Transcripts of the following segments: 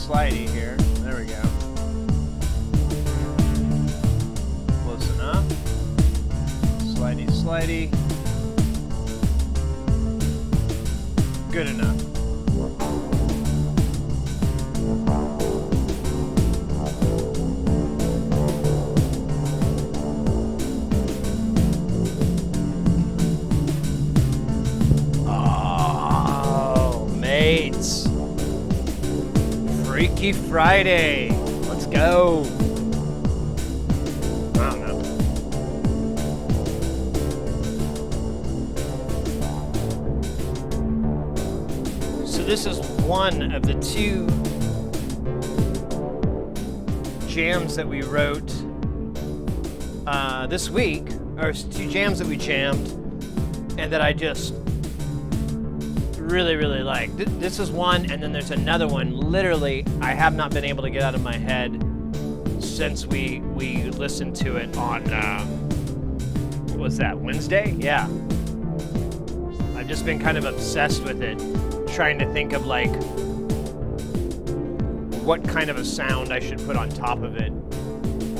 slidey here. There we go. Close enough. Slidey. Good enough. Oh, mates. Freaky Friday. Let's go. I don't know. So this is one of the two jams that we wrote this week, or two jams that we jammed, and that I just really, really like. This is one, and then there's another one. Literally, I have not been able to get out of my head since we listened to it on, what was that, Wednesday? Yeah. I've just been kind of obsessed with it, trying to think of, like, what kind of a sound I should put on top of it.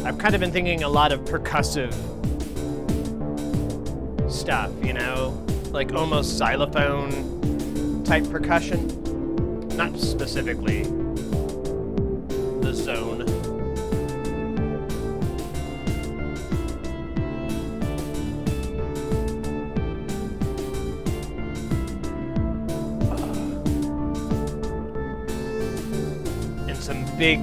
I've kind of been thinking a lot of percussive stuff, you know? Like almost xylophone type percussion. Not specifically the zone. And some big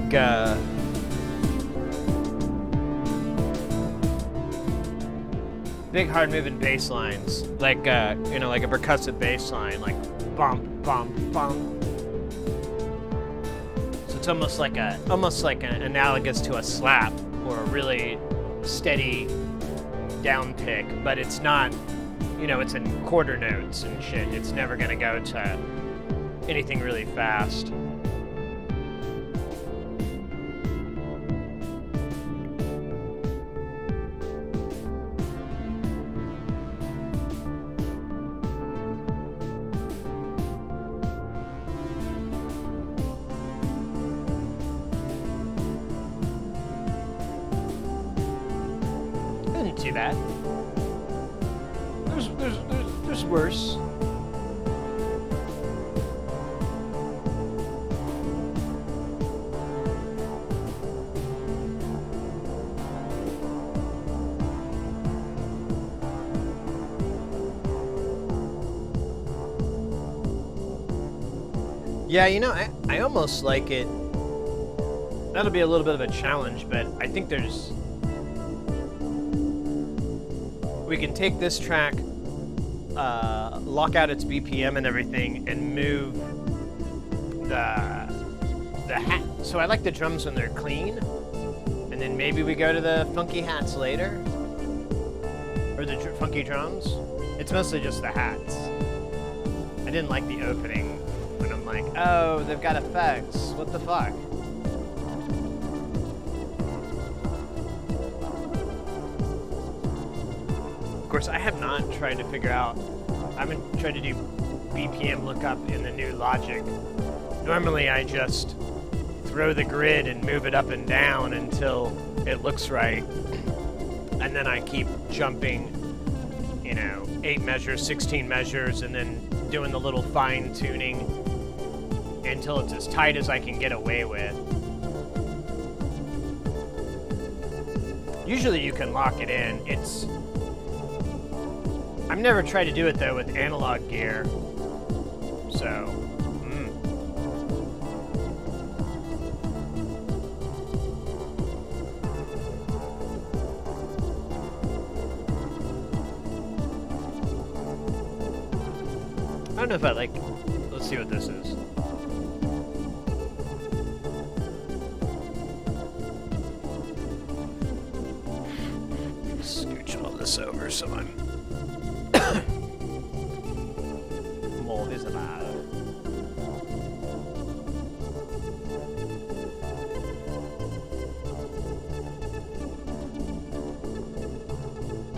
big hard moving bass lines, like you know, like a percussive bass line, like bump, bump, bump. So it's almost like an analogous to a slap or a really steady down pick, but it's not, you know, it's in quarter notes and shit. It's never gonna go to anything really fast. Do that. There's worse. Yeah, you know, I almost like it. That'll be a little bit of a challenge, but I think there's... We can take this track, lock out its BPM and everything, and move the hat. So I like the drums when they're clean, and then maybe we go to the funky hats later, or the funky drums. It's mostly just the hats. I didn't like the opening when I'm like, oh, they've got effects. What the fuck? Of course, I have not tried to figure out, I haven't tried to do BPM lookup in the new Logic. Normally I just throw the grid and move it up and down until it looks right. And then I keep jumping, you know, 8 measures, 16 measures, and then doing the little fine tuning until it's as tight as I can get away with. Usually you can lock it in. I've never tried to do it though with analog gear, so. I don't know if I like, let's see what this is. Scooch all this over so I'm more visible.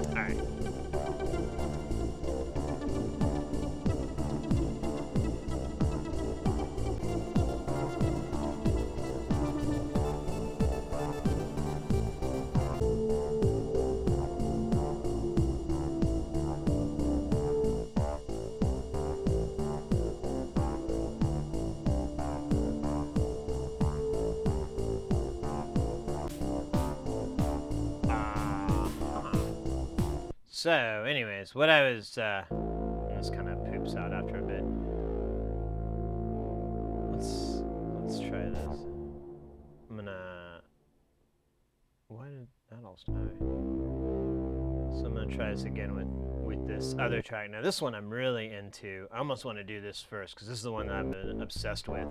Alright. So, anyways, what I was, this kind of poops out after a bit. Let's try this. I'm gonna, why did that all stop? So I'm gonna try this again with this other track. Now this one I'm really into. I almost want to do this first, because this is the one that I've been obsessed with.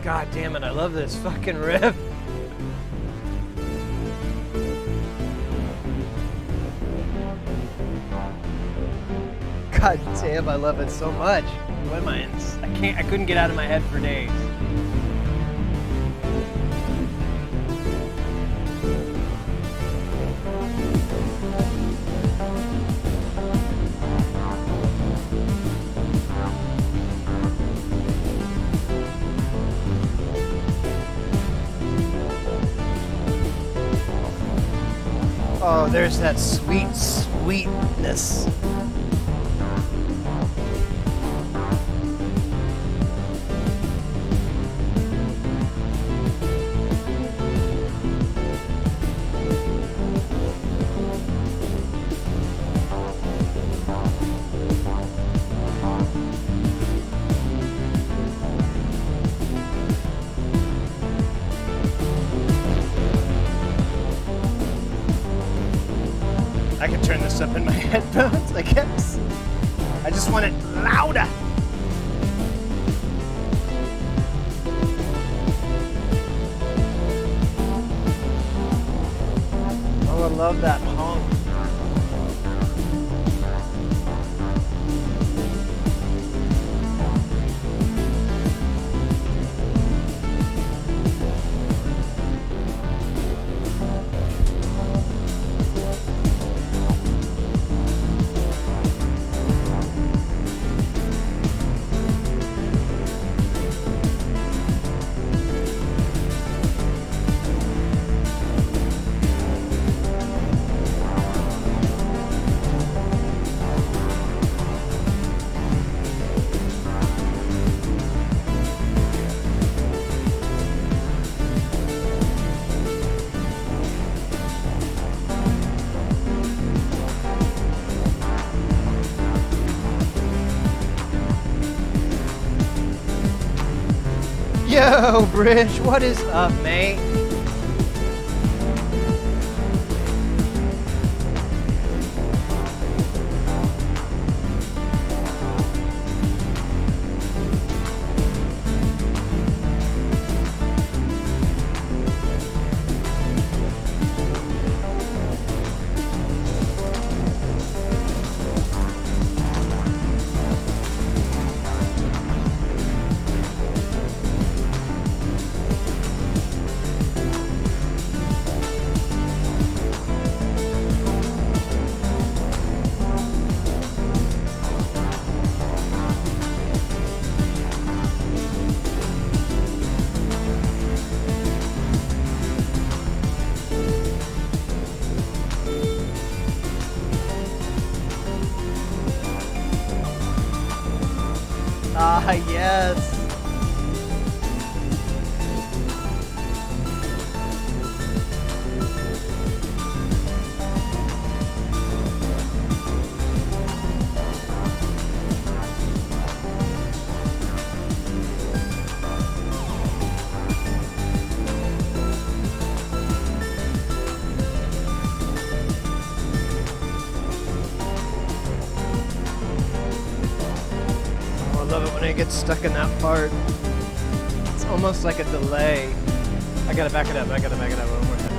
God damn it, I love this fucking riff. God damn, I love it so much. What am I in? I couldn't get out of my head for days. Oh, there's that sweet sweetness. I can turn this up in my headphones, I guess. I just want it louder. Oh, I love that honk. Yo, Brish, what is up, mate? Ah, yes. I love it when it gets stuck in that part. It's almost like a delay. I gotta back it up. I gotta back it up one more time.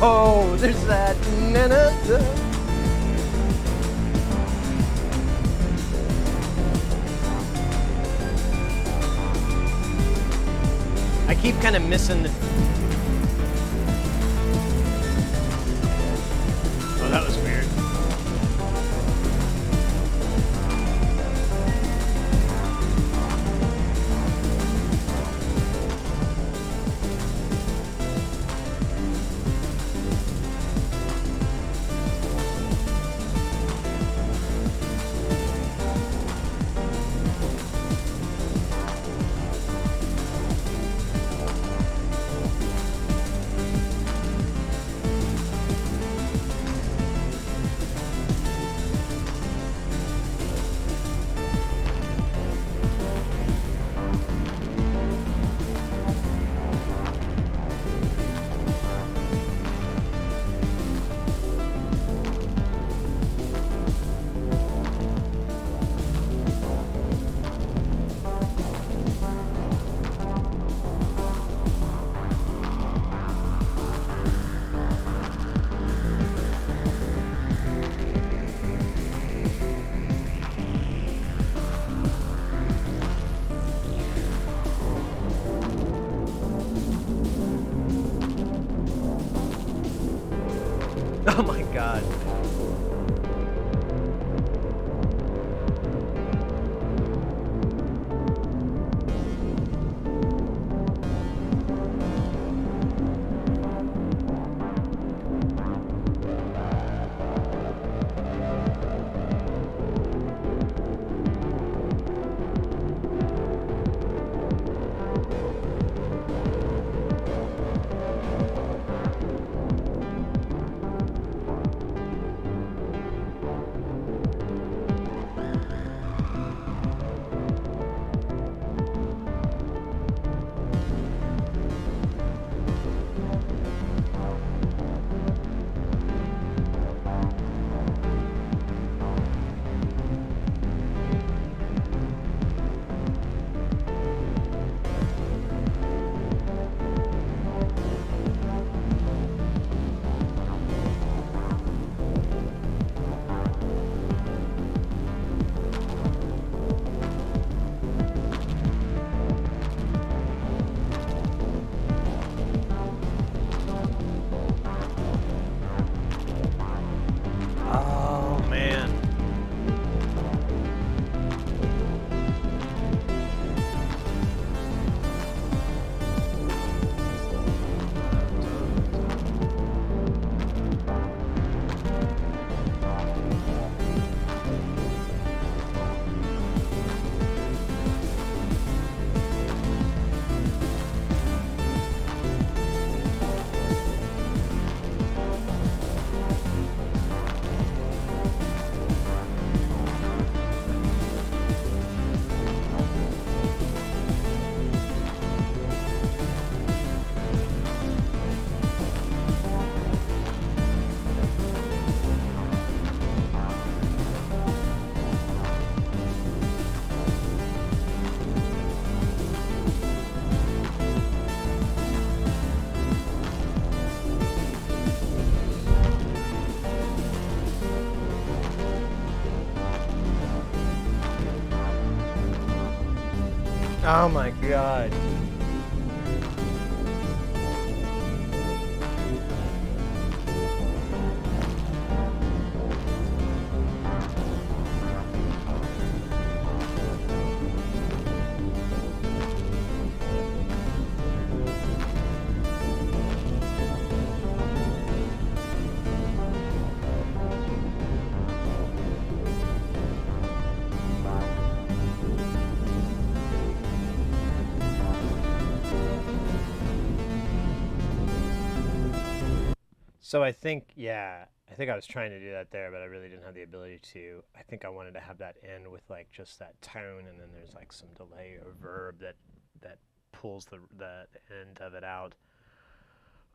Oh, there's that. I keep kind of missing the... Oh, that was weird. Oh my god. Oh man. Oh my god. So I think, yeah, I think I was trying to do that there, but I really didn't have the ability to. I think I wanted to have that end with like just that tone, and then there's like some delay or verb that pulls the end of it out.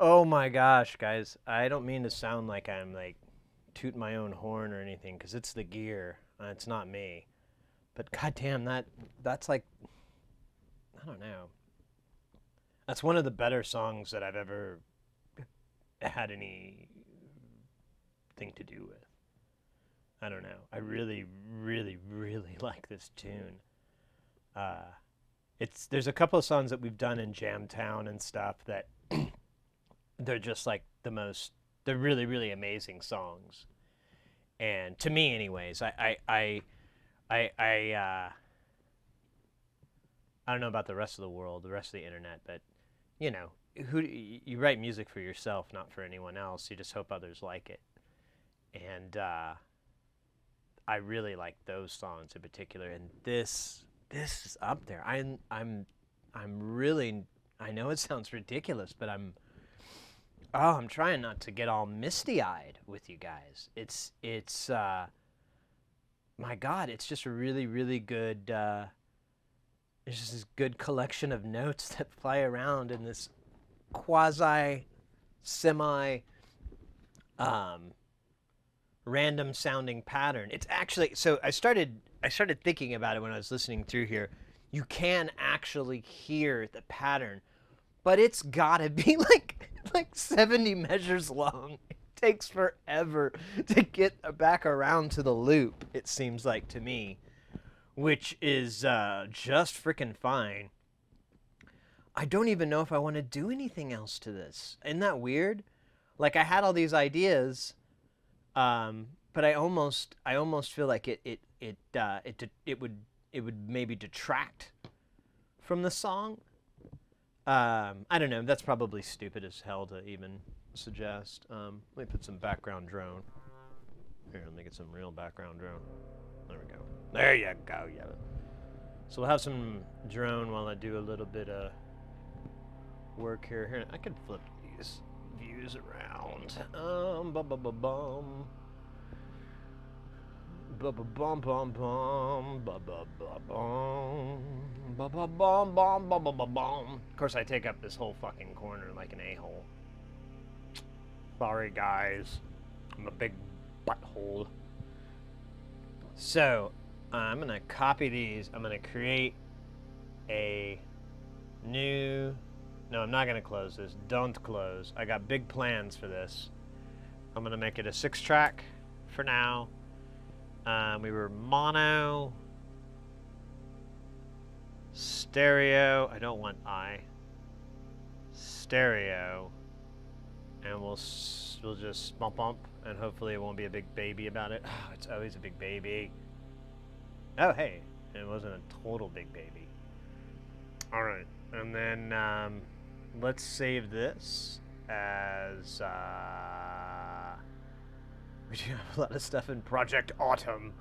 Oh my gosh, guys! I don't mean to sound like I'm like tooting my own horn or anything, because it's the gear. It's not me. But goddamn, that's like, I don't know. That's one of the better songs that I've ever had anything to do with. I don't know. I really, really, really like this tune. Uh, there's a couple of songs that we've done in Jamtown and stuff that they're just like the most. They're really, really amazing songs. And to me, anyways, I don't know about the rest of the world, the rest of the internet, but you know, you write music for yourself, not for anyone else. You just hope others like it. And I really like those songs in particular. And this is up there. I'm really. I know it sounds ridiculous, but I'm trying not to get all misty-eyed with you guys. It's my God, it's just a really, really good. It's just this good collection of notes that fly around in this quasi, semi, um, random sounding pattern. It's actually, so I started thinking about it when I was listening through here. You can actually hear the pattern, but it's gotta be like 70 measures long. It takes forever to get back around to the loop, it seems like to me, which is just freaking fine. I don't even know if I want to do anything else to this. Isn't that weird? Like, I had all these ideas, But I almost feel like it would maybe detract from the song. I don't know. That's probably stupid as hell to even suggest. Let me put some background drone. Here, let me get some real background drone. There we go. There you go, yeah. So we'll have some drone while I do a little bit of work here. Here, I could flip these views around. Bum bum bum bum. Bum bum bum bum bum bum bum bum bum. Of course, I take up this whole fucking corner like an a-hole. Sorry, guys. I'm a big butthole. So, I'm gonna copy these. I'm gonna create a new... No, I'm not gonna close this. Don't close. I got big plans for this. I'm gonna make it a 6-track for now. We were mono, stereo. I don't want stereo, and we'll just bump, and hopefully it won't be a big baby about it. Oh, it's always a big baby. Oh, hey, it wasn't a total big baby. All right, and then let's save this as. We do have a lot of stuff in Project Autumn.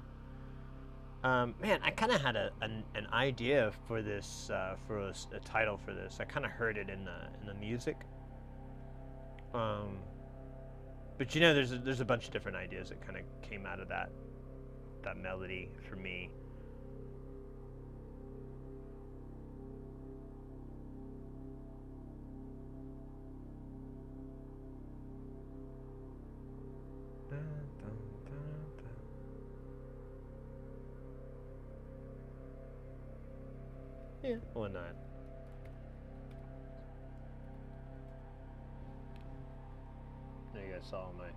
Man, I kind of had an idea for this, for a title for this. I kind of heard it in the music. But you know, there's a bunch of different ideas that kind of came out of that melody for me. Yeah, why not? There, you guys saw all my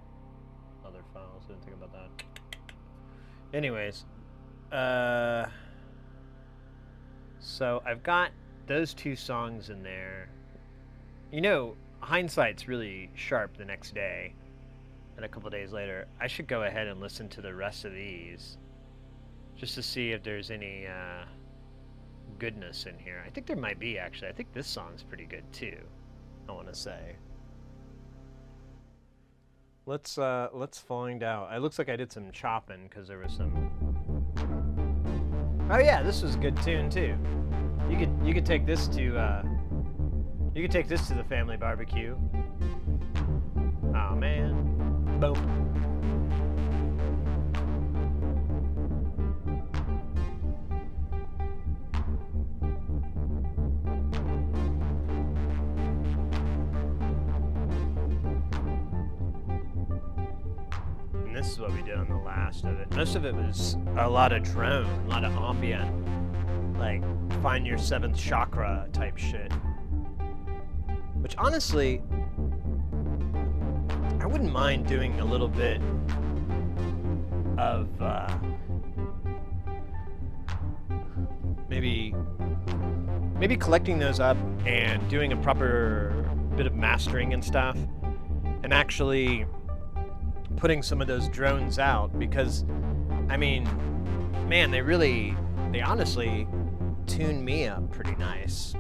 other files. Didn't think about that. Anyways, so I've got those 2 songs in there. You know, hindsight's really sharp the next day, and a couple days later. I should go ahead and listen to the rest of these, just to see if there's any goodness in here. I think there might be, actually. I think this song's pretty good too, I want to say. Let's find out. It looks like I did some chopping because there was some. Oh yeah, this was a good tune too. You could take this to the family barbecue. Oh man, boom. This is what we did on the last of it. Most of it was a lot of drone, a lot of ambient, like find your 7th chakra type shit. Which honestly, I wouldn't mind doing a little bit of maybe collecting those up and doing a proper bit of mastering and stuff, and actually putting some of those drones out, because I mean, man, they honestly tune me up pretty nice.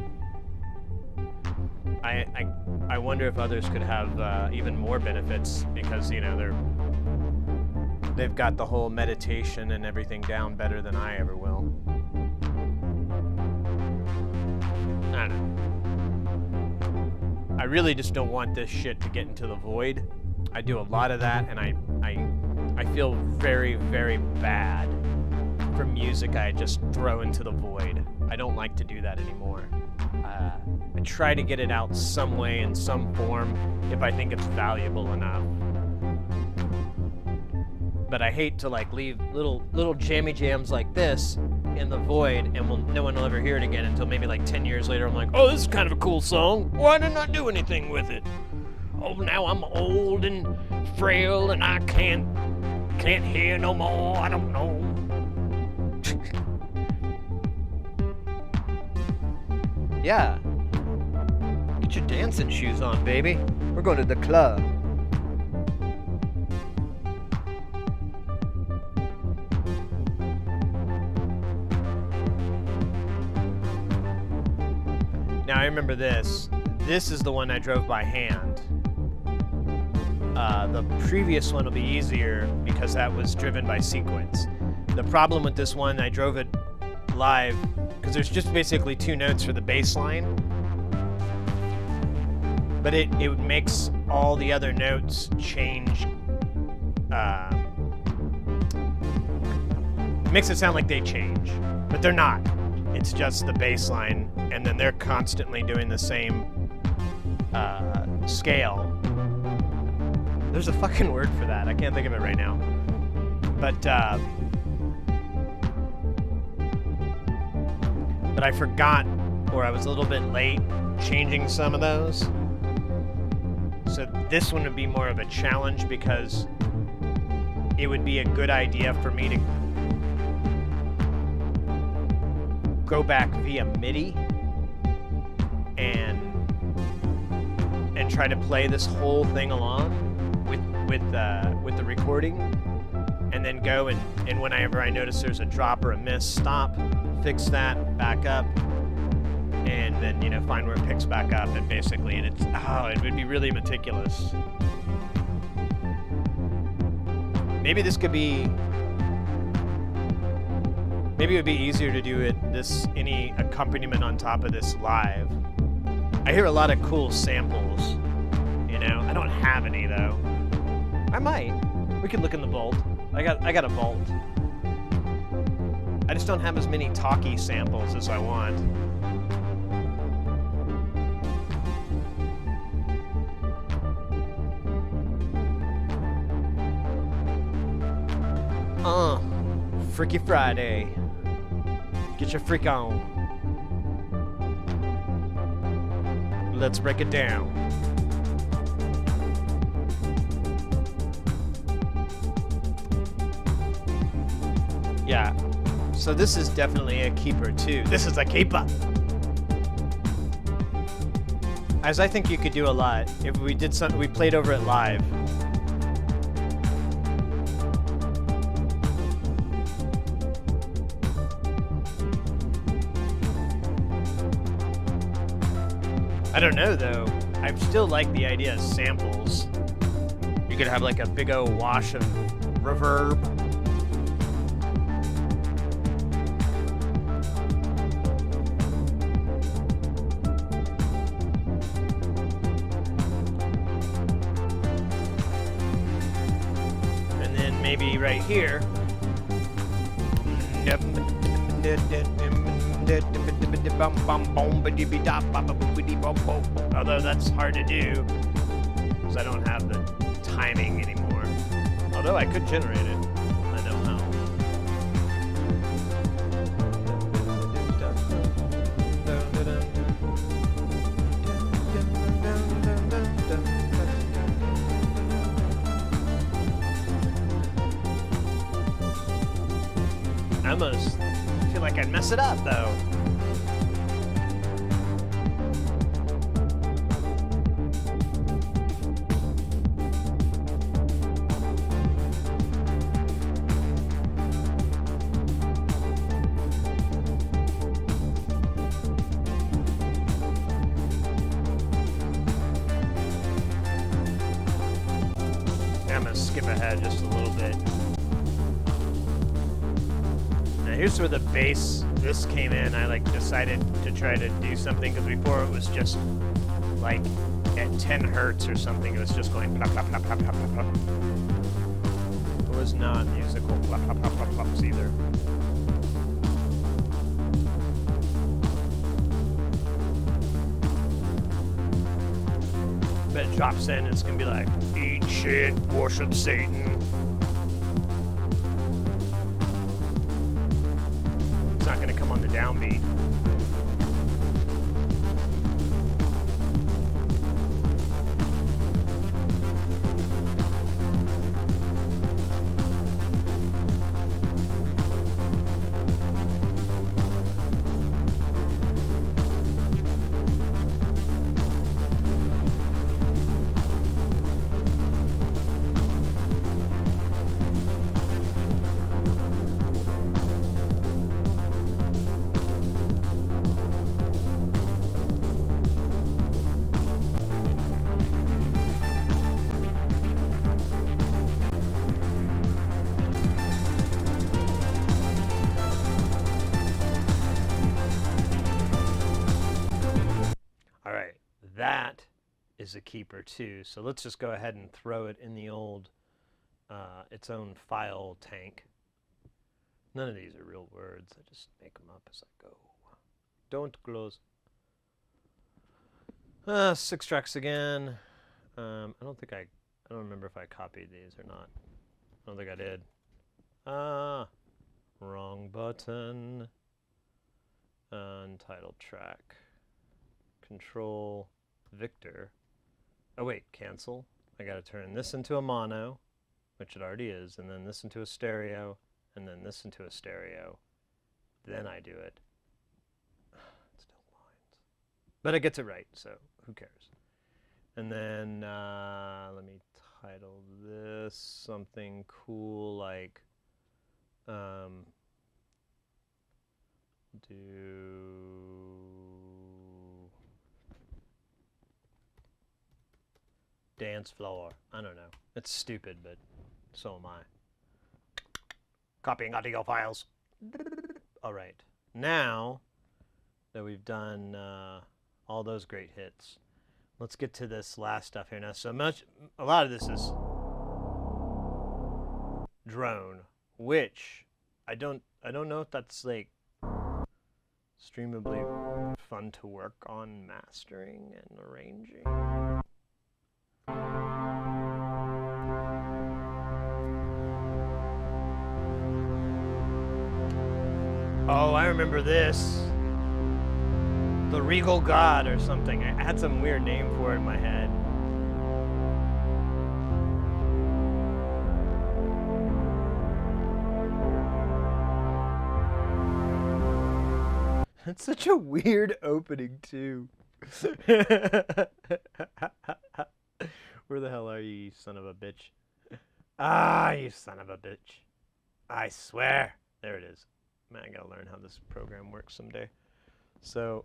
I wonder if others could have even more benefits, because you know they've got the whole meditation and everything down better than I ever will. I don't know. I really just don't want this shit to get into the void. I do a lot of that, and I feel very, very bad for music I just throw into the void. I don't like to do that anymore. I try to get it out some way, in some form, if I think it's valuable enough. But I hate to like leave little jammy jams like this in the void, and no one will ever hear it again until maybe like 10 years later. I'm like, oh, this is kind of a cool song. Why didn't I do anything with it? Oh, now I'm old and frail and I can't hear no more. I don't know. Yeah. Get your dancing shoes on, baby. We're going to the club. I remember this. This is the one I drove by hand. The previous one will be easier because that was driven by sequence. The problem with this one, I drove it live because there's just basically 2 notes for the bass line, but it makes all the other notes change. Makes it sound like they change, but they're not. It's just the bass line, and then they're constantly doing the same scale. There's a fucking word for that. I can't think of it right now. But I forgot, or I was a little bit late changing some of those. So this one would be more of a challenge because it would be a good idea for me to go back via MIDI and try to play this whole thing along with the recording, and then go and whenever I notice there's a drop or a miss, stop, fix that, back up, and then find where it picks back up, and basically, and it would be really meticulous. Maybe it would be easier to do any accompaniment on top of this live. I hear a lot of cool samples, I don't have any though. I might. We could look in the vault. I got a vault. I just don't have as many talkie samples as I want. Freaky Friday. Get your freak on. Let's break it down. Yeah. So this is definitely a keeper too. This is a keeper. As I think you could do a lot if we did something, we played over it live. I don't know though. I still like the idea of samples. You could have like a big old wash of reverb. And then maybe right here. Although that's hard to do because I don't have the timing anymore. Although I could generate it. I don't know. I almost feel like I'd mess it up though. I'm gonna skip ahead just a little bit. Now here's where the bass, this came in. I decided to try to do something because before it was just like at 10 hertz or something. It was just going plop, plop, plop, plop, plop, plop, plop. It was not musical plop, plop, plop, plop, plops either. But it drops in, it's gonna be like, eat shit, worship Satan. It's not gonna come on the downbeat. is a keeper too. So let's just go ahead and throw it in the old, its own file tank. None of these are real words. I just make them up as I go. Don't close. 6 tracks again. I don't remember if I copied these or not. I don't think I did. Wrong button. Untitled track. Control Victor. Oh wait, cancel. I gotta turn this into a mono, which it already is, and then this into a stereo, and then this into a stereo. Then I do it. It still lines. But it gets it right, so who cares? And then let me title this something cool like dance floor. I don't know. It's stupid, but so am I. Copying audio files. All right. Now that we've done all those great hits, let's get to this last stuff here. Now, a lot of this is drone, which I don't know if that's like streamably fun to work on mastering and arranging. Oh, I remember this. The Regal God or something. I had some weird name for it in my head. It's such a weird opening, too. Where the hell are you, you son of a bitch? Ah, you son of a bitch. I swear. There it is. Man, I gotta learn how this program works someday. So,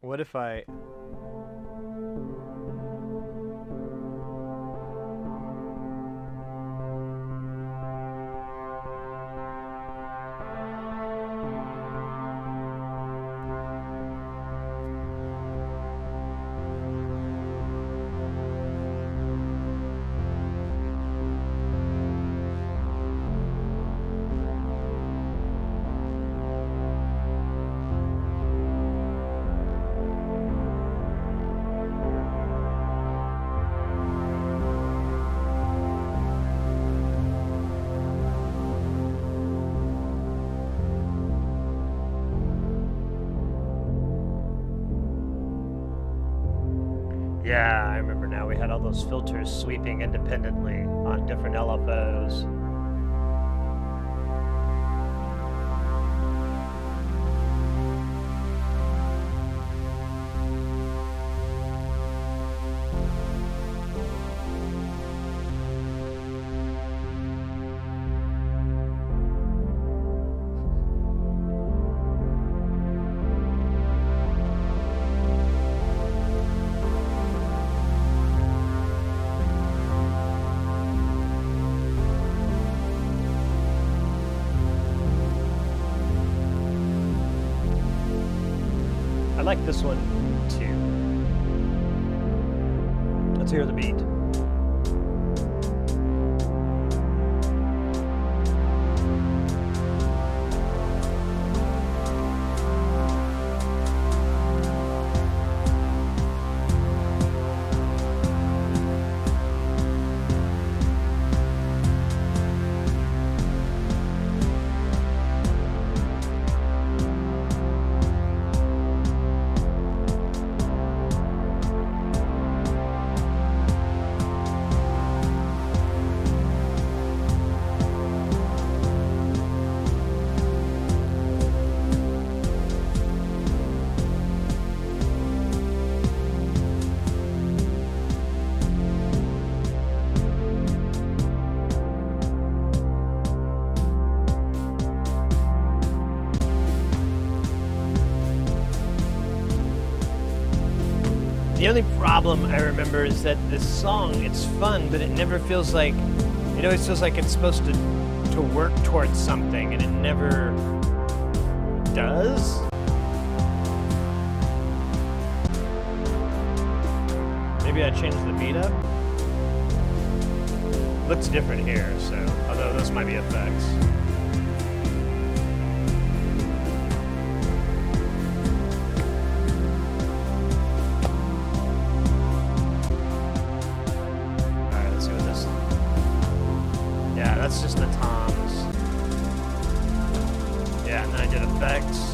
what if I... Yeah, I remember now. We had all those filters sweeping independently on different LFOs. I like this one too. Let's hear the beat. The only problem I remember is that this song, it's fun, but it never feels like, it always feels like it's supposed to work towards something, and it never does. Maybe I changed the beat up. Looks different here, so although those might be effects. Alright, let's see what this. Yeah, that's just the toms. Yeah, and then I did effects.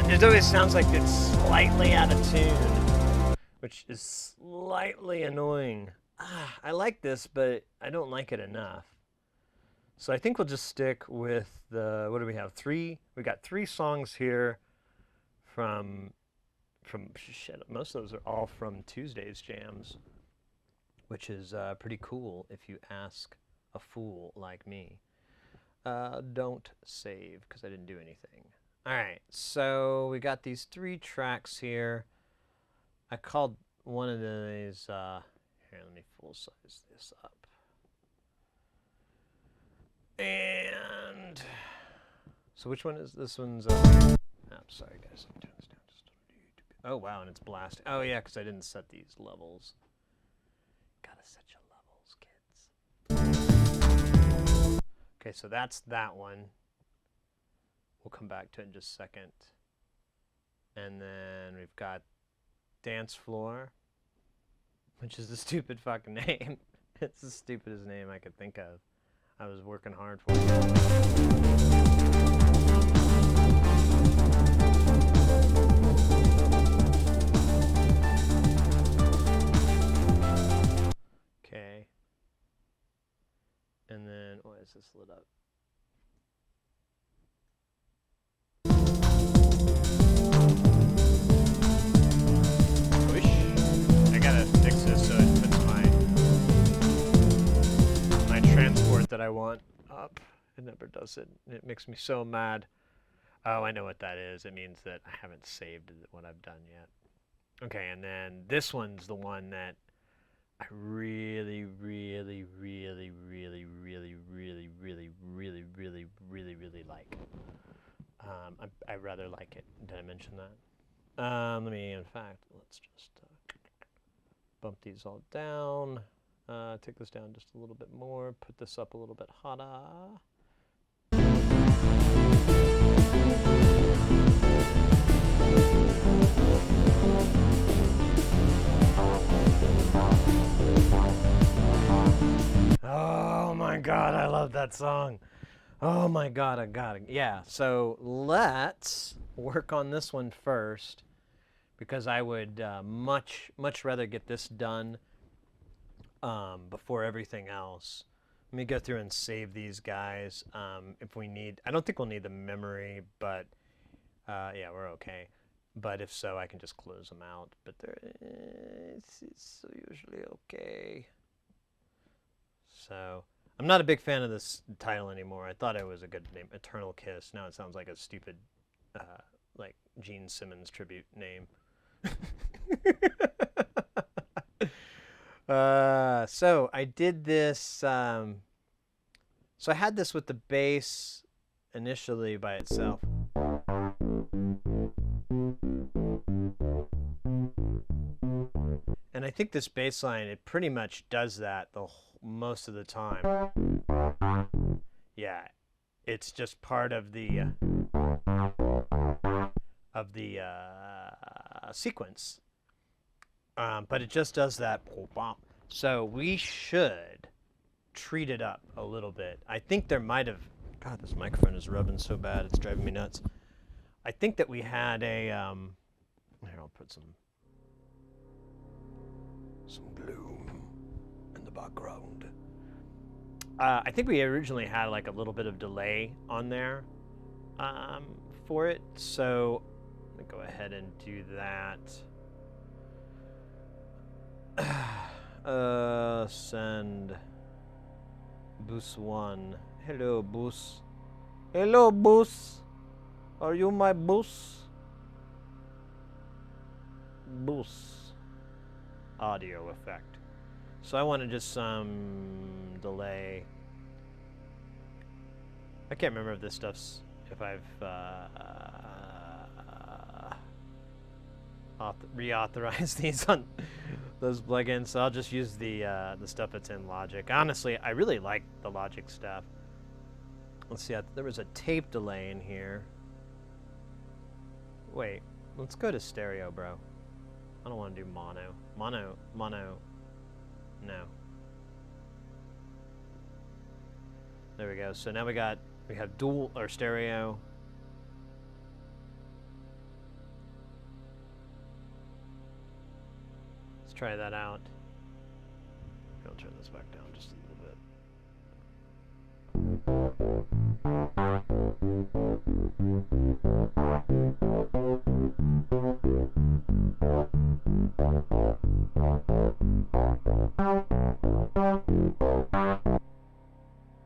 It always sounds like it's slightly out of tune, which is slightly annoying. I like this, but I don't like it enough. So I think we'll just stick with the, what do we have? We got 3 songs here from shit, most of those are all from Tuesday's jams, which is pretty cool if you ask a fool like me. Don't save, because I didn't do anything. Alright, so we got these 3 tracks here. I called one of these, here, let me full size this up. And, so which one is, this one's, oh, sorry guys, let me turn this down just a little. Oh wow, and it's blasting. Oh yeah, because I didn't set these levels. Gotta set your levels, kids. Okay, so that's that one. We'll come back to it in just a second. And then we've got Dance Floor, which is a stupid fucking name. It's the stupidest name I could think of. I was working hard for it. Okay. And then, why is this lit up? I gotta fix this so it puts my transport that I want up. It never does it. It makes me so mad. Oh, I know what that is. It means that I haven't saved what I've done yet. Okay, and then this one's the one that I really like. I rather like it. Did I mention that? Let me, in fact, let's just bump these all down. Take this down just a little bit more. Put this up a little bit hotter. Oh my god, I love that song. Oh my god, I got it. Yeah, so let's work on this one first, because I would much rather get this done before everything else. Let me go through and save these guys. If we need, I don't think we'll need the memory, but yeah, we're okay. But if so, I can just close them out. But it's usually okay. So I'm not a big fan of this title anymore. I thought it was a good name, Eternal Kiss. Now it sounds like a stupid, like Gene Simmons tribute name. So I did this. So I had this with the bass initially by itself. And I think this bass line, it pretty much does that most of the time. Yeah, it's just part of the sequence. But it just does that. So we should treat it up a little bit. I think there might have. God, this microphone is rubbing so bad, it's driving me nuts. I think that we had a. Here, I'll put some gloom in the background. I think we originally had like a little bit of delay on there for it, so I'm gonna go ahead and do that. Send bus 1. Hello, bus. Hello, bus. Are you my bus? Bus. Audio effect. So I wanted just some delay. I can't remember if this stuff's, if I've reauthorize these on those plugins, so I'll just use the stuff that's in Logic. Honestly, I really like the Logic stuff. Let's see, there was a tape delay in here. Wait, let's go to stereo, bro. I don't want to do mono. Mono, no. There we go. So now we have dual or stereo. Let's try that out. I'll turn this back down just a little bit.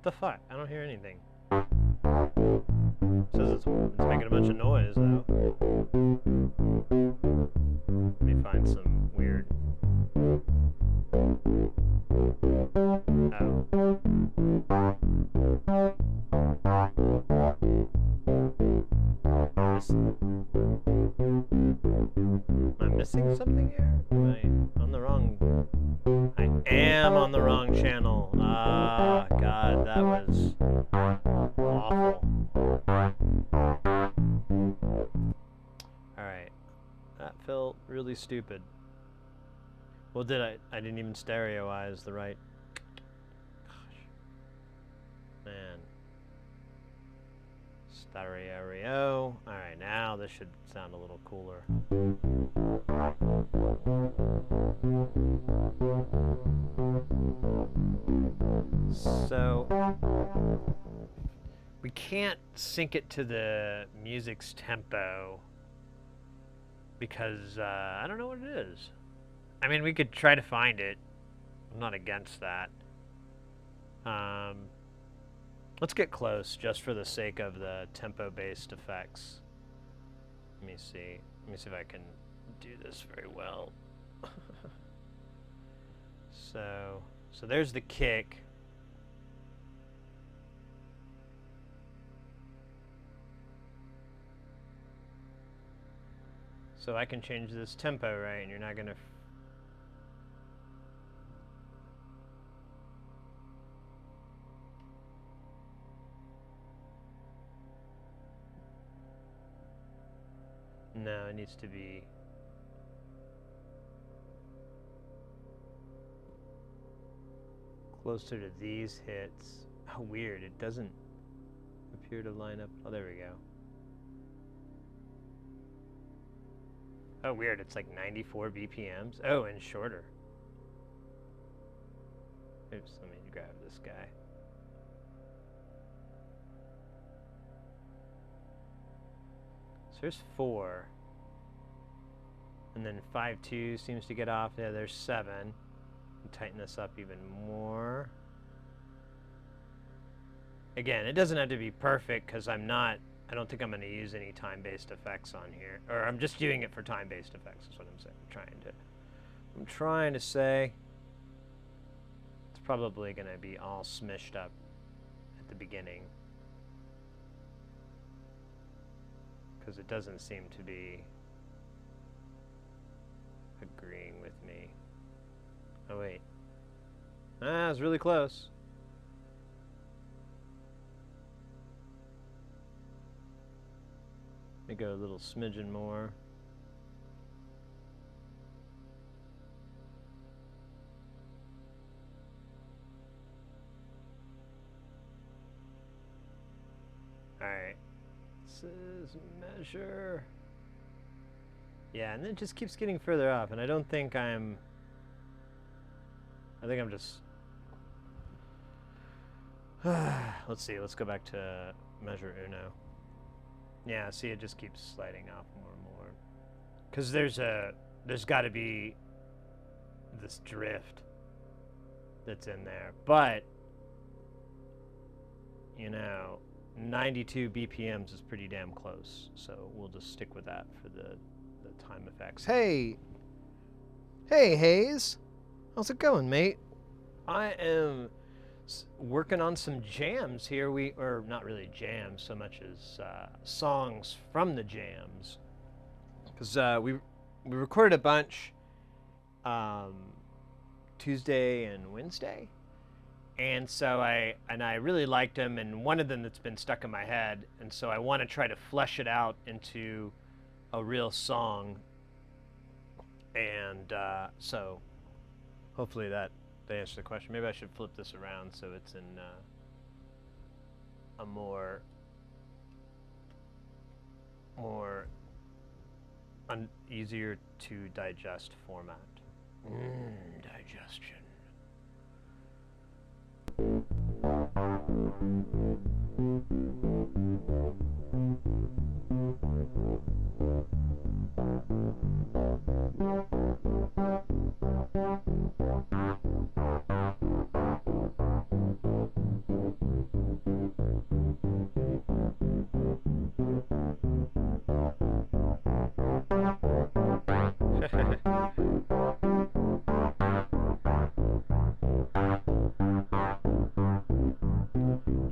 The fuck? I don't hear anything. It says it's making a bunch of noise though. Let me find some weird. Oh. Am I missing something here? Am I on the wrong? I am on the wrong channel. Ah, God, that was awful. Alright. That felt really stupid. Well, I didn't even stereoize the right. Gosh. Man. Stereo. Alright, now this should sound a little cooler. So, we can't sync it to the music's tempo because I don't know what it is. I mean, we could try to find it. I'm not against that. Let's get close just for the sake of the tempo-based effects. Let me see. Let me see if I can do this very well. So there's the kick. So I can change this tempo, right? And you're not gonna. No, it needs to be. Closer to these hits. How weird, it doesn't appear to line up. Oh, there we go. Oh, weird, it's like 94 BPMs. Oh, and shorter. Oops, let me grab this guy. So there's 4. And then 5-2 seems to get off. Yeah, there's 7. Tighten this up even more. Again, it doesn't have to be perfect because I don't think I'm going to use any time-based effects on here. Or I'm just doing it for time-based effects is what I'm saying. I'm trying to say it's probably going to be all smished up at the beginning. Because it doesn't seem to be agreeing with me. Oh, wait. Ah, it's really close. Let me go a little smidgen more. Alright. This is measure. Yeah, and then it just keeps getting further off, and I don't think I'm just... Let's see, let's go back to measure uno. Yeah, see, it just keeps sliding off more and more. Because there's got to be this drift that's in there. But, you know, 92 BPMs is pretty damn close. So we'll just stick with that for the time effects. Hey! Hey, Hayes! How's it going, mate? I am working on some jams here. Or not really jams so much as songs from the jams. Because we recorded a bunch Tuesday and Wednesday. And so I really liked them, and one of them that's been stuck in my head, and so I want to try to flesh it out into a real song. And so hopefully that answers the question. Maybe I should flip this around so it's in a more easier to digest format. Digestion.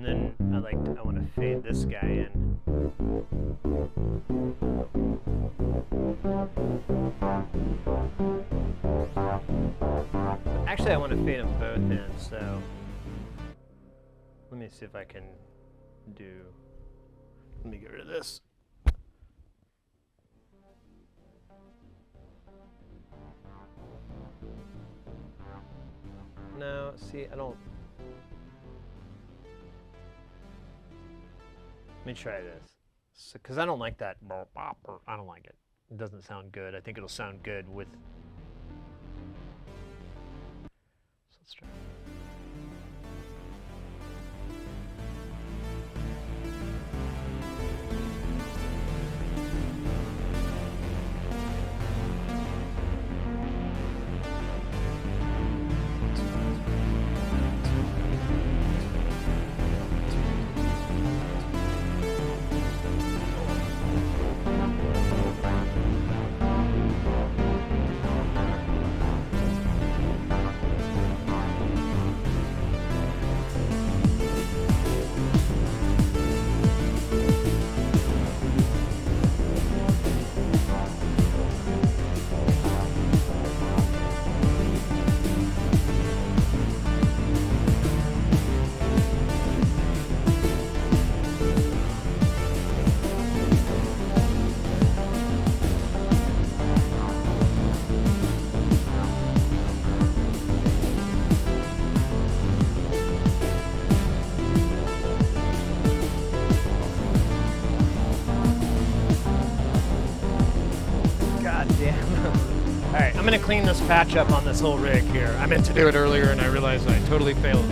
And then I want to fade this guy in. Actually, I want to fade them both in, so let me see if I can let me get rid of this. No, see, I don't. Let me try this. Because I don't like that. I don't like it. It doesn't sound good. I think it'll sound good with. So let's try. Alright, I'm gonna clean this patch up on this whole rig here. I meant to do it earlier and I realized I totally failed.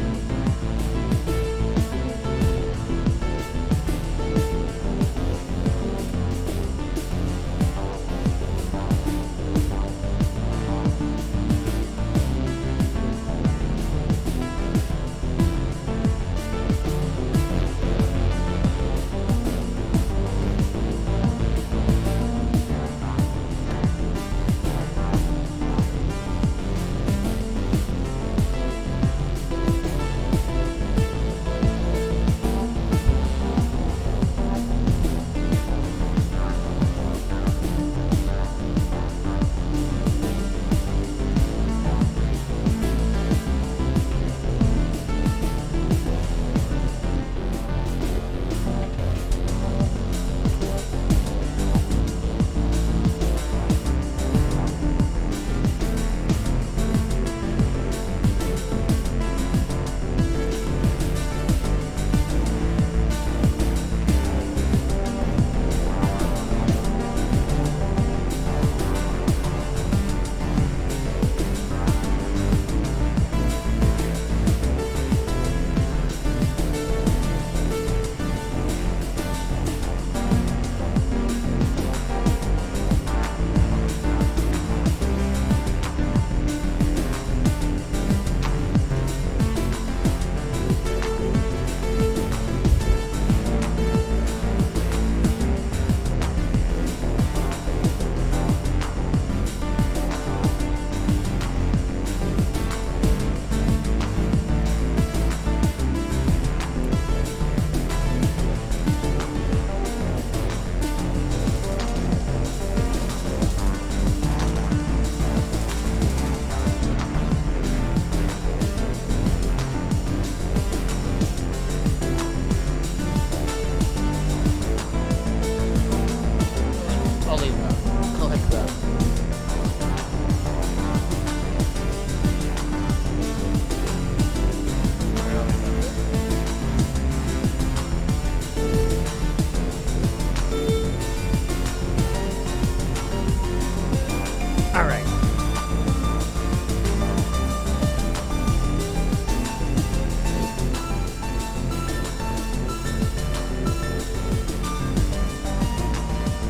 All right.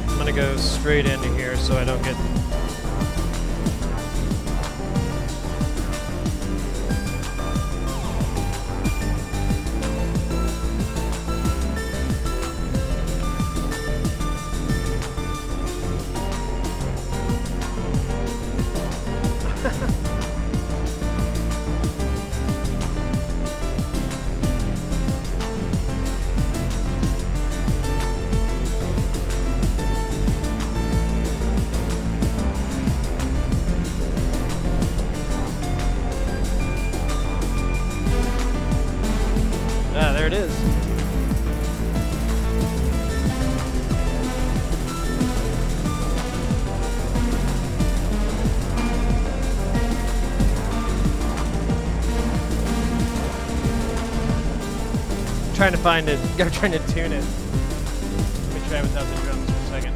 I'm gonna go straight into here so I don't get. There it is. Trying to find it. I'm trying to tune it. Let me try without the drums for a second.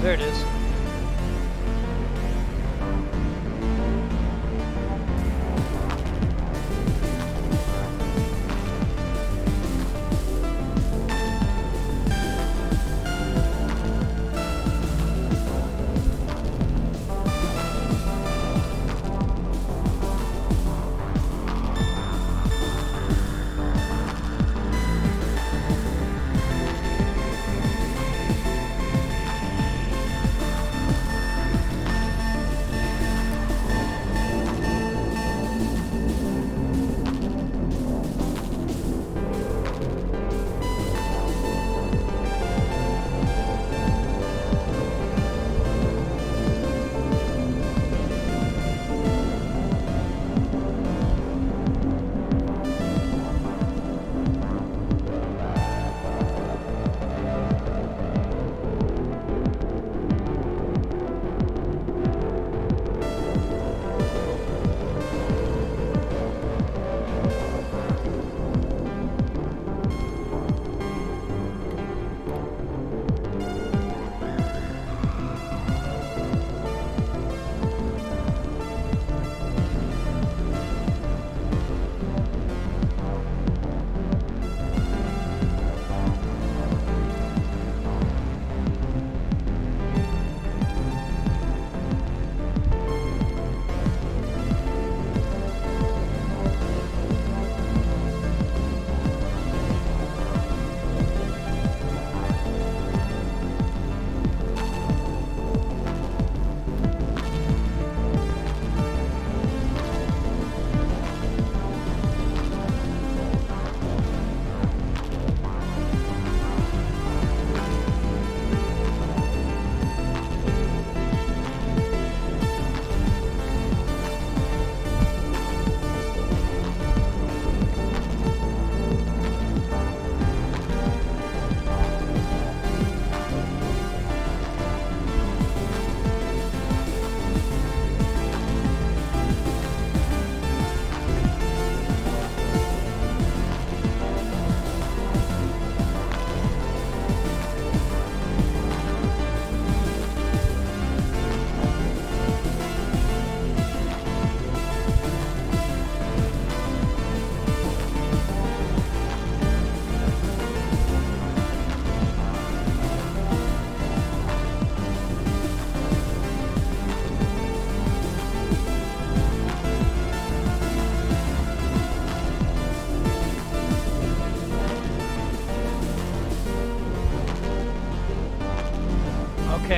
There it is.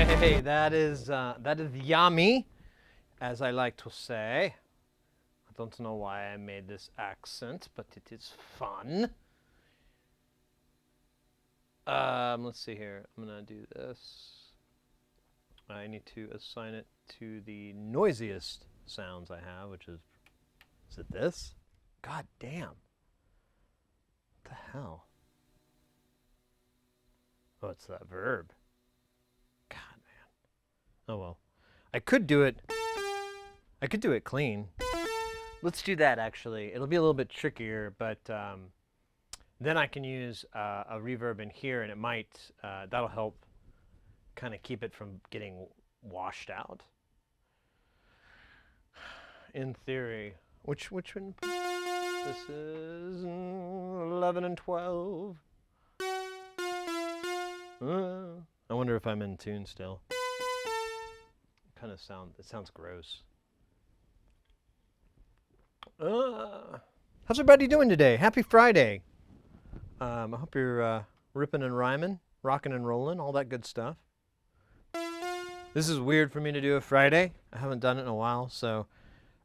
Okay, that is yummy, as I like to say. I don't know why I made this accent, but it is fun. Let's see here. I'm gonna do this. I need to assign it to the noisiest sounds I have, which is it this? God damn. What the hell? Oh, it's that verb. Oh well. I could do it clean. Let's do that actually. It'll be a little bit trickier, but then I can use a reverb in here, and it might that'll help kind of keep it from getting washed out. In theory, which one? This is 11 and 12. I wonder if I'm in tune still. It sounds gross. How's everybody doing today? Happy Friday. I hope you're ripping and rhyming, rocking and rolling, all that good stuff. This is weird for me to do a Friday. I haven't done it in a while, so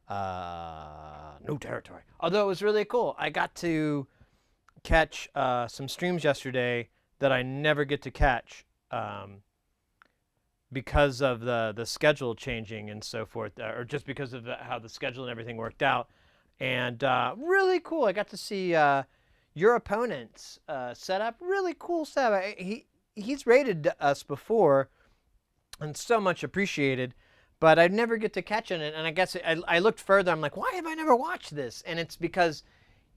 no territory. Although it was really cool. I got to catch some streams yesterday that I never get to catch because of the schedule changing and so forth, or just because of how the schedule and everything worked out. And really cool. I got to see your opponent's setup. Really cool setup. He's rated us before, and so much appreciated. But I never get to catch it. And I guess I looked further. I'm like, why have I never watched this? And it's because,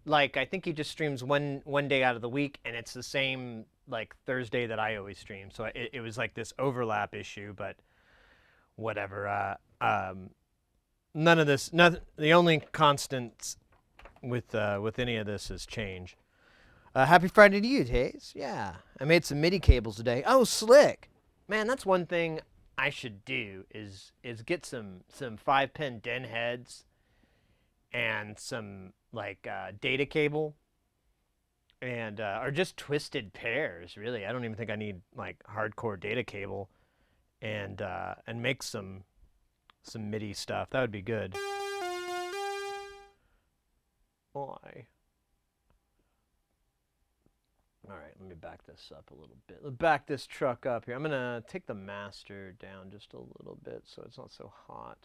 like, I think he just streams one day out of the week, and it's the same like Thursday that I always stream. So it was like this overlap issue, but whatever. None of this. The only constant with any of this is change. Happy Friday to you, Hayes. Yeah, I made some MIDI cables today. Oh, slick, man! That's one thing I should do is get some 5-pin DIN heads and some like data cable and or just twisted pairs. Really, I don't even think I need like hardcore data cable, and make some MIDI stuff. That would be good. Why? All right, let me back this up a little bit. Let's back this truck up here. I'm gonna take the master down just a little bit so it's not so hot.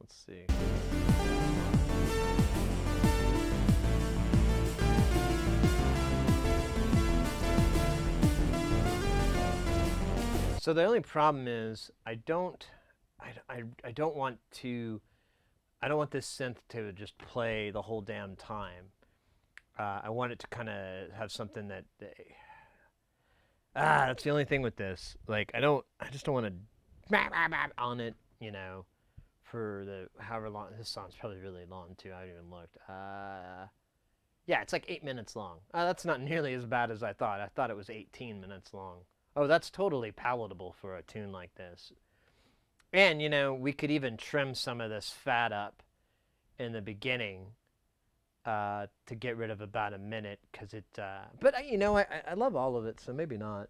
Let's see. So the only problem is I don't want this synth to just play the whole damn time. I want it to kind of have something that that's the only thing with this. Like I just don't want to on it, you know, for the however long. This song's probably really long too. I haven't even looked. Yeah, it's like 8 minutes long. That's not nearly as bad as I thought. I thought it was 18 minutes long. Oh, that's totally palatable for a tune like this. And, you know, we could even trim some of this fat up in the beginning to get rid of about a minute, because it, but, you know, I love all of it, so maybe not.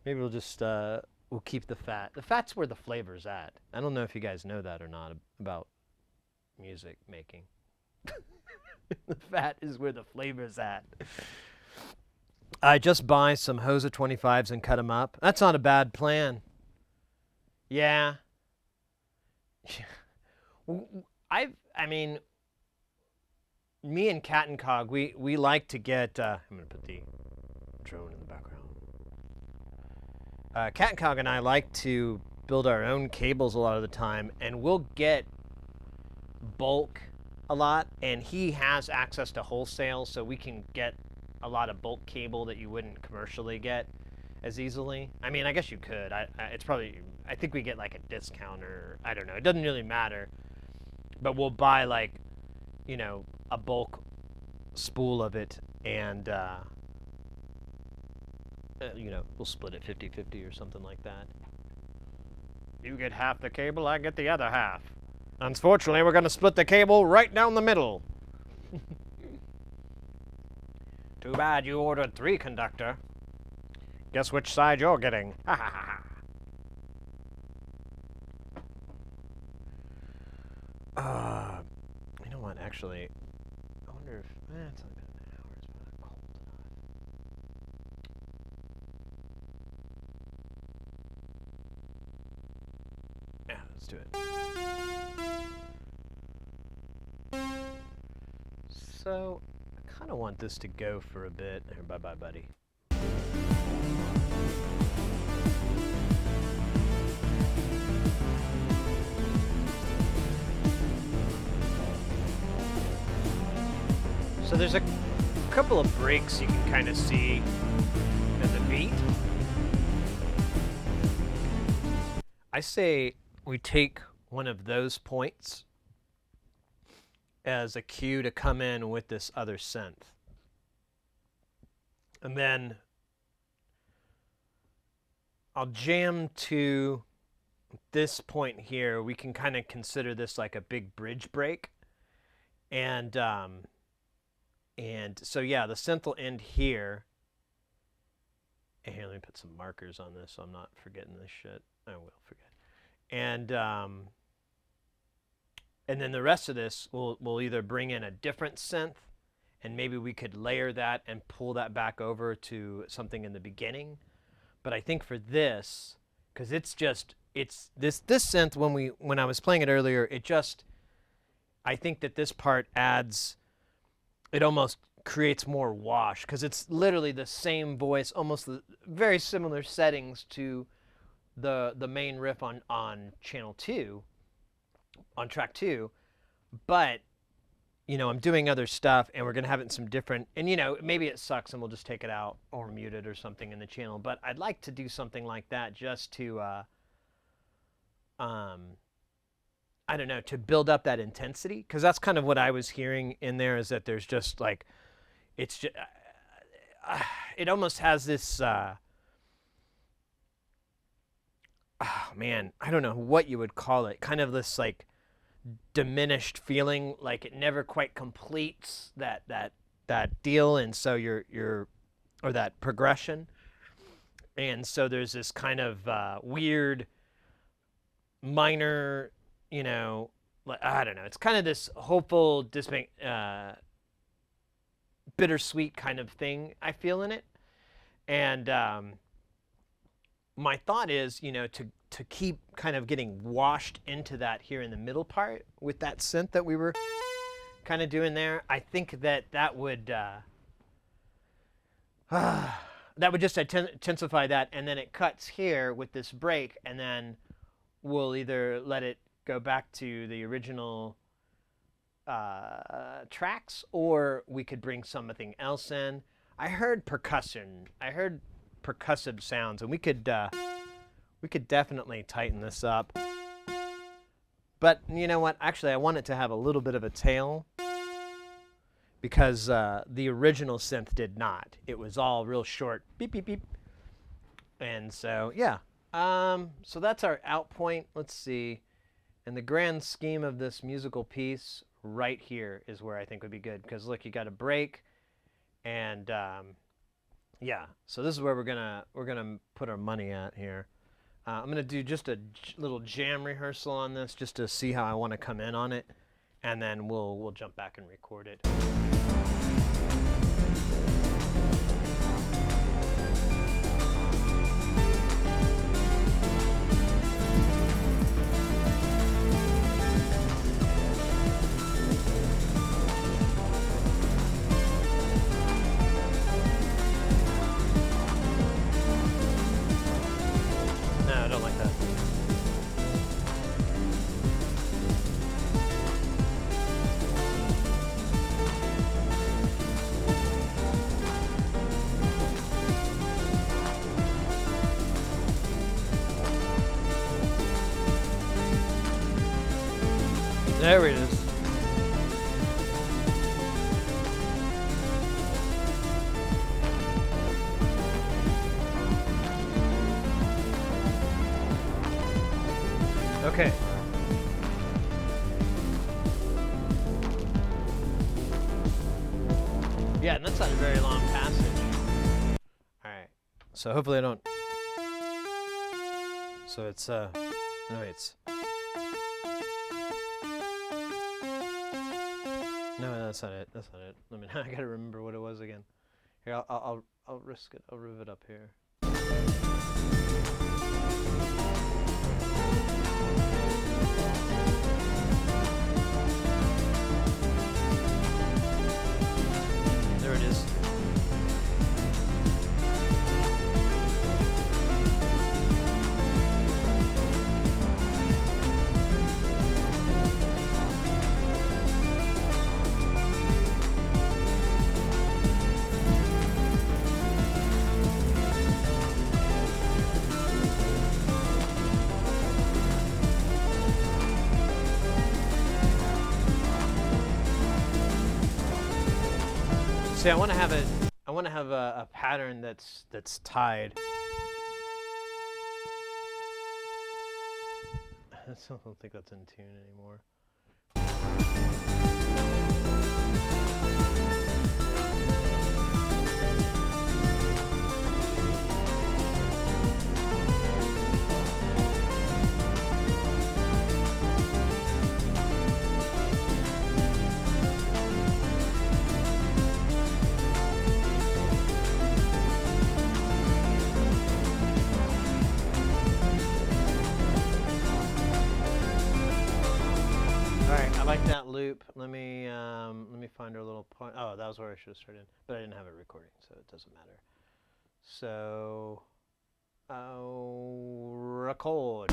Maybe we'll just, we'll keep the fat. The fat's where the flavor's at. I don't know if you guys know that or not about music making. The fat is where the flavor's at. I just buy some Hosa 25s and cut them up. That's not a bad plan. Yeah. I mean, me and Cat and Cog, we like to get, I'm going to put the drone in the background. Cat and Cog and I like to build our own cables a lot of the time, and we'll get bulk a lot, and he has access to wholesale, so we can get a lot of bulk cable that you wouldn't commercially get as easily. I mean, I guess you could. It's probably, I think we get like a discount, or I don't know. It doesn't really matter. But we'll buy like, you know, a bulk spool of it, and you know, we'll split it 50-50 or something like that. You get half the cable, I get the other half. Unfortunately, we're going to split the cable right down the middle. Too bad you ordered 3, conductor. Guess which side you're getting. Ha ha ha ha. You know what, actually, I wonder if, it's only been an hour, it's not cold enough. Yeah, let's do it. So, I kind of want this to go for a bit. Here, bye-bye, buddy. So there's a couple of breaks you can kind of see in the beat. I say we take one of those points as a cue to come in with this other synth. And then I'll jam to this point here. We can kind of consider this like a big bridge break. And so yeah, the synth will end here. And here, let me put some markers on this so I'm not forgetting this shit. I will forget. And then the rest of this will either bring in a different synth, and maybe we could layer that and pull that back over to something in the beginning. But I think for this, because it's this synth, when I was playing it earlier, I think that this part it almost creates more wash, because it's literally the same voice, almost very similar settings to the main riff on channel 2, on track 2, but I'm doing other stuff, and we're gonna have it in some different, and maybe it sucks and we'll just take it out or mute it or something in the channel, but I'd like to do something like that just to I don't know, to build up that intensity, because that's kind of what I was hearing in there, is that there's just like, it's just it almost has this oh man, I don't know what you would call it, kind of this like diminished feeling, like it never quite completes that deal, and so you're or that progression, and so there's this kind of weird minor, like, I don't know, it's kind of this hopeful, bittersweet kind of thing I feel in it, and my thought is, to keep kind of getting washed into that here in the middle part with that synth that we were kind of doing there. I think that would just intensify that, and then it cuts here with this break, and then we'll either let it go back to the original tracks, or we could bring something else in. I heard percussion. I heard percussive sounds, and we could definitely tighten this up. But you know what? Actually, I want it to have a little bit of a tail, because the original synth did not. It was all real short, beep, beep, beep. And so, yeah. So that's our out point. Let's see. In the grand scheme of this musical piece, right here is where I think would be good. Because look, you got a break, and yeah. So this is where we're gonna put our money at here. I'm gonna do just a little jam rehearsal on this, just to see how I want to come in on it, and then we'll jump back and record it. There it is. Okay. Yeah, and that's not a very long passage. Alright. So hopefully I don't... So it's, no, it's... No, that's not it. That's not it. I mean, I gotta remember what it was again. Here, I'll risk it. I'll riv it up here. There it is. See, I want to have it. I want to have a pattern that's tied. I don't think that's in tune anymore. Loop. Let me find our little point. Oh, that was where I should have started, but I didn't have it recording, so it doesn't matter. So, record.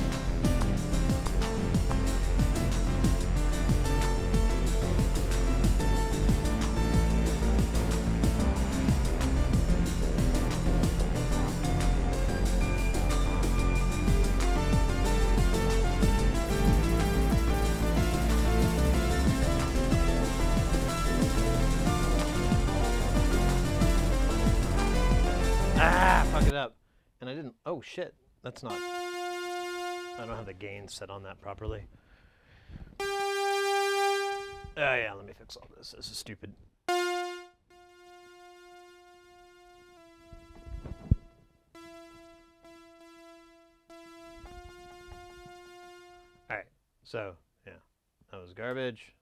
Fuck it up. And I didn't. Oh shit. That's not. I don't have the gain set on that properly. Oh yeah, let me fix all this. This is stupid. Alright, so yeah. That was garbage.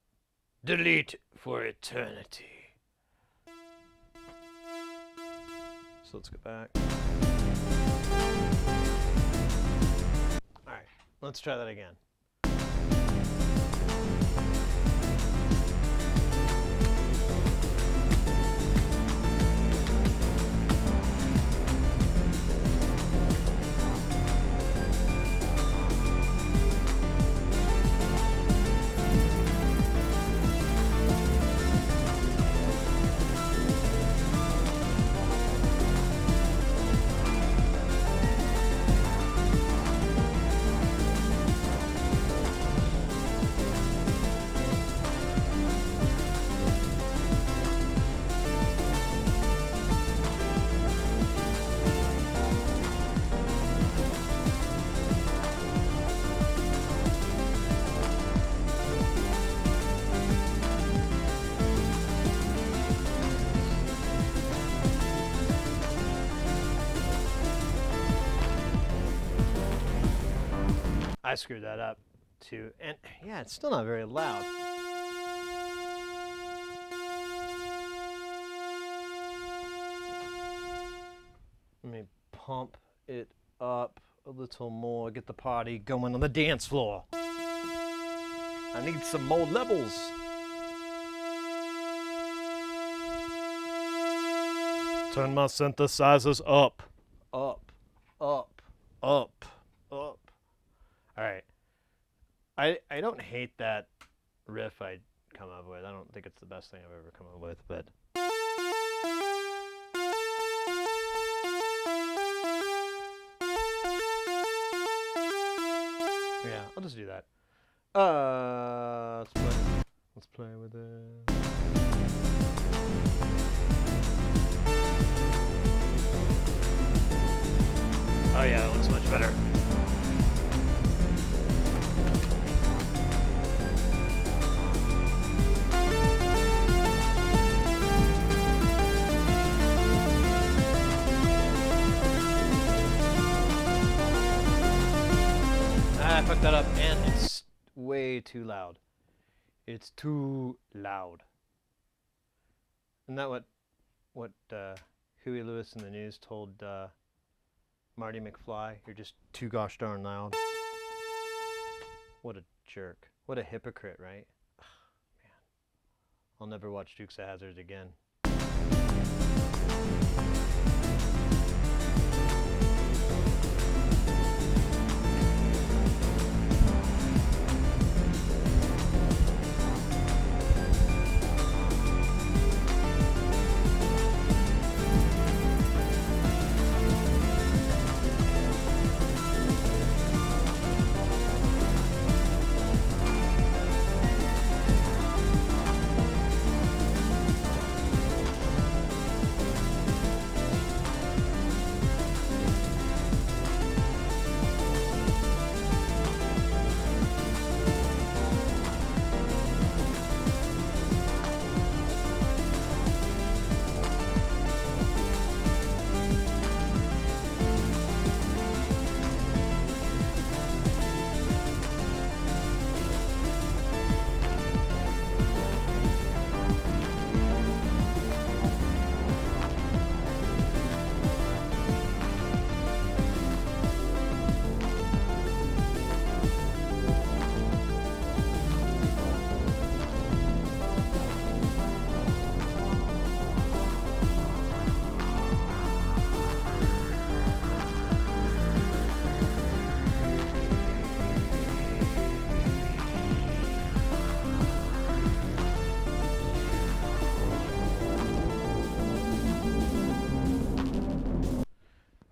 Delete for eternity. So let's go back. All right, let's try that again. I screwed that up too, and yeah, it's still not very loud. Let me pump it up a little more, get the party going on the dance floor. I need some more levels. Turn my synthesizers up, up, up, up, up. All right. I don't hate that riff I come up with. I don't think it's the best thing I've ever come up with, but yeah, I'll just do that. Let's play with it. Oh yeah, that looks much better. I fucked that up, and it's way too loud. It's too loud. Isn't that what Huey Lewis in the News told Marty McFly? You're just too gosh darn loud. What a jerk. What a hypocrite, right? Ugh, man. I'll never watch Dukes of Hazzard again.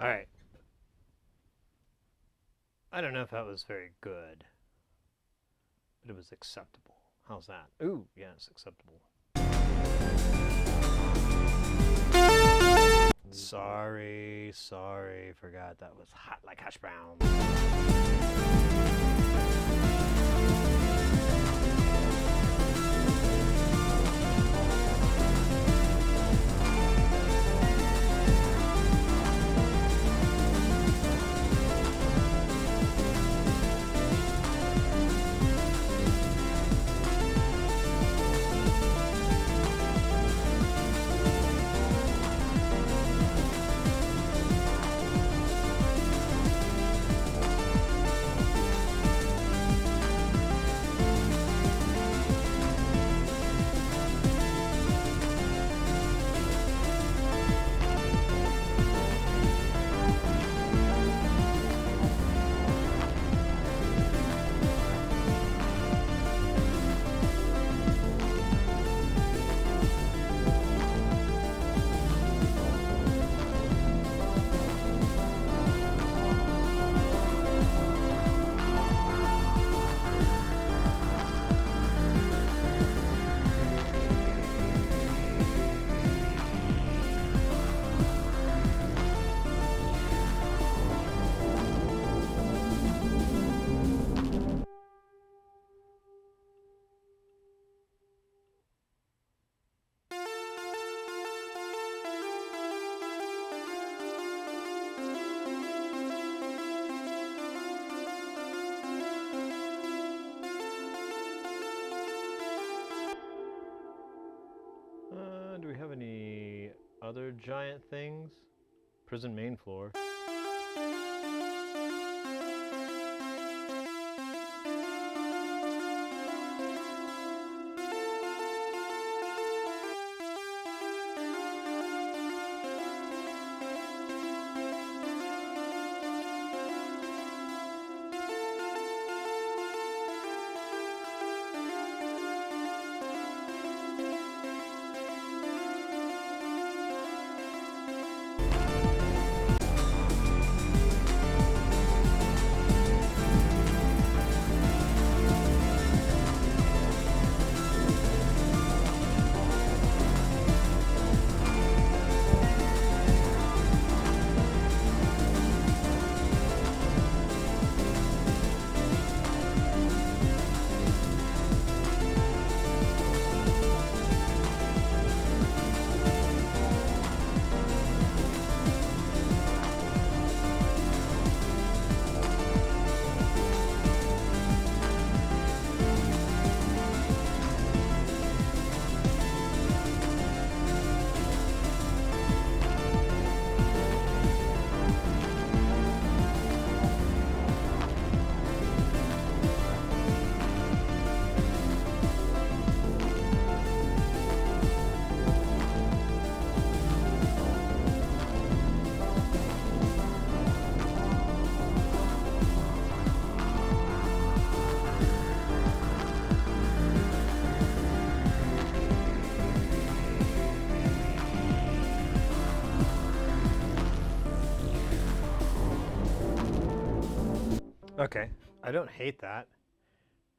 All right. I don't know if that was very good, but it was acceptable. How's that? Ooh, yeah, it's acceptable. Sorry, forgot that was hot like hash brown. Do we have any other giant things? Prison main floor. Okay, I don't hate that.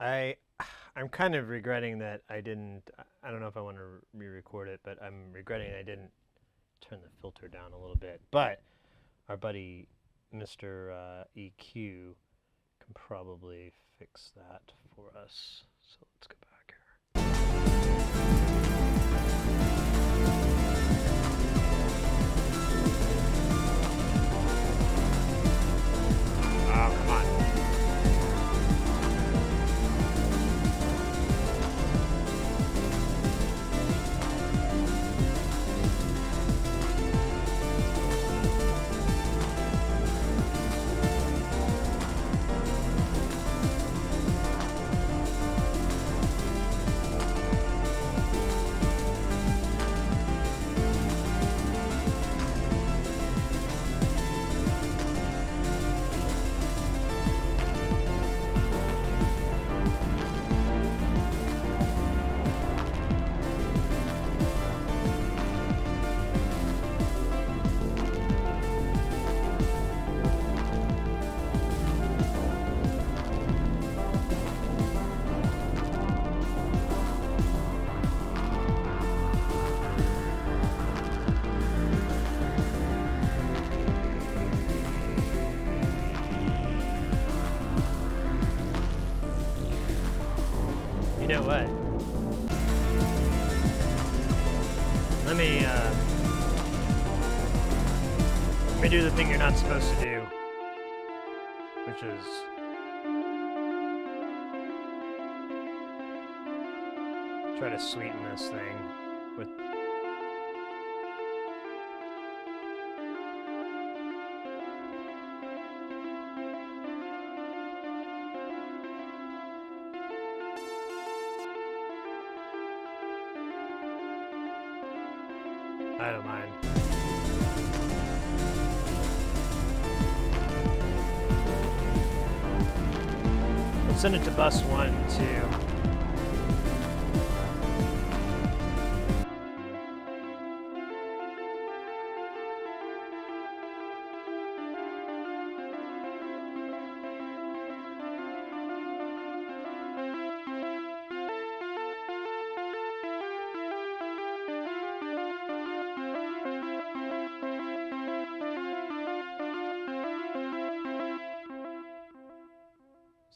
I'm kind of regretting that I didn't. I don't know if I want to re-record it, but I'm regretting I didn't turn the filter down a little bit. But our buddy Mr. EQ can probably fix that for us. So let's go back here. Oh, come on. know what? Let me do the thing you're not supposed to do, which is try to sweeten this thing with. I don't mind. Let's send it to bus 1, 2.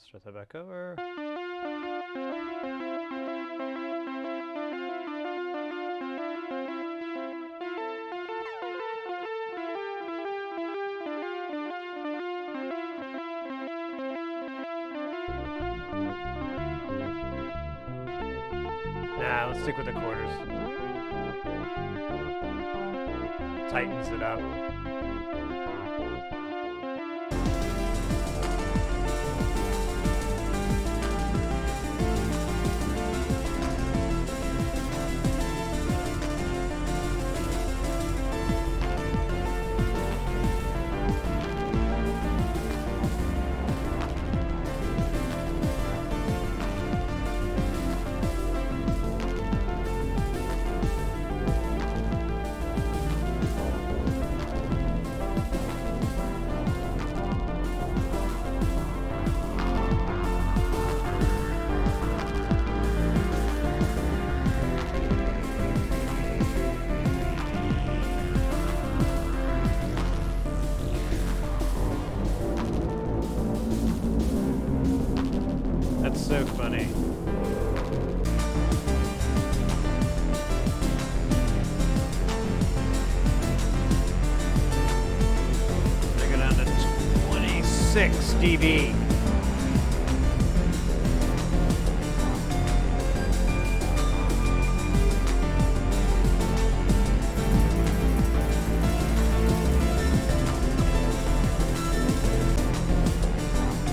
Start that back over. Nah, let's stick with the quarters. Tightens it up. So funny. I go down to 26 dB.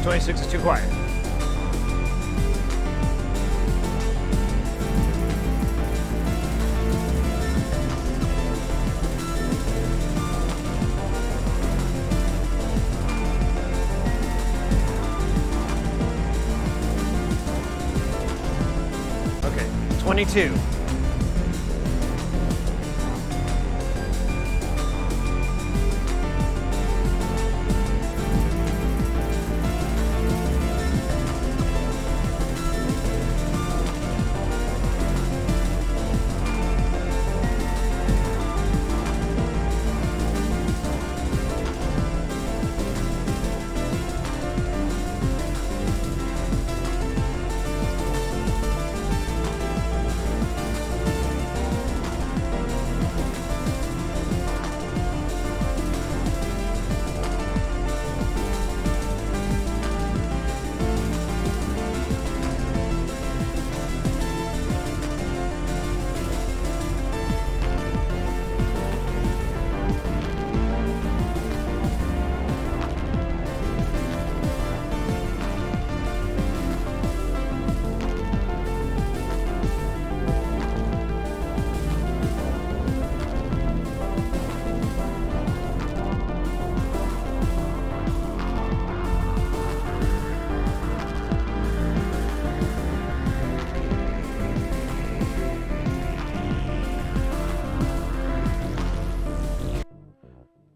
Twenty-six is too quiet. Okay, 22.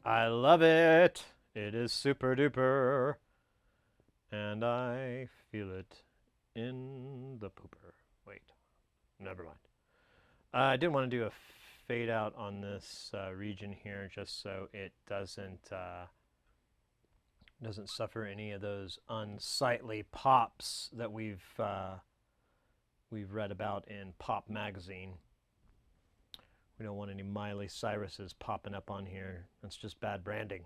I love it. It is super duper. And I feel it in the pooper. Wait, never mind. I did want to do a fade out on this region here just so it doesn't suffer any of those unsightly pops that we've we've read about in Pop magazine. We don't want any Miley Cyruses popping up on here. That's just bad branding.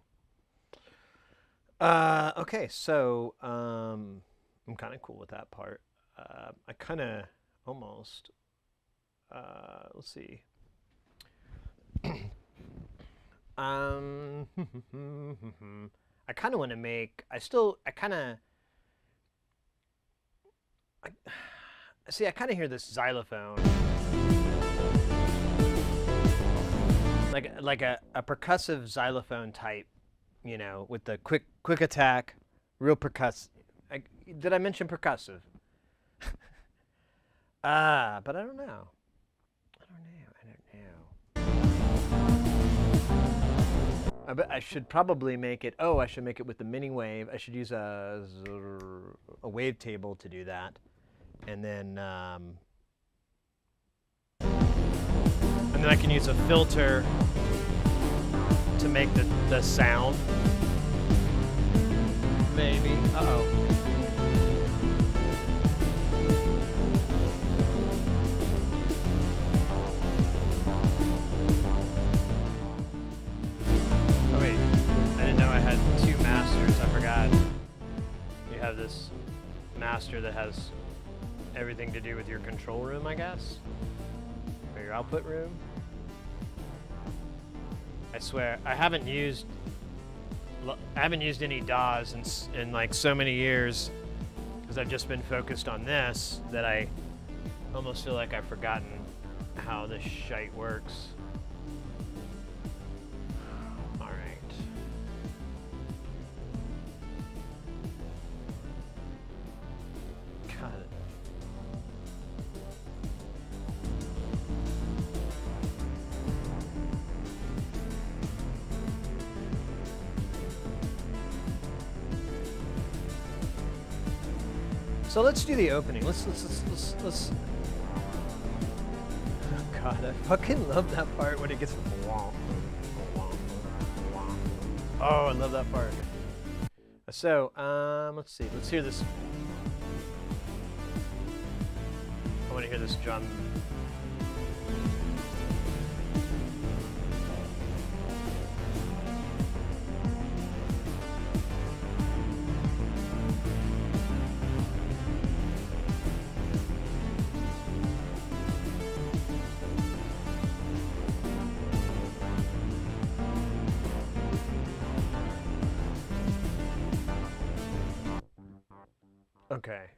Okay, so I'm kind of cool with that part. I kind of almost, let's see. I kind of want to make, I kind of, see, I kind of hear this xylophone. Like a percussive xylophone type, you know, with the quick attack, real percussive. Did I mention percussive? But I don't know. I bet I should probably make it. Oh, I should make it with the mini wave. I should use a wavetable to do that, and then I can use a filter to make the sound. Maybe. Uh-oh. Oh wait, I didn't know I had two masters. I forgot. You have this master that has everything to do with your control room, I guess, or your output room. I swear, I haven't used any DAWs in like so many years because I've just been focused on this that I almost feel like I've forgotten how this shite works. All right. Got it. So let's do the opening. Let's. Oh God, I fucking love that part when it gets. Oh, I love that part. So, let's see. Let's hear this. I want to hear this drum. Okay.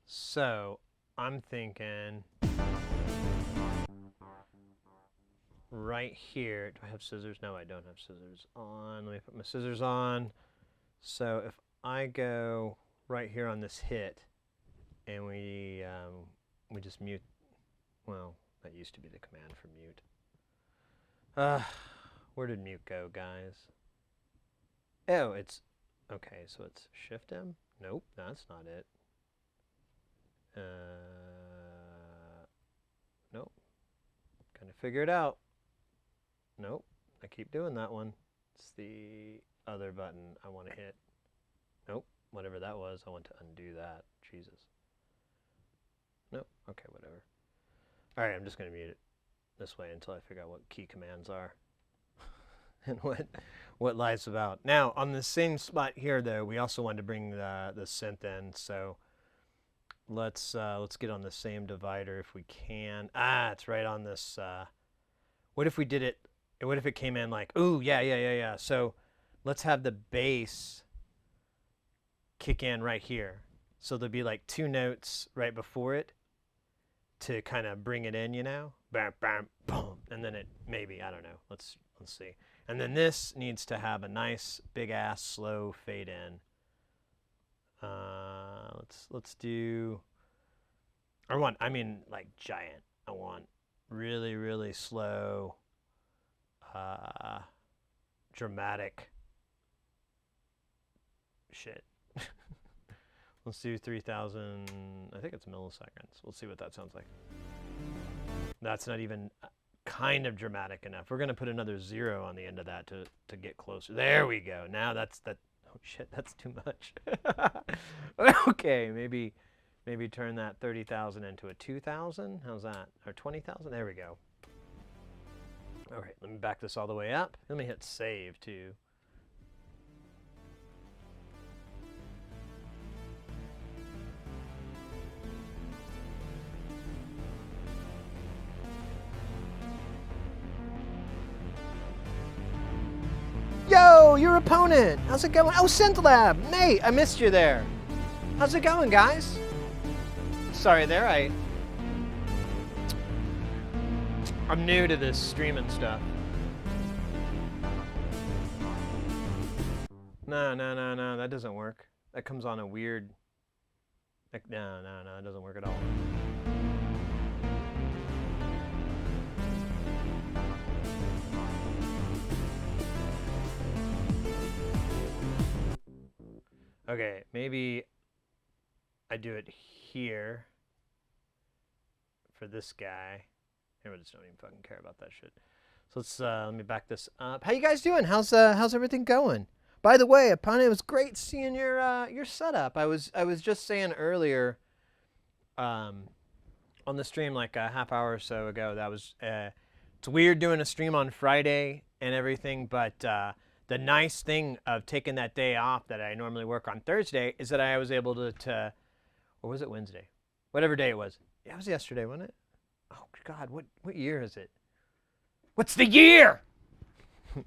So, I'm thinking right here. Do I have scissors? No, I don't have scissors on. Let me put my scissors on. So, if I go right here on this hit and we just mute. Well, that used to be the command for mute. Where did mute go, guys? Oh, it's okay. So it's Shift M. Nope, that's not it. Nope. Gonna figure it out. Nope. I keep doing that one. It's the other button I want to hit. Nope. Whatever that was, I want to undo that. Jesus. Nope. Okay, whatever. All right, I'm just gonna mute it this way until I figure out what key commands are and what life's about. Now, on the same spot here, though, we also wanted to bring the synth in, so let's get on the same divider if we can. It's right on this. What if we did it? What if it came in like, ooh, yeah. So let's have the bass kick in right here. So there'll be like two notes right before it to kind of bring it in, you know, bam, bam, boom, and then it maybe, I don't know. Let's see. And then this needs to have a nice big ass slow fade in. Let's do. I mean like giant. I want really, really slow, dramatic shit. Let's do 3,000. I think it's milliseconds. We'll see what that sounds like. That's not even kind of dramatic enough. We're gonna put another 0 on the end of that to get closer. There we go. Now that's that. Oh shit, that's too much. Okay, maybe Maybe turn that 30,000 into a 2,000. How's that? Or 20,000? There we go. All right, let me back this all the way up. Let me hit save too. Yo, your opponent. How's it going? Oh, Synth Nate, I missed you there. How's it going, guys? Sorry there, I'm new to this streaming stuff. No, that doesn't work. That comes on a weird... No, it doesn't work at all. Okay, maybe I do it here for this guy. I just don't even fucking care about that shit. So let's let me back this up. How you guys doing? How's everything going? By the way, Apane, it was great seeing your setup. I was just saying earlier, on the stream like a half hour or so ago, that was it's weird doing a stream on Friday and everything, but the nice thing of taking that day off that I normally work on Thursday is that I was able to or was it Wednesday? Whatever day it was. Yeah, it was yesterday, wasn't it? Oh God, what year is it? What's the year?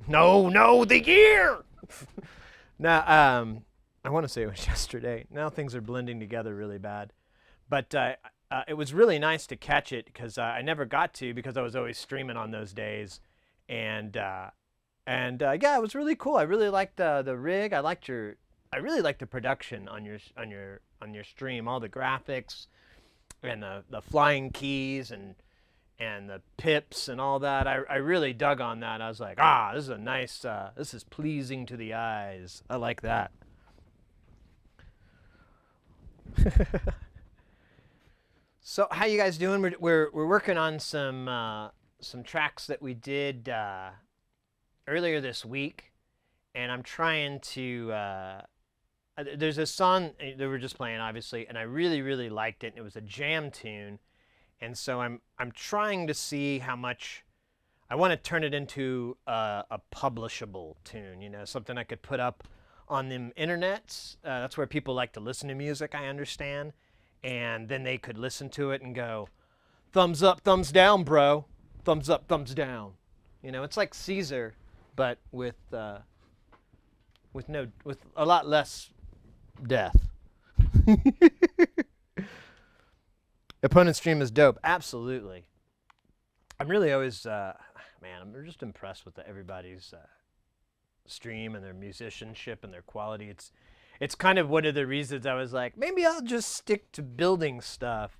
No, the year. Now, I want to say it was yesterday. Now things are blending together really bad, but it was really nice to catch it because I never got to because I was always streaming on those days, and yeah, it was really cool. I really liked the rig. I really liked the production on your stream. All the graphics and the flying keys and the pips and all that. I really dug on that. I was like, this is a nice, this is pleasing to the eyes. I like that. So how you guys doing? We're working on some tracks that we did earlier this week, and I'm trying to. There's a song that we're just playing, obviously, and I really liked it. It was a jam tune. And so I'm trying to see how much I want to turn it into a publishable tune, something I could put up on the internets. That's where people like to listen to music, I understand. And then they could listen to it and go, thumbs up, thumbs down, bro. Thumbs up, thumbs down. It's like Caesar, but with a lot less death. Opponent stream is dope. Absolutely. I'm really always, man, I'm just impressed with everybody's stream and their musicianship and their quality. It's kind of one of the reasons I was like, maybe I'll just stick to building stuff,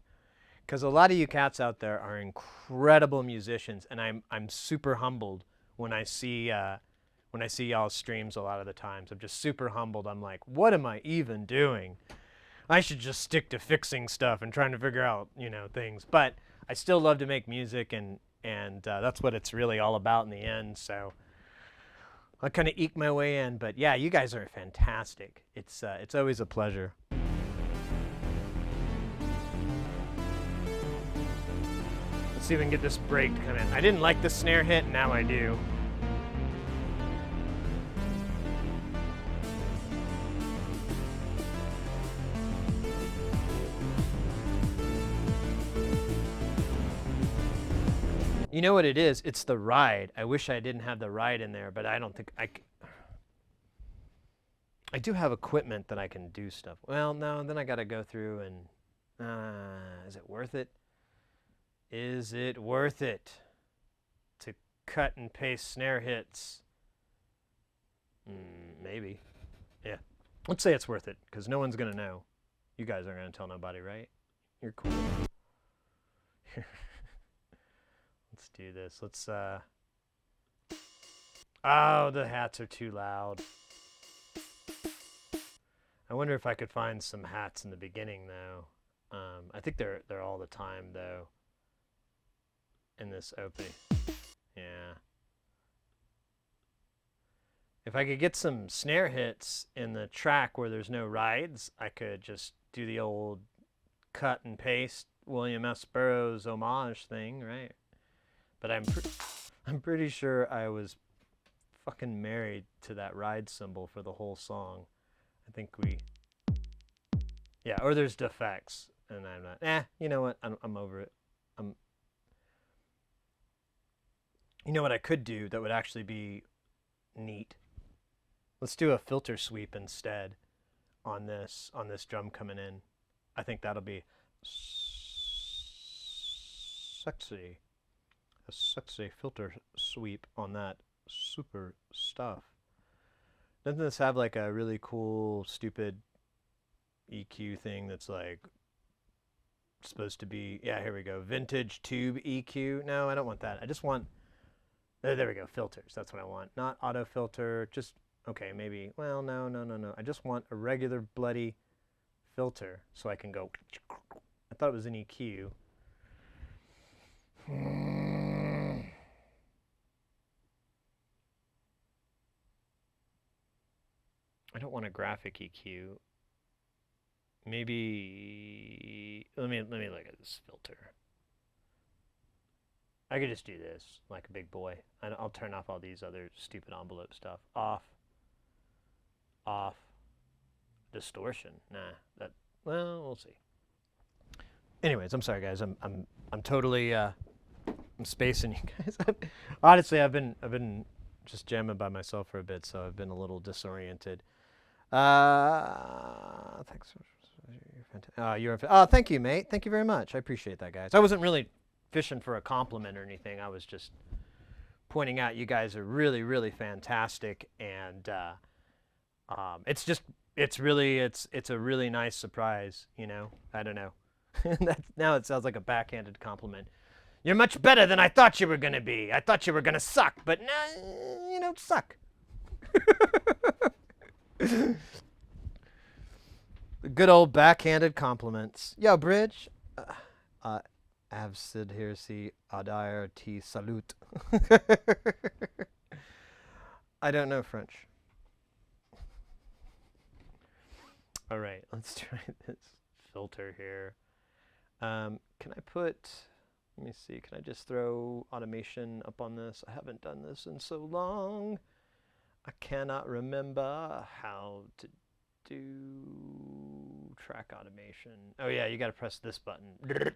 because a lot of you cats out there are incredible musicians, and I'm super humbled when I see y'all's streams a lot of the times. I'm just super humbled. I'm like, what am I even doing? I should just stick to fixing stuff and trying to figure out, things. But I still love to make music, and that's what it's really all about in the end. So I kind of eke my way in. But yeah, you guys are fantastic. It's always a pleasure. Let's see if we can get this break to come in. I didn't like the snare hit, and now I do. You know what it is? It's the ride. I wish I didn't have the ride in there, but I don't think I do have equipment that I can do stuff. Well, no, then I got to go through and is it worth it? Is it worth it to cut and paste snare hits? Maybe. Yeah. Let's say it's worth it, because no one's going to know. You guys aren't going to tell nobody, right? You're cool. Let's do this. Let's, oh, the hats are too loud. I wonder if I could find some hats in the beginning, though. I think they're all the time, though, in this opening. Yeah. If I could get some snare hits in the track where there's no rides, I could just do the old cut and paste William S. Burroughs homage thing, right? But I'm pretty sure I was fucking married to that ride cymbal for the whole song. I think yeah, or there's defects, and I'm not. You know what? I'm over it. I'm. You know what I could do that would actually be neat? Let's do a filter sweep instead on this drum coming in. I think that'll be sexy. A sexy filter sweep on that super stuff. Doesn't this have like a really cool, stupid EQ thing that's like supposed to be, yeah, here we go, vintage tube EQ? No, I don't want that. I just want, there we go, filters. That's what I want. Not auto filter, just, okay, maybe, well, no. I just want a regular bloody filter so I can go, I thought it was an EQ. I don't want a graphic EQ. Maybe let me look at this filter. I could just do this like a big boy. I'll turn off all these other stupid envelope stuff. Off. Distortion. Nah. Well, we'll see. Anyways, I'm sorry guys. I'm totally I'm spacing you guys. Honestly, I've been just jamming by myself for a bit, so I've been a little disoriented. Thanks. Thank you, mate. Thank you very much. I appreciate that, guys. I wasn't really fishing for a compliment or anything. I was just pointing out you guys are really, really fantastic, and it's a really nice surprise. You know, I don't know. Now it sounds like a backhanded compliment. You're much better than I thought you were gonna be. I thought you were gonna suck, but nah, you don't suck. Good old backhanded compliments. Yo, Bridge. Avsid here, see Adair T Salute. I don't know French. All right, let's try this filter here. Can I put, let me see, can I just throw automation up on this? I haven't done this in so long. I cannot remember how to do track automation. Oh yeah, you gotta press this button.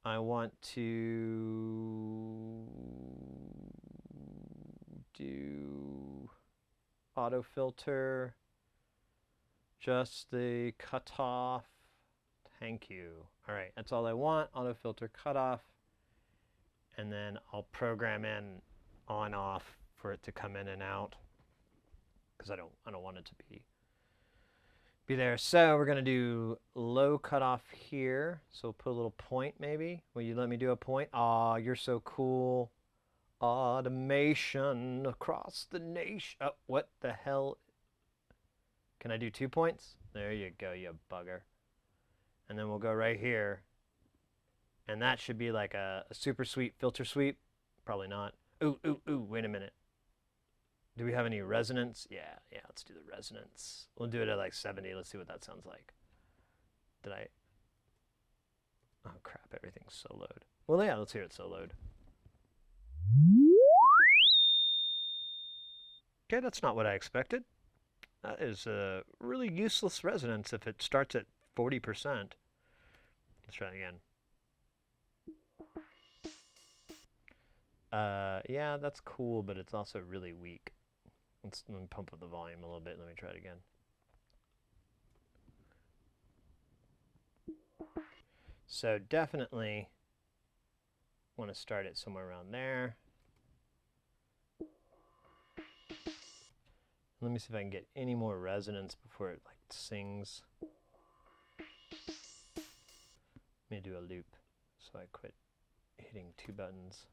I want to do auto filter, just the cutoff. Thank you. All right, that's all I want. Auto filter cutoff, and then I'll program in on off for it to come in and out, because I don't want it to be there. So we're gonna do low cutoff here. So put a little point maybe. Will you let me do a point? Aw, you're so cool. Automation across the nation. Oh, what the hell? Can I do 2 points? There you go, you bugger. And then we'll go right here. And that should be like a super sweet filter sweep. Probably not. Ooh, wait a minute. Do we have any resonance? Yeah, let's do the resonance. We'll do it at like 70. Let's see what that sounds like. Oh crap, everything's soloed. Well, yeah, let's hear it soloed. Okay, that's not what I expected. That is a really useless resonance if it starts at 40%. Let's try it again. Yeah, that's cool, but it's also really weak. Let me pump up the volume a little bit. Let me try it again. So definitely want to start it somewhere around there. Let me see if I can get any more resonance before it like sings. Let me do a loop so I quit hitting 2 buttons.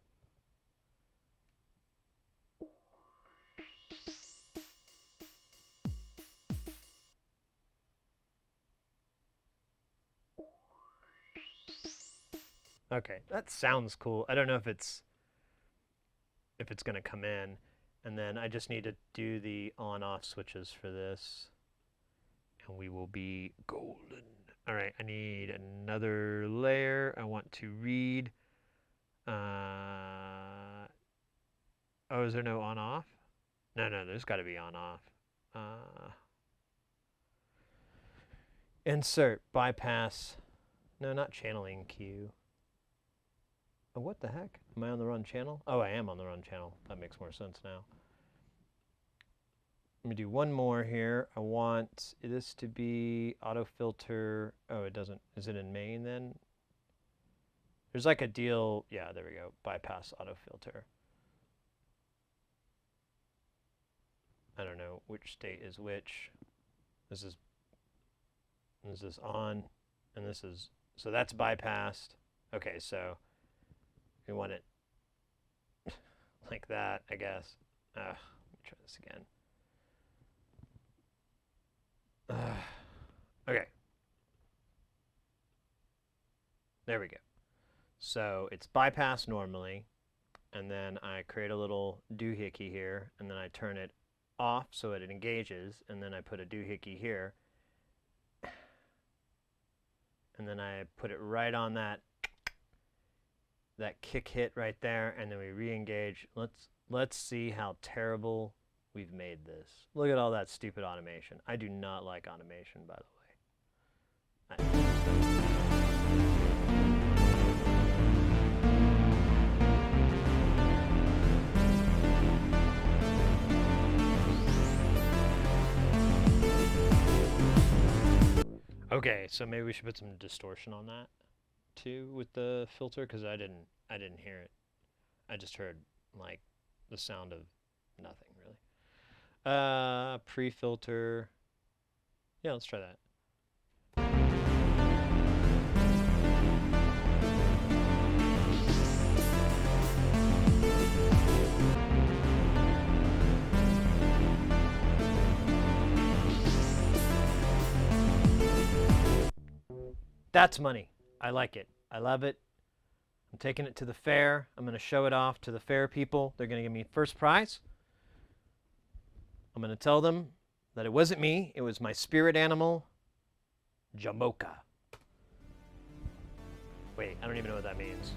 Okay, that sounds cool. I don't know if it's gonna come in, and then I just need to do the on-off switches for this, and we will be golden. All right, I need another layer. I want to read. Oh, is there no on-off? No, there's got to be on-off. Insert, bypass. No, not channeling queue. Oh, what the heck? Am I on the wrong channel? Oh, I am on the wrong channel. That makes more sense now. Let me do one more here. I want this to be auto filter. Oh, it doesn't. Is it in main then? There's like a deal. Yeah, there we go. Bypass auto filter. I don't know which state is which. This is on, and this is, so that's bypassed. Okay, so we want it like that, I guess. Let me try this again. Okay. There we go. So it's bypassed normally, and then I create a little doohickey here, and then I turn it off so it engages, and then I put a doohickey here, and then I put it right on that kick hit right there, and then we re-engage. Let's see how terrible we've made this. Look at all that stupid automation. I do not like automation, by the way. Okay, so maybe we should put some distortion on that too with the filter, because I didn't hear it. I just heard like the sound of nothing really. Pre-filter. Yeah, let's try that. That's money. I like it. I love it. I'm taking it to the fair. I'm going to show it off to the fair people. They're going to give me first prize. I'm going to tell them that it wasn't me. It was my spirit animal, Jamocha. Wait, I don't even know what that means.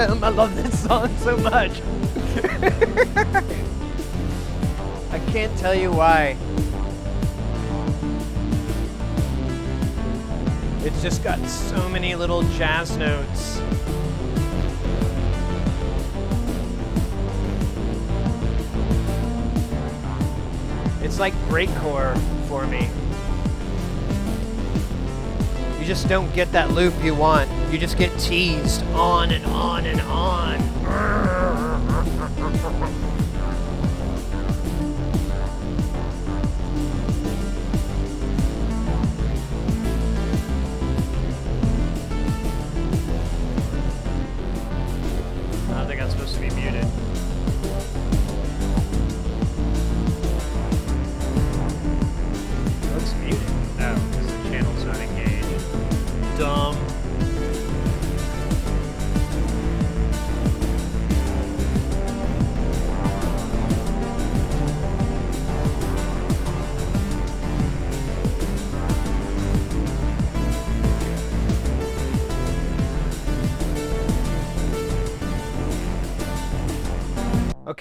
I love this song so much. I can't tell you why. It's just got so many little jazz notes. It's like breakcore for me. You just don't get that loop you want. You just get teased on and on and on. I don't think I'm supposed to be muted. It looks muted. Oh, because the channel's not engaged. Dumb.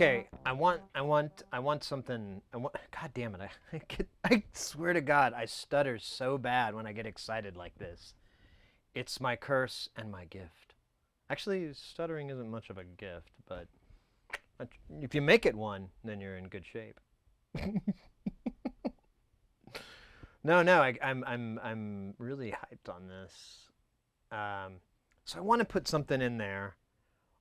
Okay, I want something. God damn it! I swear to God, I stutter so bad when I get excited like this. It's my curse and my gift. Actually, stuttering isn't much of a gift, but if you make it one, then you're in good shape. No, I'm really hyped on this. So I want to put something in there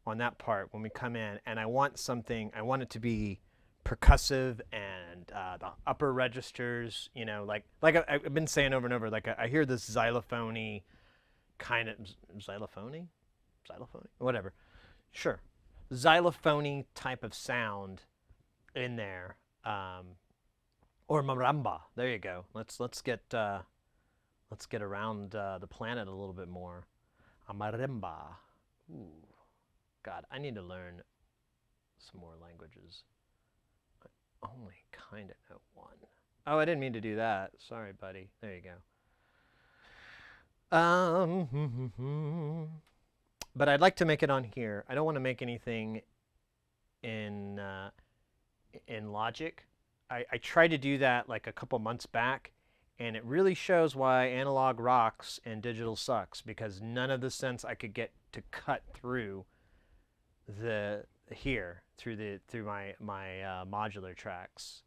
on that part when we come in, and I want it to be percussive and the upper registers, like I've been saying over and over, like I hear this xylophony kind of xylophony, whatever, sure, xylophony type of sound in there, or maramba. There you go. Let's get around the planet a little bit more. A marimba. Ooh. God, I need to learn some more languages. I only kind of know one. Oh, I didn't mean to do that. Sorry, buddy. There you go. But I'd like to make it on here. I don't want to make anything in Logic. I tried to do that like a couple months back, and it really shows why analog rocks and digital sucks, because none of the sense I could get to cut through through my modular tracks,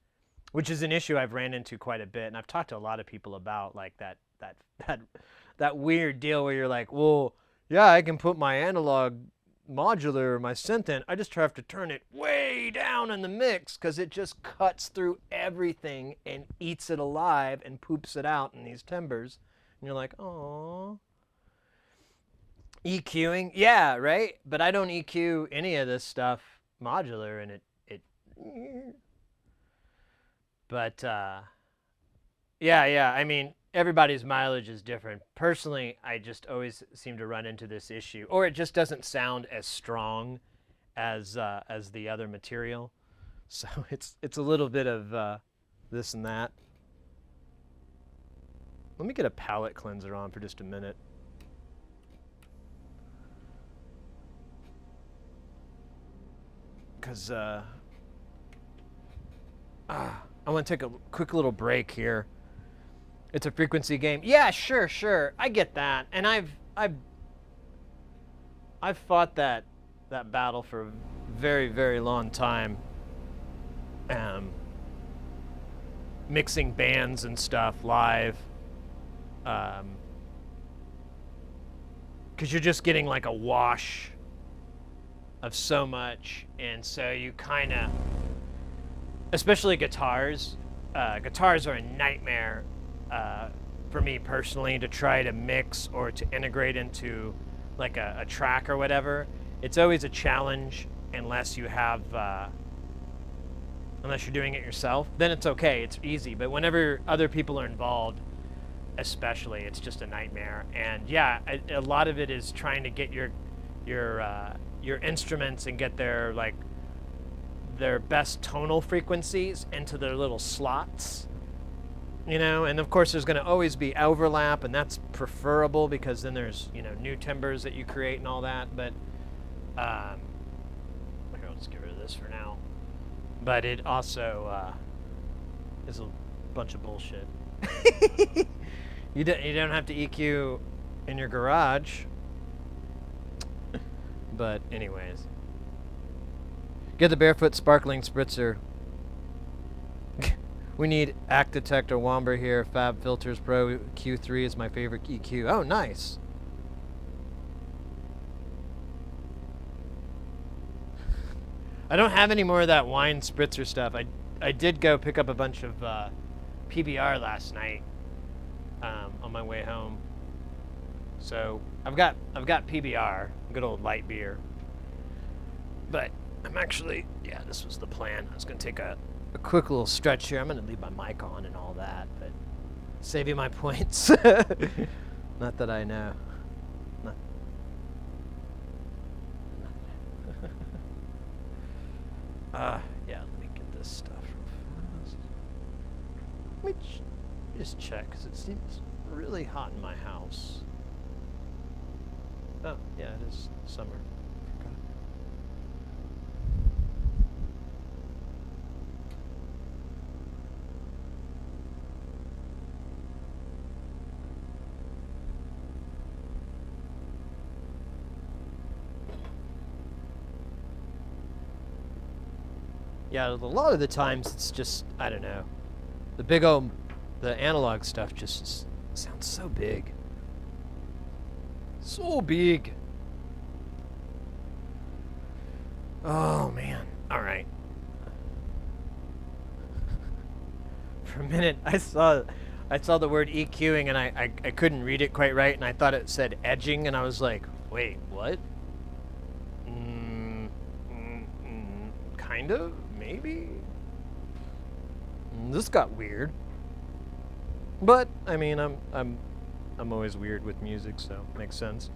which is an issue I've ran into quite a bit, and I've talked to a lot of people about, like that weird deal where you're like, well, yeah, I can put my analog modular, my synth in, I just have to turn it way down in the mix because it just cuts through everything and eats it alive and poops it out in these timbers, and you're like, oh. EQing, yeah, right. But I don't EQ any of this stuff modular, and it. But yeah. I mean, everybody's mileage is different. Personally, I just always seem to run into this issue, or it just doesn't sound as strong as the other material. So it's a little bit of this and that. Let me get a palette cleanser on for just a minute. Because I want to take a quick little break here. It's a frequency game. Yeah, sure. I get that. And I've fought that battle for a very, very long time. Mixing bands and stuff live. Because you're just getting like a wash of so much, and so you kind of, especially guitars are a nightmare for me personally to try to mix or to integrate into like a track or whatever. It's always a challenge unless you have unless you're doing it yourself. Then it's okay, it's easy. But whenever other people are involved, especially, it's just a nightmare. And yeah, a lot of it is trying to get your instruments and get their best tonal frequencies into their little slots, and of course there's going to always be overlap, and that's preferable because then there's new timbers that you create and all that. But here, I'll just get rid of this for now. But it also is a bunch of bullshit. You don't have to EQ in your garage. But anyways, get the Barefoot Sparkling Spritzer. We need Act Detector Womber here. Fab Filters Pro Q3 is my favorite EQ. Oh, nice. I don't have any more of that wine spritzer stuff. I did go pick up a bunch of PBR last night on my way home. So I've got PBR, good old light beer. But I'm actually, this was the plan. I was gonna take a quick little stretch here. I'm gonna leave my mic on and all that, but save you my points. Not that I know. Yeah, let me get this stuff real fast. Let me just check, because it seems really hot in my house. Oh, yeah, it is summer. Yeah, a lot of the times it's just, I don't know. The analog stuff just sounds so big. So big. Oh, man. All right. For a minute, I saw the word EQing, and I couldn't read it quite right, and I thought it said edging, and I was like, wait, what? Kind of, maybe. This got weird. But I mean, I'm always weird with music, so it makes sense.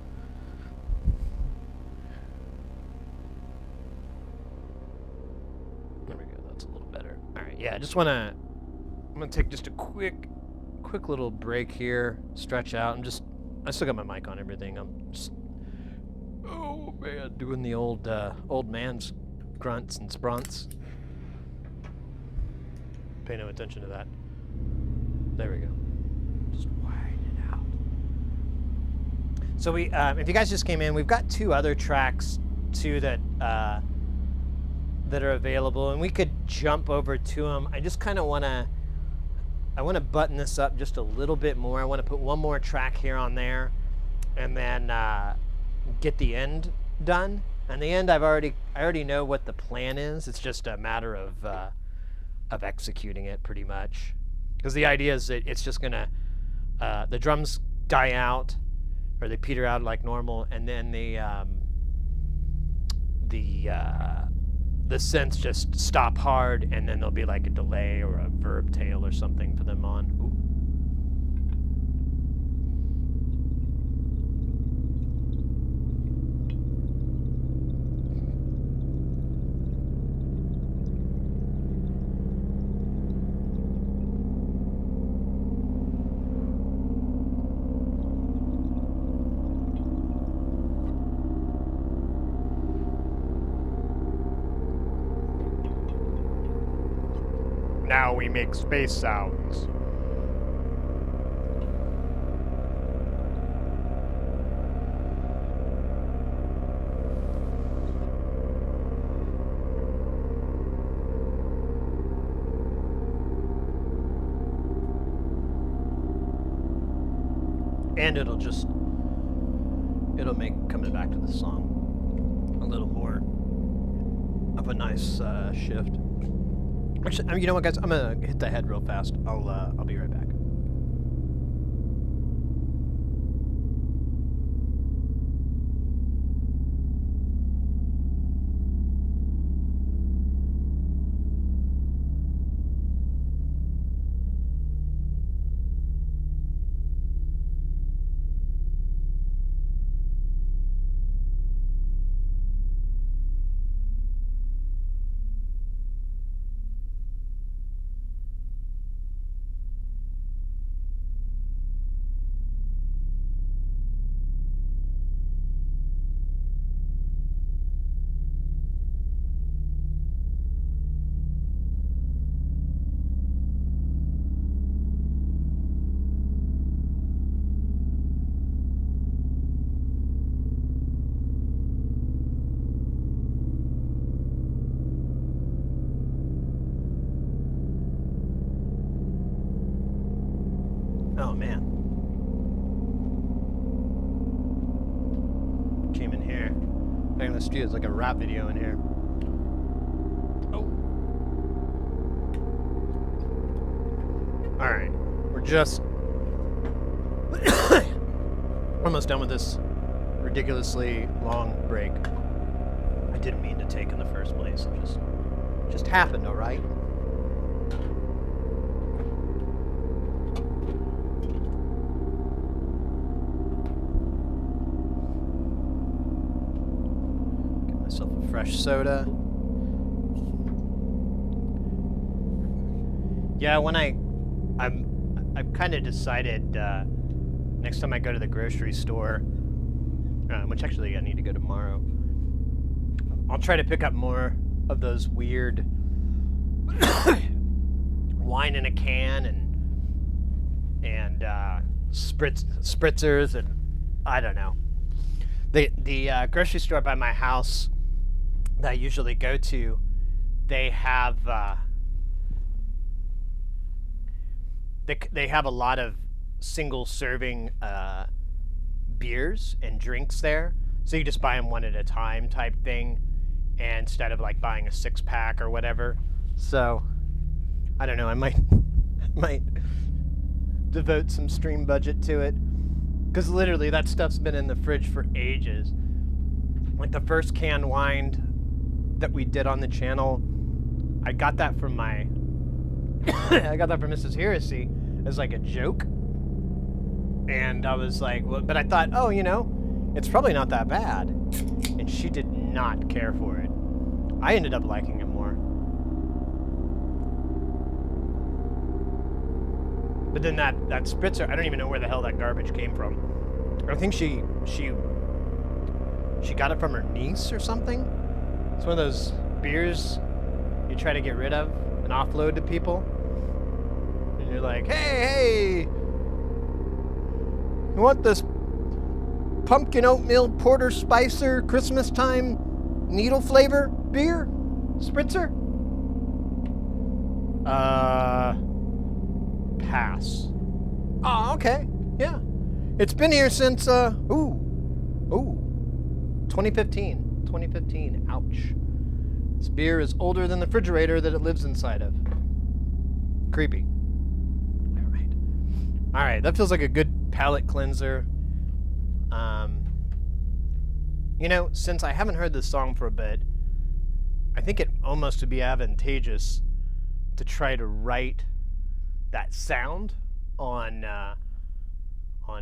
There we go. That's a little better. All right. Yeah, I'm gonna take just a quick little break here, stretch out. I still got my mic on everything. I'm just, oh man, doing the old man's grunts and sprunts. Pay no attention to that. There we go. Just widen it out. So if you guys just came in, we've got 2 other tracks too that are available, and we could jump over to them. I just kind of want to button this up just a little bit more. I want to put one more track here on there, and then get the end done. And the end, I already know what the plan is. It's just a matter of executing it, pretty much. Because the idea is that it's just gonna the drums die out, or they peter out like normal, and then the synths just stop hard, and then there'll be like a delay or a verb tail or something for them on. Ooh. Now we make space sounds. And it'll make coming back to the song a little more of a nice shift. Actually, you know what, guys? I'm gonna hit the head real fast. I'll be right back. Oh man. Came in here. Back in the studio, it's like a rap video in here. Oh. Alright. We're just almost done with this ridiculously long break. I didn't mean to take in the first place. It just happened, alright? Fresh soda. Yeah, when I've kind of decided next time I go to the grocery store, which actually I need to go tomorrow, I'll try to pick up more of those weird wine in a can and spritzers, and I don't know. The grocery store by my house that I usually go to, they have they have a lot of single serving beers and drinks there, so you just buy them one at a time type thing, and instead of like buying a 6-pack or whatever. So I don't know, I might might devote some stream budget to it, because literally that stuff's been in the fridge for ages. Like the first canned wine that we did on the channel, I got that from my I got that from Mrs. Heresy as like a joke, and I was like, well, but I thought, oh, you know, it's probably not that bad, and she did not care for it. I ended up liking it more. But then that spritzer, I don't even know where the hell that garbage came from. I think she got it from her niece or something. It's one of those beers you try to get rid of and offload to people. And you're like, hey, you want this pumpkin oatmeal porter spicer Christmas time needle flavor beer? Spritzer? Pass. Oh, okay. Yeah. It's been here since, 2015. 2015. Ouch. This beer is older than the refrigerator that it lives inside of. Creepy. All right. That feels like a good palate cleanser. You know, since I haven't heard this song for a bit, I think it almost would be advantageous to try to write that sound on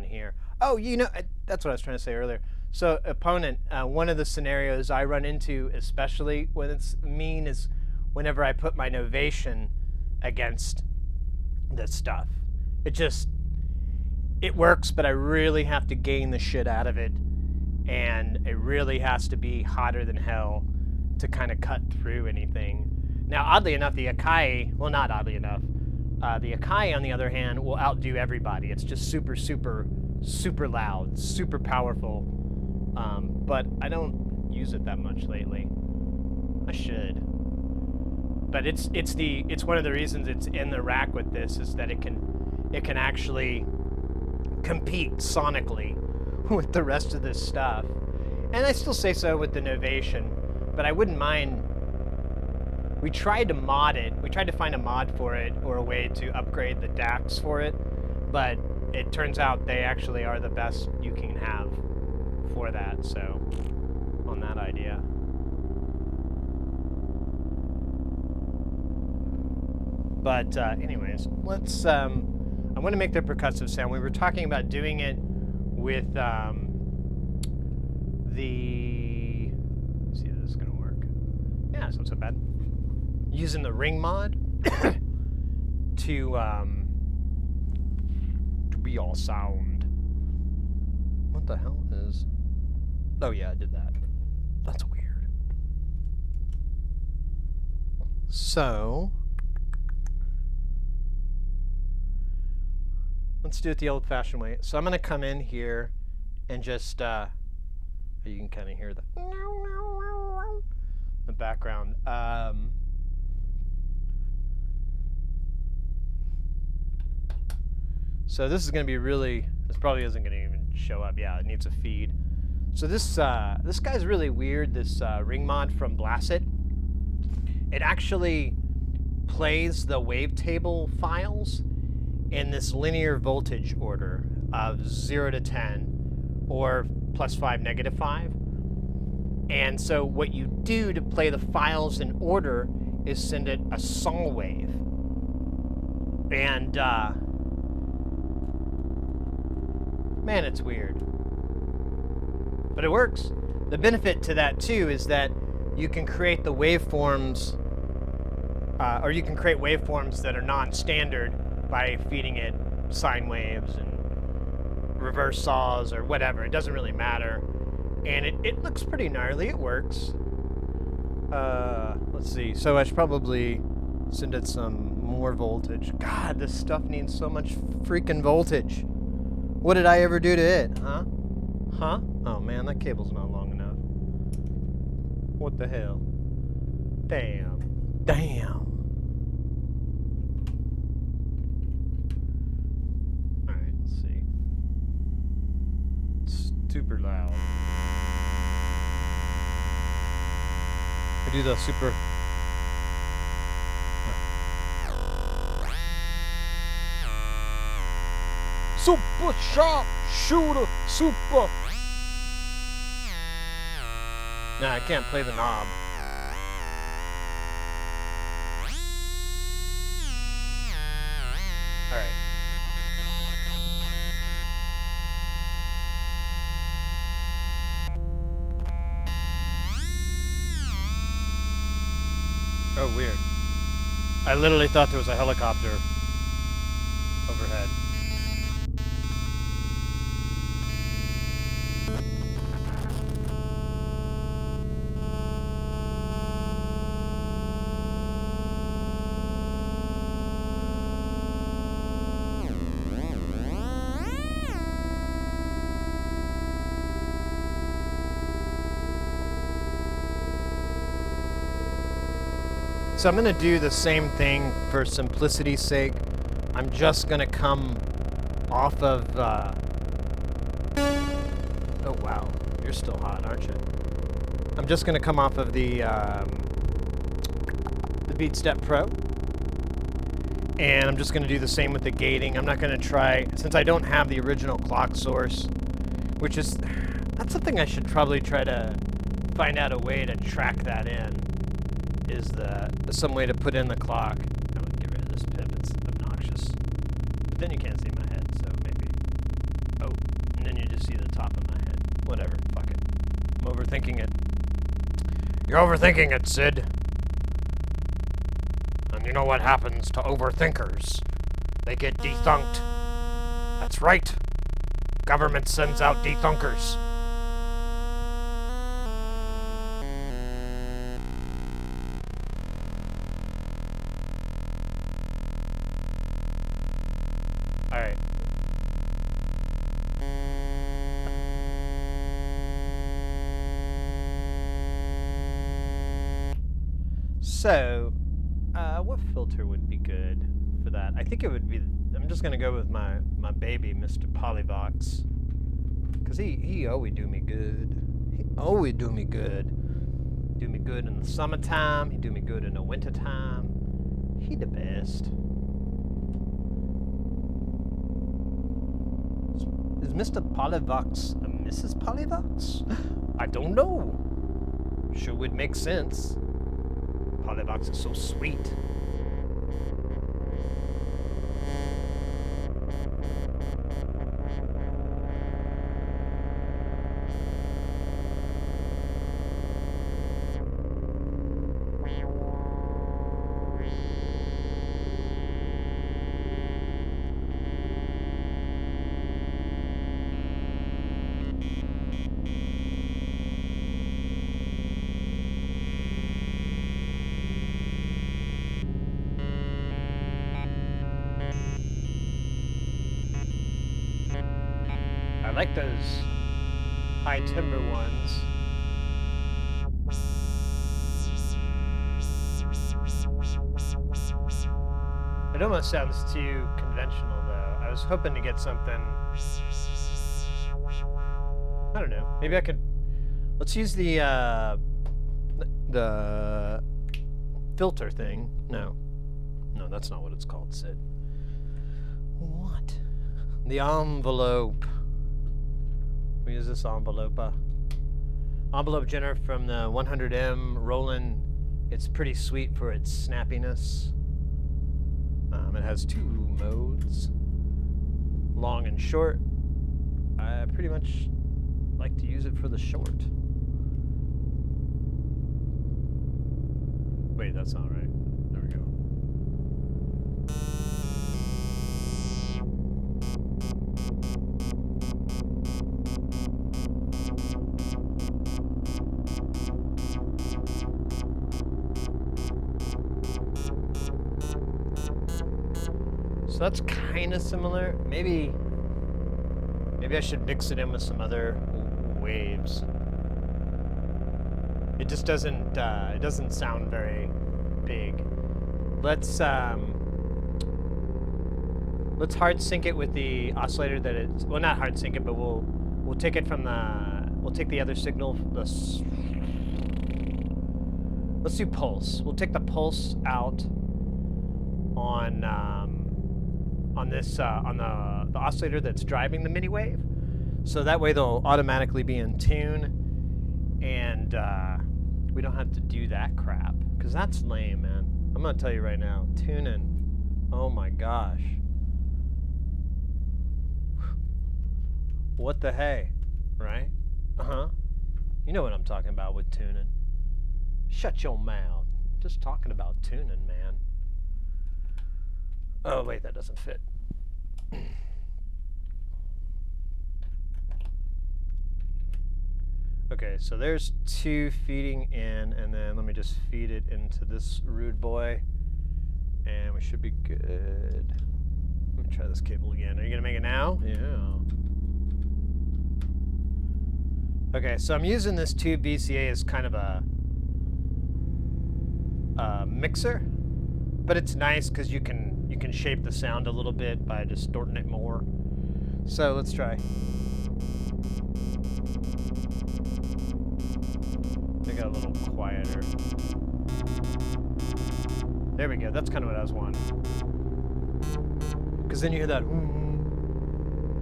here. Oh, you know, that's what I was trying to say earlier. So, opponent, one of the scenarios I run into, especially when it's mean, is whenever I put my novation against this stuff. It works, but I really have to gain the shit out of it, and it really has to be hotter than hell to kind of cut through anything. Now, oddly enough, the Akai, well, not oddly enough, the Akai, on the other hand, will outdo everybody. It's just super, super, super loud, super powerful. But I don't use it that much lately. I should. But it's one of the reasons it's in the rack with this, is that it can actually compete sonically with the rest of this stuff. And I still say so with the Novation, but I wouldn't mind. We tried to mod it. We tried to find a mod for it, or a way to upgrade the DACs for it, but it turns out they actually are the best you can have for that, so on that idea. But anyways, let's I want to make the percussive sound. We were talking about doing it with let's see if this is gonna work. Yeah, it's not so bad. Using the ring mod to be all sound. What the hell is? Oh yeah, I did that. That's weird. So let's do it the old-fashioned way. So I'm gonna come in here and just you can kind of hear the background. So this is going to be really, this probably isn't going to even show up. Yeah, it needs a feed. So this guy's really weird, this ring mod from Blasset. It actually plays the wavetable files in this linear voltage order of 0 to 10, or +5, -5. And so what you do to play the files in order is send it a saw wave. And man, it's weird. But it works. The benefit to that too is that you can create the waveforms, or you can create waveforms that are non-standard by feeding it sine waves and reverse saws or whatever. It doesn't really matter. And it looks pretty gnarly. It works. Let's see. So I should probably send it some more voltage. God, this stuff needs so much freaking voltage. What did I ever do to it, huh? Huh? Oh man, that cable's not long enough. What the hell? Damn. Damn. Alright, let's see. It's super loud. I do the super... Super sharp shooter, super. Nah, I can't play the knob. All right. Oh, weird. I literally thought there was a helicopter overhead. So I'm going to do the same thing for simplicity's sake. I'm just going to come off of... Oh, wow. You're still hot, aren't you? I'm just going to come off of the BeatStep Pro. And I'm just going to do the same with the gating. I'm not going to try... Since I don't have the original clock source, which is... That's something I should probably try to find out a way to track that in. Is some way to put in the clock. I would get rid of this pip, it's obnoxious. But then you can't see my head, so maybe... Oh, and then you just see the top of my head. Whatever, fuck it. I'm overthinking it. You're overthinking it, Sid. And you know what happens to overthinkers? They get dethunked. That's right. Government sends out dethunkers. Alright. So, what filter would be good for that? I think it would be... I'm just gonna go with my baby, Mr. Polyvox. Because he always do me good. He always do me good. Do me good in the summertime. He do me good in the wintertime. He the best. Is Mr. Polyvox a Mrs. Polyvox? I don't know. Sure would make sense. Polyvox is so sweet. I like those high timbre ones. It almost sounds too conventional, though. I was hoping to get something... I don't know. Maybe I could... Let's use the filter thing. No, that's not what it's called, Sid. What? The envelope. We use this envelope. Envelope Jenner from the 100M Roland. It's pretty sweet for its snappiness. It has two modes, long and short. I pretty much like to use it for the short. Wait, that's not right. There we go. So that's kind of similar. Maybe I should mix it in with some other waves. It just doesn't. It doesn't sound very big. Let's hard sync it with the oscillator that it's, well, not hard sync it, but we'll take it from we'll take the other signal, let's do pulse. We'll take the pulse out on this, on the oscillator that's driving the mini wave. So that way they'll automatically be in tune, and we don't have to do that crap, because that's lame, man. I'm gonna tell you right now, tuning, oh my gosh. What the hey, right? Uh-huh. You know what I'm talking about with tuning. Shut your mouth. Just talking about tuning, man. Oh, wait, that doesn't fit. Okay, so there's 2 feeding in, and then let me just feed it into this rude boy, and we should be good. Let me try this cable again. Are you gonna make it now? Yeah. Okay, so I'm using this tube BCA as kind of a mixer, but it's nice because you can shape the sound a little bit by distorting it more. So let's try. Make it a little quieter. There we go. That's kind of what I was wanting. Because then you hear that.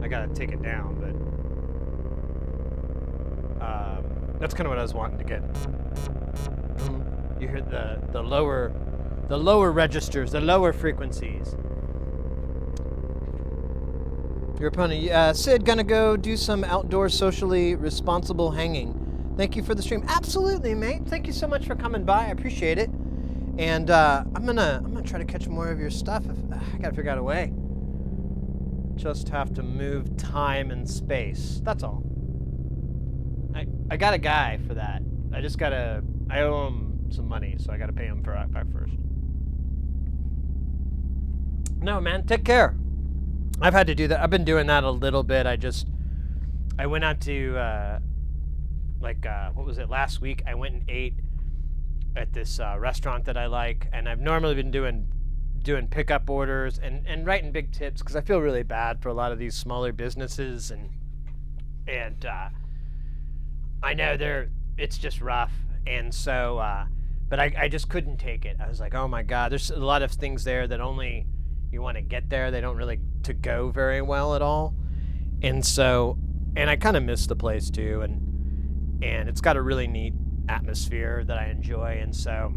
I gotta take it down, but that's kind of what I was wanting to get. You hear the lower registers, the lower frequencies. Your opponent, Sid, gonna go do some outdoor socially responsible hanging. Thank you for the stream. Absolutely, mate. Thank you so much for coming by. I appreciate it. And I'm gonna try to catch more of your stuff. I gotta figure out a way. Just have to move time and space. That's all. I got a guy for that. I owe him some money, so I gotta pay him for it first. No, man, take care. I've had to do that. I've been doing that a little bit. I went out to, what was it, last week? I went and ate at this restaurant that I like, and I've normally been doing pickup orders and writing big tips, because I feel really bad for a lot of these smaller businesses, and I know it's just rough, and so, but I just couldn't take it. I was like, oh my God, there's a lot of things there that only you want to get there. They don't really to go very well at all. And so, and I kind of miss the place too, and it's got a really neat atmosphere that I enjoy. And so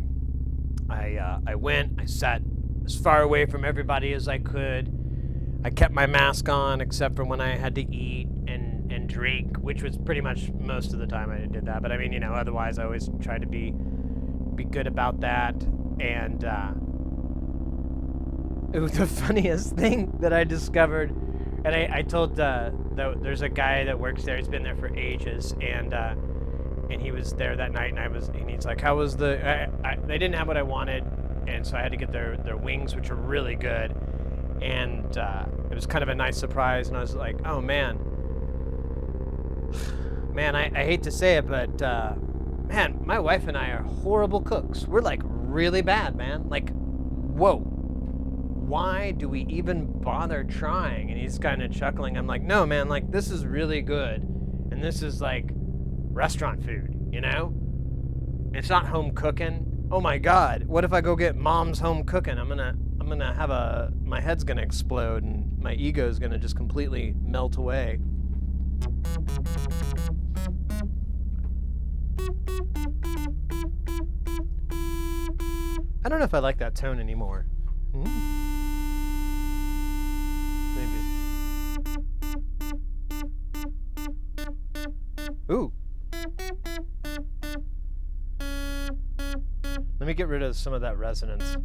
I went, I sat as far away from everybody as I could. I kept my mask on except for when I had to eat and drink, which was pretty much most of the time I did that. But I mean, you know, otherwise I always try to be good about that. And it was the funniest thing that I discovered, and I told there's a guy that works there. He's been there for ages, and he was there that night, and he's like, "How was the?" They didn't have what I wanted, and so I had to get their wings, which are really good, and it was kind of a nice surprise. And I was like, "Oh man, I hate to say it, but man, my wife and I are horrible cooks. We're like really bad, man. Like, whoa." Why do we even bother trying? And he's kind of chuckling. I'm like, no, man, like, this is really good. And this is like restaurant food, you know? It's not home cooking. Oh my God, what if I go get mom's home cooking? I'm gonna have my head's gonna explode and my ego's gonna just completely melt away. I don't know if I like that tone anymore. Ooh. Let me get rid of some of that resonance.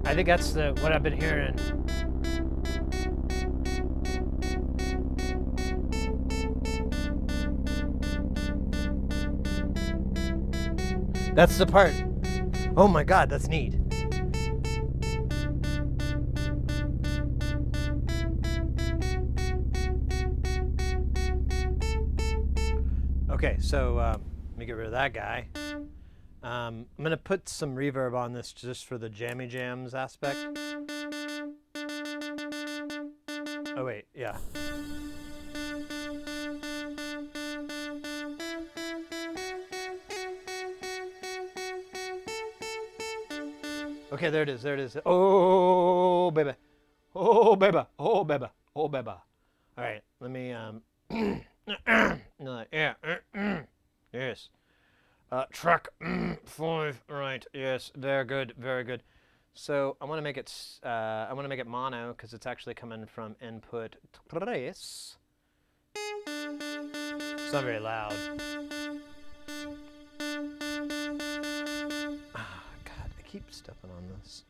I think that's what I've been hearing. That's the part. Oh my God, that's neat. Okay, so let me get rid of that guy. I'm gonna put some reverb on this just for the jammy jams aspect. Oh wait, yeah. Okay, there it is, there it is. Oh baby, oh baby, oh baby, oh baby. All right, let me yeah, yes. Track 5, right? Yes, very good, very good. So I want to make it. I want to make it mono because it's actually coming from input 3. It's not very loud. Oh, God, I keep stepping on this.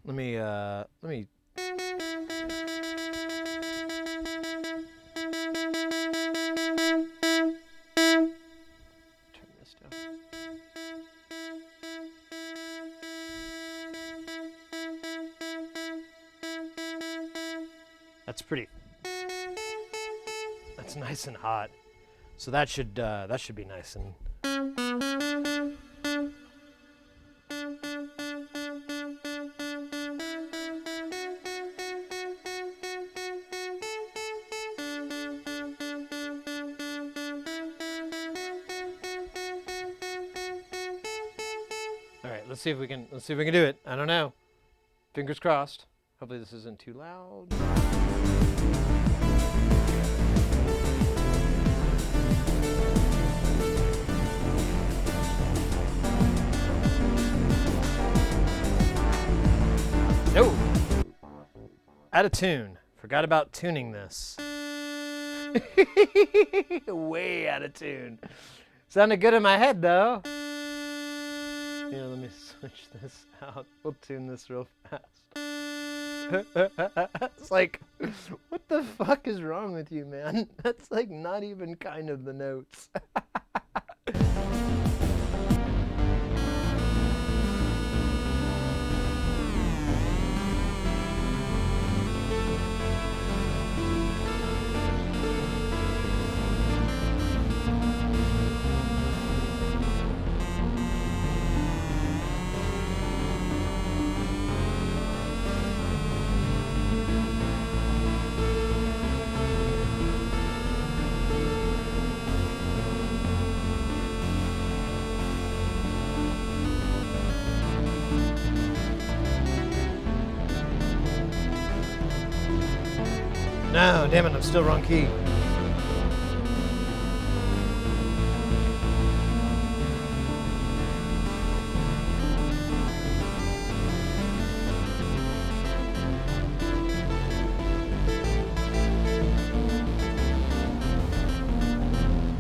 Let me. That's pretty. That's nice and hot. So that should be nice and. All right, let's see if we can do it. I don't know. Fingers crossed. Hopefully this isn't too loud. No! Out of tune. Forgot about tuning this. Way out of tune. Sounded good in my head though. Here, let me switch this out. We'll tune this real fast. It's like, what the fuck is wrong with you, man? That's like not even kind of the notes. No, damn it, I'm still wrong key.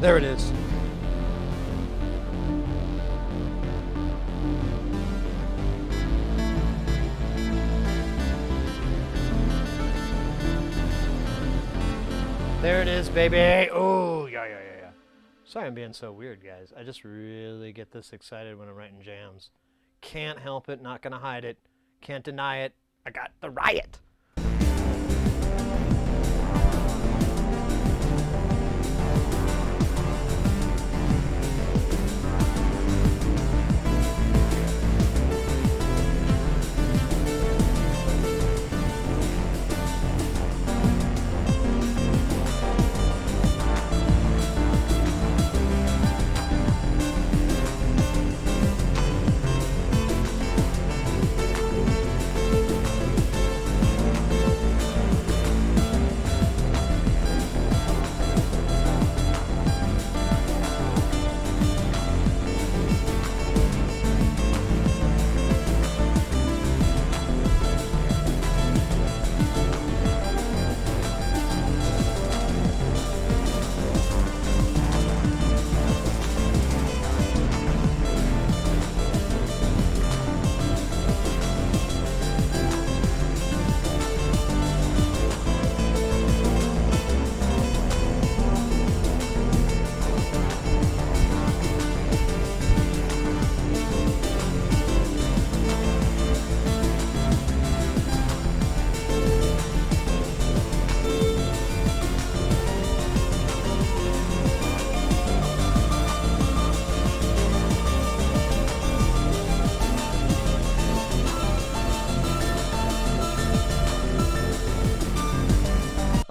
There it is. There it is, baby. Oh, yeah. Sorry I'm being so weird, guys. I just really get this excited when I'm writing jams. Can't help it, not gonna hide it. Can't deny it. I got the riot.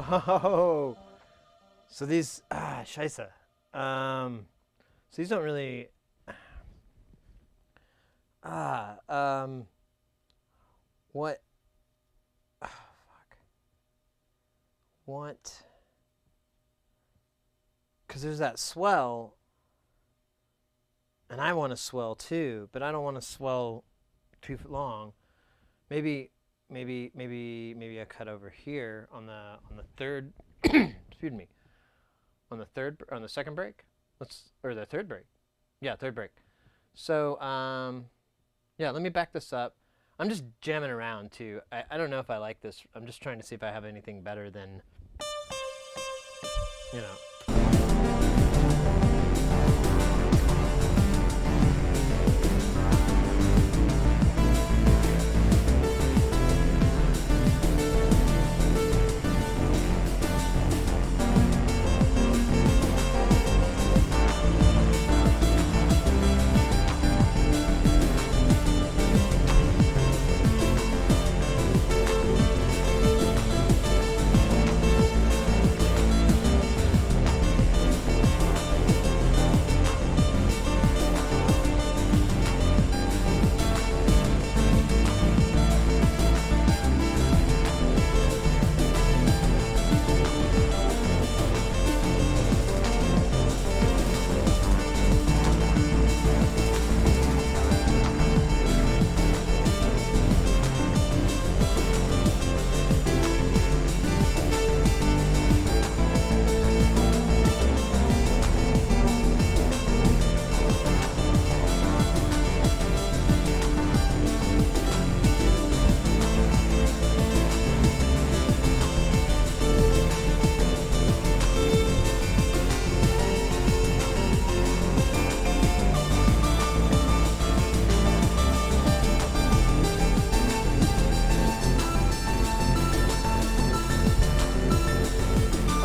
Oh, so these scheisse. So these don't really. What? Oh, fuck. What? Because there's that swell, and I want to swell too, but I don't want to swell too long. Maybe I cut over here on the third. Excuse me. On the second break. Or the third break. Yeah, third break. So yeah, let me back this up. I'm just jamming around too. I don't know if I like this. I'm just trying to see if I have anything better than, you know.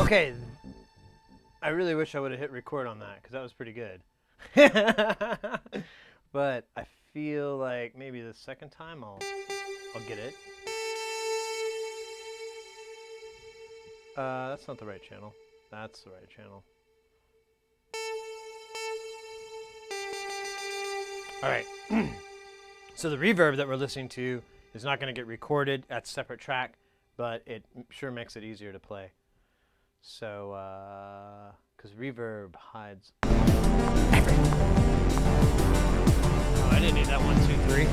Okay, I really wish I would have hit record on that because that was pretty good. But I feel like maybe the second time I'll get it. That's not the right channel. That's the right channel. All right. So the reverb that we're listening to is not going to get recorded. That's a separate track, but it sure makes it easier to play. So, because reverb hides everything. Oh, I didn't need that 1, 2, 3.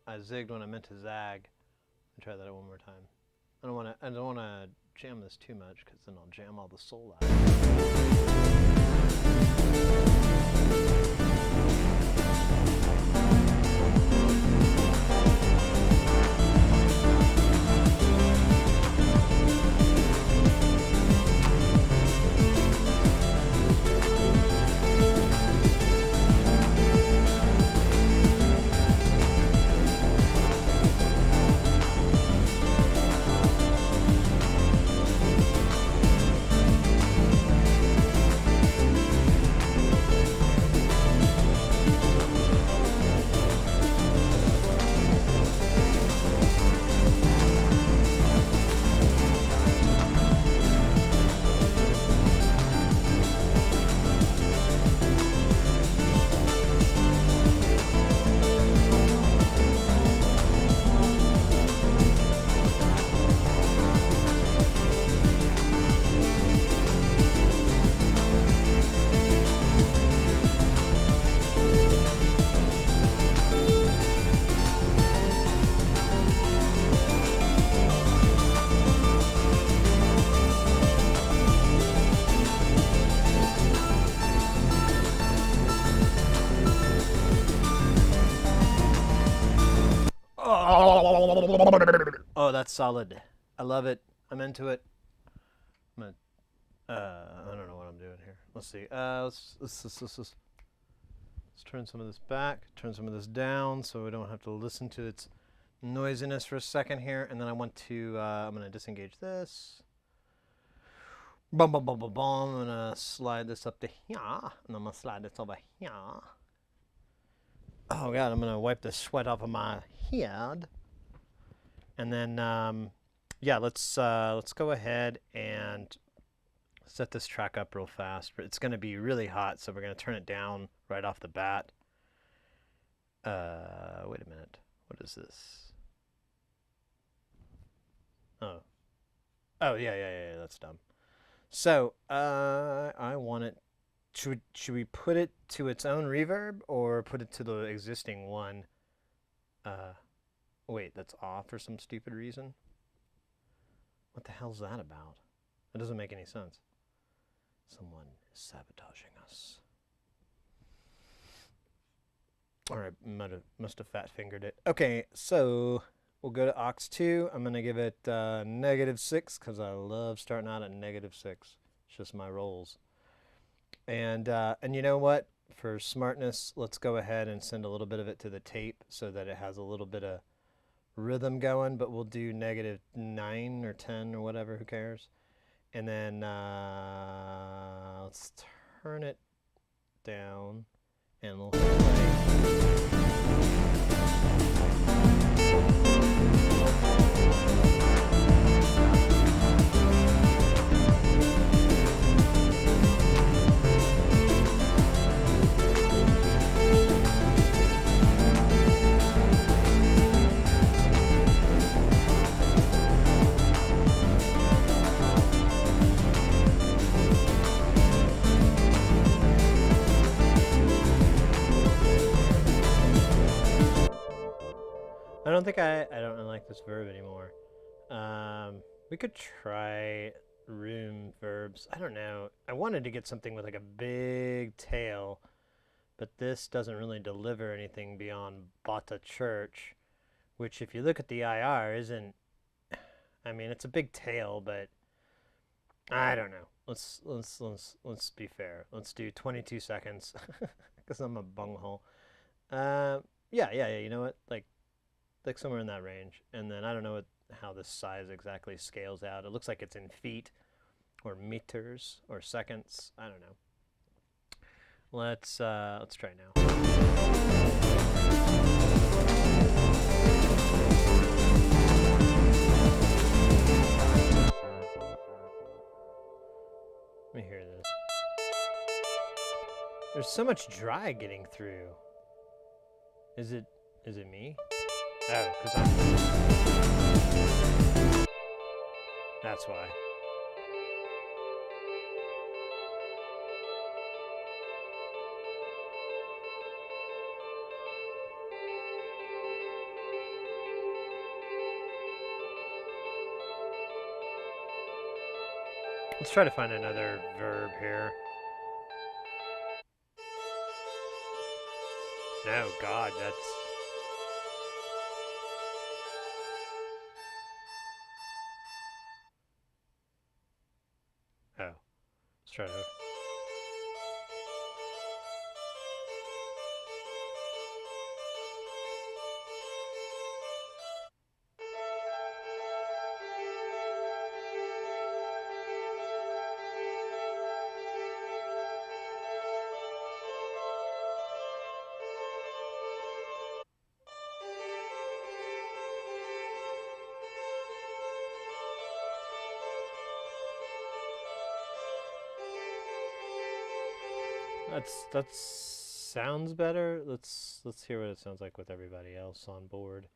I zigged when I meant to zag. I'll try that one more time. I don't want to jam this too much because then I'll jam all the soul out. Oh, that's solid. I love it. I'm into it. I'm gonna, I don't know what I'm doing here. Let's see. Let's turn some of this back, turn some of this down so we don't have to listen to its noisiness for a second here. And then I want to, I'm going to disengage this. Boom, boom, boom, boom, boom. I'm going to slide this up to here. And I'm going to slide this over here. Oh, God, I'm going to wipe the sweat off of my head. And then, yeah, let's go ahead and set this track up real fast. It's going to be really hot, so we're going to turn it down right off the bat. Wait a minute. What is this? Oh. Oh, yeah, that's dumb. So, I want it. Should we put it to its own reverb or put it to the existing one? Wait, that's off for some stupid reason? What the hell's that about? That doesn't make any sense. Someone is sabotaging us. Or I must have fat fingered it. Okay, so we'll go to aux 2. I'm going to give it -6 because I love starting out at -6. It's just my rolls. And you know what? For smartness, let's go ahead and send a little bit of it to the tape so that it has a little bit of rhythm going, but we'll do -9 or 10 or whatever, who cares? And then let's turn it down and we'll hit play. I don't really like this verb anymore. We could try room verbs. I don't know. I wanted to get something with like a big tail, but this doesn't really deliver anything beyond Bata Church, which if you look at the IR isn't, I mean, it's a big tail, but I don't know. Let's be fair. Let's do 22 seconds because I'm a bunghole. Yeah. You know what? Like somewhere in that range. And then I don't know how this size exactly scales out. It looks like it's in feet or meters or seconds. I don't know. Let's try now. Let me hear this. There's so much dry getting through. Is it me? Oh, because I'm... That's why. Let's try to find another verb here. No, God, that's... Oh. Let's try to... That sounds better. Let's hear what it sounds like with everybody else on board.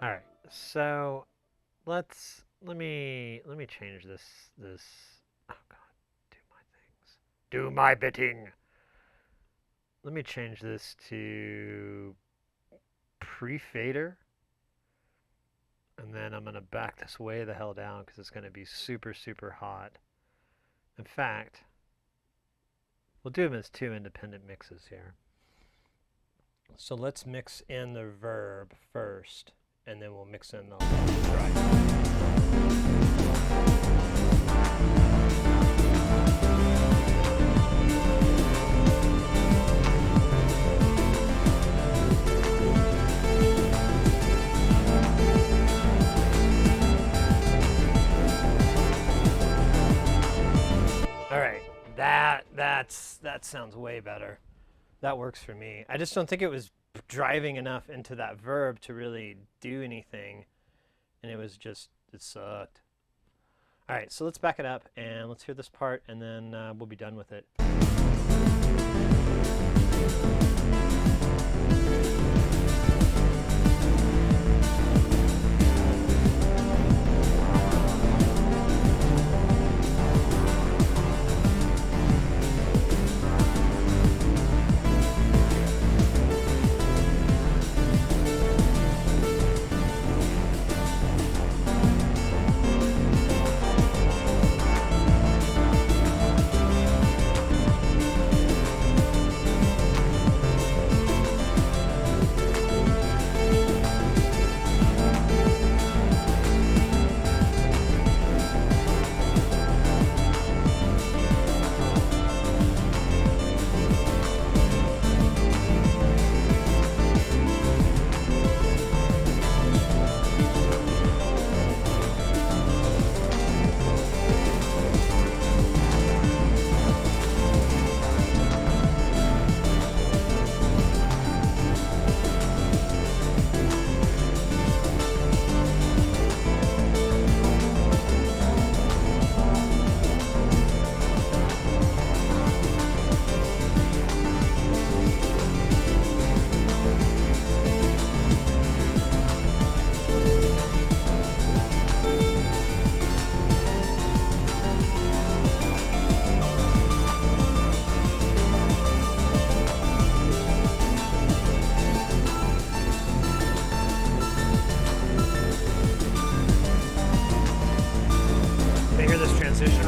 All right. So let me change this. Oh God. Do my bidding. Let me change this to pre-fader. And then I'm going to back this way the hell down because it's going to be super, super hot. In fact, we'll do them as two independent mixes here. So let's mix in the verb first, and then we'll mix in the drive. All right, that sounds way better. That works for me. I just don't think it was driving enough into that verb to really do anything, and it sucked. All right, so let's back it up and let's hear this part, and then we'll be done with it.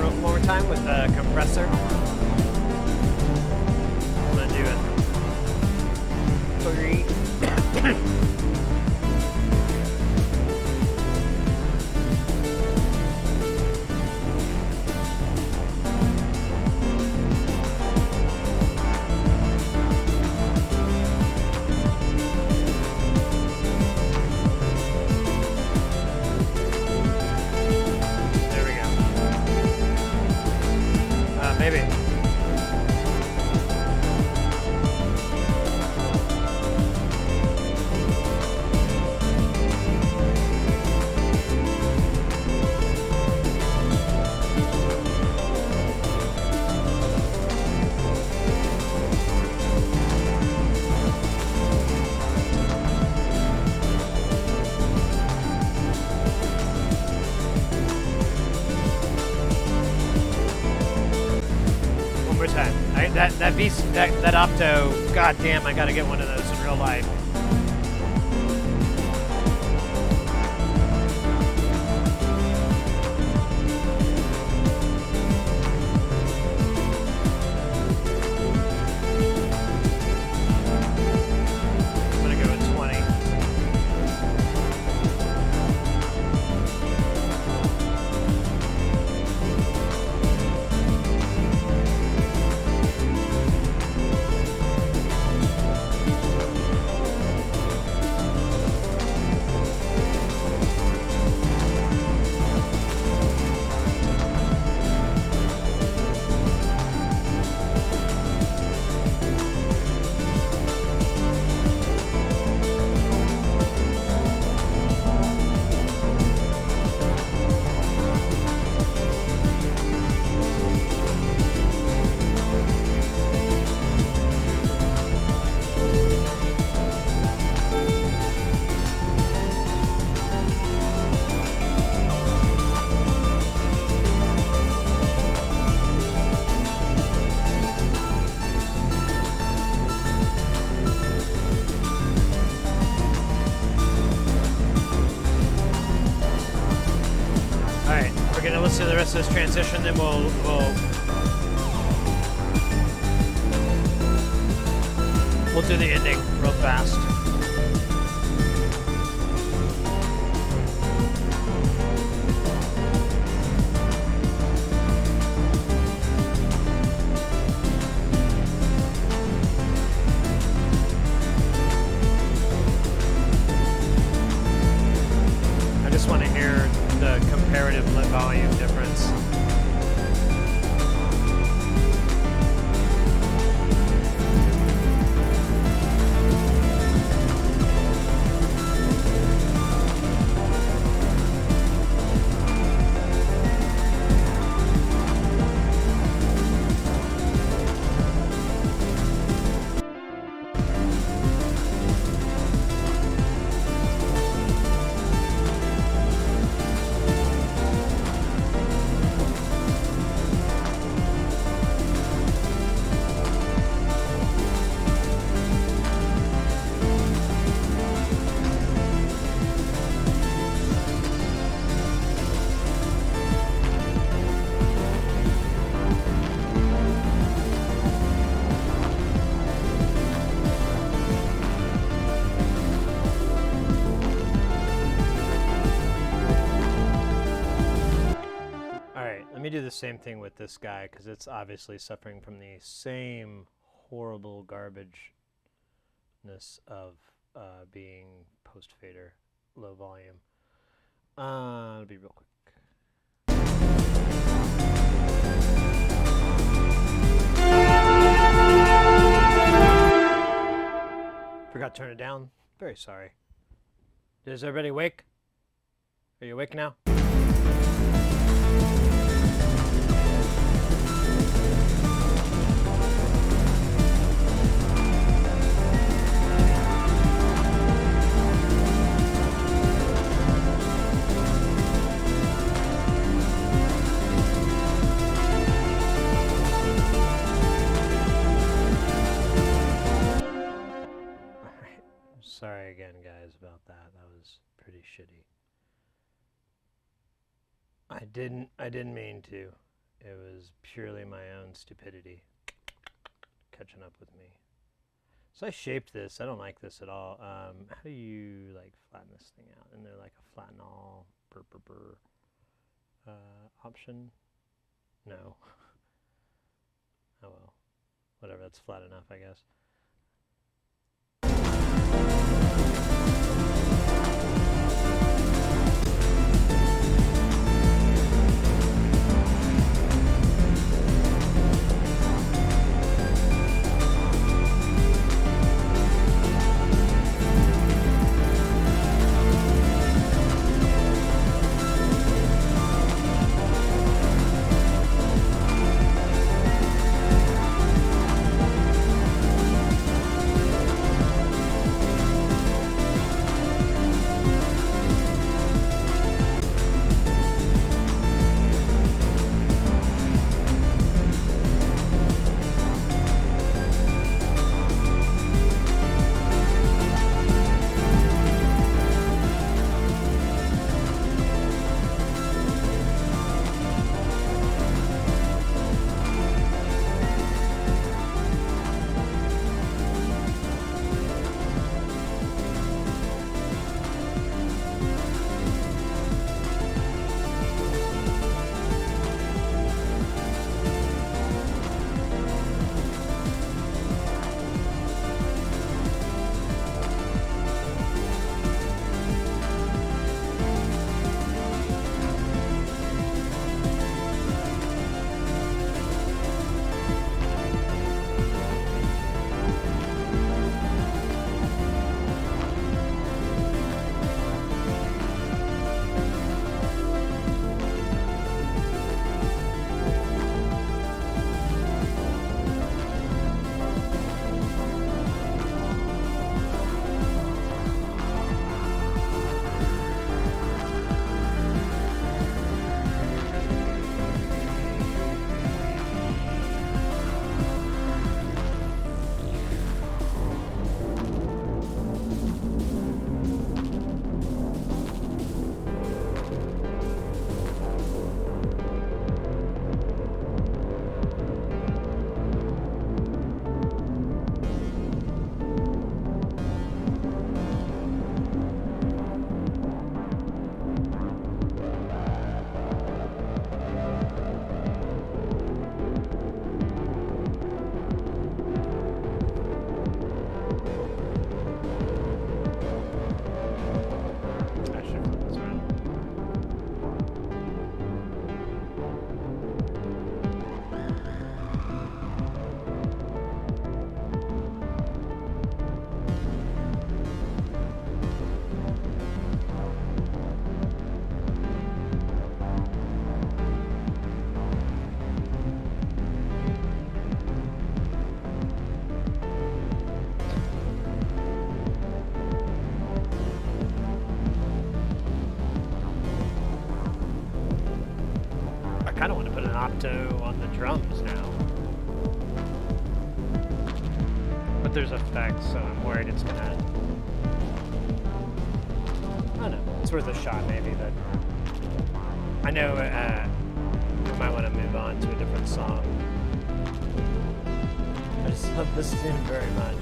One more time with the compressor. I'm gonna do it 3. Maybe. Time. That opto, god damn, I gotta get one of those in real life. I'm gonna go with 20. let's do the rest of this transition, then we'll do the ending real fast. I just want to hear the comparative volume difference. Let me do the same thing with this guy because it's obviously suffering from the same horrible garbageness of being post-fader, low volume. It'll be real quick. Forgot to turn it down. Very sorry. Is everybody awake? Are you awake now? Sorry again, guys, about that. That was pretty shitty. I didn't mean to. It was purely my own stupidity catching up with me. So I shaped this. I don't like this at all. How do you like flatten this thing out? And they're like a flatten all option? No. Oh well. Whatever, that's flat enough, I guess. kind of want to put an opto on the drums now. But there's effects, so I'm worried it's gonna... I don't know. It's worth a shot, maybe, but... I know we might want to move on to a different song. I just love this tune very much.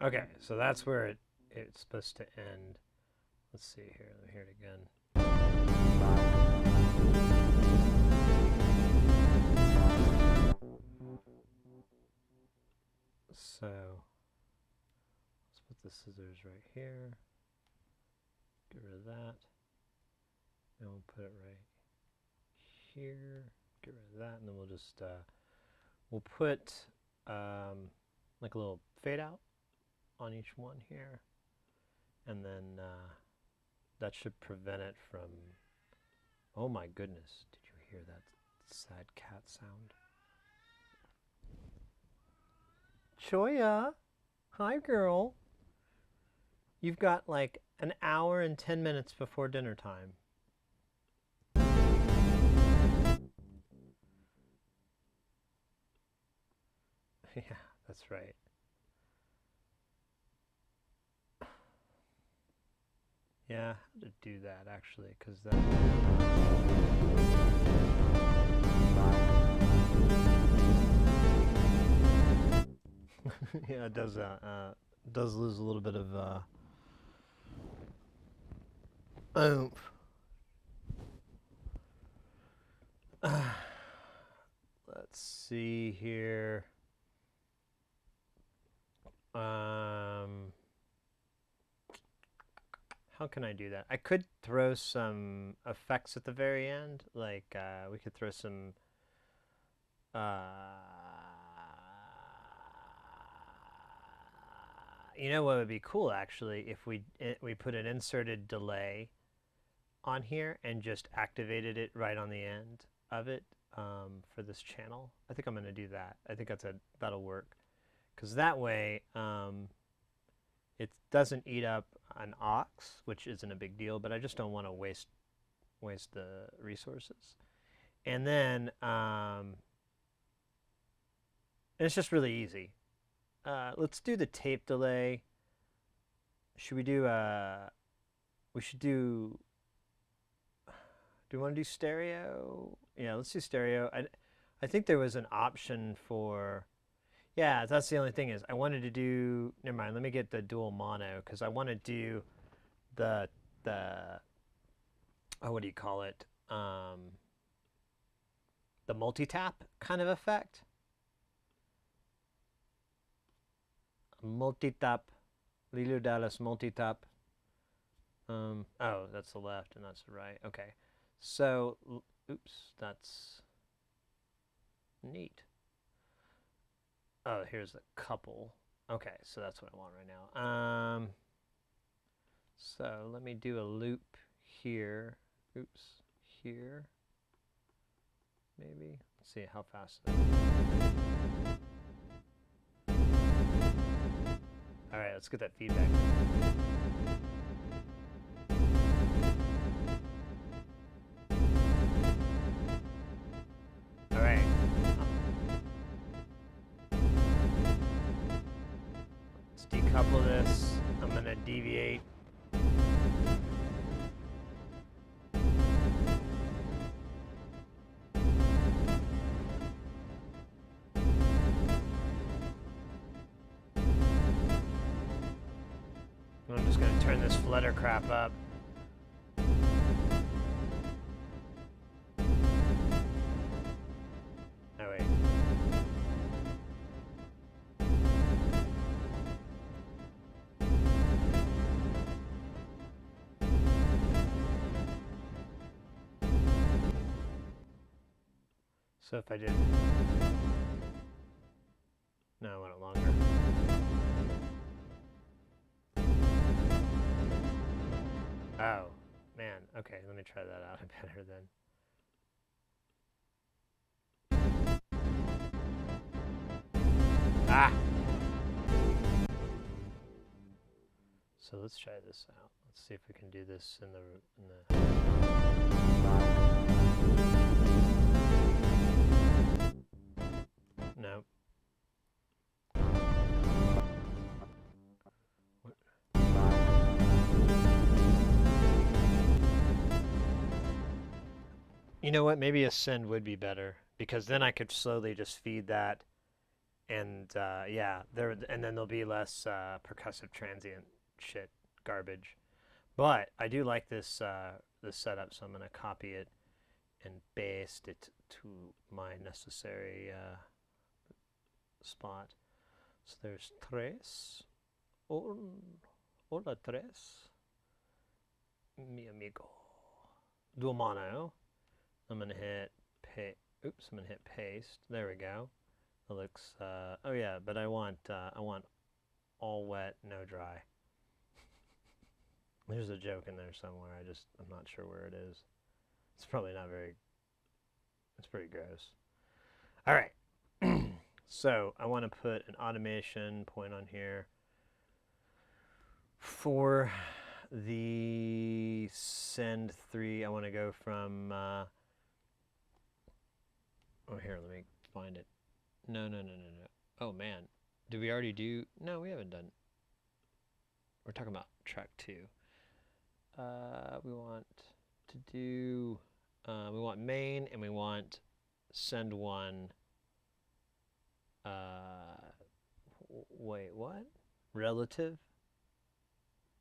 Okay, so that's where it's supposed to end. Let's see here. Let me hear it again. So let's put the scissors right here. Get rid of that. And we'll put it right here. Get rid of that, and then we'll just we'll put like a little fade out on each one here, and then that should prevent it from... Oh my goodness, did you hear that sad cat sound? Choya, hi girl. You've got like an hour and 10 minutes before dinner time. Yeah, that's right. Yeah, how to do that actually, because that... yeah, it does lose a little bit of oomph. Let's see here. How can I do that? I could throw some effects at the very end. Like, we could throw some... you know what would be cool, actually, if we put an inserted delay on here and just activated it right on the end of it for this channel. I think I'm going to do that. I think that'll work. Because that way, it doesn't eat up an aux, which isn't a big deal, but I just don't want to waste the resources. And then it's just really easy. Let's do the tape delay. Should we do we should do we want to do stereo? Yeah, let's do stereo. I think there was an option for... Yeah, that's the only thing is I wanted to do... Never mind, let me get the dual mono, because I want to do the oh, what do you call it? The multi-tap kind of effect. Multi-tap. Lilo Dallas multi-tap. Oh, that's the left and that's the right. Okay. So, oops, that's neat. Oh, here's a couple. Okay, so that's what I want right now. So let me do a loop here. Oops, here. Maybe. Let's see how fast it is. All right, let's get that feedback. All right. Let's decouple this. I'm gonna deviate. I'm just gonna turn this flutter crap up. Oh wait. So if I did... No, I want it longer. Oh, man. Okay, let me try that out better then. Ah! So let's try this out. Let's see if we can do this in the No. What? You know what? Maybe a send would be better because then I could slowly just feed that, and yeah, and then there'll be less percussive transient shit garbage. But I do like this this setup, so I'm gonna copy it and paste it to my necessary spot. So there's tres. Hola tres. Mi amigo. Duomano. I'm gonna hit oops, I'm gonna hit paste. There we go. It looks oh yeah, but I want all wet, no dry. There's a joke in there somewhere. I'm not sure where it is. It's probably not very, it's pretty gross. All right. So I want to put an automation point on here for the send 3. I want to go from, oh here, let me find it. No. Oh man, did we already do, no, we haven't done, we're talking about track 2. We want to do, we want main and we want send 1. Wait, what? Relative?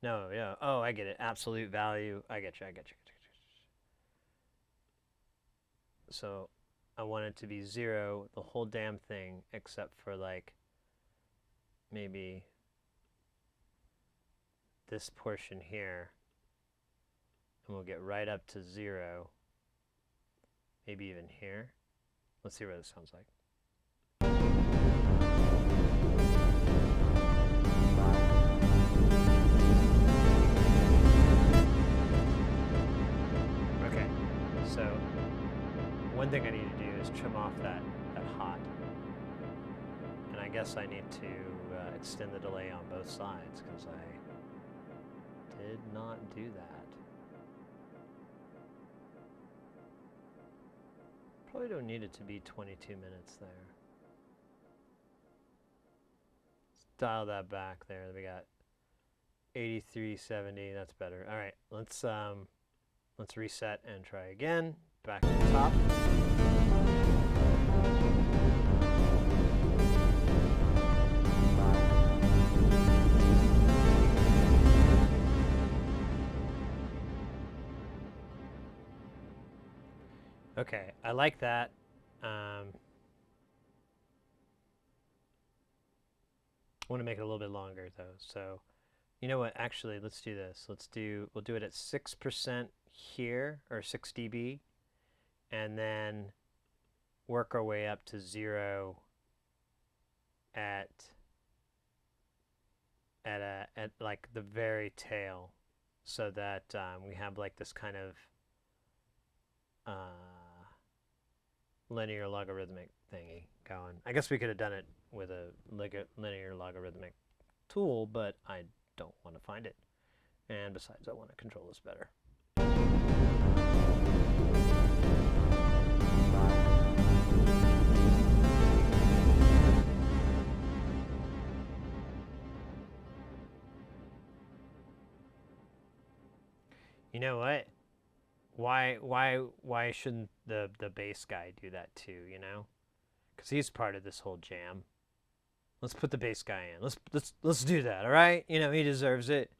No, yeah. Oh, I get it. Absolute value. I get you. So I want it to be 0, the whole damn thing, except for like maybe this portion here. And we'll get right up to 0. Maybe even here. Let's see what this sounds like. Okay, so one thing I need to do is trim off that hot. And I guess I need to extend the delay on both sides because I did not do that. Probably don't need it to be 22 minutes there. Let's dial that back there. We got 83.70. That's better. All right, let's reset and try again. Back to the top. Okay, I like that. I want to make it a little bit longer though. So, you know what? Actually, let's do this. We'll do it at 6% here, or 6 dB, and then work our way up to 0 at like the very tail. so that we have like this kind of linear logarithmic thingy going. I guess we could have done it with a linear logarithmic tool, but I don't want to find it. And besides, I want to control this better. You know what? Why shouldn't the bass guy do that too, you know? Cuz he's part of this whole jam. Let's put the bass guy in. Let's do that, all right? You know, he deserves it.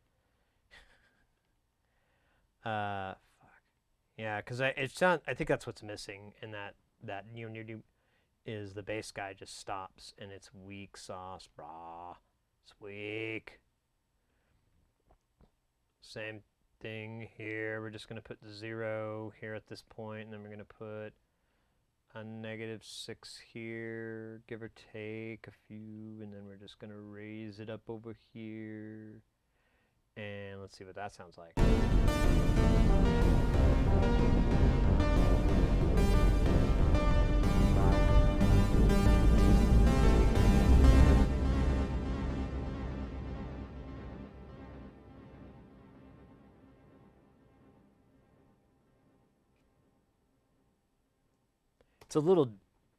Fuck. Yeah, cuz I think that's what's missing in that is the bass guy just stops and it's weak sauce, brah. It's weak. Same thing here. We're just going to put 0 here at this point, and then we're going to put a -6 here, give or take a few, and then we're just going to raise it up over here. And let's see what that sounds like. It's a little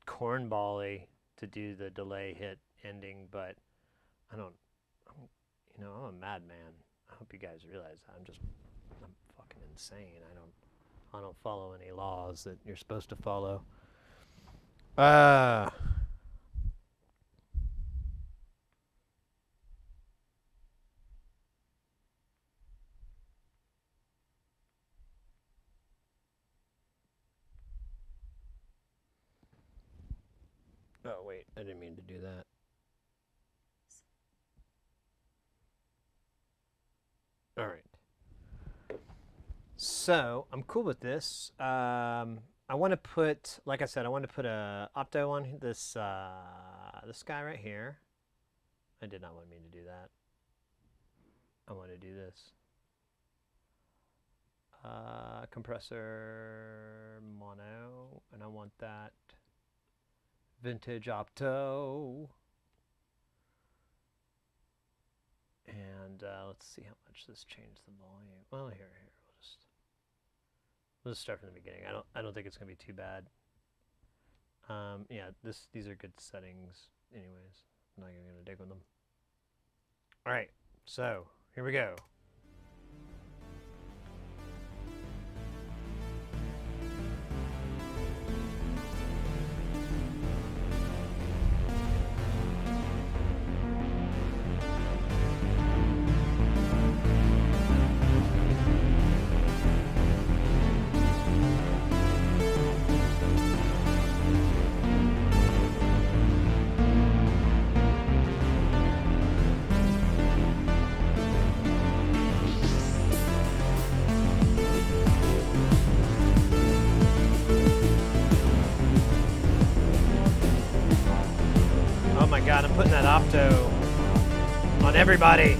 cornball-y to do the delay hit ending, but I'm a madman. I hope you guys realize that. I'm fucking insane. I don't follow any laws that you're supposed to follow. Oh, wait, I didn't mean to do that. All right. So, I'm cool with this. I want to put, like I said, I want to put a opto on this guy right here. I did not want me to do that. I want to do this. Compressor mono, and I want that vintage opto. And let's see how much this changed the volume. Well, here, we'll just start from the beginning. I don't think it's gonna be too bad. Yeah, these are good settings, anyways. I'm not even gonna dig with them. All right, so here we go. Oh my god, I'm putting that opto on everybody.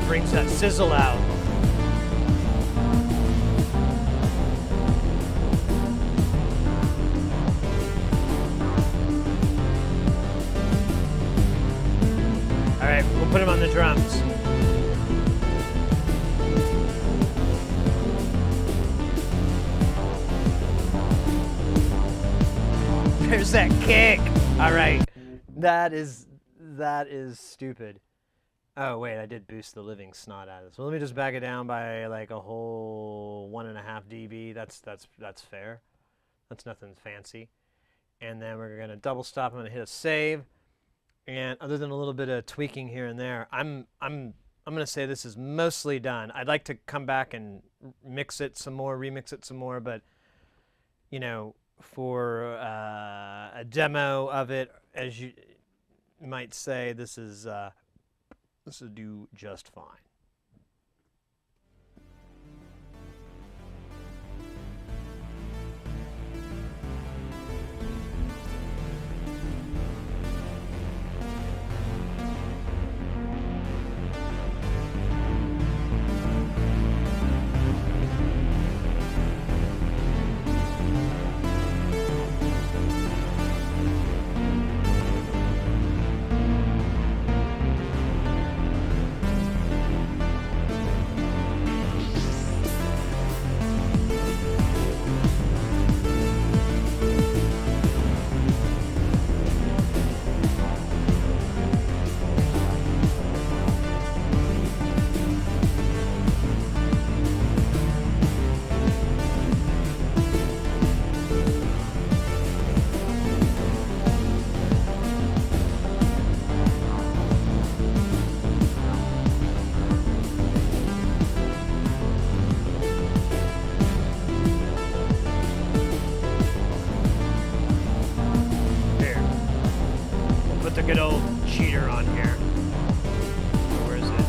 Brings that sizzle out. All right, we'll put him on the drums. There's that kick. All right, that is stupid. Oh wait, I did boost the living snot out of this. Well, let me just back it down by like a whole 1.5 dB. That's fair. That's nothing fancy. And then we're gonna double stop. I'm gonna hit a save. And other than a little bit of tweaking here and there, I'm gonna say this is mostly done. I'd like to come back and mix it some more, remix it some more, but you know, for a demo of it, might say this will do just fine. The good old cheater on here. Where is it?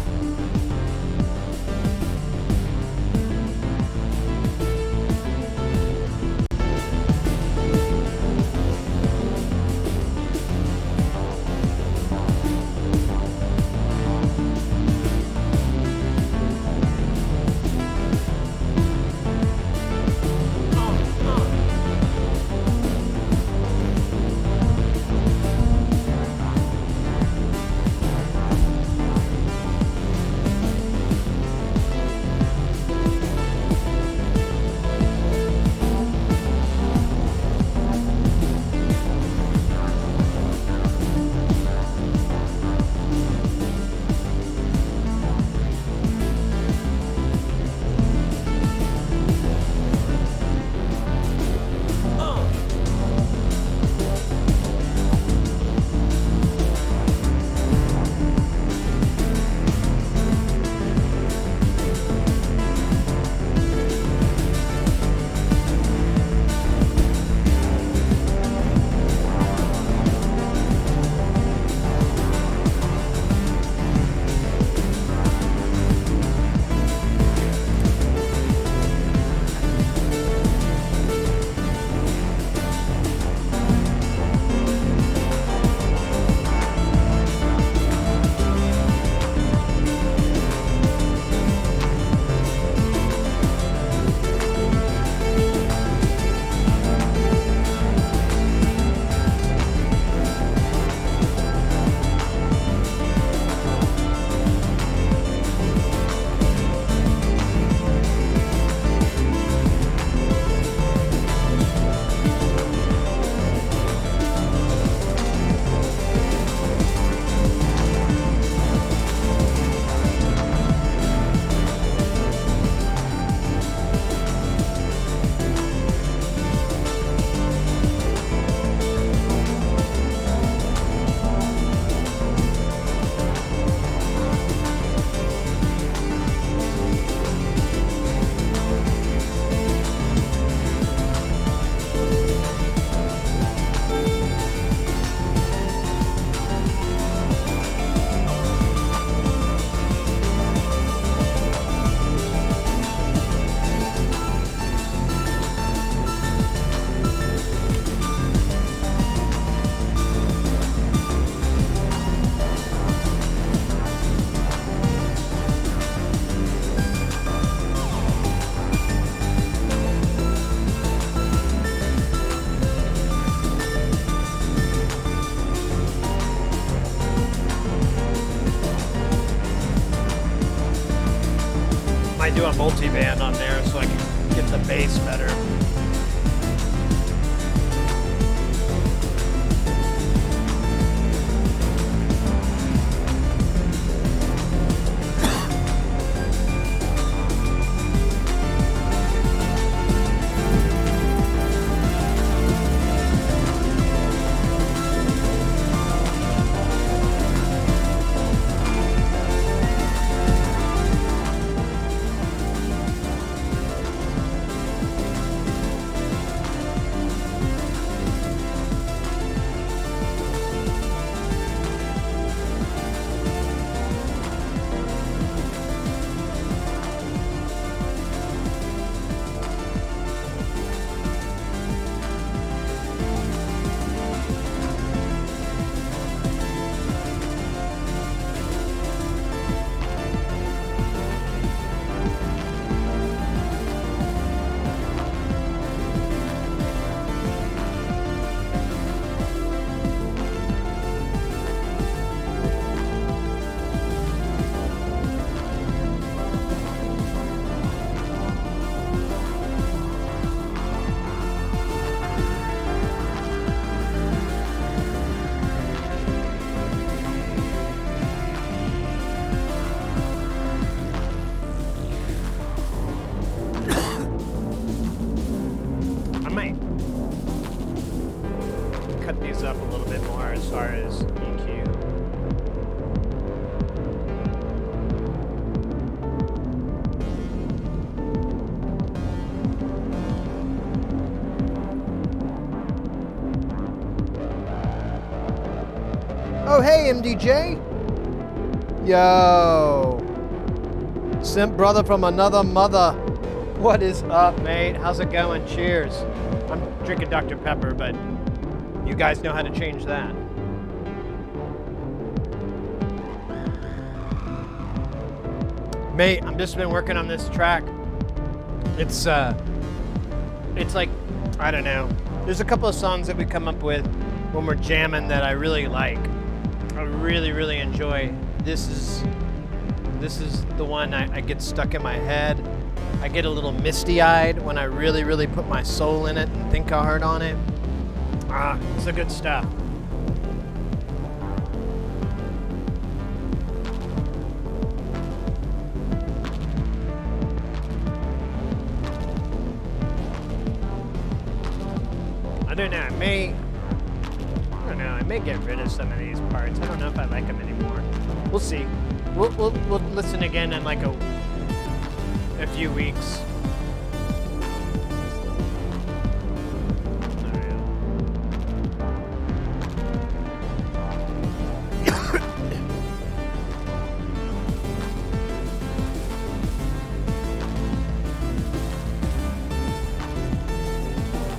Do a multi-band on there so I can get the bass better. Oh, hey, MDJ. Yo. Simp brother from another mother. What is up, mate? How's it going? Cheers. I'm drinking Dr. Pepper, but you guys know how to change that. Mate, I've just been working on this track. It's like, I don't know. There's a couple of songs that we come up with when we're jamming that I really like. I really, really enjoy. This is the one I get stuck in my head. I get a little misty-eyed when I really, really put my soul in it and think hard on it. It's the good stuff. I don't know, I may get rid of some of these parts. I don't know if I like them anymore. We'll see. We'll listen again in like a few weeks.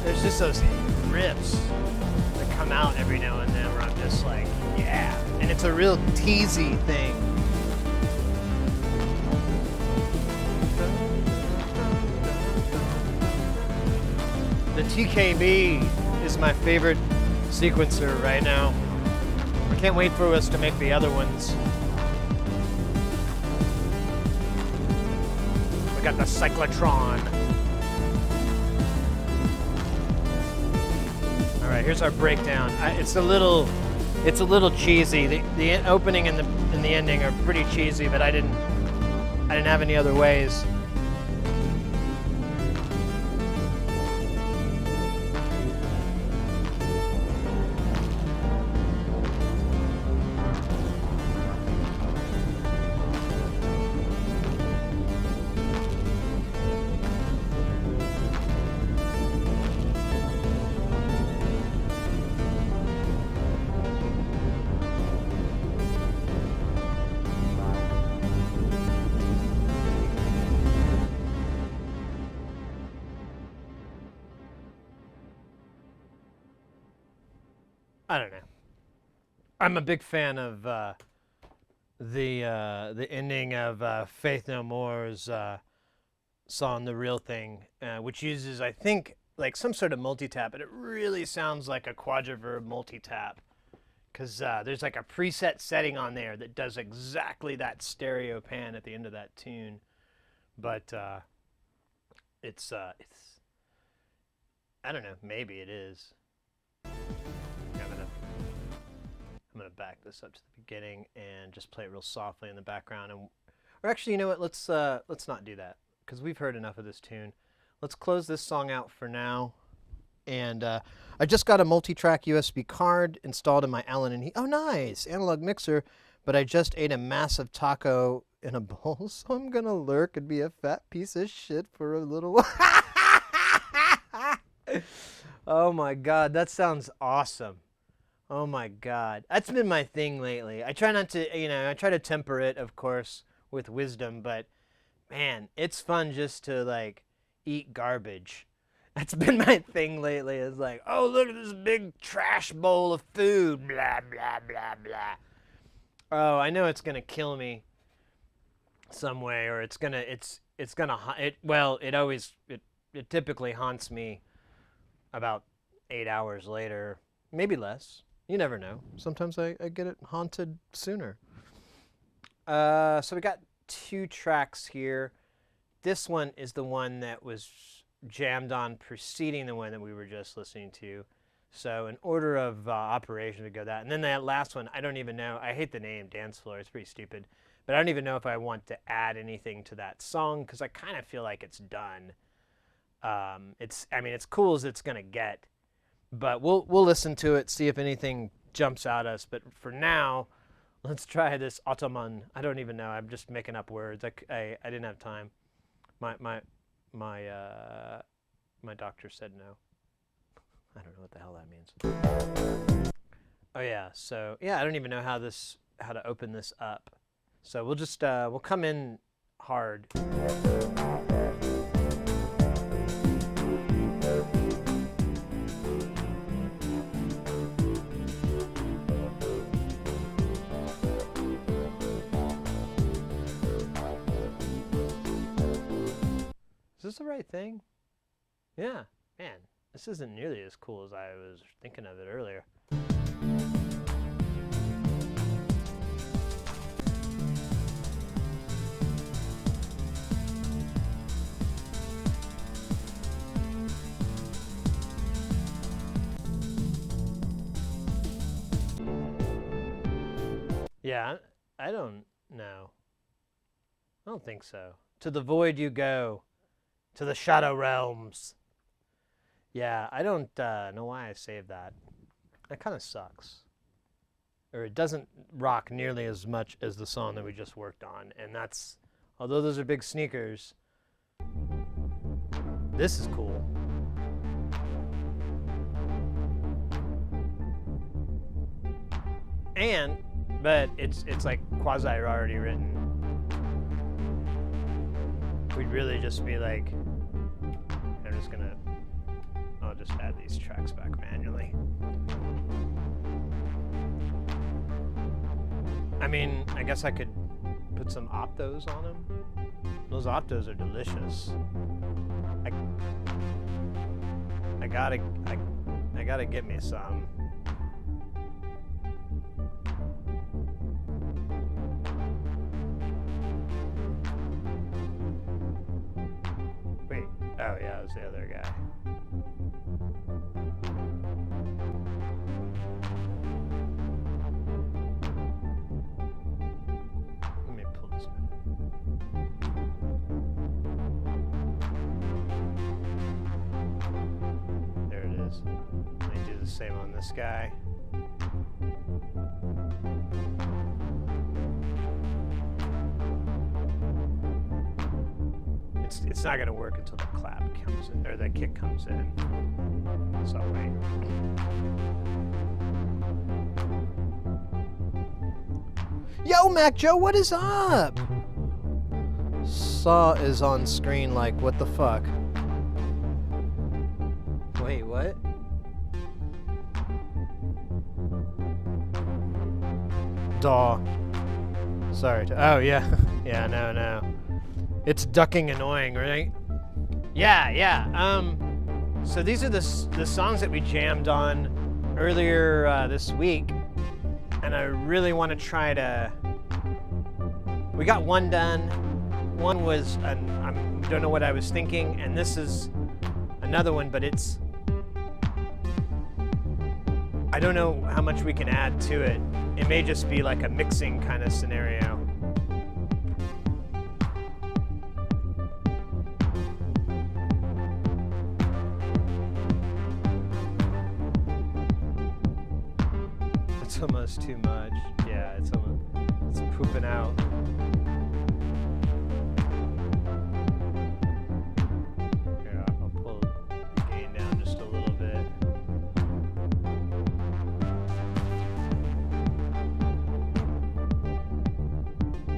There's just those riffs that come out every now and then where I'm just like, yeah. And it's a real teasy thing. The TKB is my favorite sequencer right now. I can't wait for us to make the other ones. We got the cyclotron. All right, here's our breakdown. It's a little cheesy. The opening and the ending are pretty cheesy, but I didn't have any other ways. I don't know. I'm a big fan of the ending of Faith No More's song "The Real Thing," which uses, I think, like some sort of multi-tap, but it really sounds like a quadriverb multi-tap because there's like a preset setting on there that does exactly that stereo pan at the end of that tune. But it's I don't know. Maybe it is. I'm gonna back this up to the beginning and just play it real softly in the background. Or actually, you know what? Let's not do that because we've heard enough of this tune. Let's close this song out for now. And I just got a multi-track USB card installed in my Allen & oh, nice analog mixer. But I just ate a massive taco in a bowl, so I'm gonna lurk and be a fat piece of shit for a little while. Oh my God, that sounds awesome. Oh my God. That's been my thing lately. I try not to, I try to temper it, of course, with wisdom, but man, it's fun just to like eat garbage. That's been my thing lately. It's like, oh, look at this big trash bowl of food, blah, blah, blah, blah. Oh, I know it's going to kill me some way, or it typically haunts me about 8 hours later, maybe less. You never know. Sometimes I get it haunted sooner. So we got 2 tracks here. This one is the one that was jammed on preceding the one that we were just listening to. So in order of operation to go that. And then that last one, I don't even know. I hate the name, Dance Floor. It's pretty stupid. But I don't even know if I want to add anything to that song because I kind of feel like it's done. It's cool as it's going to get. But we'll listen to it, see if anything jumps at us. But for now, let's try this Ottoman. I don't even know. I'm just making up words. I didn't have time. My doctor said no. I don't know what the hell that means. Oh yeah, so yeah, I don't even know how to open this up. So we'll just we'll come in hard. Is this the right thing? Yeah, man, this isn't nearly as cool as I was thinking of it earlier. Yeah, I don't know. I don't think so. To the void you go, to the shadow realms. Yeah, I don't know why I saved that. That kind of sucks. Or it doesn't rock nearly as much as the song that we just worked on. And that's, although those are big sneakers, this is cool. But it's like quasi already written. We'd really just be like, I'll just add these tracks back manually. I mean, I guess I could put some optos on them. Those optos are delicious. I gotta get me some. Wait, oh yeah, it was the other guy. Let me pull this back. There it is. Let me do the same on this guy. It's not gonna work until the clap comes in, or the kick comes in. So I'll wait. Yo, Mac Joe, what is up? Saw is on screen like, what the fuck? Wait, what? Daw. Sorry. Oh, yeah. Yeah, no. It's ducking annoying, right? Yeah. So these are the songs that we jammed on earlier this week, and I really want to try to. We got one done. One was I don't know what I was thinking, and this is another one, but it's. I don't know how much we can add to it. It may just be like a mixing kind of scenario. It's almost too much. Yeah, it's pooping out. Here, I'll pull the gain down just a little bit.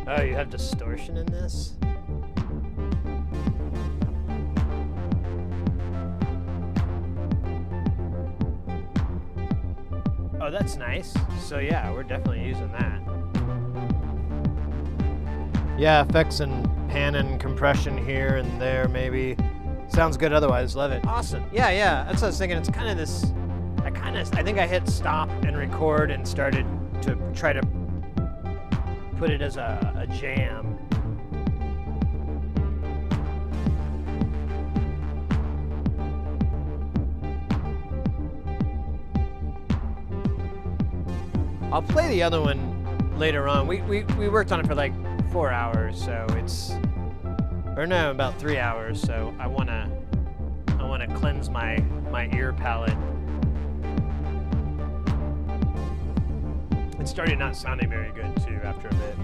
Oh, you have distortion in this? Oh, that's nice. So yeah, we're definitely using that. Yeah, effects and pan and compression here and there maybe. Sounds good otherwise, love it. Awesome. Yeah, that's what I was thinking. It's kind of this, I think I hit stop and record and started to try to put it as a jam. I'll play the other one later on. We worked on it for like 4 hours, so about 3 hours. So I wanna cleanse my ear palette. It started not sounding very good too after a bit.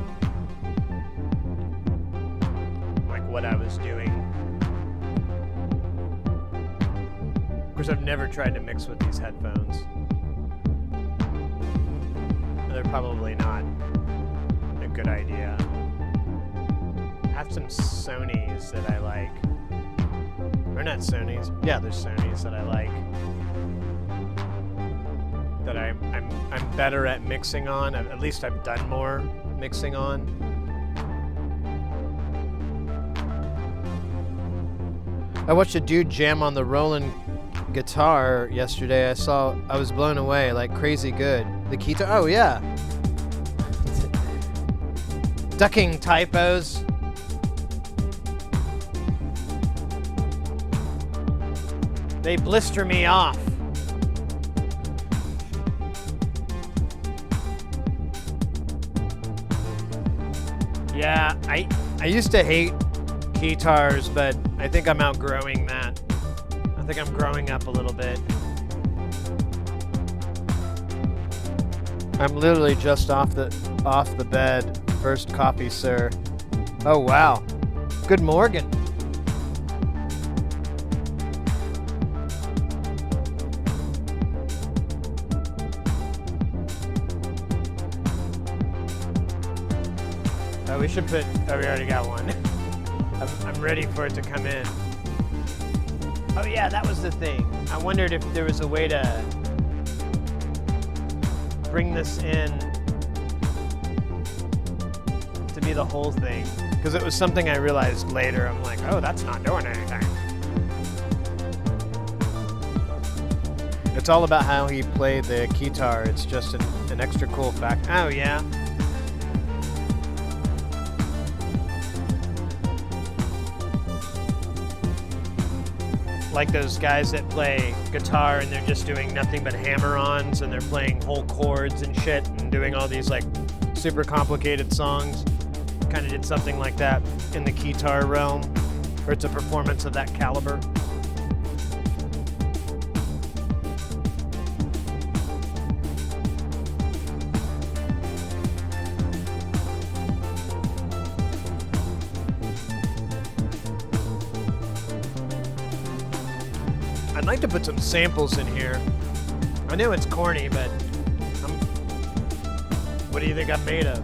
Like what I was doing. Of course, I've never tried to mix with these headphones. they're probably not a good idea. I have some Sonys that I like. Or not Sonys. Yeah, there's Sonys that I like. That I'm better at mixing on. At least I've done more mixing on. I watched a dude jam on the Roland guitar yesterday. I was blown away, like crazy good. The guitar, oh yeah. Ducking typos. They blister me off. Yeah, I used to hate guitars, but I think I'm outgrowing that. I think I'm growing up a little bit. I'm literally just off the bed. First coffee, sir. Oh wow. Good morning. Oh, we should put. Oh, we already got one. I'm ready for it to come in. Oh yeah, that was the thing. I wondered if there was a way to bring this in to be the whole thing. Because it was something I realized later. I'm like, oh, that's not doing anything. It's all about how he played the guitar. It's just an extra cool fact. Oh yeah. Like those guys that play guitar and they're just doing nothing but hammer-ons and they're playing whole chords and shit and doing all these like super complicated songs. Kind of did something like that in the guitar realm, or it's a performance of that caliber. I'd like to put some samples in here. I know it's corny, but what do you think I'm made of?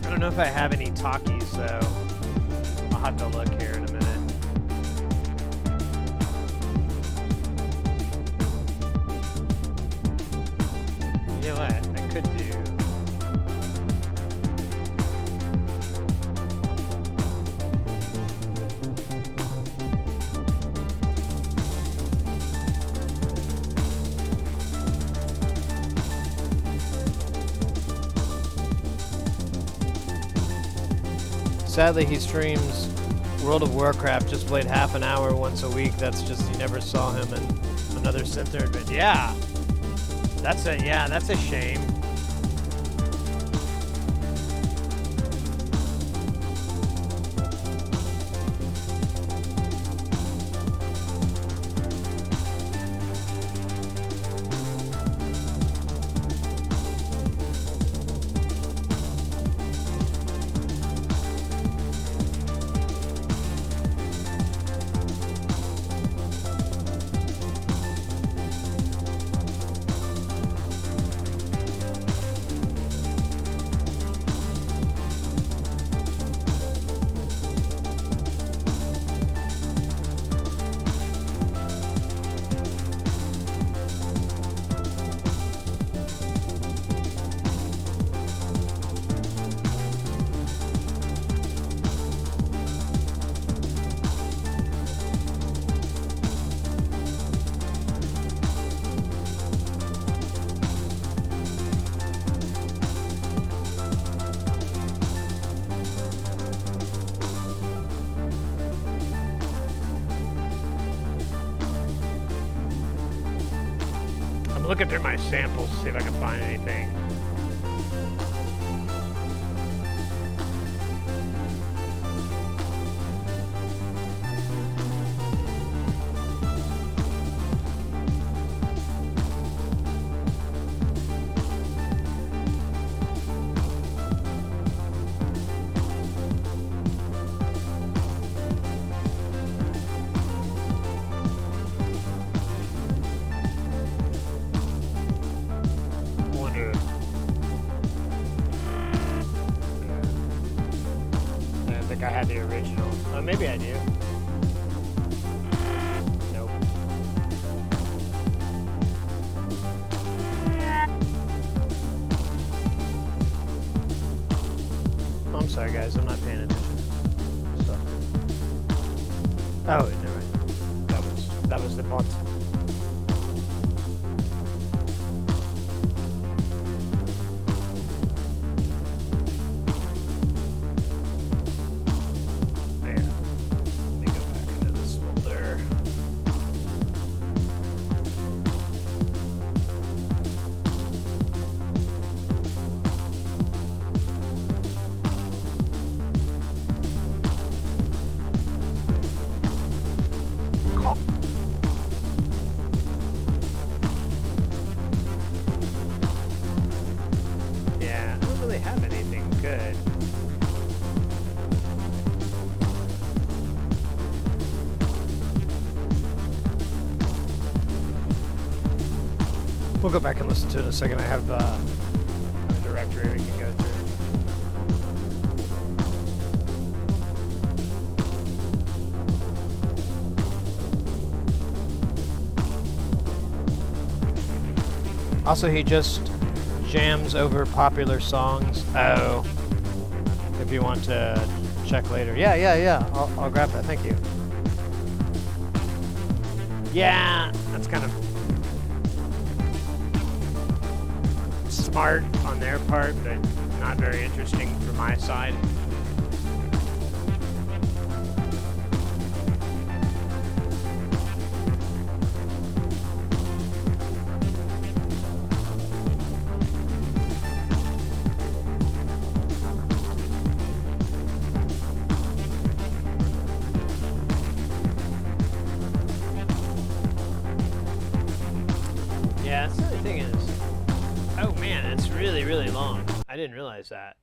I don't know if I have any talkies, so I'll have to look here in a minute. You know what? I could do. Sadly, he streams World of Warcraft, just played half an hour once a week. That's just, you never saw him in another Synther event. Yeah, that's a shame. Looking through my samples, see if I can find anything. I had the original. Oh, maybe I do. Nope. Oh, I'm sorry, guys. I'm not paying attention. So. Oh, never mind. That was the bot. We'll go back and listen to it in a second. I have a directory we can go through. Also, he just jams over popular songs. Oh, if you want to check later. Yeah. I'll grab that. Thank you. Yeah, that's kind of smart on their part, but not very interesting from my side. Yeah, that's the only thing is, oh man, it's really, really long. I didn't realize that.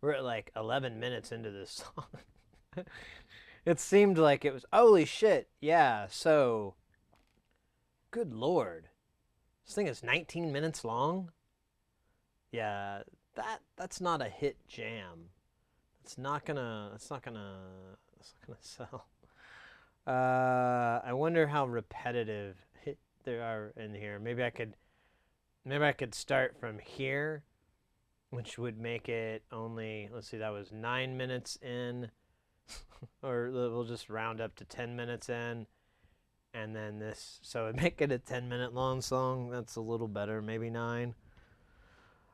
We're at like 11 minutes into this song. It seemed like it was, holy shit, yeah, so, good lord. This thing is 19 minutes long? Yeah, that's not a hit jam. It's not gonna sell. I wonder how repetitive there are in here. Maybe I could start from here, which would make it only, let's see, that was 9 minutes in, or we'll just round up to 10 minutes in, and then this, so it'd make it a 10-minute long song. That's a little better, maybe 9.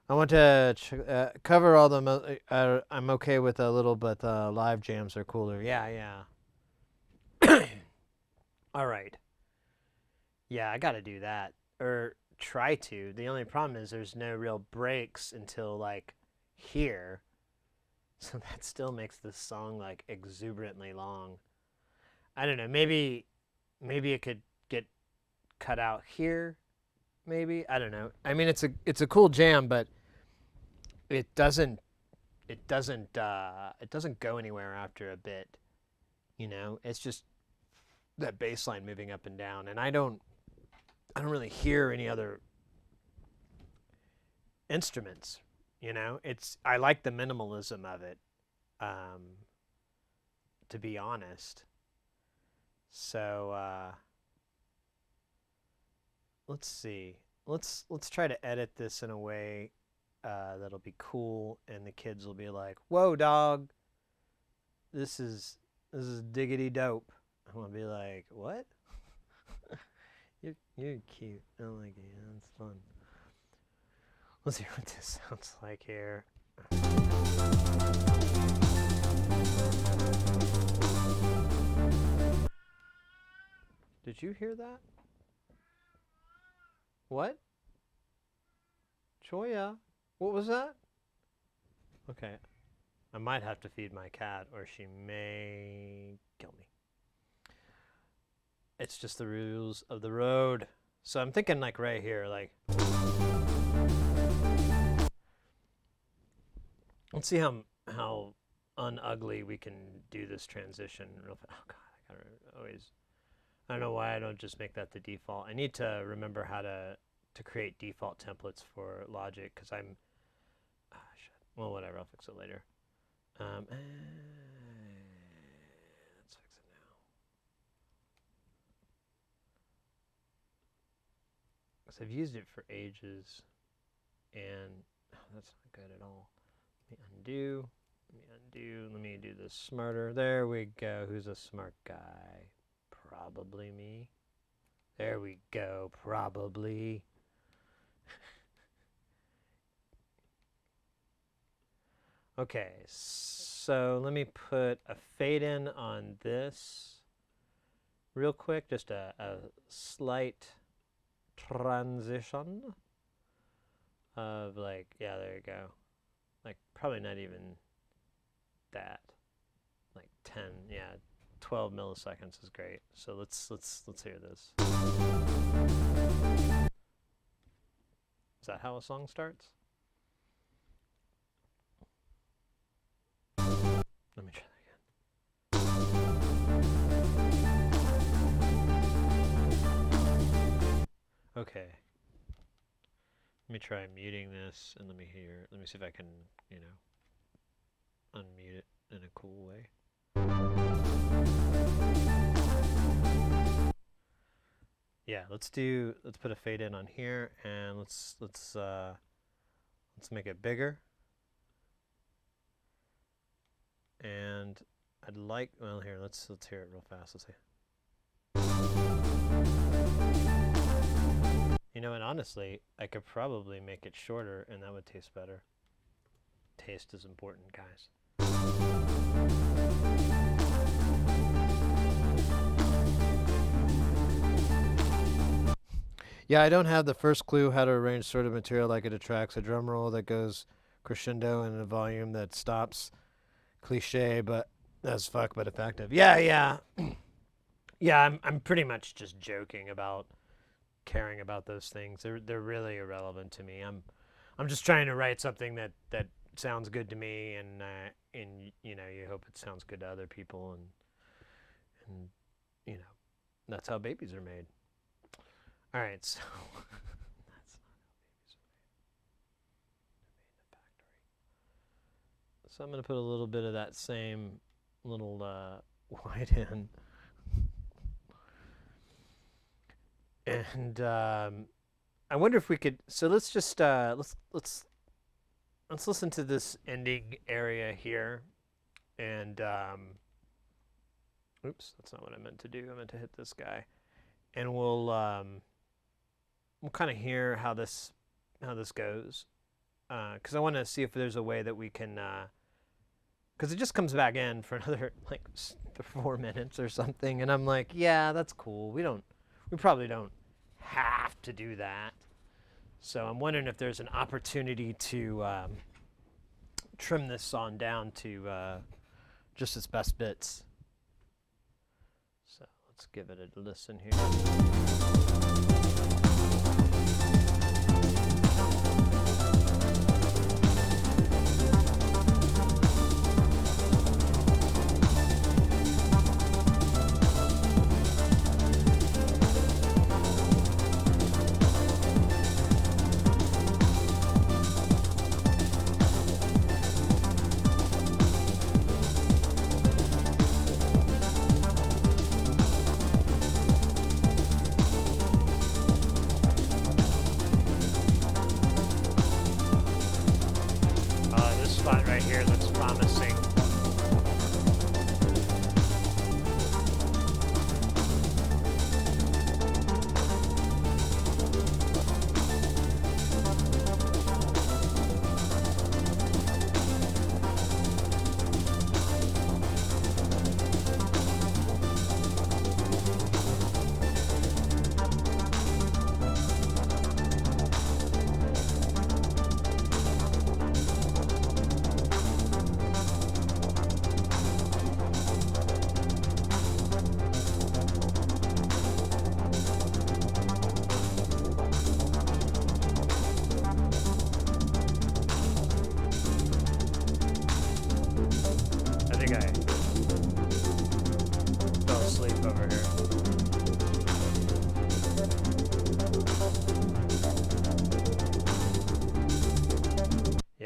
I want to cover all the, I'm okay with a little, but live jams are cooler. Yeah. All right. Yeah, I got to do that. Or try to. The only problem is there's no real breaks until like here. So that still makes this song like exuberantly long. I don't know. Maybe it could get cut out here. Maybe, I don't know. I mean, it's a cool jam, but it doesn't go anywhere after a bit. You know, it's just that bass line moving up and down, and I don't really hear any other instruments. You know, I like the minimalism of it, to be honest. So let's see. Let's try to edit this in a way that'll be cool, and the kids will be like, "Whoa, dog! This is diggity dope." I'm gonna be like, "What?" You're cute. I like it. Yeah, that's fun. Let's hear what this sounds like here. Did you hear that? What? Choya? What was that? Okay. I might have to feed my cat, or she may kill me. It's just the rules of the road. So I'm thinking like right here, like, let's see how unugly we can do this transition real fast. Oh god, I gotta always, I don't know why I don't just make that the default. I need to remember how to create default templates for Logic, because I'm, shit. Well, whatever, I'll fix it later. because I've used it for ages, and that's not good at all. Let me undo. Let me do this smarter. There we go. Who's a smart guy? Probably me. There we go. Probably. Okay, so let me put a fade in on this real quick. Just a slight transition of like, yeah, there you go. Like probably not even that. Like 10, yeah, 12 milliseconds is great. So let's hear this. Is that how a song starts? Let me try that again. Okay. Let me try muting this and let me see if I can, you know, unmute it in a cool way. Yeah, let's put a fade in on here and let's make it bigger. And I'd like, well, here, let's hear it real fast. Let's see. You know, and honestly, I could probably make it shorter and that would taste better. Taste is important, guys. Yeah, I don't have the first clue how to arrange sorted material like it attracts a drum roll that goes crescendo and a volume that stops. Cliche, but as fuck, but effective. Yeah. Yeah, I'm pretty much just joking about caring about those things. They're really irrelevant to me. I'm just trying to write something that sounds good to me, and you know, you hope it sounds good to other people, and you know, that's how babies are made. All right, so that's not how babies are made. They're made in a factory. So I'm going to put a little bit of that same little white in. And I wonder if we could, so let's just, let's listen to this ending area here. And, oops, that's not what I meant to do. I meant to hit this guy. And we'll kind of hear how this goes. Because I want to see if there's a way that we can, because it just comes back in for another like 4 minutes or something, and I'm like, yeah, that's cool. We probably don't have to do that. So I'm wondering if there's an opportunity to trim this song down to just its best bits. So let's give it a listen here. Right here looks promising.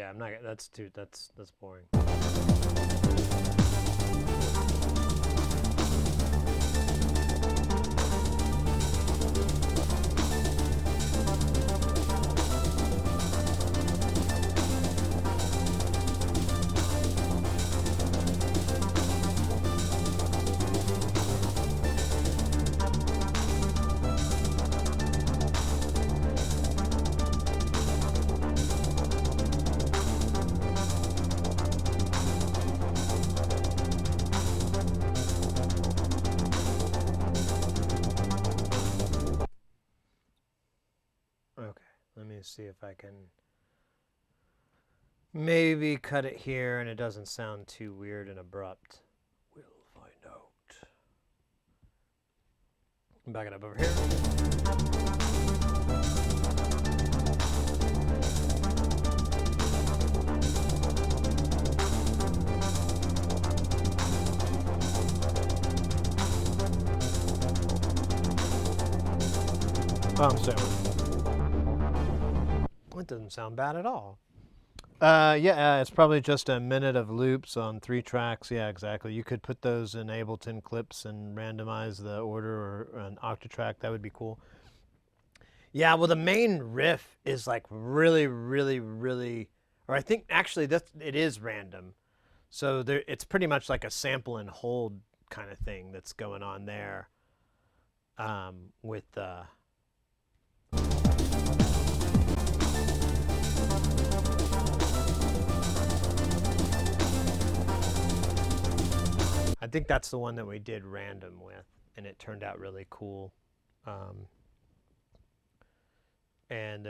I'm not. That's boring. see if I can maybe cut it here and it doesn't sound too weird and abrupt. We'll find out. Back it up over here. Oh, I'm sorry. That doesn't sound bad at all. Yeah, it's probably just a minute of loops on 3 tracks. Yeah, exactly. You could put those in Ableton clips and randomize the order or an octatrack. That would be cool. Yeah, well, the main riff is like really, or I think actually it is random. So it's pretty much like a sample and hold kind of thing that's going on there. With I think that's the one that we did random with, and it turned out really cool. And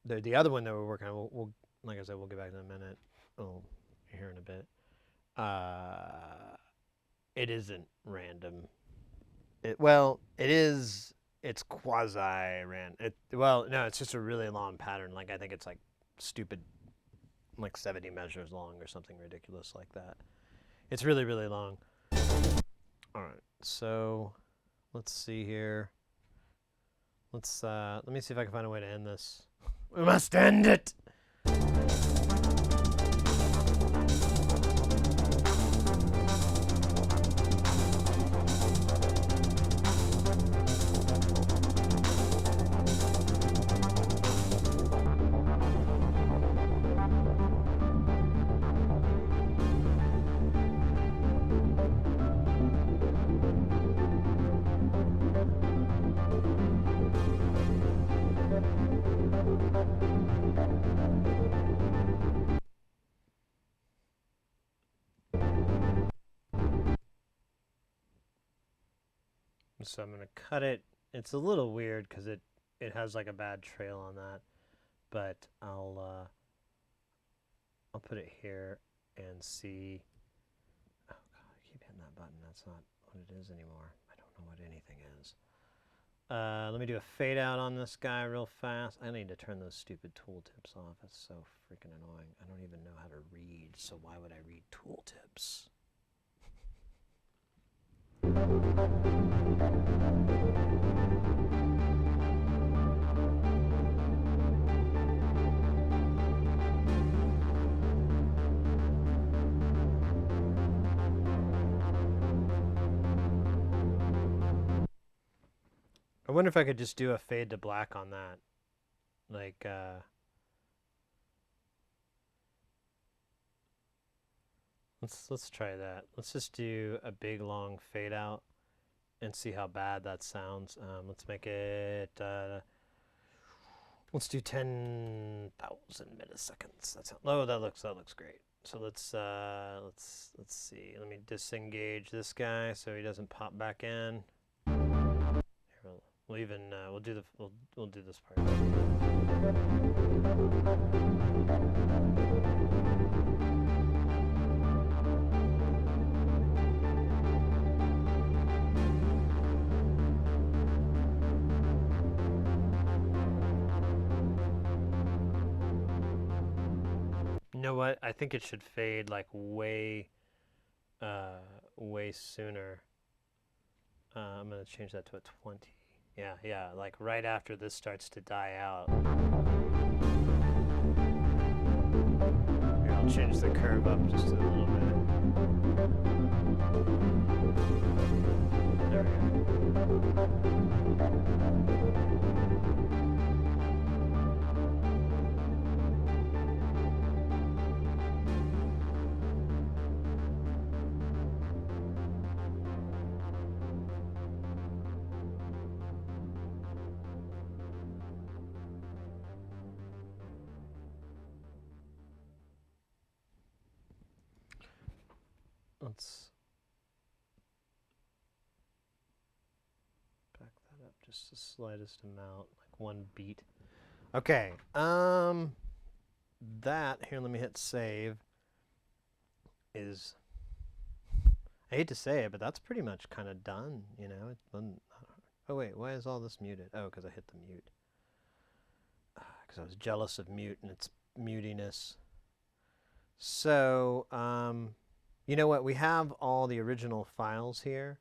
the other one that we're working on, we'll like I said, we'll get back in a minute. Oh, here in a bit. It isn't random. It is. It's quasi-random. Well, no, it's just a really long pattern. Like I think it's like stupid, like 70 measures long or something ridiculous like that. It's really long. All right, so let's see here. Let me see if I can find a way to end this. We must end it! So I'm gonna cut it. It's a little weird because it has like a bad trail on that, but I'll put it here and see. Oh god, I keep hitting that button. That's not what it is anymore. I don't know what anything is. Let me do a fade out on this guy real fast. I need to turn those stupid tooltips off. It's so freaking annoying. I don't even know how to read, so why would I read tooltips? I wonder if I could just do a fade to black on that. Like, let's try that. Let's just do a big long fade out and see how bad that sounds. Let's make it, let's do 10,000 milliseconds. That's that looks great. So let's see. Let me disengage this guy so he doesn't pop back in. We'll even we'll do this part. You know what? I think it should fade like way sooner. I'm gonna change that to a 20. Yeah, like right after this starts to die out. Here, I'll change the curve up just a little bit. There we Let's back that up just the slightest amount, like 1 beat. Okay. That here. Let me hit save. Is I hate to say it, but that's pretty much kind of done. You know. Oh wait, why is all this muted? Oh, because I hit the mute. Because I was jealous of mute and its mutiness. So, you know what? We have all the original files here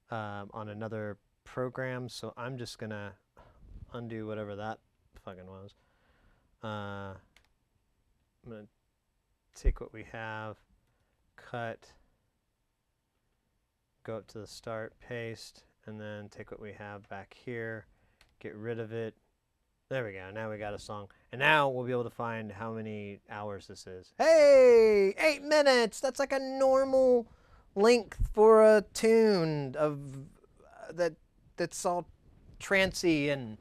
on another program, so I'm just going to undo whatever that fucking was. I'm going to take what we have, cut, go up to the start, paste, and then take what we have back here, get rid of it. There we go. Now we got a song. And now we'll be able to find how many hours this is. Hey! 8 minutes! That's like a normal length for a tune of that's all trancey and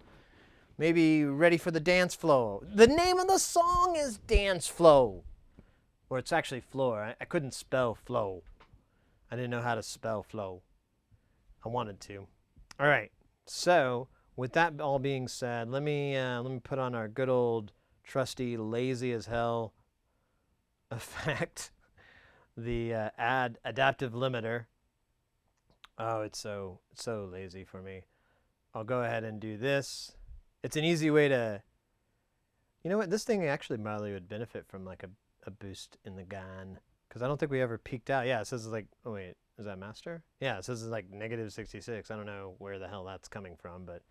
maybe ready for the dance floor. The name of the song is Dance Flow. Or it's actually floor. I couldn't spell flow. I didn't know how to spell flow. I wanted to. All right. So, with that all being said, let me put on our good old trusty lazy as hell effect, the add adaptive limiter. Oh, it's so lazy for me. I'll go ahead and do this. It's an easy way to, you know what? This thing actually probably would benefit from like a boost in the gain, because I don't think we ever peaked out. Yeah, it says like, oh wait, is that master? Yeah, it says it's like -66. I don't know where the hell that's coming from, but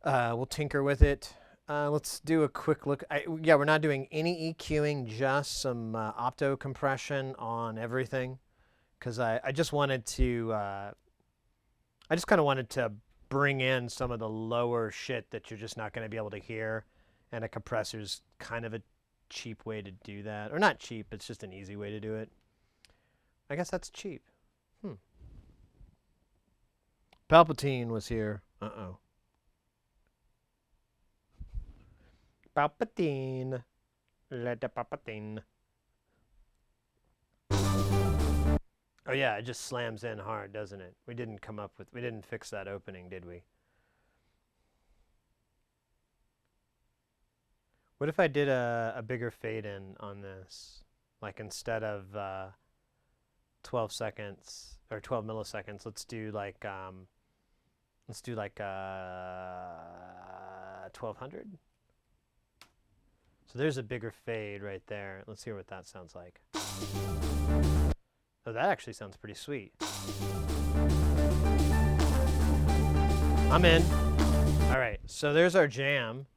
we'll tinker with it. Let's do a quick look. Yeah, we're not doing any EQing, just some opto compression on everything, because I just wanted to, I just kind of wanted to bring in some of the lower shit that you're just not going to be able to hear, and a compressor's kind of a cheap way to do that. Or not cheap, it's just an easy way to do it. I guess that's cheap. Palpatine was here. Uh-oh. Palpatine. Let the Palpatine. Oh yeah, it just slams in hard, doesn't it? We didn't fix that opening, did we? What if I did a bigger fade in on this? Like instead of 12 seconds or 12 milliseconds, let's do like 1200. So there's a bigger fade right there. Let's hear what that sounds like. Oh, that actually sounds pretty sweet. I'm in. All right, so there's our jam.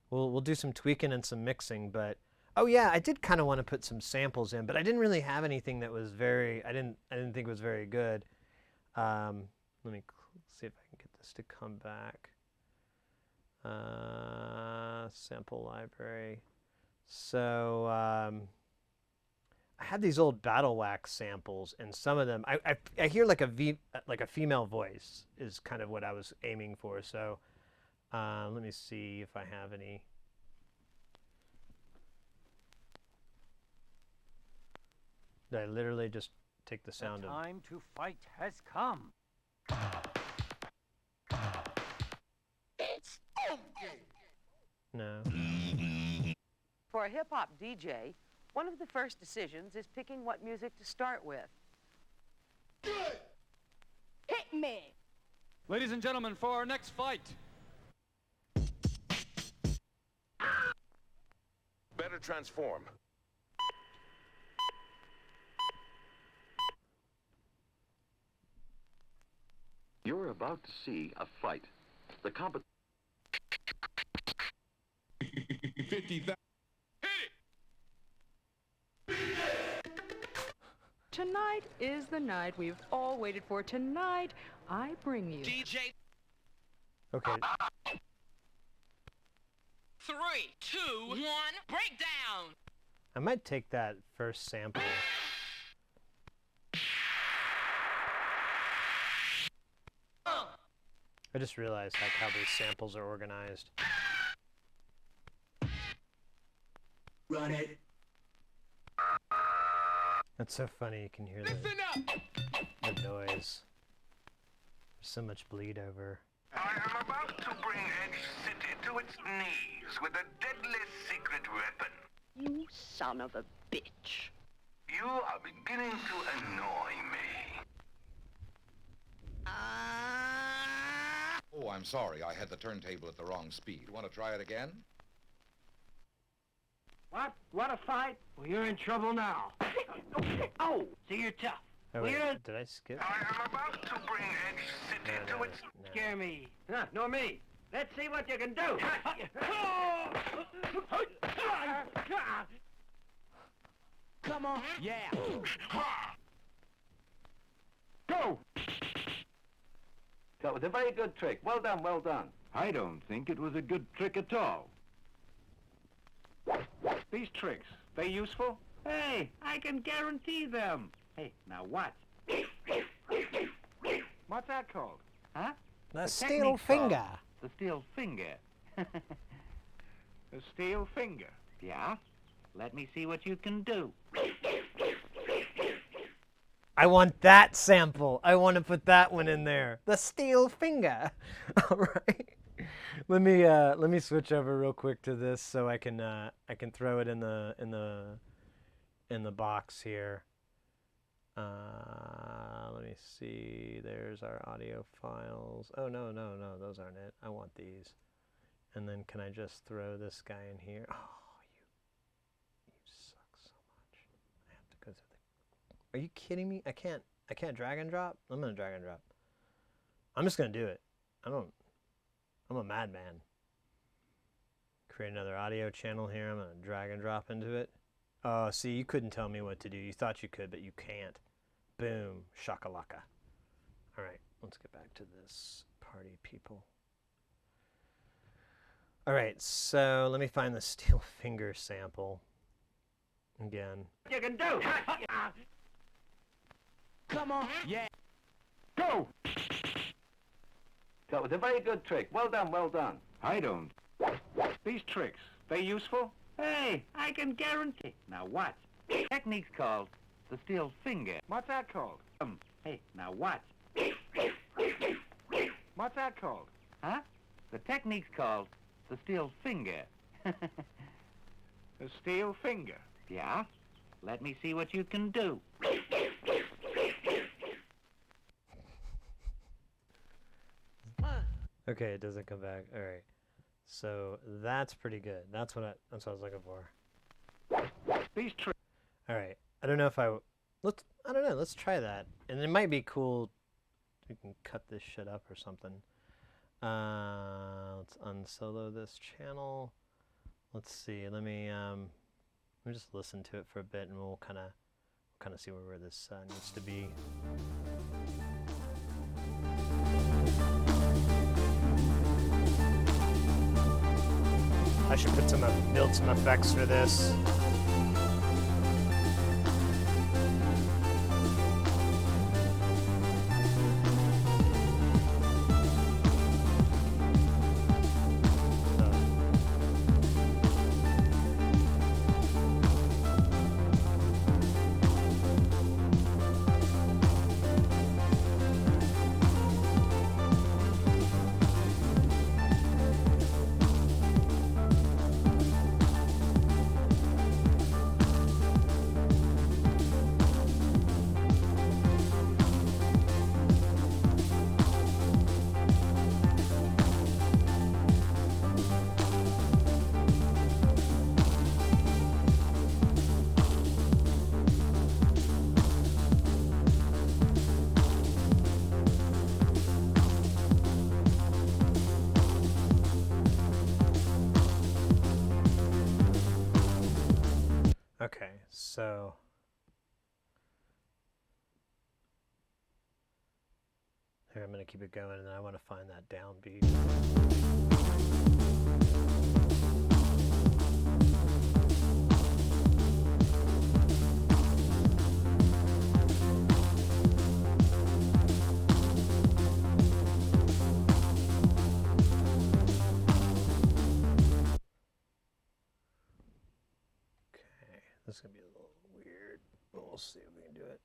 We'll do some tweaking and some mixing, but oh yeah, I did kind of want to put some samples in, but I didn't really have anything that was very. I didn't think it was very good. Let me see if I can get this to come back. Sample library. So I had these old Battle Wax samples, and some of them I hear like a female voice is kind of what I was aiming for. So let me see if I have any. Did I literally just take the sound of? The time to fight has come. It's okay. No. For a hip-hop DJ, one of the first decisions is picking what music to start with. Good. Hit me! Ladies and gentlemen, for our next fight. Better transform. You're about to see a fight. The competition. 50,000. Tonight is the night we've all waited for. Tonight, I bring you. DJ. Okay. 3, 2, 1, breakdown. I might take that first sample. I just realized how these samples are organized. Run it. That's so funny. You can hear the noise. There's so much bleed over. I am about to bring Edge City to its knees with a deadly secret weapon. You son of a bitch. You are beginning to annoy me. Oh, I'm sorry. I had the turntable at the wrong speed. Want to try it again? What? Want to fight? Well, you're in trouble now. Oh, so you're tough. Oh, wait, did I skip? I am about to bring Edge City to its... Scare me. Huh, nor me. Let's see what you can do. Come on. Yeah. Go! That was a very good trick. Well done, well done. I don't think it was a good trick at all. These tricks, they useful? Hey, I can guarantee them. Hey, now watch. What's that called? Huh? The steel finger. The steel finger. The steel finger. Yeah? Let me see what you can do. I want that sample. I want to put that one in there. The steel finger. All right. Let me switch over real quick to this so I can throw it in the box here. Let me see. There's our audio files. Oh no, those aren't it. I want these. And then can I just throw this guy in here? Oh, you suck so much. I have to go through the... Are you kidding me? I can't drag and drop? I'm gonna drag and drop. I'm just gonna do it. I'm a madman. Create another audio channel here. I'm gonna drag and drop into it. Oh, see, you couldn't tell me what to do. You thought you could, but you can't. Boom, shakalaka. All right, let's get back to this party people. All right, so let me find the steel finger sample again. You can do. Come on. Yeah. Go! That was a very good trick. Well done, well done. I don't. These tricks, they useful? Hey, I can guarantee. Now watch. Technique's called the steel finger. What's that called? Hey, now watch. What's that called? Huh? The technique's called the steel finger. The steel finger? Yeah? Let me see what you can do. Okay, it doesn't come back. All right, so that's pretty good. That's what I was looking for. These tricks. All right, I don't know if I don't know. Let's try that, and it might be cool. We can cut this shit up or something. Let's unsolo this channel. Let's see. Let me just listen to it for a bit, and we'll kind of see where this needs to be. I should build some effects for this. Okay, so here I'm going to keep it going, and I want to find that downbeat. This is going to be a little weird, but we'll see if we can do it.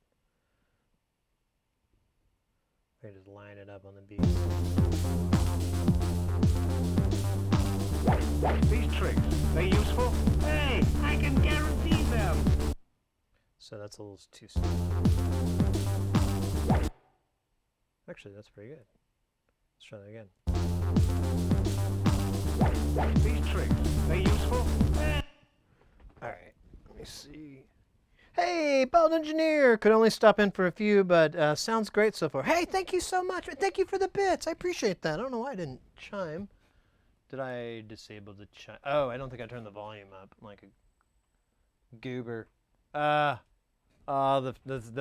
I can just line it up on the beat. These tricks, they useful? Hey, I can guarantee them. So that's a little too slow. Actually, that's pretty good. Let's try that again. These tricks, they useful? Alright, let me see. Hey, Bald Engineer! Could only stop in for a few, but sounds great so far. Hey, thank you so much. Thank you for the bits. I appreciate that. I don't know why I didn't chime. Did I disable the chime? Oh, I don't think I turned the volume up. I'm like a goober. The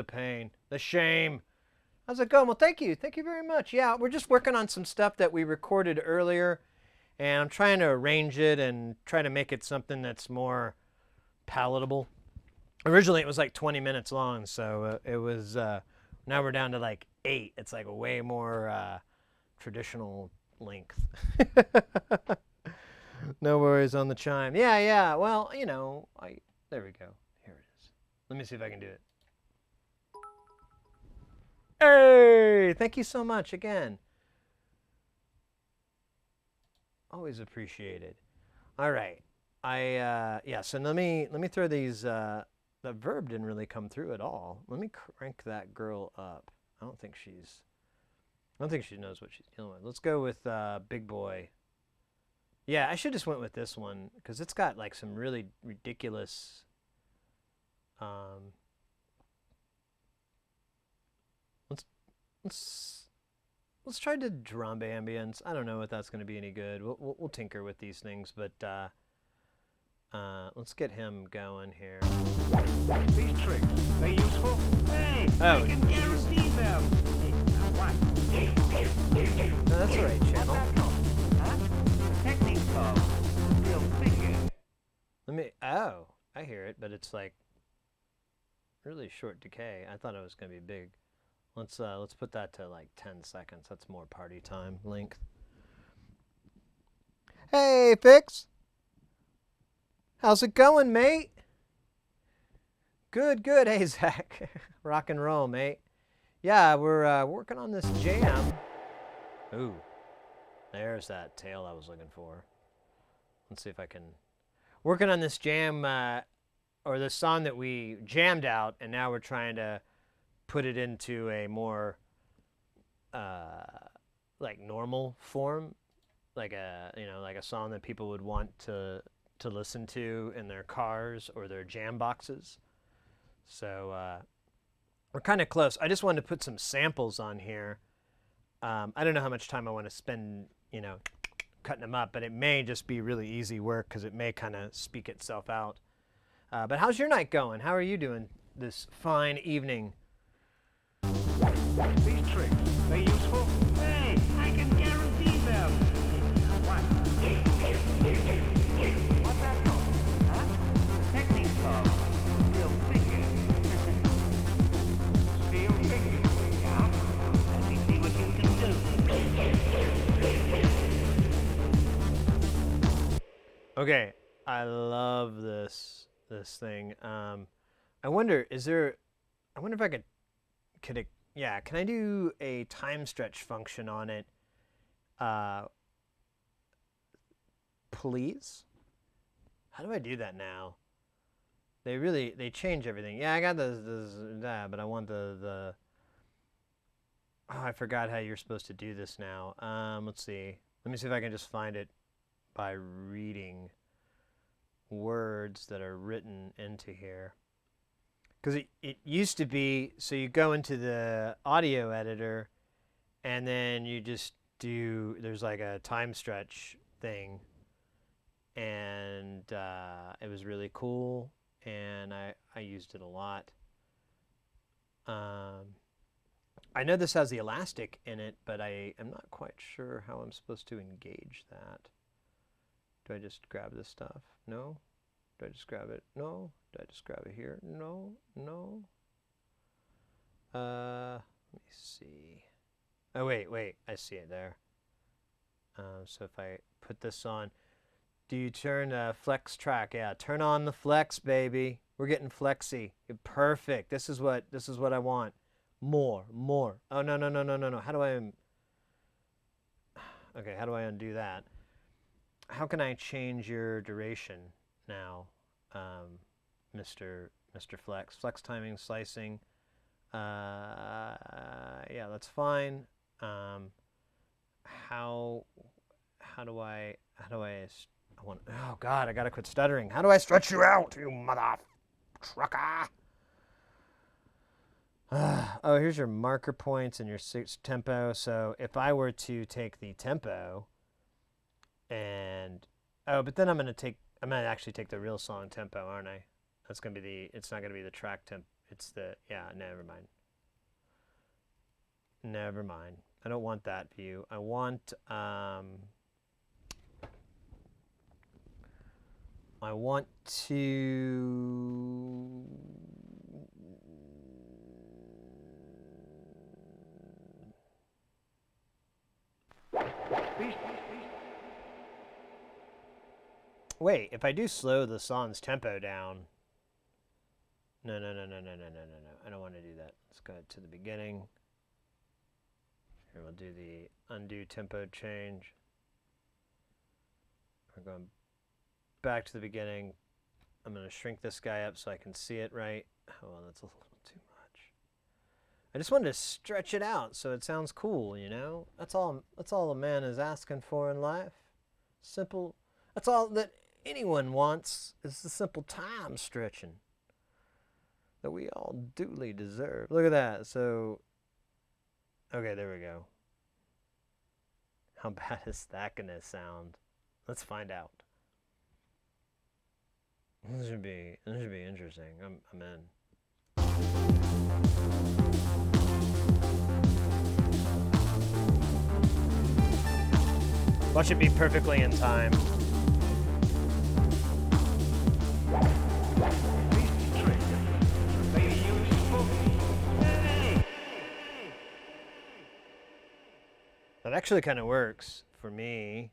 pain. The shame. How's it going? Well, thank you. Thank you very much. Yeah, we're just working on some stuff that we recorded earlier, and I'm trying to arrange it and try to make it something that's more palatable. Originally, it was like 20 minutes long, so it was, now we're down to like 8. It's like a way more traditional length. No worries on the chime. Yeah, well, you know, there we go. Here it is. Let me see if I can do it. Hey, thank you so much again. Always appreciated. All right. Yeah, so let me throw these, the verb didn't really come through at all. Let me crank that girl up. I don't think she knows what she's dealing with. Let's go with Big Boy. Yeah, I should just went with this one because it's got like some really ridiculous let's try the drum ambience. I don't know if that's going to be any good. We'll tinker with these things, but let's get him going here. These tricks, they useful? Hey, I can guarantee them. Hey, now what? No, that's the right channel. Huh? Technique called still thinking. Oh, I hear it, but it's like really short decay. I thought it was going to be big. Let's put that to like 10 seconds. That's more party time length. Hey, Fix. How's it going, mate? Good. Hey, Zach. Rock and roll, mate. Yeah, we're working on this jam. Ooh, there's that tail I was looking for. Let's see if I can... Working on this jam, or this song that we jammed out, and now we're trying to put it into a more, like, normal form. Like a song that people would want to listen to in their cars or their jam boxes. So we're kind of close. I just wanted to put some samples on here. I don't know how much time I want to spend, cutting them up, but it may just be really easy work because it may kind of speak itself out. But how's your night going? How are you doing this fine evening? These tricks, they useful? Hey, I can guarantee them. What? What's that called? Huh? Technique called still thinking. Still thinking. Yeah? Let me see what you can do. Okay, I love this thing. I wonder if I can I do a time stretch function on it? Please? How do I do that now? They change everything. Yeah, I got that, but I want the oh, I forgot how you're supposed to do this now. Let's see. Let me see if I can just find it by reading words that are written into here. Because it used to be, so you go into the audio editor and then you just do, there's like a time stretch thing, and it was really cool, and I used it a lot. I know this has the elastic in it, but I am not quite sure how I'm supposed to engage that. Do I just grab this stuff? No? Do I just grab it? No? Do I just grab it here? No? Let me see. Oh, wait. I see it there. So if I put this on, do you turn flex track? Yeah, turn on the flex, baby. We're getting flexy. Perfect. This is what I want. More. Oh, no. How do I... Okay, how do I undo that? how can I change your duration now, Mr. Flex? Flex timing, slicing. Yeah, that's fine. How do I oh God, I gotta quit stuttering. How do I stretch you out, you mother trucker? Oh, here's your marker points and your tempo. So if I were to take the tempo and, oh, but then I'm gonna actually take the real song tempo, aren't I? That's gonna be it's not gonna be the track temp. It's the, yeah, never mind. Never mind. I don't want that view. I want to, wait, if I do slow the song's tempo down, no. I don't want to do that. Let's go to the beginning. Here, we'll do the undo tempo change. We're going back to the beginning. I'm going to shrink this guy up so I can see it right. Oh, well, that's a little too much. I just wanted to stretch it out so it sounds cool, you know? That's all a man is asking for in life. Simple. That's all that anyone wants, is the simple time stretching that we all duly deserve. Look at that. So, okay, there we go. How bad is that going to sound? Let's find out. This should be interesting. I'm in. Watch it be perfectly in time. That actually kind of works for me.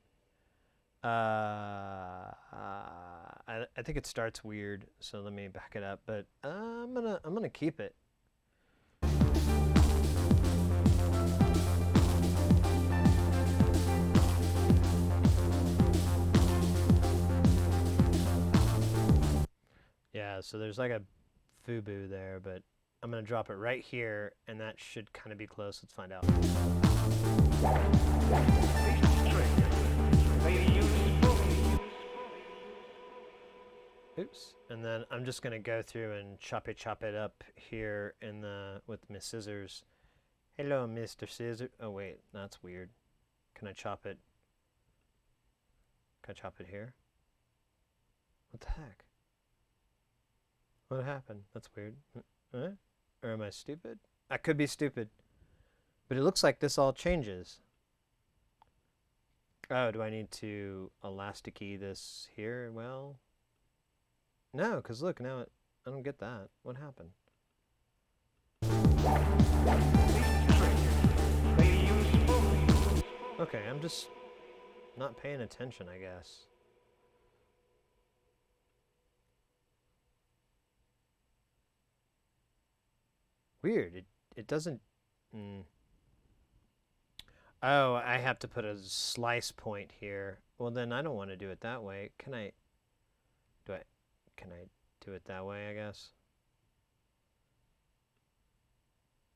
I think it starts weird, so let me back it up. But I'm gonna keep it. Yeah, so there's like a FUBU there, but I'm gonna drop it right here, and that should kind of be close. Let's find out. Oops. And then I'm just gonna go through and chop it up here in with my scissors. Hello, Mr. Scissor. Oh wait, that's weird. Can I chop it? Can I chop it here? What the heck? What happened? That's weird. Huh? Or am I stupid? I could be stupid. But it looks like this all changes. Oh, do I need to elastic-y this here? Well, no, because look, now I don't get that. What happened? Okay, I'm just not paying attention, I guess. Weird. It doesn't. Oh, I have to put a slice point here. Well, then I don't want to do it that way. Can I do it that way, I guess?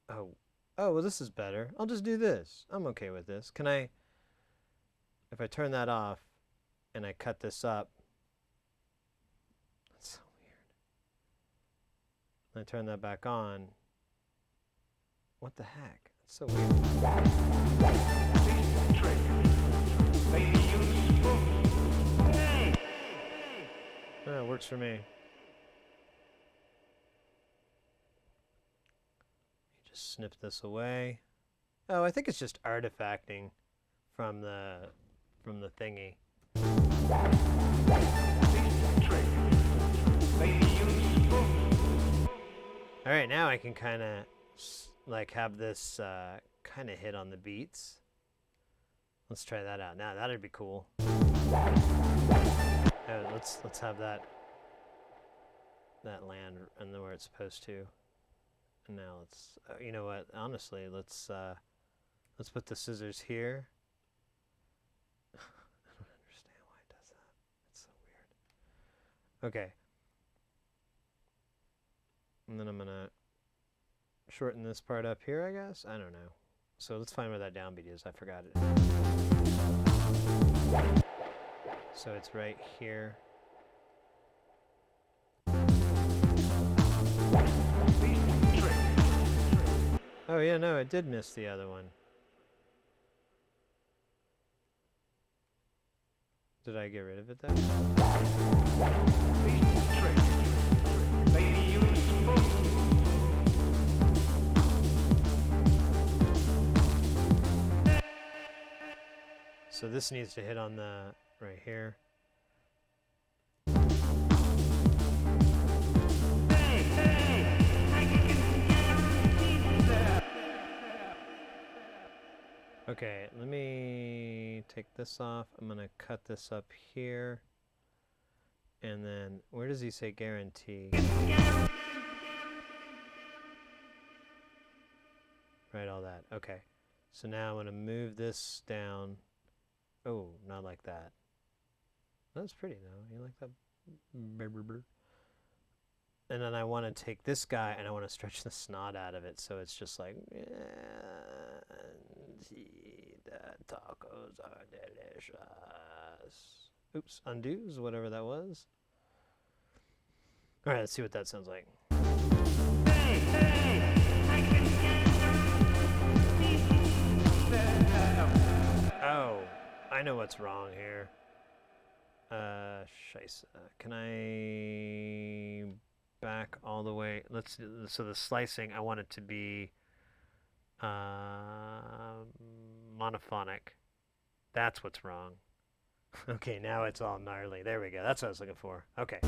Oh, well, this is better. I'll just do this. I'm okay with this. Can I, if I turn that off and I cut this up, that's so weird. And I turn that back on. What the heck? It's so weird. Oh, it works for me. You just snip this away. Oh, I think it's just artifacting from the thingy. All right, now I can kind of like have this kind of hit on the beats. Let's try that out. Now that'd be cool. Oh, let's have that land and where it's supposed to. And now let's you know what? Honestly, let's put the scissors here. I don't understand why it Okay. And then I'm gonna shorten this part up here, I guess? I don't know. So let's find where that downbeat is. I forgot it. So it's right here. Oh yeah, no, it did miss the other one. Did I get rid of it then? So this needs to hit on the right here. Okay, let me take this off. I'm gonna cut this up here. And then, where does he say guarantee? Right, all that. Okay. So now I'm gonna move this down. Oh, not like that. That's pretty though. You like that? And then I want to take this guy and I want to stretch the snot out of it, so it's just like, the tacos are delicious. Oops, undoes, whatever that was. All right, let's see what that sounds like. Oh, I know what's wrong here. Scheisse. Can I back all the way? Let's do, so the slicing, I want it to be monophonic. That's what's wrong. Okay, now it's all gnarly. There we go. That's what I was looking for. Okay.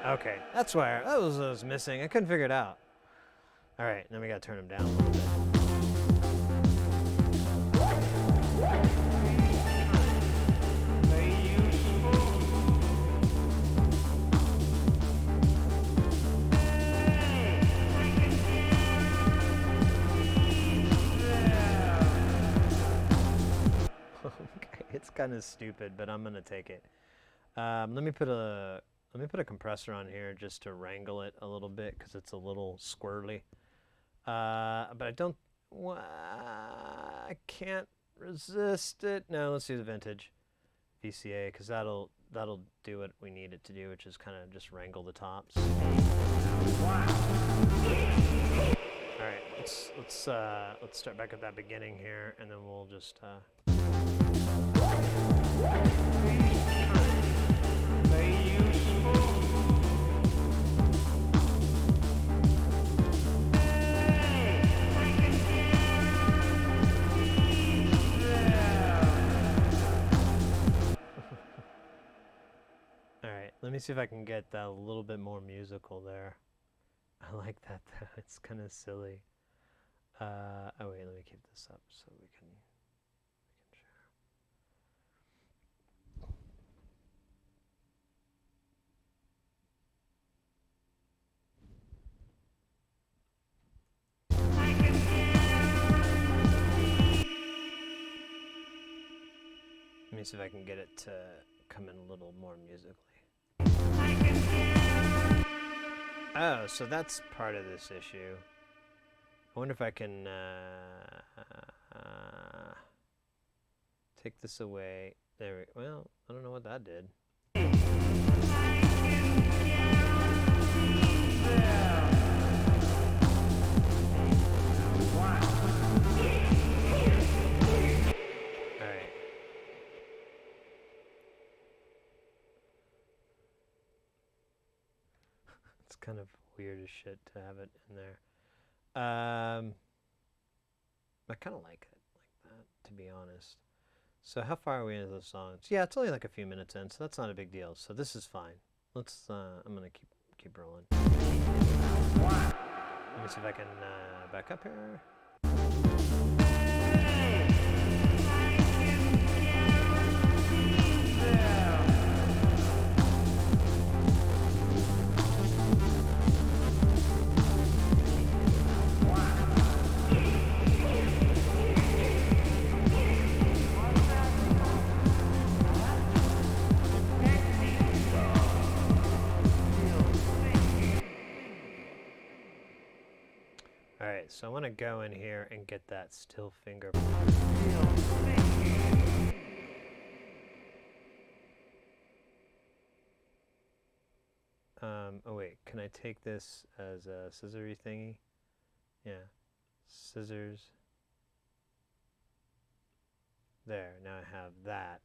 Okay, that's where that was what I was missing. I couldn't figure it out. All right, then we gotta turn them down a little bit. Okay, it's kind of stupid, but I'm gonna take it. Let me put a compressor on here just to wrangle it a little bit because it's a little squirrely. But I don't. I can't resist it. No, let's do the vintage VCA because that'll do what we need it to do, which is kind of just wrangle the tops. All right, let's start back at that beginning here, and then we'll just. Let me see if I can get that a little bit more musical there. I like that though. It's kind of silly. Oh wait, let me keep this up so we can share. Let me see if I can get it to come in a little more musically. Oh, so that's part of this issue. I wonder if I can take this away. There we well, I don't know what that did. Kind of weird as shit to have it in there. I kind of like it like that, to be honest. So how far are we into the songs? Yeah, it's only like a few minutes in, so that's not a big deal. So this is fine. Let's. I'm gonna keep rolling. Let me see if I can back up here. Alright, so I want to go in here and get that still finger. Oh wait, can I take this as a scissory thingy? Yeah, scissors. There, now I have that.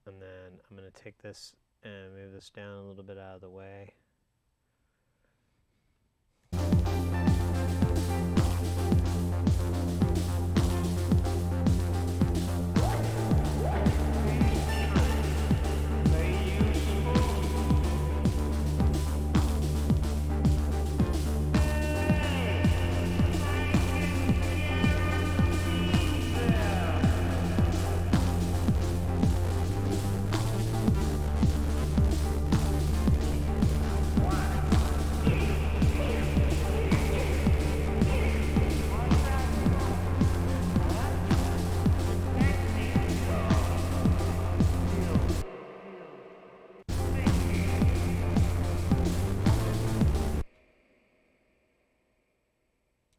And then I'm going to take this and move this down a little bit out of the way.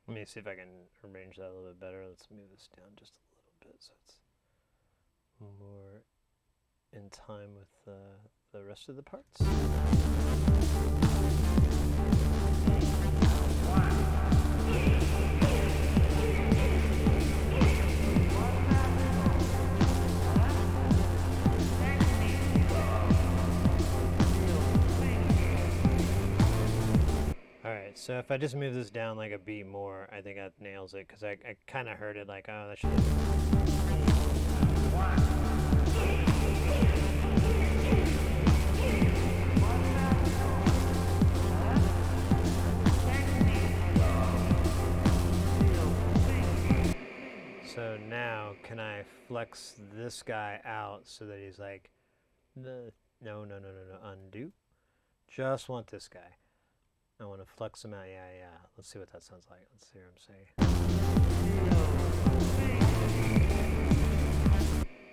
Let me see if I can arrange that a little bit better. Let's move this down just a little bit so it's more in time with the rest of the parts. Alright, so if I just move this down like a beat more, I think that nails it, because I kind of heard it like, oh, that should... So now, can I flex this guy out so that he's like, no, undo. Just want this guy. I want to flex him out. Yeah. Let's see what that sounds like. Let's hear him say.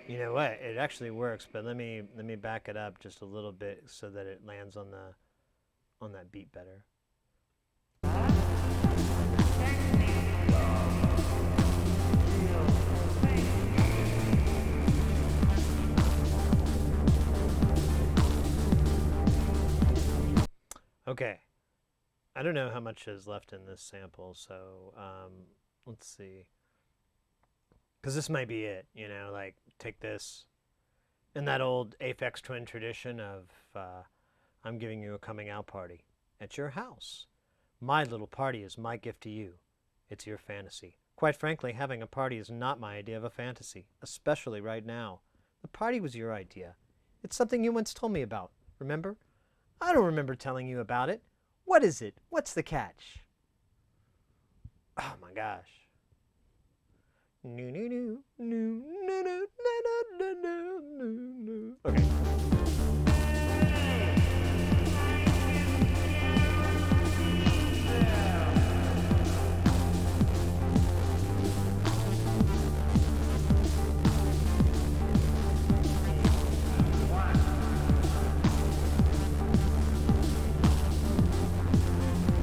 You know what? It actually works, but let me back it up just a little bit so that it lands on that beat better. Okay. I don't know how much is left in this sample, so let's see. Because this might be it, you know, like take this in that old Aphex Twin tradition of I'm giving you a coming out party at your house. My little party is my gift to you. It's your fantasy. Quite frankly, having a party is not my idea of a fantasy, especially right now. The party was your idea. It's something you once told me about, remember? I don't remember telling you about it. What is it? What's the catch? Oh my gosh. Okay.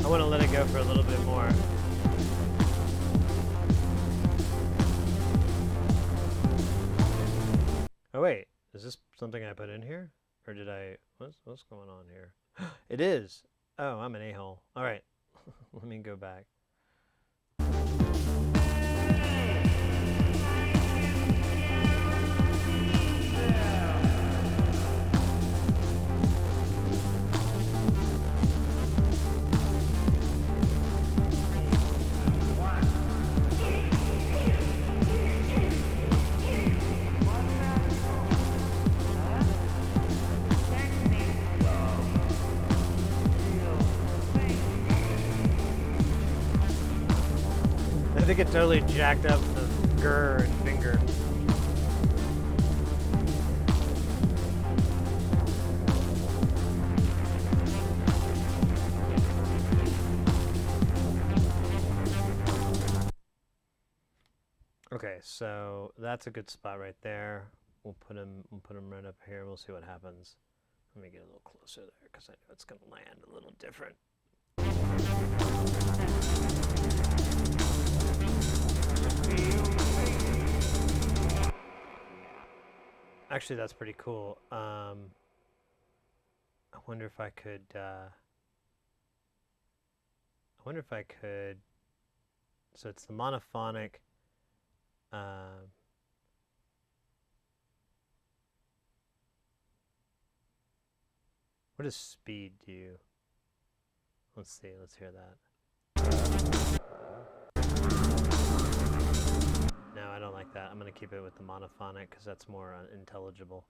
I want to let it go for a little bit more. Oh wait, is this something I put in here? Or did I, what's going on here? It is! Oh, I'm an a-hole. Alright, let me go back. I think it totally jacked up the grr and finger. Okay, so that's a good spot right there. We'll put him right up here. We'll see what happens. Let me get a little closer there because I know it's going to land a little different. Actually, that's pretty cool. I wonder if I could. So it's the monophonic. What does speed do? Let's see. Let's hear that. No, I don't like that. I'm going to keep it with the monophonic because that's more intelligible.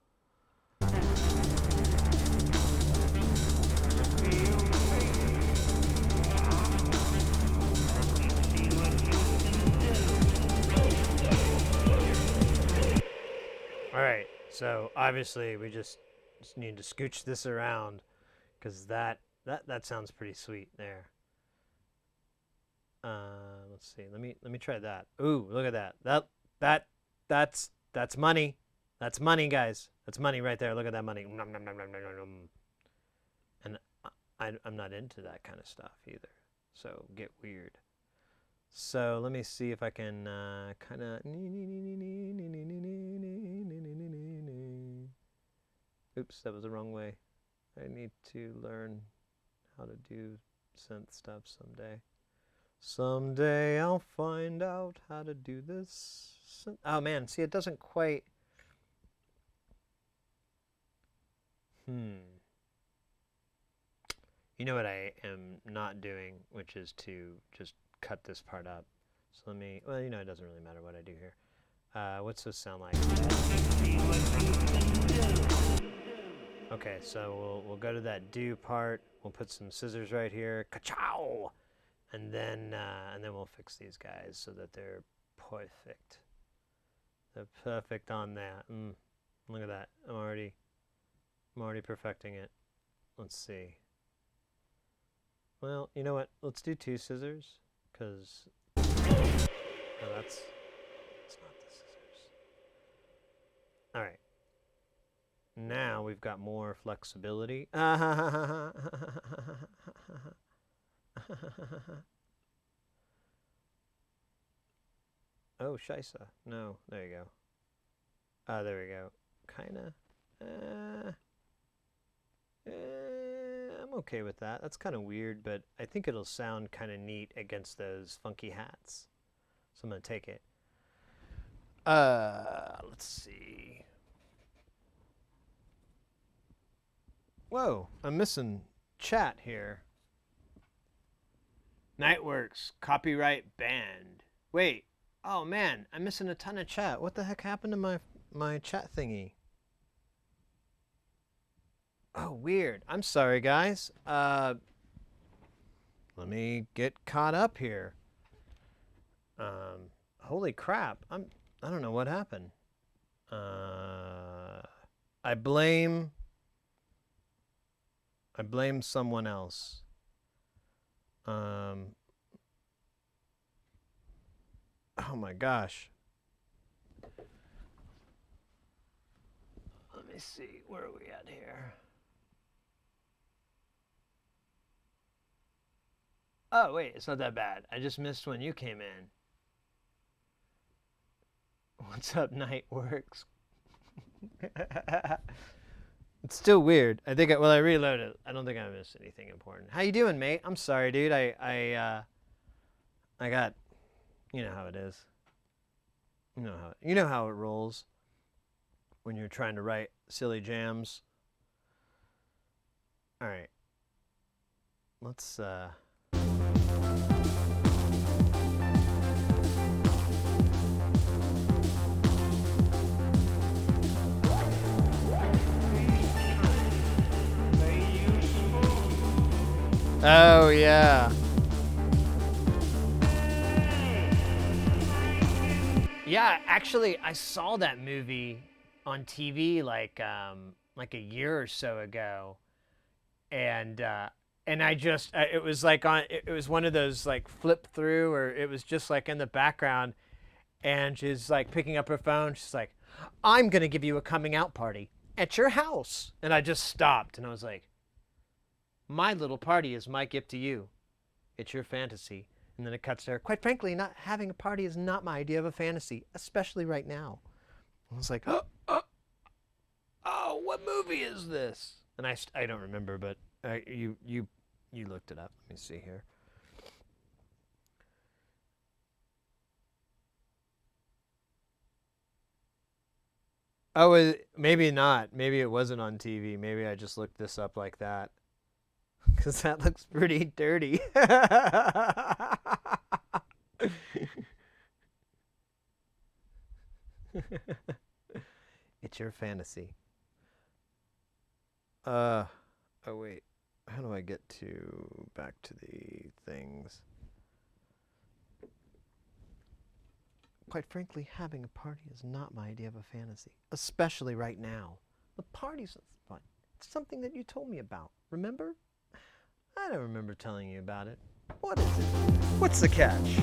All right, so obviously we just need to scooch this around because that sounds pretty sweet there. Let's see. Let me try that. Ooh, look at that. That's money. That's money, guys. That's money right there. Look at that money. Nom, nom, nom, nom, nom, nom. And I'm not into that kind of stuff either. So get weird. So let me see if I can kind of. Oops, that was the wrong way. I need to learn how to do synth stuff someday. Someday I'll find out how to do this. Oh man, see, it doesn't quite. You know what I am not doing, which is to just cut this part up. So let me, well, you know, it doesn't really matter what I do here. What's this sound like? Okay, so we'll go to that do part. We'll put some scissors right here. Ka-chow! And then we'll fix these guys so that they're perfect. They're perfect on that. Look at that. I'm already perfecting it. Let's see. Well, you know what? Let's do 2 scissors, because no, that's not the scissors. All right. Now we've got more flexibility. Oh, scheisse. No, there you go. There we go. Kinda. I'm okay with that. That's kind of weird, but I think it'll sound kind of neat against those funky hats. So I'm gonna take it. Let's see. Whoa, I'm missing chat here. Nightworks, copyright banned. Wait, oh man, I'm missing a ton of chat. What the heck happened to my chat thingy? Oh, weird. I'm sorry, guys. Let me get caught up here. Holy crap. I don't know what happened. I blame someone else. Oh my gosh. Let me see. Where are we at here? Oh, wait, it's not that bad. I just missed when you came in. What's up, Nightworks? It's still weird. I think, I reloaded. I don't think I missed anything important. How you doing, mate? I'm sorry, dude. I got, you know how it is. You know how it rolls when you're trying to write silly jams. All right. Let's, oh, yeah. Yeah, actually, I saw that movie on TV like a year or so ago, and I just it was like it was one of those like flip through, or it was just like in the background, and she's like picking up her phone. She's like, "I'm gonna give you a coming out party at your house," and I just stopped, and I was like, "My little party is my gift to you. It's your fantasy." And then it cuts to her. Quite frankly, not having a party is not my idea of a fantasy, especially right now. I was like, oh. movie is this? And I don't remember, but you looked it up. Let me see here. Oh, maybe not. Maybe it wasn't on TV. Maybe I just looked this up like that. Because that looks pretty dirty. It's your fantasy. Oh wait. How do I get back to the things? Quite frankly, having a party is not my idea of a fantasy, especially right now. The party's fun. It's something that you told me about. Remember? I don't remember telling you about it. What is it? What's the catch?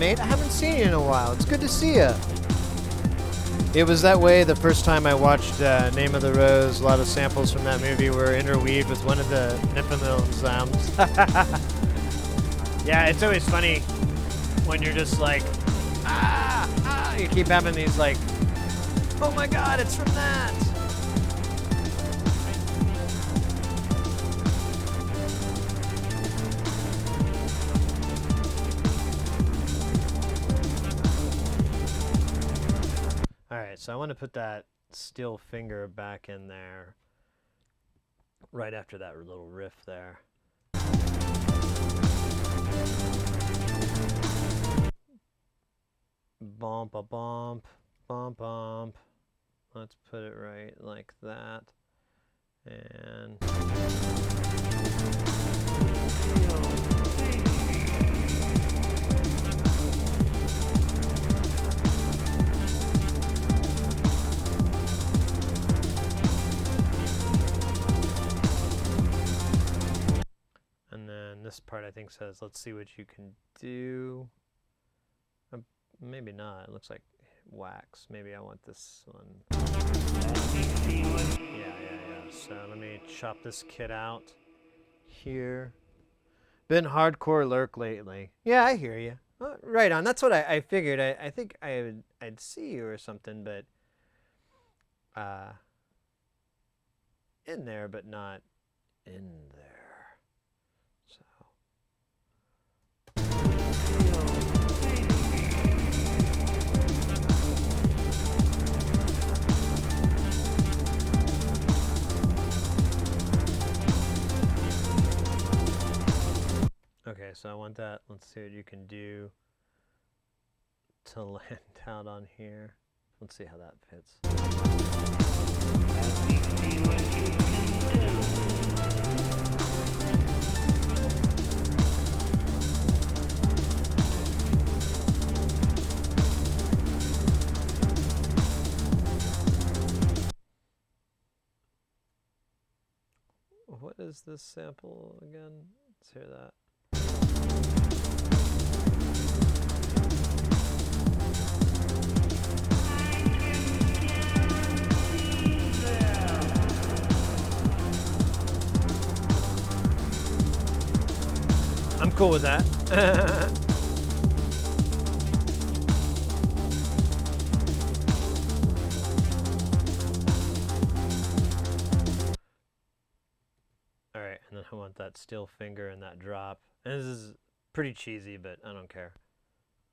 Mate, I haven't seen you in a while. It's good to see you. It was that way the first time I watched Name of the Rose. A lot of samples from that movie were interweaved with one of the Nipponil sounds. Yeah, it's always funny when you're just like, you keep having these like, oh my god, it's from that. Alright, so I want to put that steel finger back in there right after that little riff there. Bump a bump, bump bump. Let's put it right like that. And then this part I think says, let's see what you can do. Maybe not. It looks like wax. Maybe I want this one. Yeah. So let me chop this kid out here. Been hardcore lurk lately. Yeah, I hear you. Right on. That's what I figured. I think I'd see you or something, but in there, but not in there. Okay, so I want that. Let's see what you can do to land out on here. Let's see how that fits. What is this sample again? Let's hear that. I'm cool with that. All right, and then I want that steel finger and that drop. And this is pretty cheesy, but I don't care.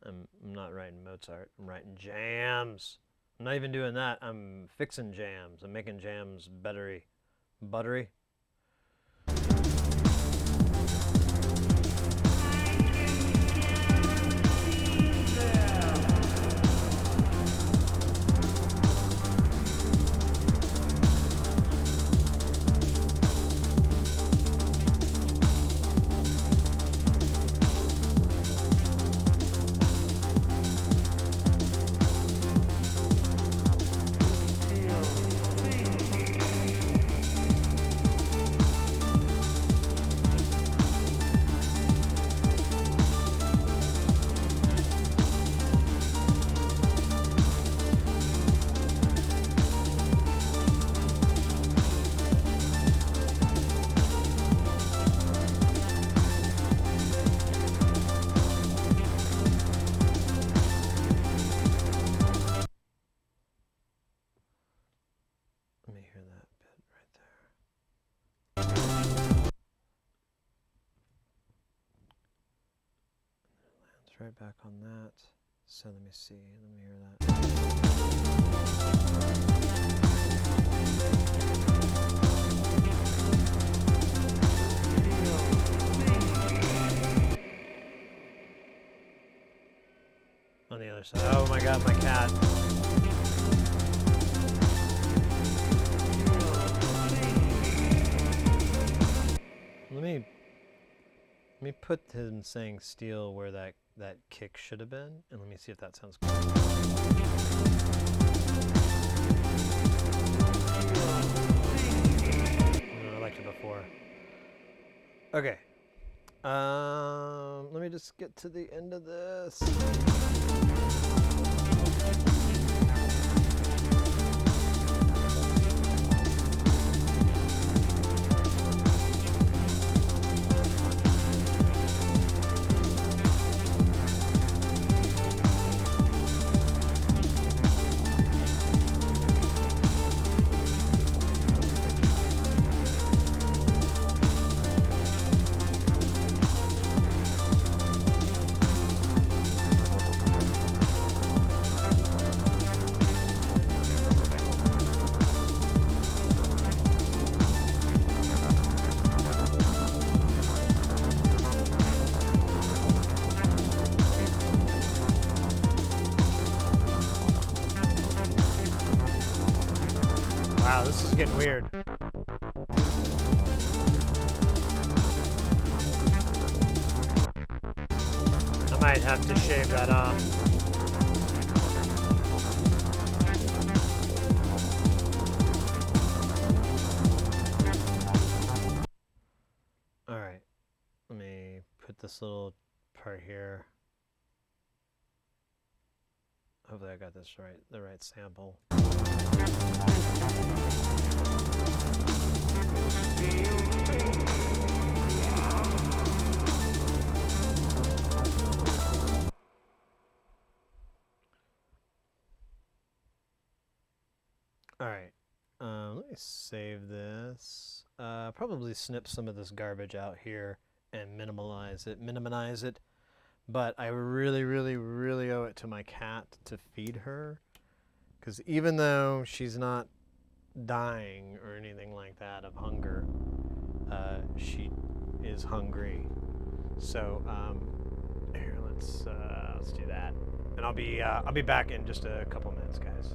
I'm not writing Mozart. I'm writing Jamz. I'm not even doing that. I'm fixing jams. I'm making jams buttery. Buttery? Let me hear that bit right there. Lands right back on that. So let me see. Let me hear that. On the other side. Oh my god, my cat. Let me put him saying steel where that kick should have been, and let me see if that sounds cool. No, I liked it before. Okay. Let me just get to the end of this. Wow, this is getting weird. I might have to shave that off. All right, let me put this little part here. Hopefully I got this right, the right sample. All right, let me save this. Probably snip some of this garbage out here and minimize it. But I really, really, really owe it to my cat to feed her. Because even though she's not dying or anything like that of hunger, she is hungry. So here, let's do that, and I'll be back in just a couple minutes, guys.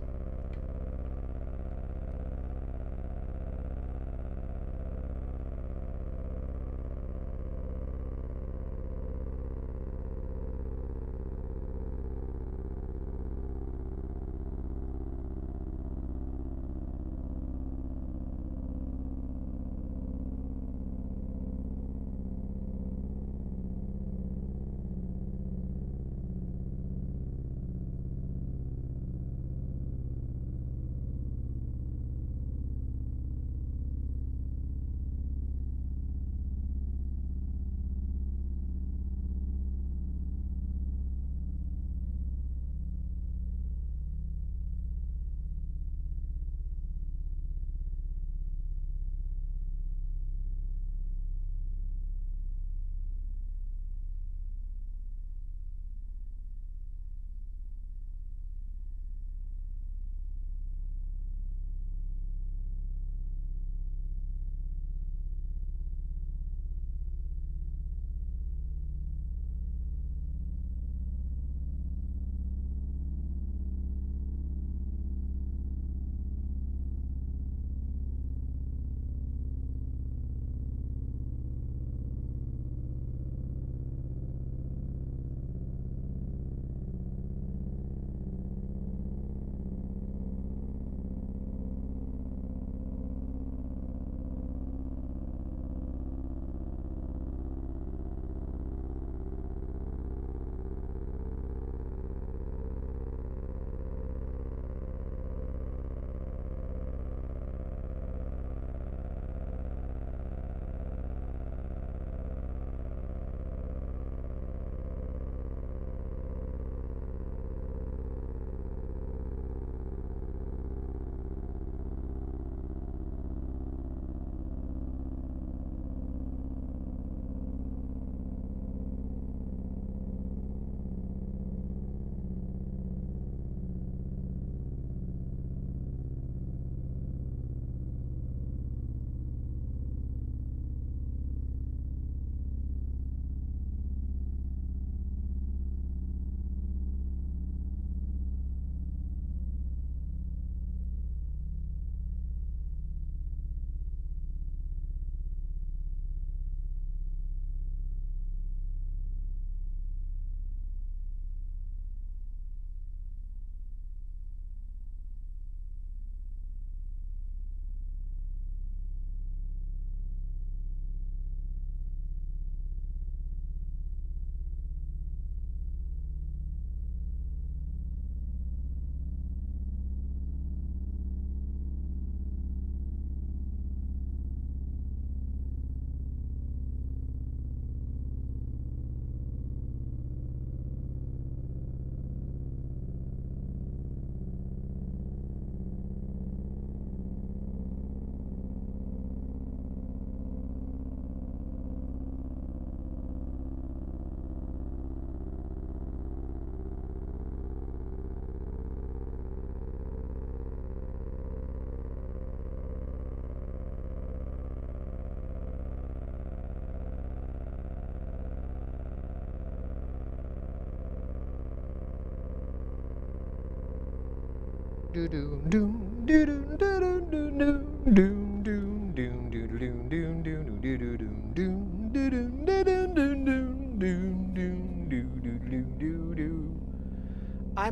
I'm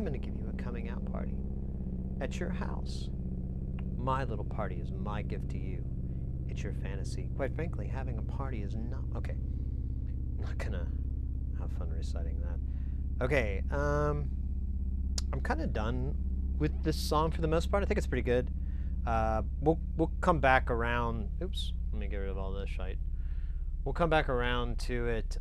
gonna give you a coming out party at your house. My little party is my gift to you. It's your fantasy. Quite frankly, having a party is not... Okay. I'm not gonna have fun reciting that. Okay, I'm kind of done with this song for the most part. I think it's pretty good. We'll come back around... Oops. Let me get rid of all this shite. We'll come back around to it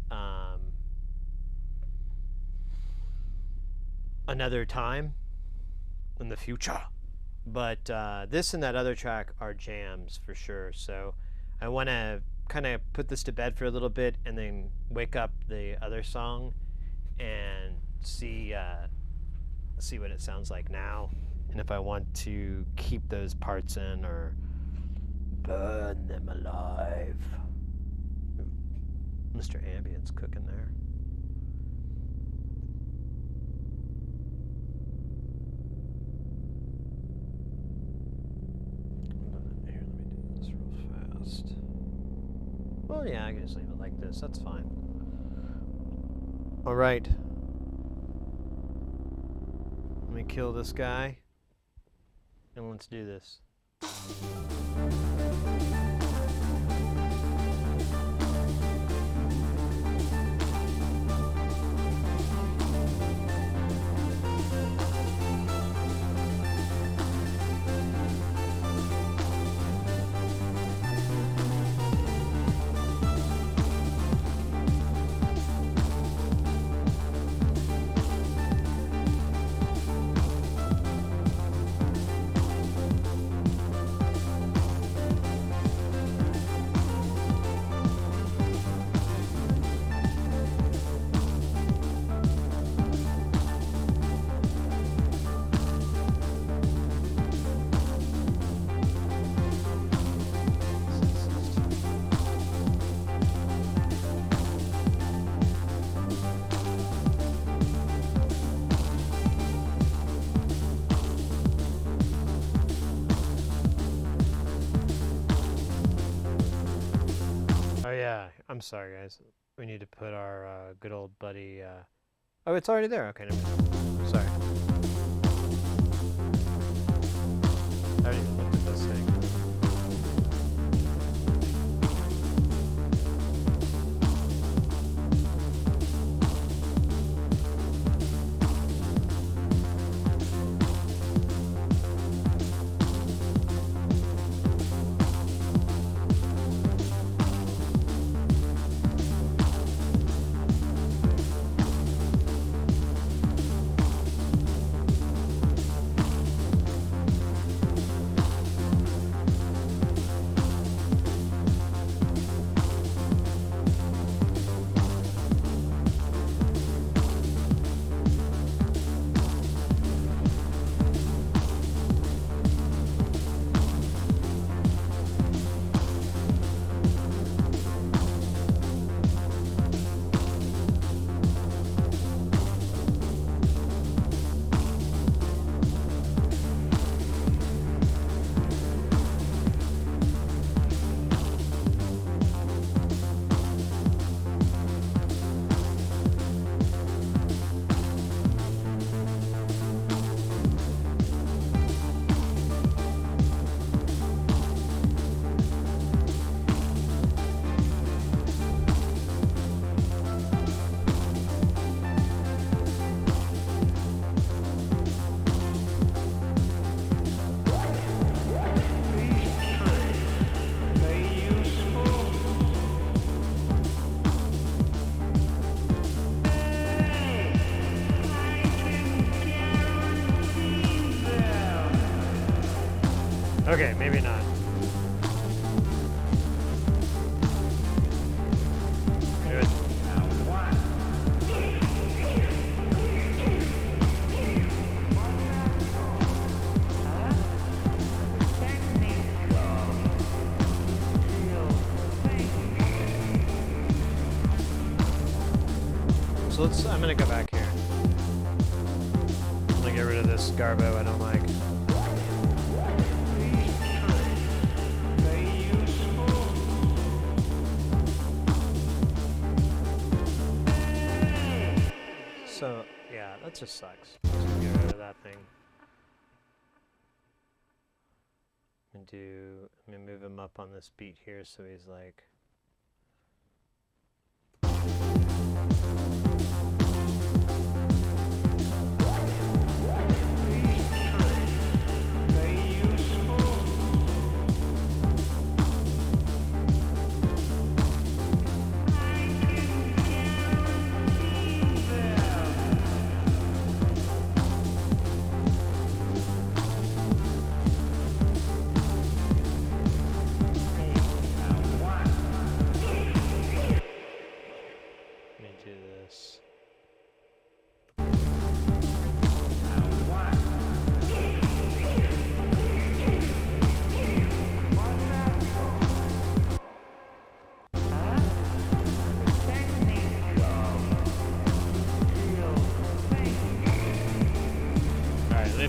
another time in the future. But this and that other track are jams for sure. So I want to kind of put this to bed for a little bit and then wake up the other song and see what it sounds like now, and if I want to keep those parts in or burn them alive. Ooh, Mr. Ambient's cooking there. Here, let me do this real fast. Well, yeah, I can just leave it like this. That's fine. All right. Let me kill this guy, and let's do this. I'm sorry, guys. We need to put our good old buddy... Oh, it's already there. Okay, never mind. Sorry. I haven't even looked at this thing. Okay, maybe not. Good. So I'm gonna go back here. I'm gonna get rid of this garbo I don't like. That just sucks. Let's get rid of that thing. I'm gonna move him up on this beat here so he's like.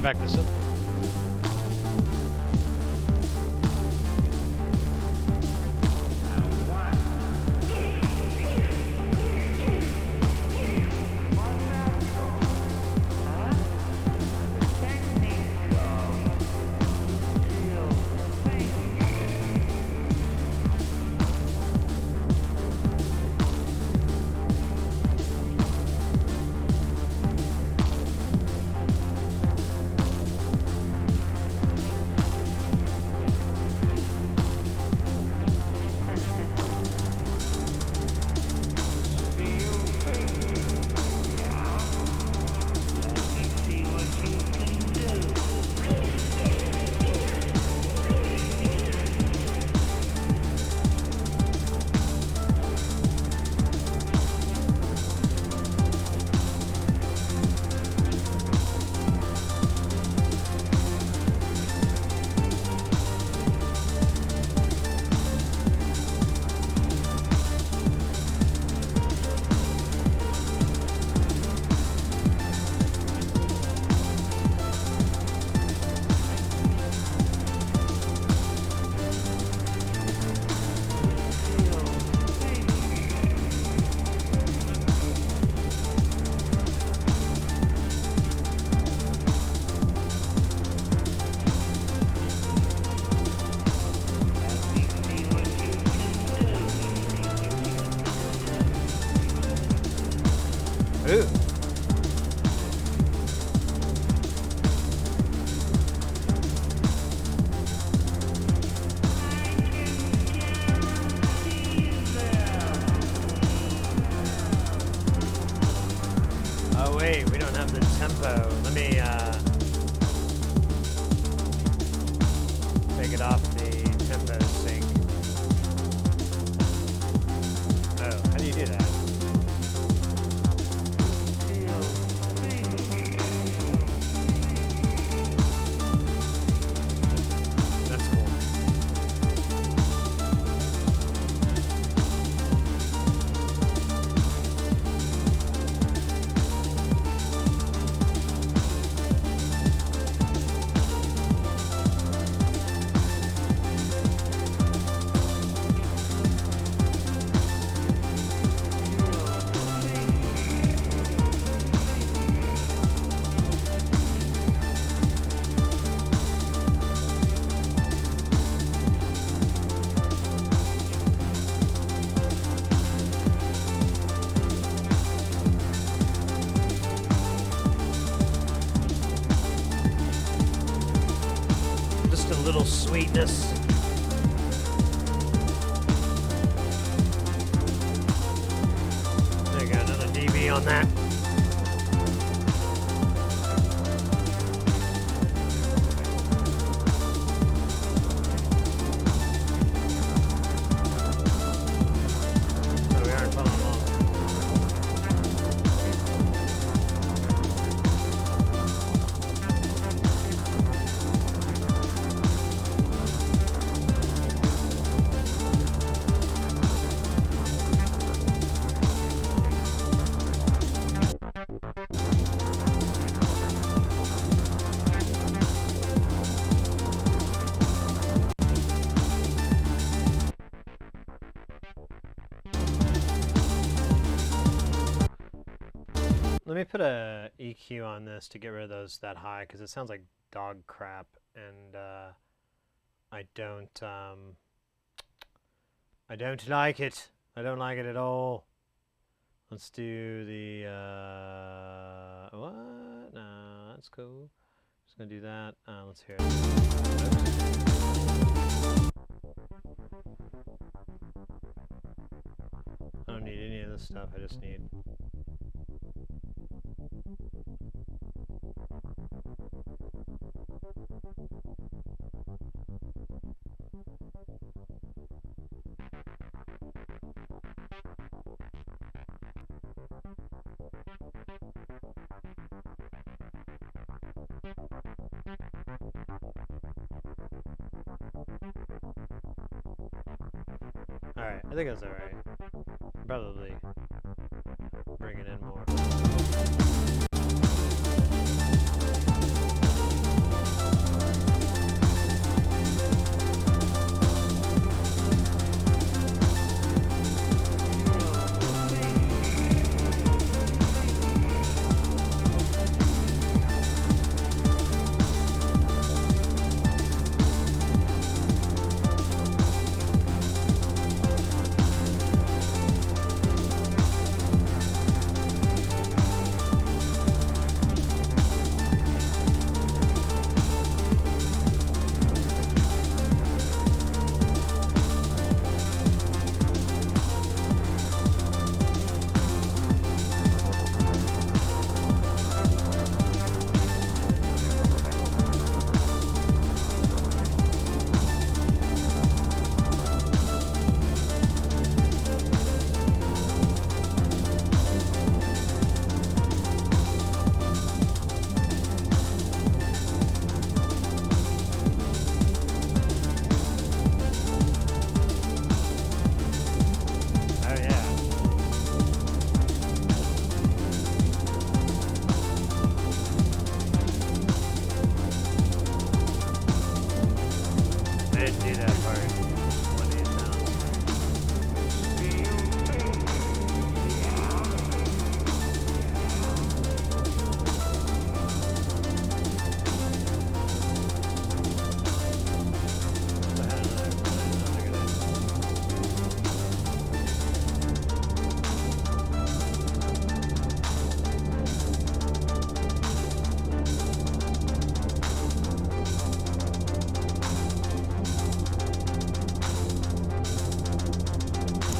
Back this up. Ooh. Oh wait, we don't have the tempo. Let me take it off the tempo sync. Oh, how do you do that? Sweetness. There you go, another dB on that. So we aren't following along. Let me put a EQ on this to get rid of those that high, because it sounds like dog crap, and I don't like it. I don't like it at all. Let's do the what? No, that's cool. Just gonna do that. Let's hear it. I don't need any of this stuff. I just need. Alright, I think that's alright. Probably bring it in more.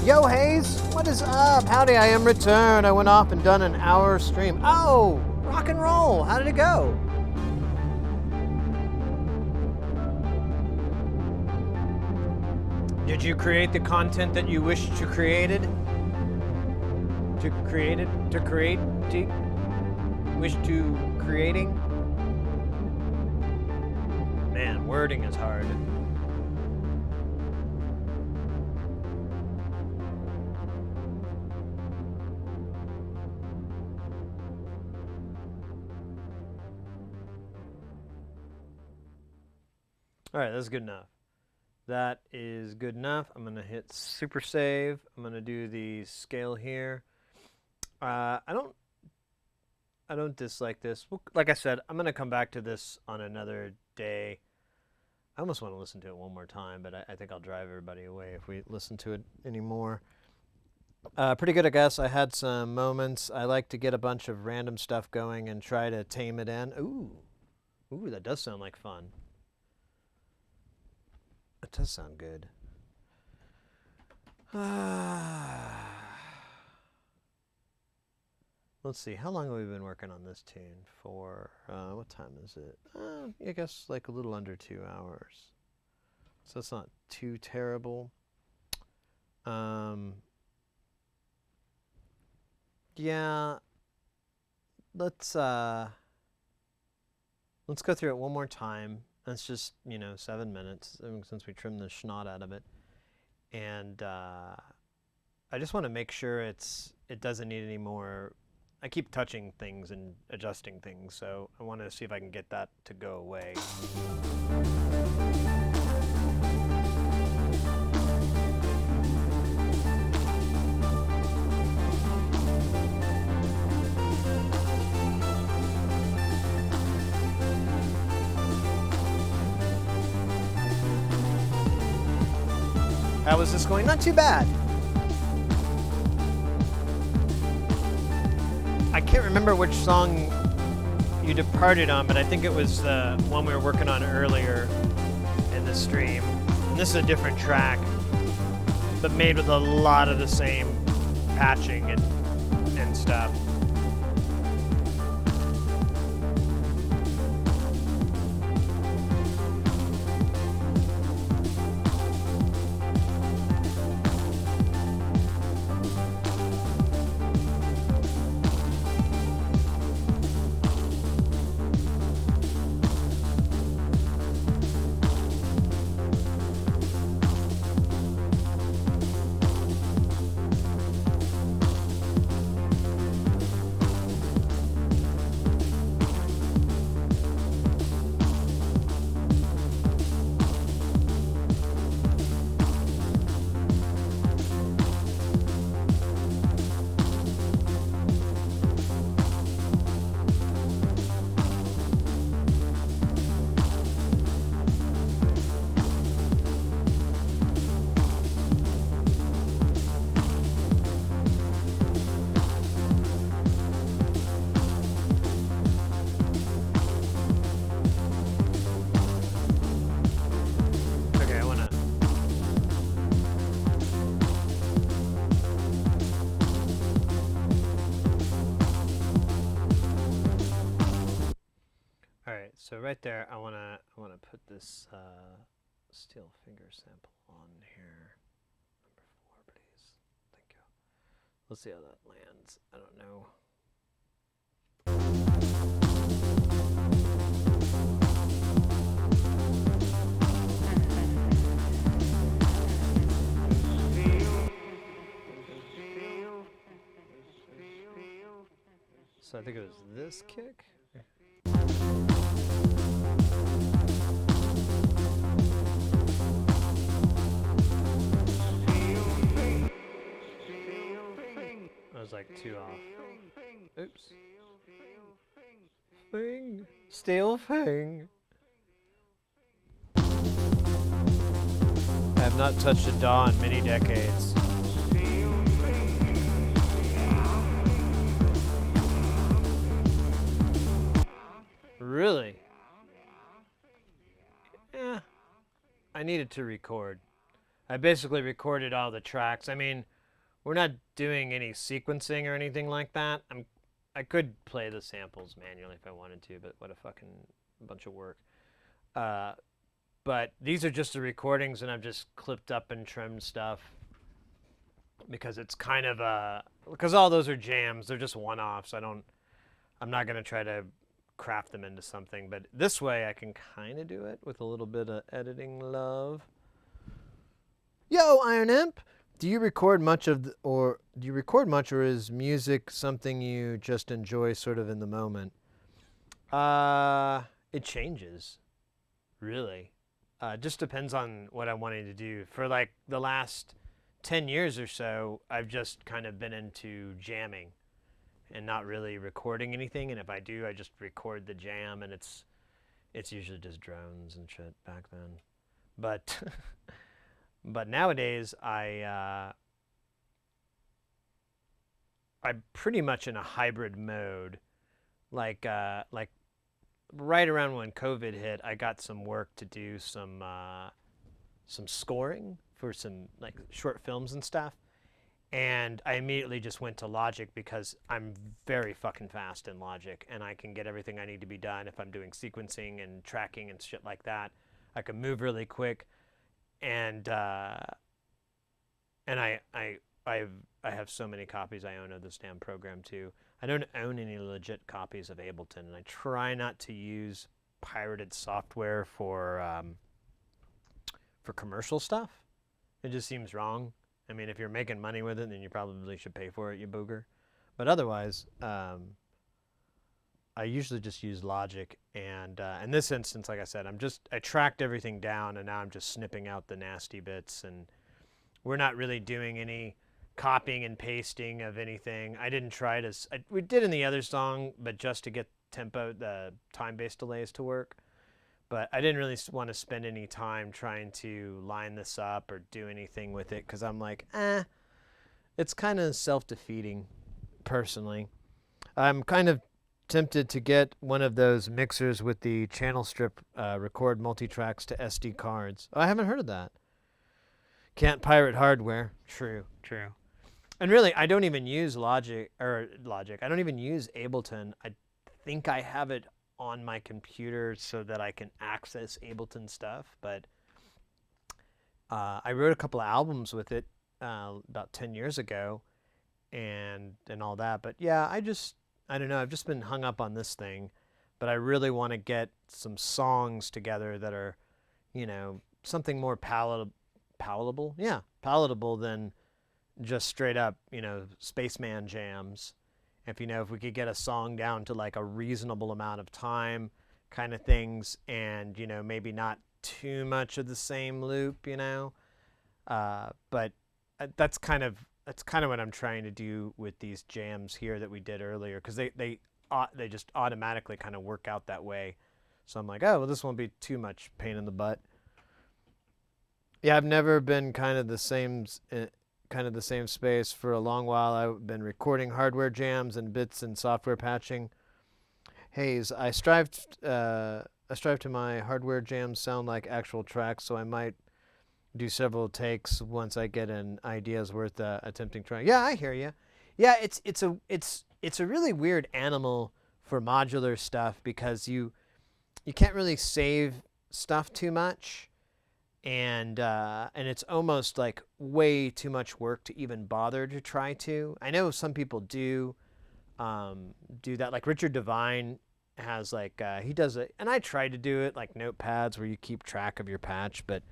Yo, Hayes, what is up? Howdy, I am returned. I went off and done an hour stream. Oh, rock and roll. How did it go? Did you create the content that you wished you created? Wish to creating? Man, wording is hard. All right, that's good enough. That is good enough. I'm gonna hit super save. I'm gonna do the scale here. I don't dislike this. Well, like I said, I'm gonna come back to this on another day. I almost want to listen to it one more time, but I think I'll drive everybody away if we listen to it anymore. Pretty good, I guess. I had some moments. I like to get a bunch of random stuff going and try to tame it in. Ooh, that does sound like fun. It does sound good. Let's see, how long have we been working on this tune for? What time is it? I guess like a little under 2 hours. So it's not too terrible. Yeah, let's go through it one more time. That's just, 7 minutes since we trimmed the schnot out of it. And I just want to make sure it doesn't need any more. I keep touching things and adjusting things, so I want to see if I can get that to go away. How was this going? Not too bad. I can't remember which song you departed on, but I think it was the one we were working on earlier in the stream. And this is a different track, but made with a lot of the same patching and stuff. So right there, I wanna put this steel finger sample on here. Number 4, please. Thank you. Let's see how that lands. I don't know. So I think it was this kick. I was like 2 off. Oops. Fing. Steel fing. I have not touched a DAW in many decades. Really? Yeah. I needed to record. I basically recorded all the tracks. I mean, we're not doing any sequencing or anything like that. I could play the samples manually if I wanted to, but what a fucking bunch of work. But these are just the recordings, and I've just clipped up and trimmed stuff because it's kind of because all those are jams. They're just one-offs. I'm not gonna try to craft them into something, but this way I can kind of do it with a little bit of editing love. Yo, Iron Imp, do you record much or is music something you just enjoy sort of in the moment? It changes, really. Just depends on what I'm wanting to do. For like the last 10 years or so, I've just kind of been into jamming and not really recording anything. And if I do, I just record the jam, and it's usually just drones and shit back then. But but nowadays I'm pretty much in a hybrid mode. Like right around when COVID hit, I got some work to do some scoring for some like short films and stuff. And I immediately just went to Logic because I'm very fucking fast in Logic, and I can get everything I need to be done if I'm doing sequencing and tracking and shit like that. I can move really quick, and I have so many copies I own of this damn program too. I don't own any legit copies of Ableton, and I try not to use pirated software for commercial stuff. It just seems wrong. I mean, if you're making money with it, then you probably should pay for it, you booger. But otherwise, I usually just use Logic. And in this instance, like I said, I tracked everything down, and now I'm just snipping out the nasty bits. And we're not really doing any copying and pasting of anything. I didn't try to. We did in the other song, but just to get the time-based delays to work. But I didn't really want to spend any time trying to line this up or do anything with it because I'm like, it's kind of self-defeating, personally. I'm kind of tempted to get one of those mixers with the channel strip record multitracks to SD cards. Oh, I haven't heard of that. Can't pirate hardware. True. And really, I don't even use Logic. I don't even use Ableton. I think I have it on my computer so that I can access Ableton stuff. But I wrote a couple of albums with it about 10 years ago and all that. But yeah, I don't know. I've just been hung up on this thing. But I really want to get some songs together that are, something more palatable? Yeah, palatable than just straight up, spaceman jams. If we could get a song down to like a reasonable amount of time kind of things and, maybe not too much of the same loop, but that's kind of what I'm trying to do with these jams here that we did earlier because they just automatically kind of work out that way. So I'm like, oh, well, this won't be too much pain in the butt. Yeah, I've never been kind of the same space for a long while. I've been recording hardware jams and bits and software patching. Hayes, I strive to my hardware jams sound like actual tracks, so I might do several takes once I get an idea's worth attempting trying. Yeah, I hear you. Yeah, it's a really weird animal for modular stuff because you can't really save stuff too much. And it's almost like way too much work to even bother to try to. I know some people do that. Like Richard Devine has he does it, and I try to do it like notepads where you keep track of your patch. But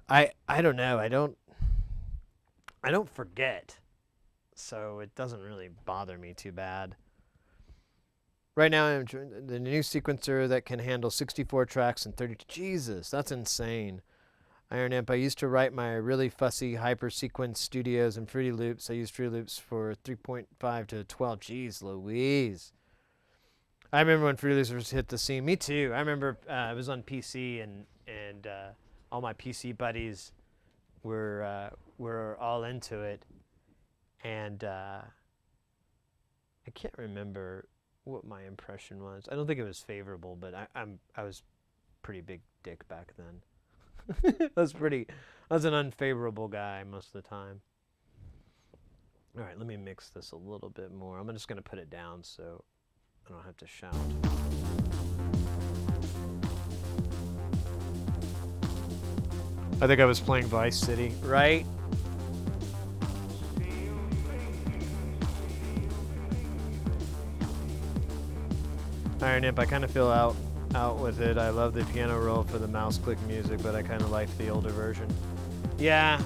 I don't know. I don't forget, so it doesn't really bother me too bad. Right now, I'm the new sequencer that can handle 64 tracks and 32. Jesus, that's insane. Iron Amp, I used to write my really fussy Hyper Sequence Studios and Fruity Loops. I used Fruity Loops for 3.5 to 12. Jeez Louise. I remember when Fruity Loops first hit the scene. Me too. I remember I was on PC and all my PC buddies were all into it. And I can't remember what my impression was. I don't think it was favorable, but I was pretty big dick back then. I was an unfavorable guy most of the time. All right, let me mix this a little bit more. I'm just going to put it down so I don't have to shout. I think I was playing Vice City, right? Iron Imp, I kind of feel out with it. I love the piano roll for the mouse click music, but I kind of like the older version. Yeah.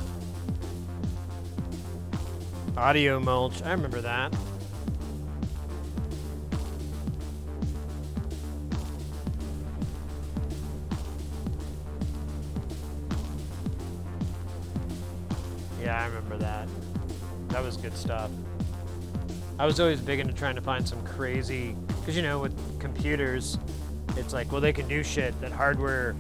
Audio mulch, I remember that. Yeah, I remember that. That was good stuff. I was always big into trying to find some crazy, because with computers, it's like, well, they can do shit that hardware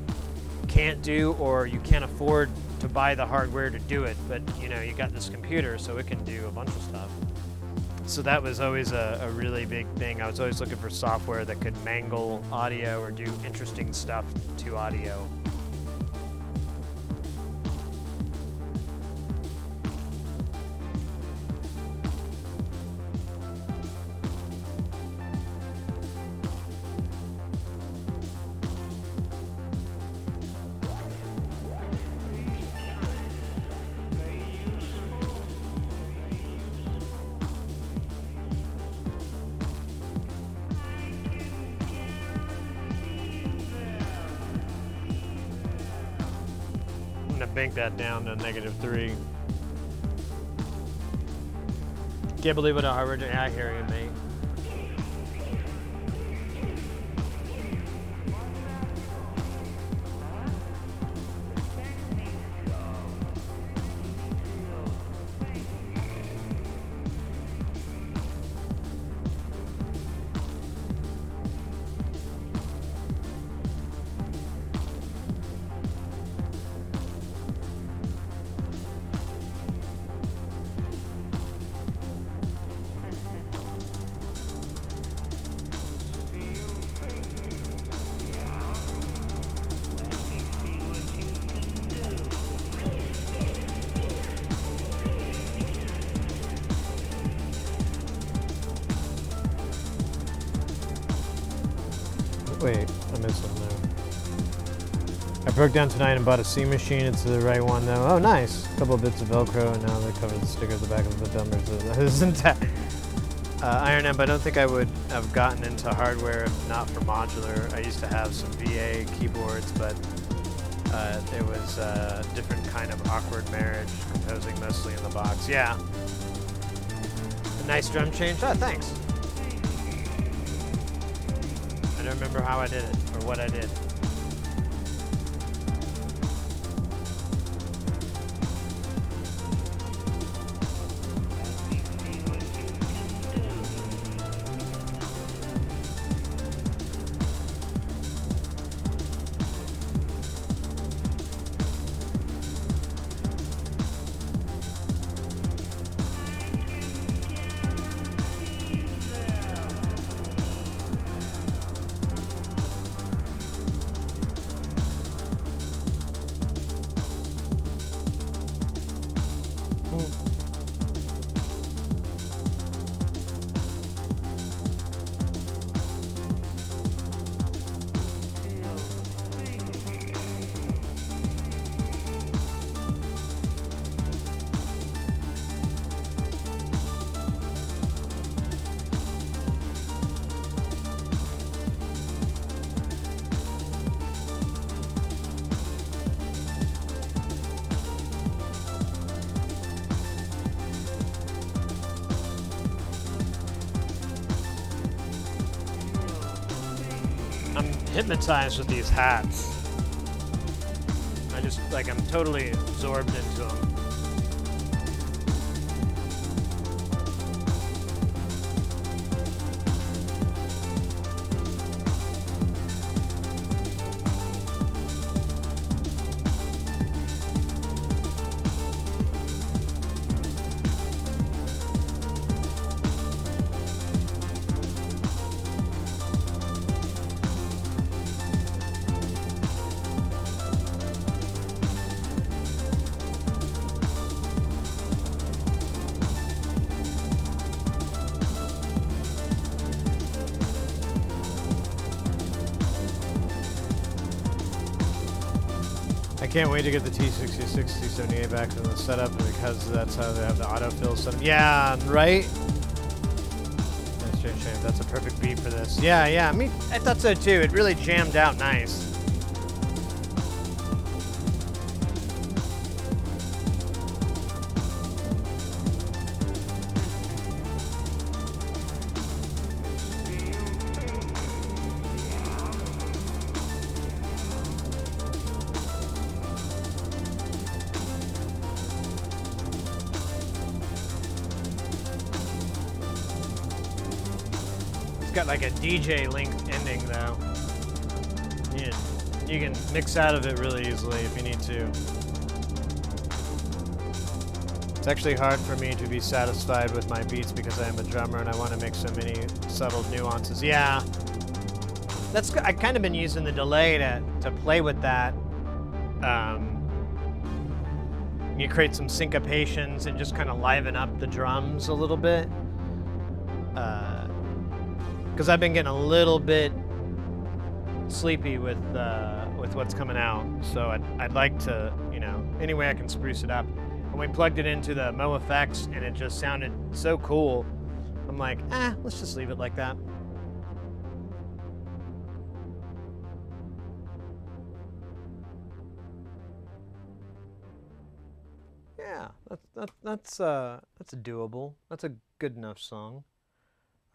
can't do, or you can't afford to buy the hardware to do it, but you got this computer, so it can do a bunch of stuff. So that was always a really big thing. I was always looking for software that could mangle audio or do interesting stuff to audio. Bank that down to -3. Can't believe what a hardware. I hear you, mate. Wait, I missed something there. I broke down tonight and bought a C machine. It's the right one though. Oh, nice. A couple of bits of Velcro, and now they cover the sticker at the back of the dumbers. Isn't that? Iron Amp, I don't think I would have gotten into hardware if not for modular. I used to have some VA keyboards, but it was a different kind of awkward marriage, composing mostly in the box. Yeah. A nice drum change. Oh, thanks. I don't remember how I did it or what I did. Hypnotized with these hats. I just, like, I'm totally absorbed into them. Can't wait to get the T60, 78 back in the setup because that's how they have the autofill set up. Yeah, right? That's Jane Shame. That's a perfect beat for this. Yeah, yeah. I thought so too. It really jammed out nice. Got like a DJ linked ending though. You can mix out of it really easily if you need to. It's actually hard for me to be satisfied with my beats because I am a drummer and I want to make so many subtle nuances. Yeah, I've kind of been using the delay to play with that. You create some syncopations and just kind of liven up the drums a little bit. Because I've been getting a little bit sleepy with what's coming out, so I'd like to, any way I can spruce it up. When we plugged it into the Mo effects and it just sounded so cool, I'm like, let's just leave it like that. Yeah, that's doable. That's a good enough song.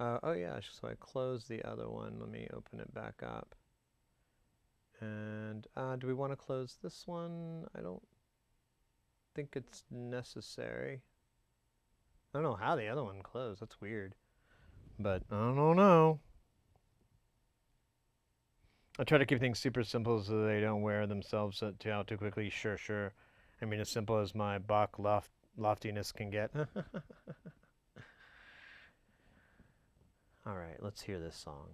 Oh yeah, so I closed the other one. Let me open it back up. And do we want to close this one? I don't think it's necessary. I don't know how the other one closed. That's weird. But I don't know. I try to keep things super simple so they don't wear themselves out too quickly. Sure. I mean, as simple as my Bach loftiness can get. All right, let's hear this song.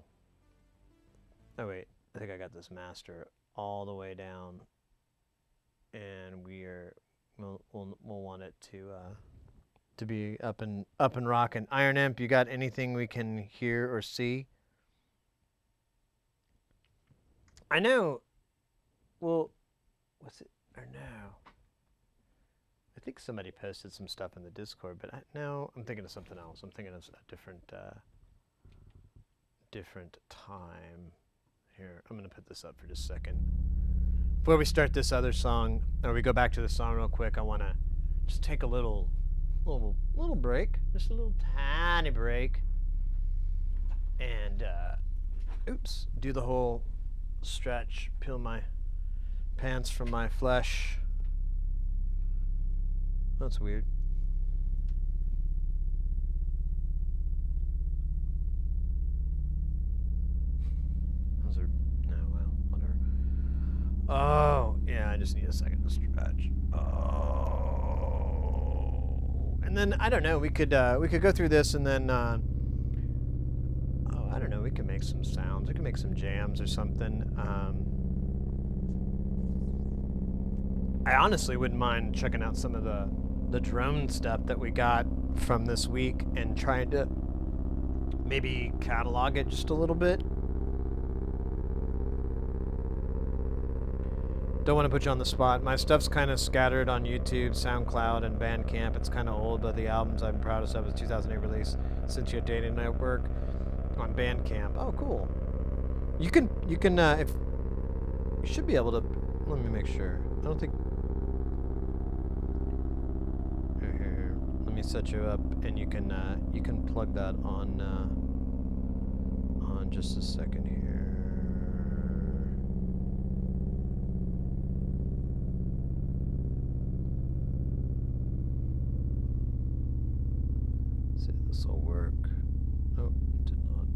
Oh wait, I think I got this master all the way down, and we'll want it to be up and rocking. Iron Amp, you got anything we can hear or see? I know. Well, was it or no? I think somebody posted some stuff in the Discord, but no, I'm thinking of something else. I'm thinking of a different time. Here, I'm gonna put this up for just a second. Before we start this other song, or we go back to the song real quick, I wanna just take a little break, just a little tiny break, and oops, do the whole stretch, peel my pants from my flesh. That's weird. Those are, no, well, whatever. Oh, yeah, I just need a second to stretch. Oh. And then, I don't know, we could go through this and then, oh, I don't know, we can make some sounds. We can make some jams or something. I honestly wouldn't mind checking out some of the drone stuff that we got from this week and trying to maybe catalog it just a little bit. Don't want to put you on the spot. My stuff's kind of scattered on YouTube, SoundCloud, and Bandcamp. It's kind of old, but the albums I'm proudest of is 2008 release, Since Your Dating Network, on Bandcamp. Oh, cool. You can if you should be able to. Let me make sure. I don't think. Here. Let me set you up, and you can plug that on just a second here. See if this will work. Oh, it did not.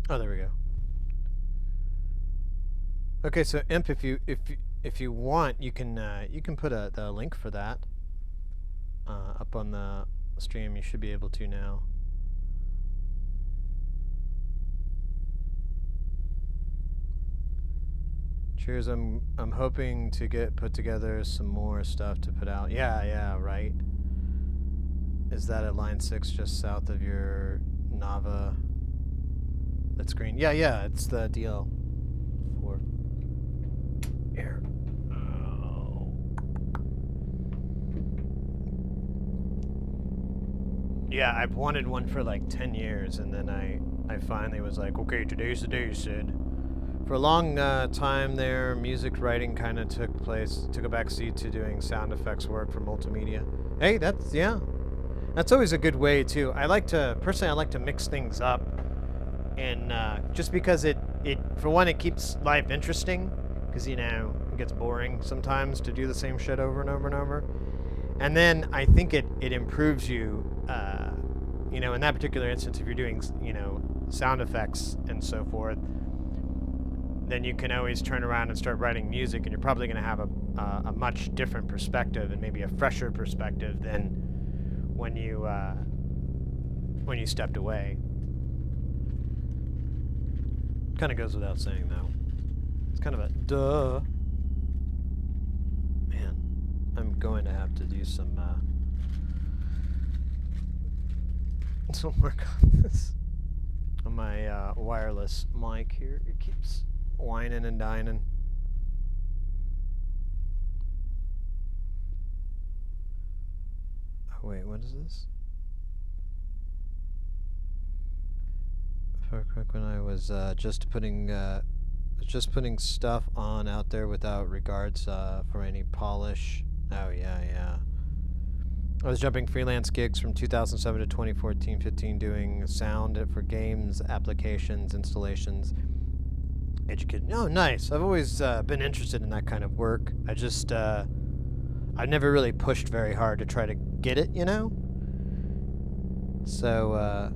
Oh, there we go. Okay, so Imp, if you want, you can put the link for that up on the stream. You should be able to now. Cheers. I'm hoping to put together some more stuff to put out. Yeah, right. Is that at line 6 just south of your Nava? That's green. Yeah, it's the DL4. Here. Oh. Yeah, I've wanted one for like 10 years, and then I finally was like, okay, today's the day, Sid. For a long time there, music writing kind of took a backseat to doing sound effects work for multimedia. Hey, that's always a good way too. Personally, I like to mix things up. And just because it for one, it keeps life interesting, because it gets boring sometimes to do the same shit over and over and over. And then I think it improves you, in that particular instance, if you're doing sound effects and so forth, then you can always turn around and start writing music, and you're probably going to have a much different perspective, and maybe a fresher perspective than when you stepped away. Kind of goes without saying, though. It's kind of a duh. Man, I'm going to have to do some work on this. On my wireless mic here. It keeps whining and dining. Oh, wait, what is this? Quick, when I was just putting stuff on out there without regards for any polish. Oh yeah. I was jumping freelance gigs from 2007 to 2014-15, doing sound for games, applications, installations, education. Oh, nice. I've always been interested in that kind of work. I never really pushed very hard to try to get it, So.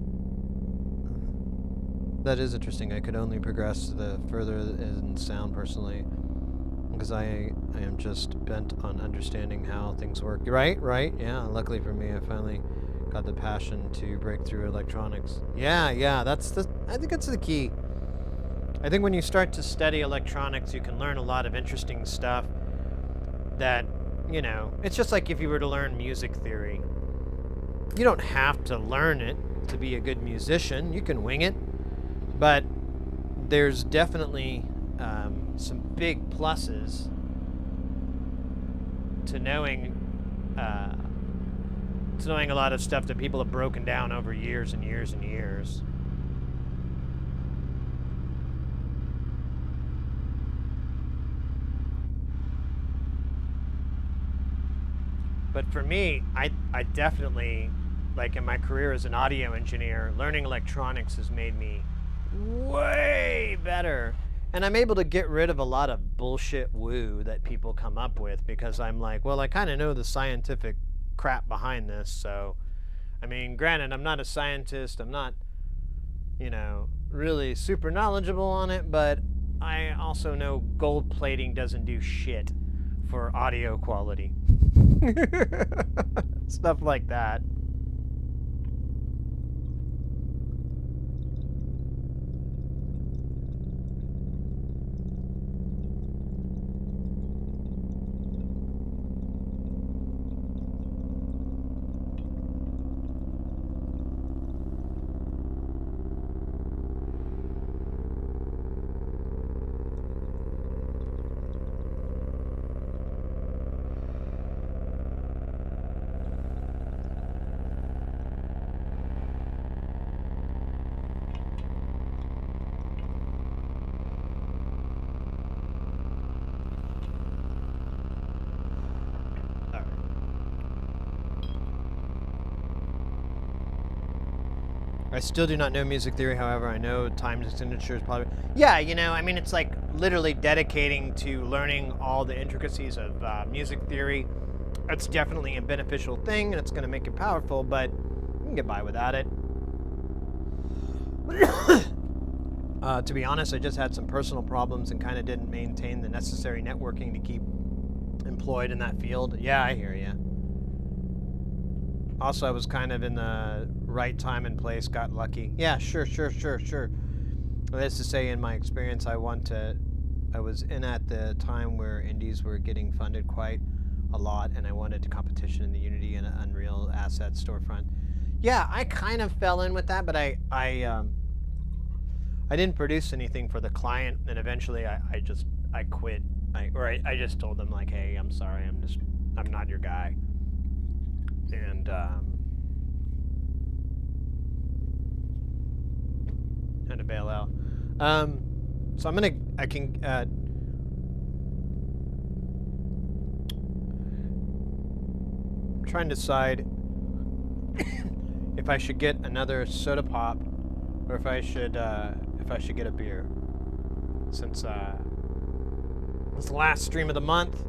That is interesting. I could only progress further in sound personally, because I am just bent on understanding how things work. Right. Yeah. Luckily for me, I finally got the passion to break through electronics. Yeah. I think that's the key. I think when you start to study electronics, you can learn a lot of interesting stuff. that, you know, it's just like if you were to learn music theory. You don't have to learn it to be a good musician. You can wing it. But there's definitely some big pluses to knowing a lot of stuff that people have broken down over years and years and years. But for me, I definitely, like in my career as an audio engineer, learning electronics has made me way better. And I'm able to get rid of a lot of bullshit woo that people come up with because I'm like, well, I kind of know the scientific crap behind this. So, I mean, granted, I'm not a scientist. I'm not, you know, really super knowledgeable on it, but I also know gold plating doesn't do shit for audio quality. Stuff like that. I still do not know music theory, however, I know time signature is probably... Yeah, you know, I mean, it's like literally dedicating to learning all the intricacies of music theory. It's definitely a beneficial thing, and it's going to make you powerful, but you can get by without it. To be honest, I just had some personal problems and kind of didn't maintain the necessary networking to keep employed in that field. Yeah, I hear you. Also, I was kind of in the right time and place, got lucky. Yeah, sure. That is to say, in my experience, I was in at the time where indies were getting funded quite a lot, and I wanted to competition in the Unity and Unreal Assets storefront. Yeah, I kind of fell in with that, but I didn't produce anything for the client, and eventually I quit. I just told them, like, hey, I'm sorry, I'm not your guy. And had to bail out. So I'm trying to decide if I should get another soda pop or if I should get a beer. Since it's the last stream of the month,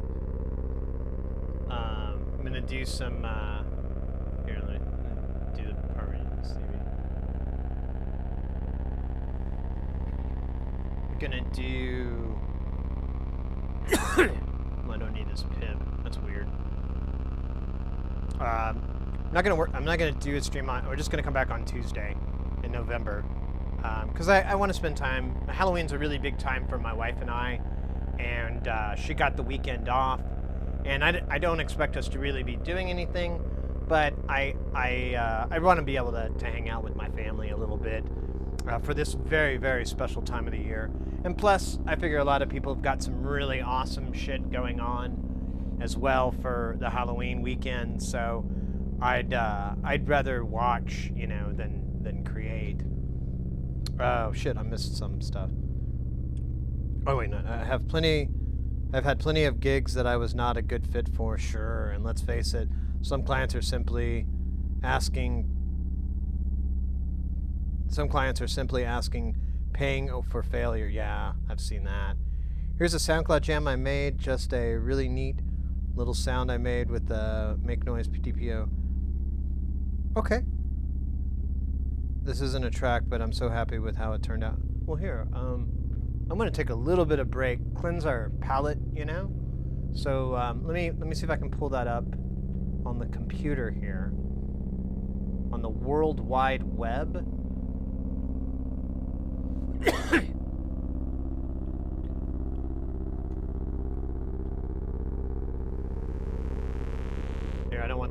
I'm gonna do some. Here, let me do the permanent CV. I'm gonna do. I don't need this pib. That's weird. I'm not gonna do a stream on. We're just gonna come back on Tuesday in November, because I want to spend time. Halloween's a really big time for my wife and I, and she got the weekend off, and I don't expect us to really be doing anything, but I want to be able to hang out with my family a little bit for this very, very special time of the year. And plus, I figure a lot of people have got some really awesome shit going on as well for the Halloween weekend, so I'd rather watch, you know, than create. Oh shit, I missed some stuff. Oh wait, no, I've had plenty of gigs that I was not a good fit for, sure, and let's face it, some clients are simply asking, paying for failure. Yeah, I've seen that. Here's a SoundCloud jam I made, just a really neat little sound I made with the Make Noise PTPO. Okay. This isn't a track, but I'm so happy with how it turned out. Well, here, I'm going to take a little bit of break, cleanse our palate, you know? So let me see if I can pull that up on the computer here, on the World Wide Web. Okay.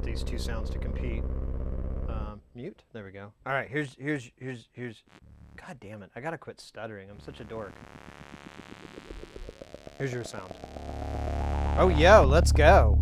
these two sounds to compete. Mute. There we go. All right. Here's. God damn it! I gotta quit stuttering. I'm such a dork. Here's your sound. Oh, yo, let's go.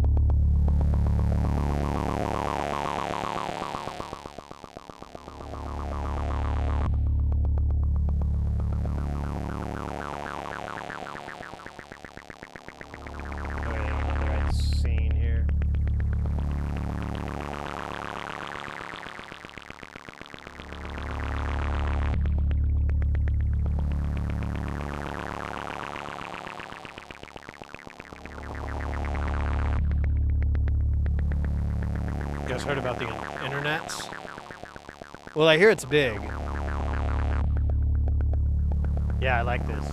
You guys heard about the internets? Well, I hear it's big. Yeah, I like this.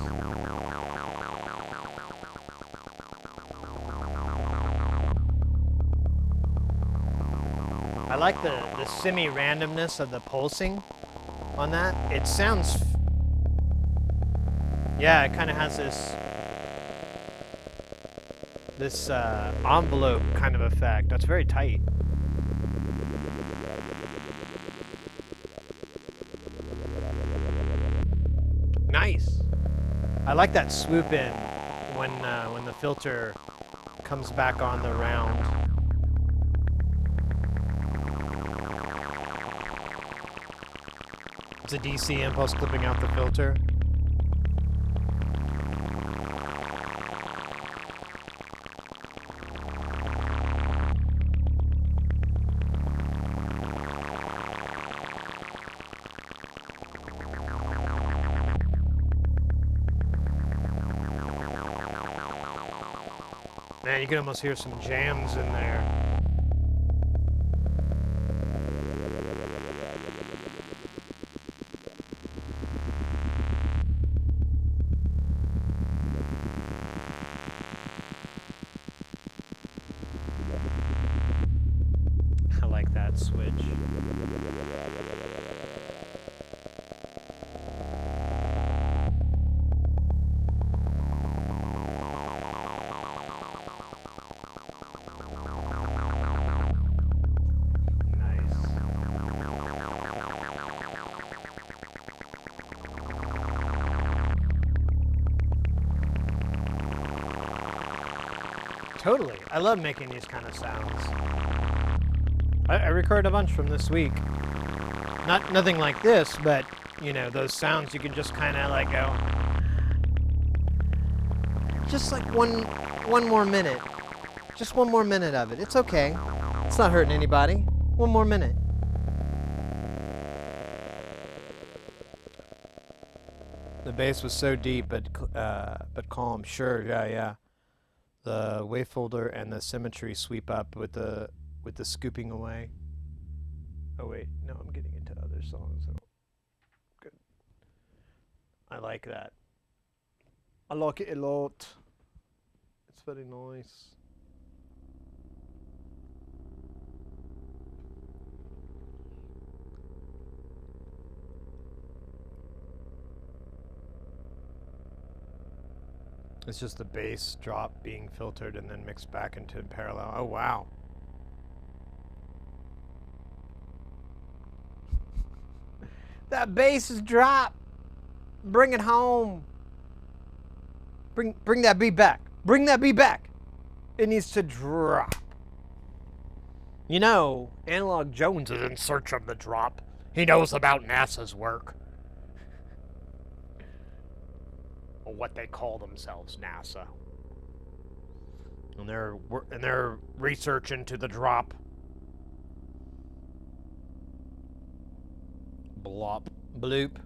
I like the semi-randomness of the pulsing on that. It sounds... yeah, it kind of has this envelope kind of effect. That's very tight. Nice. I like that swoop in when the filter comes back on the round. It's a DC impulse clipping out the filter. Man, you can almost hear some Jamz in there. I like that switch. Totally. I love making these kind of sounds. I recorded a bunch from this week. Nothing like this, but, you know, those sounds you can just kind of like go... just like one more minute. Just one more minute of it. It's okay. It's not hurting anybody. One more minute. The bass was so deep, but calm. Sure, yeah. The wavefolder and the symmetry sweep up with the scooping away. Oh wait, no, I'm getting into other songs. Good. I like that. I like it a lot. It's very nice. It's just the bass drop being filtered and then mixed back into parallel. Oh, wow. That bass is drop. Bring it home. Bring that beat back. Bring that beat back. It needs to drop. You know, Analog Jones is in search of the drop. He knows about NASA's work. Or what they call themselves, NASA. And their research into the drop. Blop. Bloop.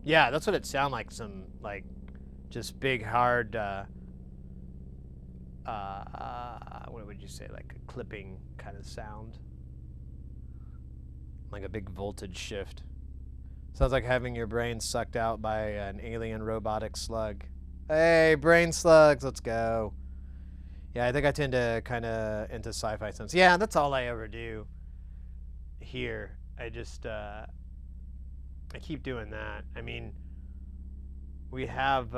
Yeah, that's what it sounded like. Some, like, just big, hard, what would you say? Like a clipping kind of sound. Like a big voltage shift. Sounds like having your brain sucked out by an alien robotic slug. Hey, brain slugs, let's go. Yeah, I think I tend to kind of into sci-fi sense. Yeah, that's all I ever do here. I just, I keep doing that. I mean, we have,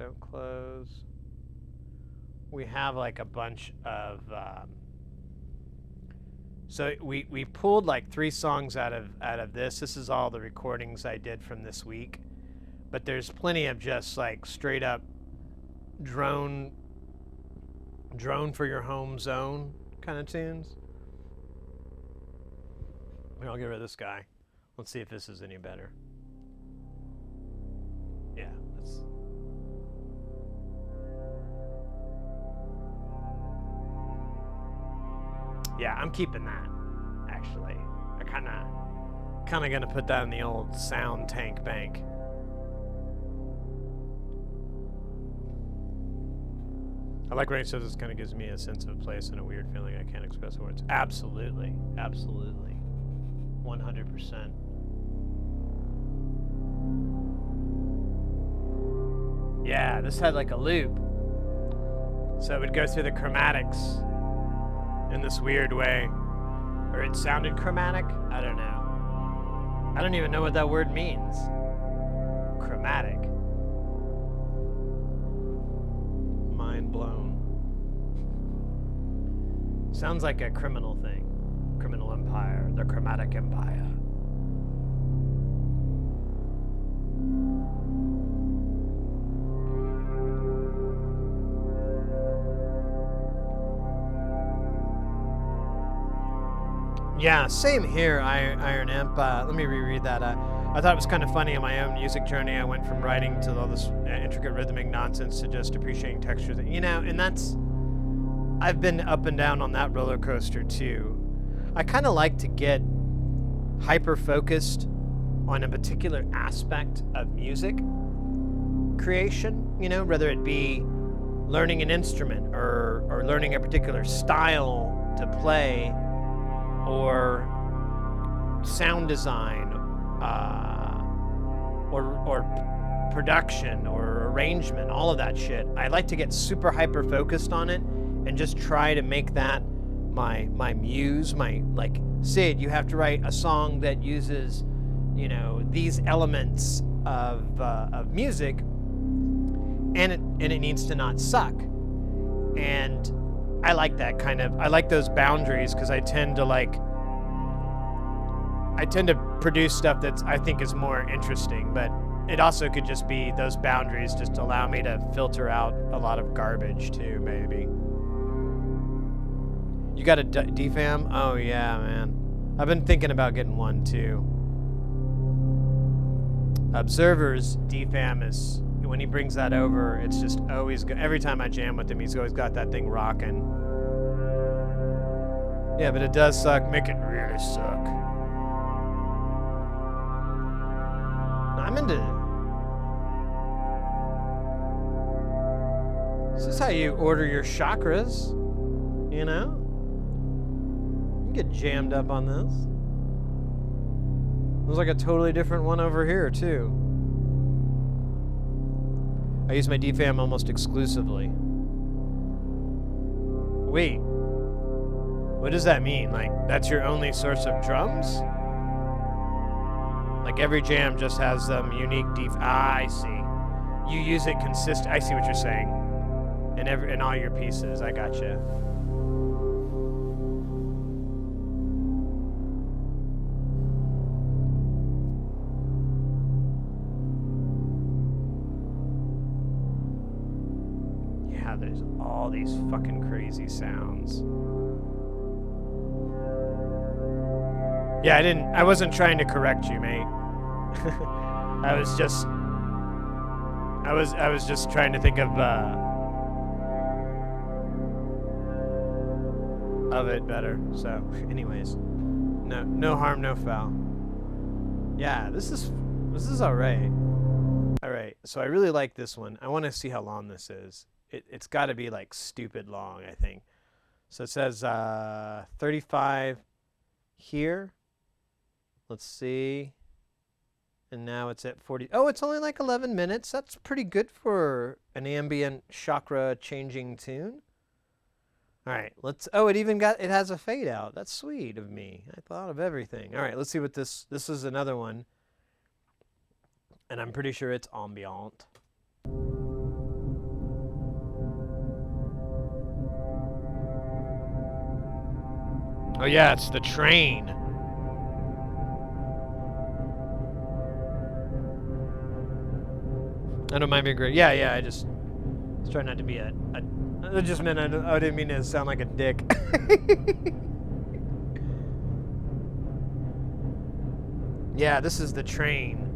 Don't close. We have like a bunch of so we pulled like 3 songs out of this. This is all the recordings I did from this week. But there's plenty of just like straight up drone for your home zone kind of tunes. Here, I'll get rid of this guy. Let's see if this is any better. Yeah, that's... Yeah, I'm keeping that, actually. I kind of gonna put that in the old sound tank bank. I like when he says this kind of gives me a sense of place and a weird feeling I can't express in words. Absolutely. Absolutely. 100%. Yeah, this had like a loop. So it would go through the chromatics in this weird way. Or it sounded chromatic? I don't know. I don't even know what that word means. Chromatic. Mind blown. Sounds like a criminal thing. Criminal empire. The chromatic empire. Yeah, same here, Iron Imp. Let me reread that. I thought it was kind of funny on my own music journey. I went from writing to all this intricate rhythmic nonsense to just appreciating textures. You know, and that's... I've been up and down on that roller coaster too. I kind of like to get hyper-focused on a particular aspect of music creation, you know, whether it be learning an instrument or learning a particular style to play, or sound design, or production, or arrangement, all of that shit. I like to get super hyper focused on it and just try to make that my muse, my, like, Sid, you have to write a song that uses, you know, these elements of music, and it needs to not suck. And I like that kind of, I like those boundaries, because I tend to produce stuff that's, I think, is more interesting, but it also could just be those boundaries just allow me to filter out a lot of garbage too, maybe. You got a DFAM? Oh yeah, man. I've been thinking about getting one too. Observer's DFAM is, when he brings that over, it's just always good. Every time I jam with him, he's always got that thing rocking. Yeah, but it does suck. Make it really suck. I'm into... This is how you order your chakras, you know? You get jammed up on this. There's like a totally different one over here, too. I use my DFAM almost exclusively. Wait. What does that mean? Like, that's your only source of drums? Like, every jam just has some unique I see. You use it I see what you're saying. In all your pieces. I gotcha. Yeah, there's all these fucking crazy sounds. Yeah, I wasn't trying to correct you, mate. I was just trying to think of it better. So, anyways, no harm, no foul. Yeah, this is all right. All right, so I really like this one. I want to see how long this is. It's got to be like stupid long, I think. So it says 35 here. Let's see. And now it's at 40. Oh, it's only like 11 minutes. That's pretty good for an ambient chakra changing tune. All right, it has a fade out. That's sweet of me. I thought of everything. All right, let's see what this is another one. And I'm pretty sure it's ambient. Oh yeah, it's the train. I don't mind being great. Yeah, yeah, I was trying not to be it just meant I didn't mean to sound like a dick. Yeah, this is the train.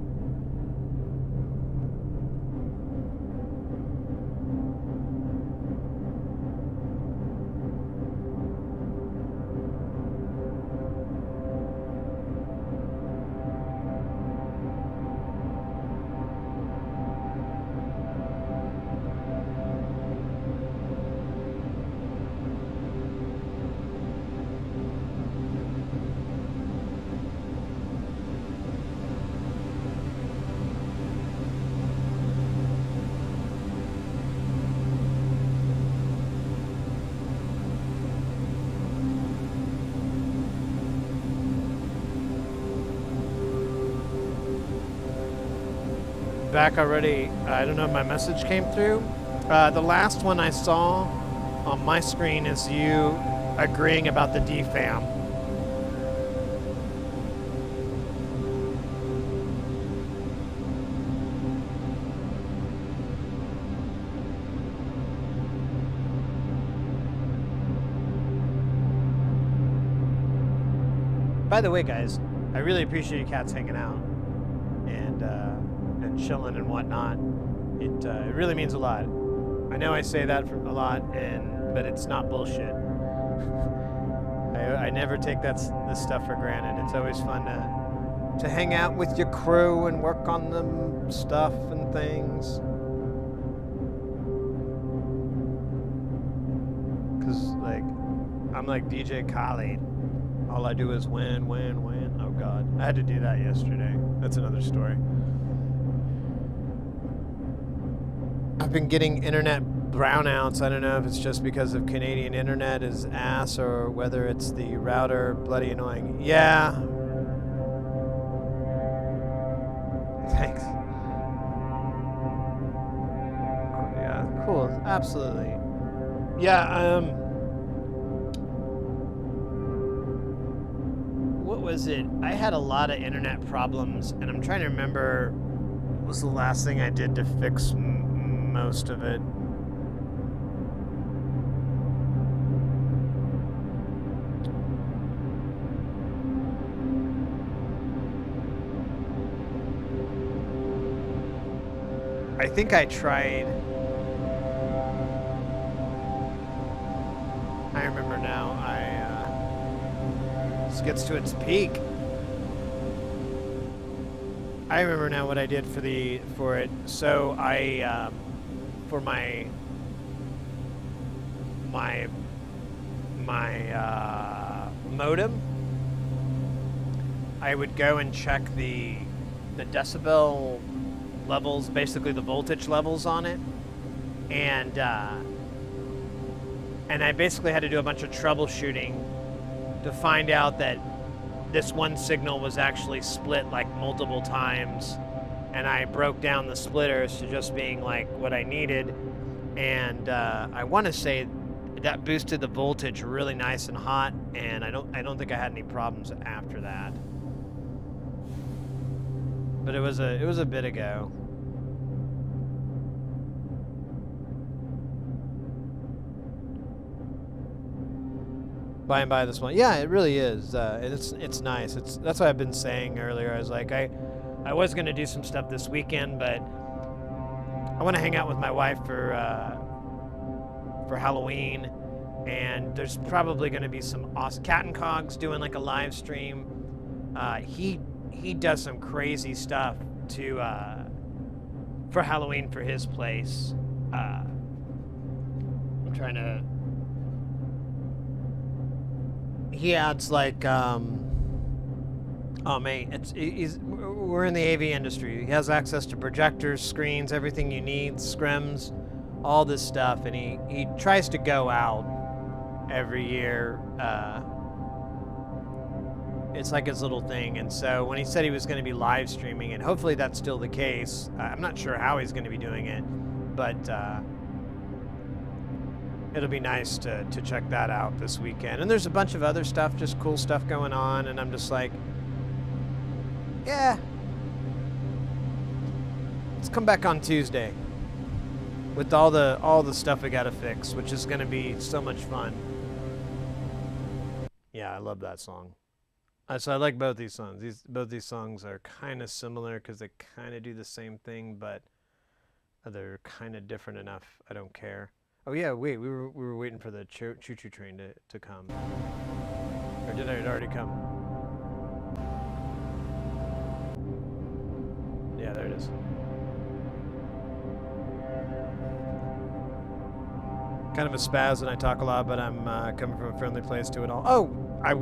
Back already. I don't know if my message came through. The last one I saw on my screen is you agreeing about the defam. By the way, guys, I really appreciate you cats hanging out and chilling and whatnot. It really means a lot. I know I say that a lot, but it's not bullshit. I never take this stuff for granted. It's always fun to hang out with your crew and work on the stuff and things. Cause like I'm like DJ Khaled. All I do is win, win, win. Oh God, I had to do that yesterday. That's another story. I've been getting internet brownouts. I don't know if it's just because of Canadian internet is ass or whether it's the router bloody annoying. Yeah. Thanks. Yeah, cool. Absolutely. Yeah, what was it? I had a lot of internet problems, and I'm trying to remember what was the last thing I did to fix most of it. I think I tried. I remember now. This gets to its peak. I remember now what I did for it. So I for my modem, I would go and check the decibel levels, basically the voltage levels on it, and I basically had to do a bunch of troubleshooting to find out that this one signal was actually split like multiple times, and I broke down the splitters to just being like what I needed, and I want to say that boosted the voltage really nice and hot, and I don't think I had any problems after that. But it was a bit ago. By and by this one. Yeah, it really is. And it's nice. That's what I've been saying earlier. I was like, I was going to do some stuff this weekend, but I want to hang out with my wife for Halloween, and there's probably going to be some awesome Cat and Cog's doing like a live stream. He does some crazy stuff for Halloween for his place. I'm trying to. He adds like, oh mate, we're in the AV industry. He has access to projectors, screens, everything you need, scrims, all this stuff, and he tries to go out every year. It's like his little thing, and so when he said he was going to be live streaming, and hopefully that's still the case. I'm not sure how he's going to be doing it, but it'll be nice to check that out this weekend. And there's a bunch of other stuff, just cool stuff going on, and I'm just like, yeah, let's come back on Tuesday with all the stuff we gotta fix, which is gonna be so much fun. Yeah, I love that song. So I like both these songs. Both these songs are kind of similar because they kind of do the same thing, but they're kind of different enough. I don't care. Oh yeah, wait, we were waiting for the choo-choo train to come. Or did it already come? Yeah, there it is. Kind of a spaz and I talk a lot, but I'm coming from a friendly place to it all. Oh, I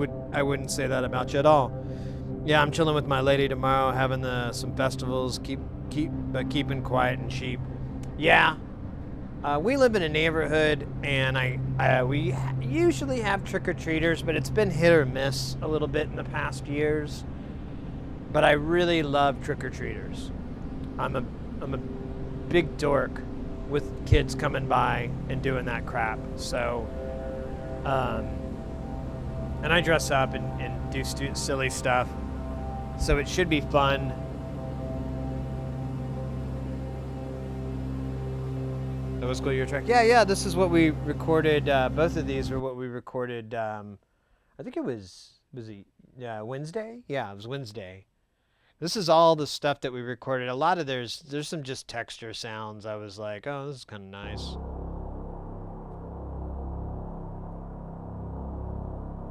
wouldn't say that about you at all. Yeah, I'm chilling with my lady tomorrow, having some festivals, keeping quiet and cheap. Yeah, we live in a neighborhood, and we usually have trick-or-treaters, but it's been hit or miss a little bit in the past years. But I really love trick-or-treaters. I'm a big dork with kids coming by and doing that crap. So, and I dress up and do silly stuff. So it should be fun. That was cool, your track. Yeah, this is what we recorded. Both of these were what we recorded, I think it was Wednesday? Yeah, it was Wednesday. This is all the stuff that we recorded. A lot of there's some just texture sounds. I was like, oh, this is kind of nice.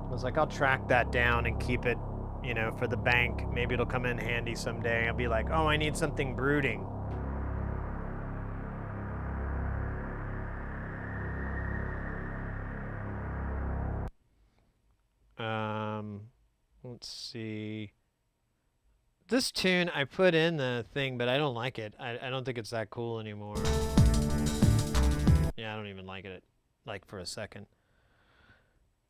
I was like, I'll track that down and keep it, for the bank. Maybe it'll come in handy someday. I'll be like, oh, I need something brooding. Let's see. This tune, I put in the thing, but I don't like it. I don't think it's that cool anymore. Yeah, I don't even like it, like, for a second.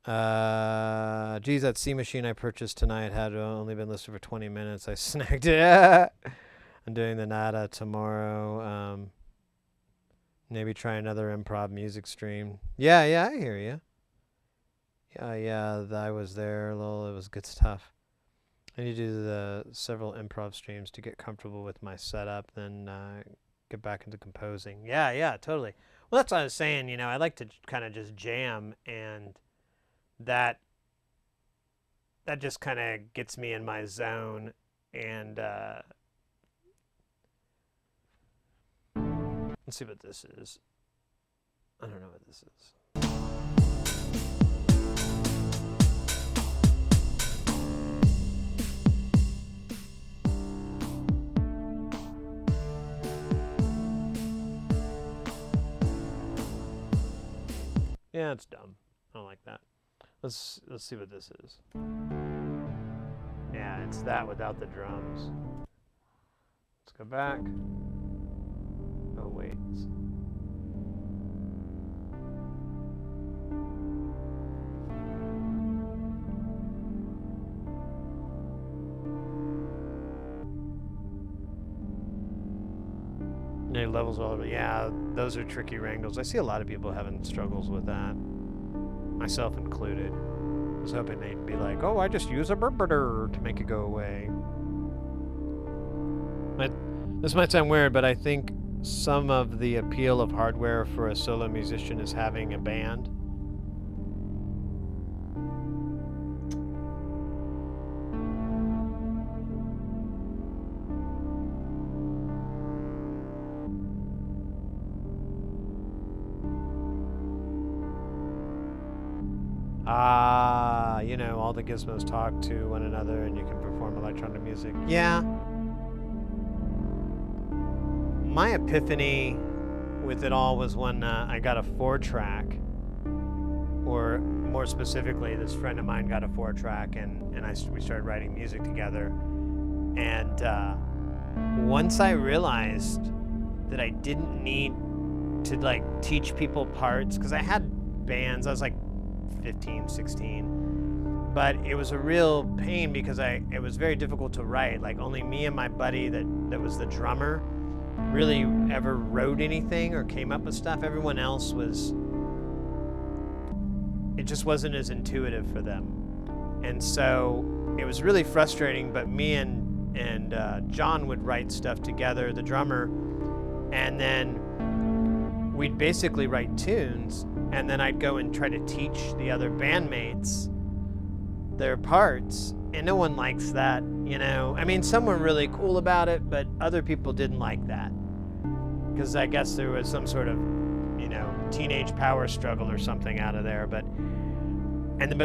Geez, that C machine I purchased tonight had only been listed for 20 minutes. I snagged it. I'm doing the Nada tomorrow. Maybe try another improv music stream. Yeah, I hear you. Yeah, I was there. It was good stuff. I need to do the several improv streams to get comfortable with my setup, then get back into composing. Yeah, totally. Well, that's what I was saying. I like to kind of just jam, and that just kind of gets me in my zone. And let's see what this is. I don't know what this is. Yeah, it's dumb. I don't like that. Let's see what this is. Yeah, it's that without the drums. Let's go back. Oh wait. Yeah, levels all over. Yeah, those are tricky wrangles. I see a lot of people having struggles with that, myself included. I was hoping they'd be like, "Oh, I just use a burper to make it go away." This might sound weird, but I think some of the appeal of hardware for a solo musician is having a band. All the gizmos talk to one another and you can perform electronic music. Yeah. My epiphany with it all was when I got a 4-track, or more specifically, this friend of mine got a 4-track, and we started writing music together. And once I realized that I didn't need to teach people parts, because I had bands, I was like 15, 16. But it was a real pain because it was very difficult to write. Like, only me and my buddy that was the drummer really ever wrote anything or came up with stuff. Everyone else was it just wasn't as intuitive for them. And so it was really frustrating, but me and John would write stuff together, the drummer, and then we'd basically write tunes, and then I'd go and try to teach the other bandmates their parts, and no one likes that, you know. I mean, some were really cool about it, but other people didn't like that, because I guess there was some sort of, you know, teenage power struggle or something out of there. But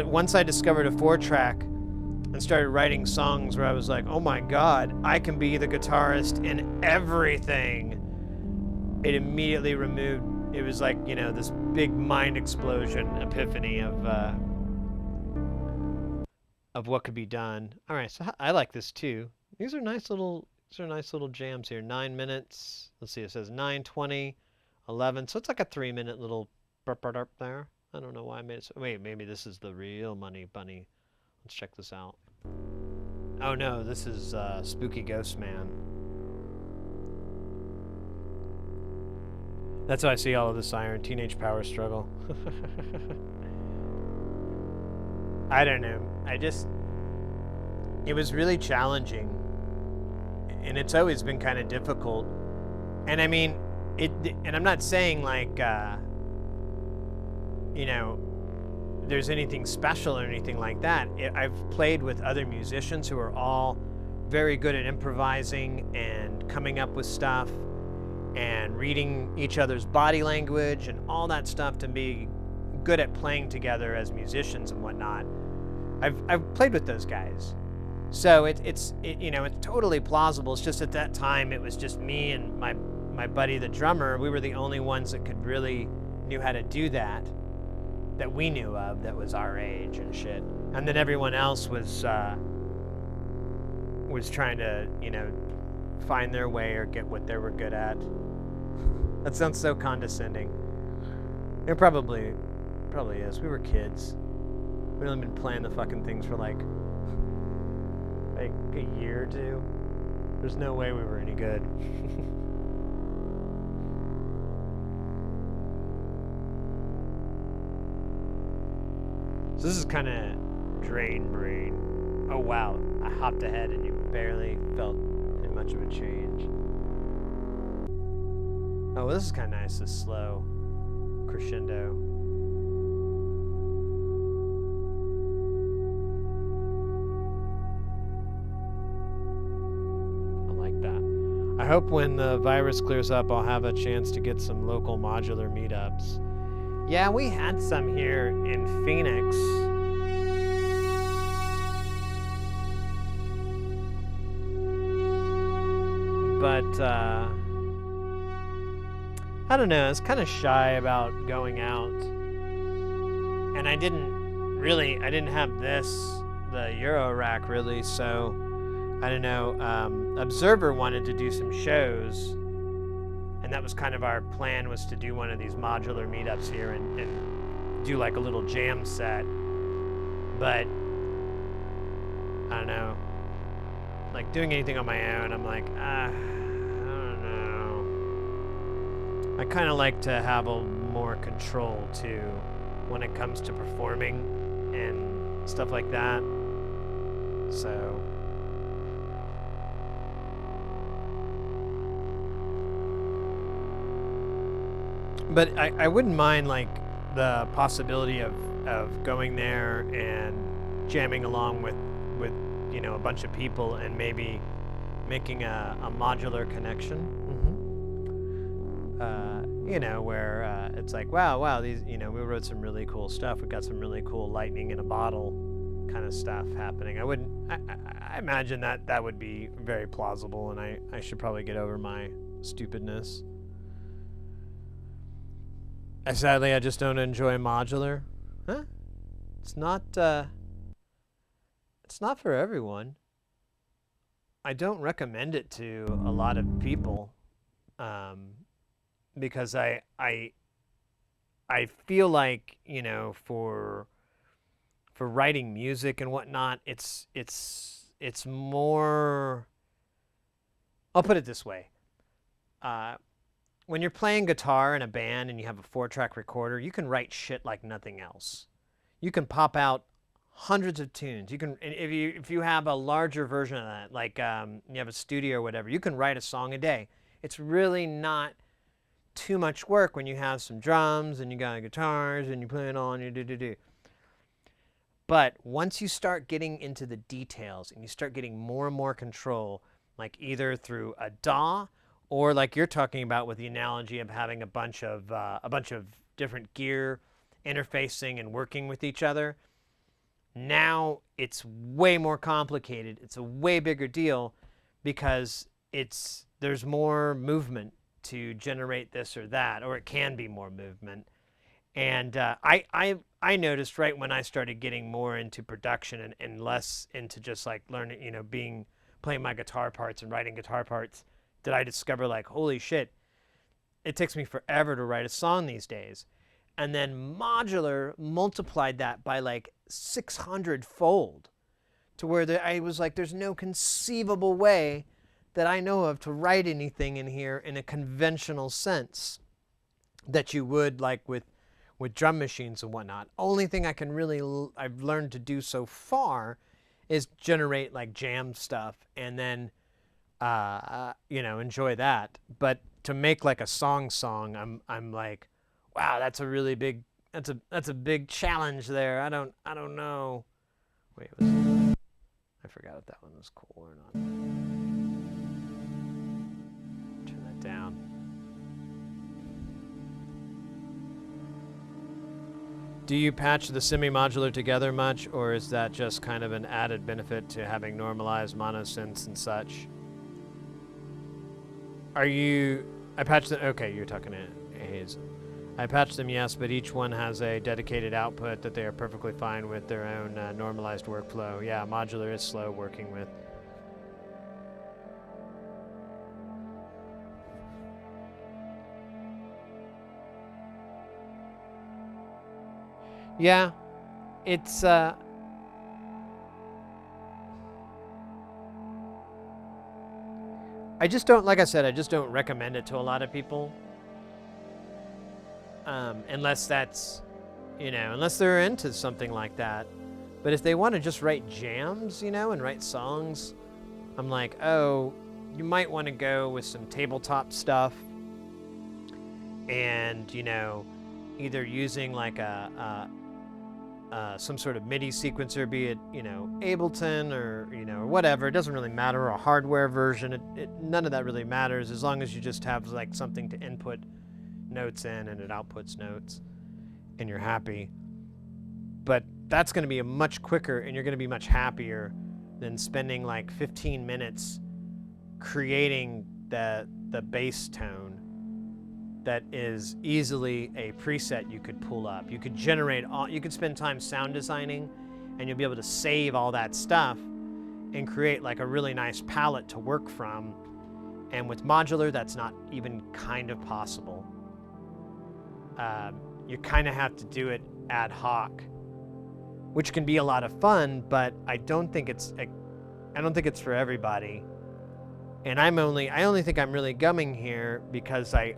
once I discovered a 4-track and started writing songs where I was like, oh my God, I can be the guitarist in everything, it immediately removed, it was like, you know, this big mind explosion epiphany of what could be done. All right, so I like this too. These are nice little jams here. 9 minutes. Let's see, it says 9:20, 11. So it's like a 3-minute little burp there. I don't know why I made it so. Wait, maybe this is the real Money Bunny. Let's check this out. Oh no, this is Spooky Ghost Man. That's how I see all of this iron. Teenage power struggle. I don't know. It was really challenging. And it's always been kind of difficult. And I mean, and I'm not saying like, you know, there's anything special or anything like that. I've played with other musicians who are all very good at improvising and coming up with stuff and reading each other's body language and all that stuff to be good at playing together as musicians and whatnot. I've played with those guys. So it's you know, it's totally plausible. It's just at that time it was just me and my buddy the drummer. We were the only ones that could really knew how to do that we knew of, that was our age and shit. And then everyone else was trying to, you know, find their way or get what they were good at. That sounds so condescending. It probably is. We were kids. We've only been playing the fucking things for like a year or two. There's no way we were any good. So this is kind of drain brain. Oh wow, I hopped ahead and you barely felt much of a change. Oh, well, this is kind of nice, this slow crescendo. I like that. I hope when the virus clears up, I'll have a chance to get some local modular meetups. Yeah, we had some here in Phoenix. But, I don't know, I was kind of shy about going out. And I didn't have the Euro rack really, so, I don't know, Observer wanted to do some shows. And that was kind of our plan, was to do one of these modular meetups here and do like a little jam set. But, I don't know, like doing anything on my own, I'm like, I don't know. I kind of like to have a more control too when it comes to performing and stuff like that. So. But I wouldn't mind like the possibility of going there and jamming along with you know, a bunch of people and maybe making a modular connection. You know, where it's like, wow, these, you know, we wrote some really cool stuff. We got some really cool lightning in a bottle kind of stuff happening. I imagine that would be very plausible, and I should probably get over my stupidness. Sadly, I just don't enjoy modular. Huh? It's not for everyone. I don't recommend it to a lot of people, because I feel like, you know, for writing music and whatnot, it's more. I'll put it this way. When you're playing guitar in a band and you have a 4-track recorder, you can write shit like nothing else. you can pop out hundreds of tunes. You can, if you have a larger version of that, like you have a studio or whatever, you can write a song a day. It's really not too much work when you have some drums and you got guitars and you play it all and you do. But once you start getting into the details and you start getting more and more control, like either through a DAW or like you're talking about with the analogy of having a bunch of different gear interfacing and working with each other, now it's way more complicated. It's a way bigger deal because there's more movement to generate this or that, or it can be more movement. And I noticed right when I started getting more into production and less into just like learning, you know, playing my guitar parts and writing guitar parts, that I discover like, holy shit, it takes me forever to write a song these days. And then modular multiplied that by like 600-fold to where I was like, there's no conceivable way that I know of to write anything in here in a conventional sense that you would like with drum machines and whatnot. Only thing I can really, I've learned to do so far is generate like jam stuff and then, you know, enjoy that. But to make like a song, I'm like, wow, that's a really big, that's a big challenge there. I don't know. Wait, I forgot if that one was cool or not. Turn that down. Do you patch the semi-modular together much, or is that just kind of an added benefit to having normalized monosynths and such? I patched them, okay, you're talking to Hayes. I patched them, yes, but each one has a dedicated output that they are perfectly fine with their own normalized workflow. Yeah, modular is slow working with. Yeah, it's I just don't, like I said, I just don't recommend it to a lot of people. Unless that's, you know, unless they're into something like that. But if they want to just write jams, you know, and write songs, I'm like, oh, you might want to go with some tabletop stuff and, you know, either using like some sort of MIDI sequencer, be it, you know, Ableton or, you know, or whatever. It doesn't really matter, or a hardware version. None of that really matters as long as you just have like something to input notes in and it outputs notes and you're happy. But that's going to be a much quicker, and you're going to be much happier than spending like 15 minutes creating the bass tone that is easily a preset you could pull up. You could generate all, you could spend time sound designing, and you'll be able to save all that stuff and create like a really nice palette to work from. And with modular, that's not even kind of possible. You kind of have to do it ad hoc, which can be a lot of fun, but I don't think it's for everybody. And I only think I'm really gumming here because I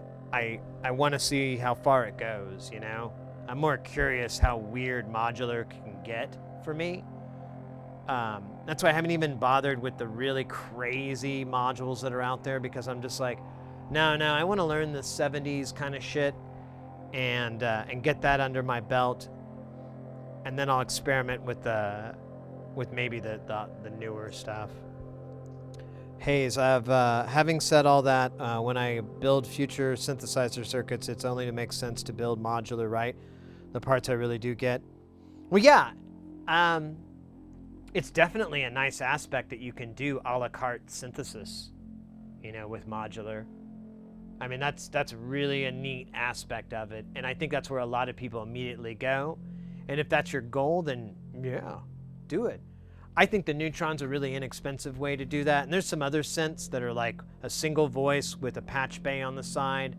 want to see how far it goes, you know? I'm more curious how weird modular can get for me. That's why I haven't even bothered with the really crazy modules that are out there, because I'm just like, no, I want to learn the 70s kind of shit and get that under my belt, and then I'll experiment with maybe the newer stuff. Hayes, having said all that, when I build future synthesizer circuits, it's only to make sense to build modular, right? The parts I really do get. Well, yeah, it's definitely a nice aspect that you can do a la carte synthesis, you know, with modular. I mean, that's really a neat aspect of it, and I think that's where a lot of people immediately go. And if that's your goal, then yeah, do it. I think the Neutron's a really inexpensive way to do that, and there's some other synths that are like a single voice with a patch bay on the side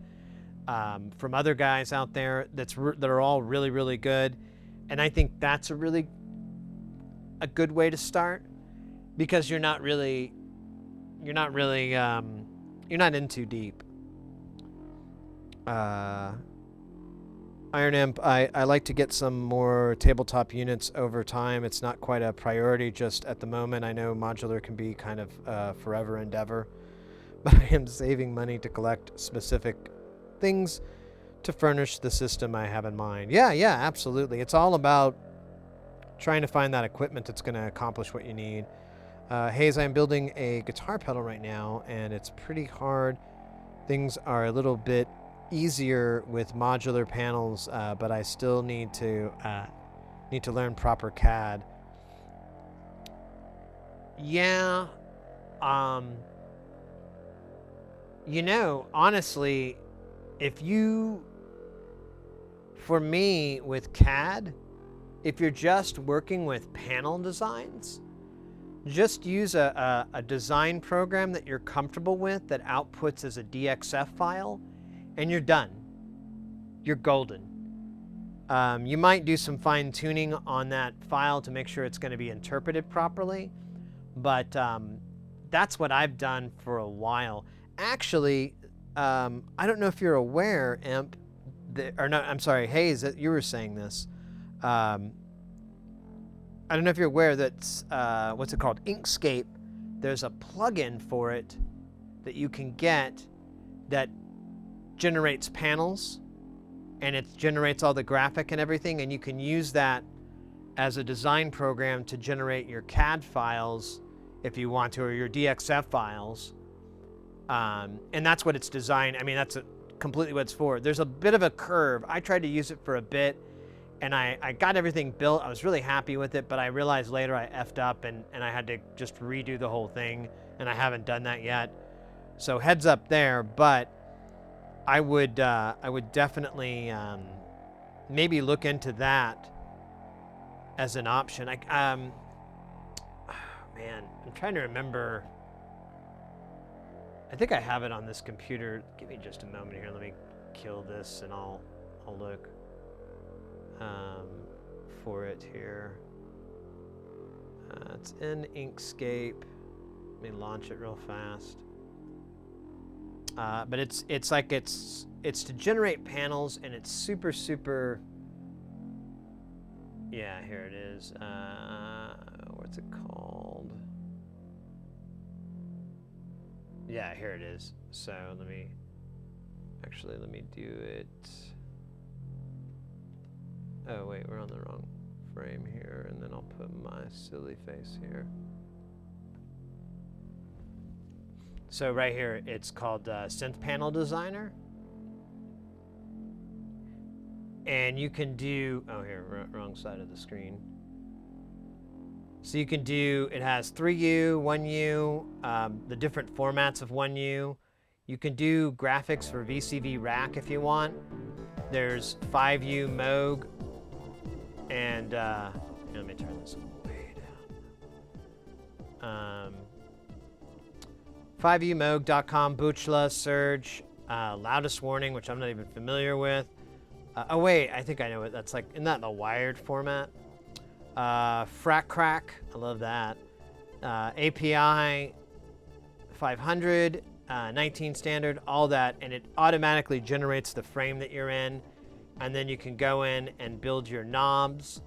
from other guys out there that are all really, really good, and I think that's a good way to start, because you're not in too deep. Iron Imp, I like to get some more tabletop units over time. It's not quite a priority just at the moment. I know modular can be kind of a forever endeavor, but I am saving money to collect specific things to furnish the system I have in mind. Yeah, absolutely. It's all about trying to find that equipment that's going to accomplish what you need. Hayes, I'm building a guitar pedal right now, and it's pretty hard. Things are a little bit easier with modular panels, but I still need to learn proper CAD. Yeah, you know, honestly, for me with CAD, if you're just working with panel designs, just use a design program that you're comfortable with that outputs as a DXF file, and you're done. You're golden. You might do some fine tuning on that file to make sure it's going to be interpreted properly, but that's what I've done for a while. Actually, I don't know if you're aware, Imp, or no, I'm sorry, Hayes, that you were saying this. I don't know if you're aware that, what's it called? Inkscape, there's a plugin for it that you can get that generates panels, and it generates all the graphic and everything, and you can use that as a design program to generate your CAD files if you want to, or your DXF files. And that's what it's designed. I mean, that's completely what it's for. There's a bit of a curve. I tried to use it for a bit, and I got everything built. I was really happy with it, but I realized later I effed up, and I had to just redo the whole thing, and I haven't done that yet. So heads up there, but I would definitely maybe look into that as an option. Man, I'm trying to remember. I think I have it on this computer. Give me just a moment here. Let me kill this, and I'll look for it here. It's in Inkscape. Let me launch it real fast. But it's to generate panels, and it's super. Yeah, here it is. What's it called? Yeah, here it is. So let me do it. Oh wait, we're on the wrong frame here, and then I'll put my silly face here. So right here, it's called Synth Panel Designer. And you can do, oh here, wrong side of the screen. So you can do, it has 3U, 1U, the different formats of 1U. You can do graphics for VCV Rack if you want. There's 5U Moog, and let me turn this way down. 5umog.com, Buchla, Surge, Loudest Warning, which I'm not even familiar with. Oh wait, I think I know it. That's like, isn't that the wired format? Frack Crack, I love that. API 500, 19 standard, all that, and it automatically generates the frame that you're in, and then you can go in and build your knobs.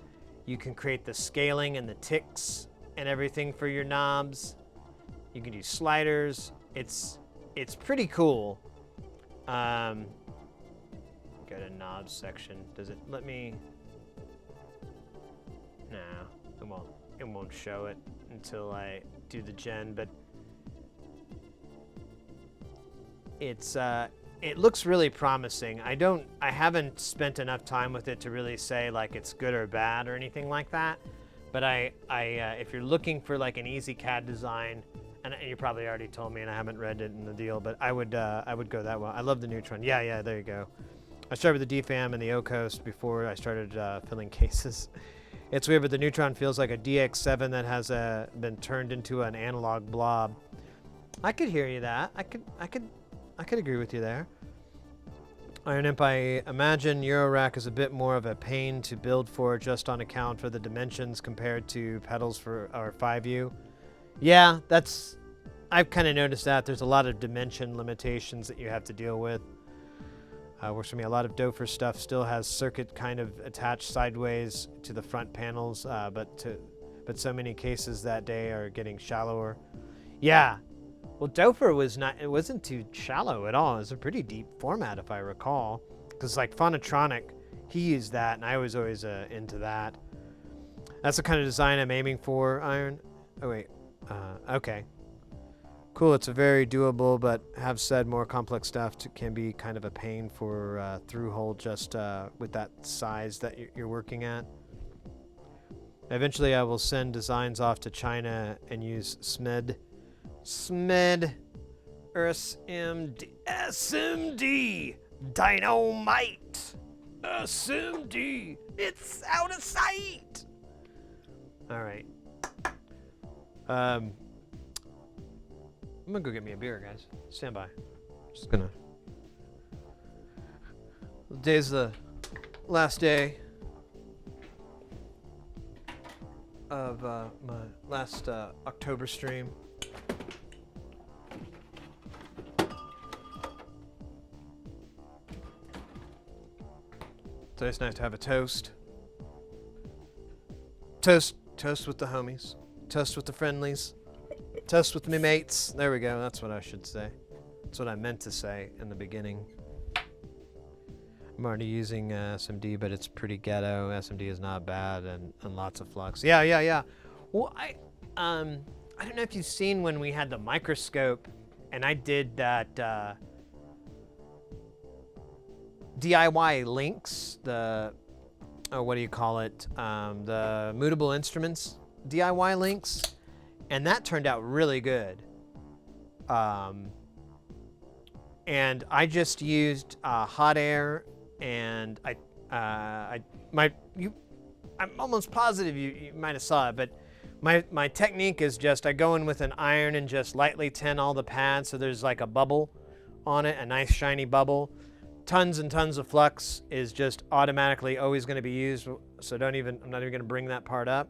You can create the scaling and the ticks and everything for your knobs. You can do sliders. It's pretty cool. Go to knobs section. Does it let me? No, it won't show it until I do the gen, but it looks really promising. I haven't spent enough time with it to really say like it's good or bad or anything like that. But if you're looking for like an easy CAD design, and you probably already told me, and I haven't read it in the deal, but I would go that way. I love the Neutron. Yeah, there you go. I started with the DFAM and the O-Coast before I started filling cases. It's weird, but the Neutron feels like a DX7 that has been turned into an analog blob. I could hear you that. I could agree with you there. Iron Imp, I imagine Eurorack is a bit more of a pain to build for just on account for the dimensions compared to pedals for our 5U. Yeah, I've kind of noticed that. There's a lot of dimension limitations that you have to deal with. Works for me. A lot of Dofer stuff still has circuit kind of attached sideways to the front panels, but so many cases that day are getting shallower. Yeah. Well, Dofer it wasn't too shallow at all. It was a pretty deep format, if I recall. Because like Phonotronic, he used that, and I was always into that. That's the kind of design I'm aiming for, Iron. Oh, wait. Okay. Cool, it's a very doable, but have said more complex stuff can be kind of a pain for through-hole just with that size that you're working at. Eventually, I will send designs off to China and use SMD, SMD, Dynamite, SMD, it's out of sight. All right. I'm gonna go get me a beer, guys. Stand by. Just gonna. Today's the last day of my last October stream. So it's nice to have a toast. Toast with the homies. Toast with the friendlies. Toast with me mates. There we go. That's what I should say. That's what I meant to say in the beginning. I'm already using SMD, but it's pretty ghetto. SMD is not bad and lots of flux. Yeah. Well, I don't know if you've seen when we had the microscope and I did that DIY links, what do you call it? The mutable instruments DIY links. And that turned out really good. And I just used hot air, and I'm almost positive you might have saw it, but my technique is just I go in with an iron and just lightly tin all the pads so there's like a bubble on it, a nice shiny bubble. Tons and tons of flux is just automatically always going to be used, so I'm not even going to bring that part up.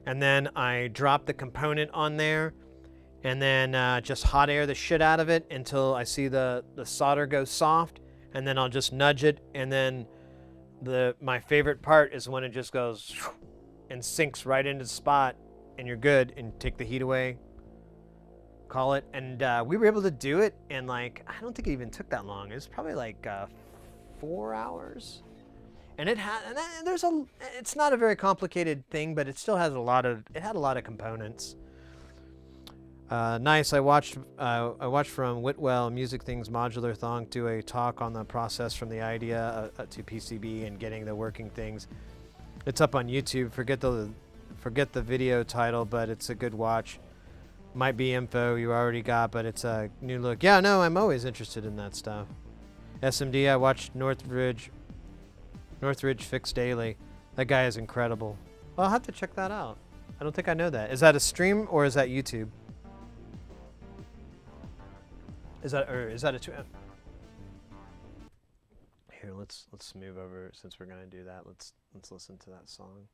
And then I drop the component on there, and then just hot air the shit out of it until I see the solder go soft, and then I'll just nudge it, and then my favorite part is when it just goes and sinks right into the spot, and you're good, and take the heat away, call it. And we were able to do it in like, I don't think it even took that long. It was probably like 4 hours. And it's not a very complicated thing, but it still has a lot of components. Nice. I watched from Whitwell Music Things Modular Thong do a talk on the process from the idea to PCB and getting the working things. It's up on YouTube. Forget the video title, but it's a good watch. Might be info you already got, but it's a new look. Yeah, no, I'm always interested in that stuff. SMD. I watched Northridge Fix Daily. That guy is incredible. Well, I'll have to check that out. I don't think I know that. Is that a stream or is that YouTube? Is that a Here, let's move over since we're gonna do that. Let's listen to that song.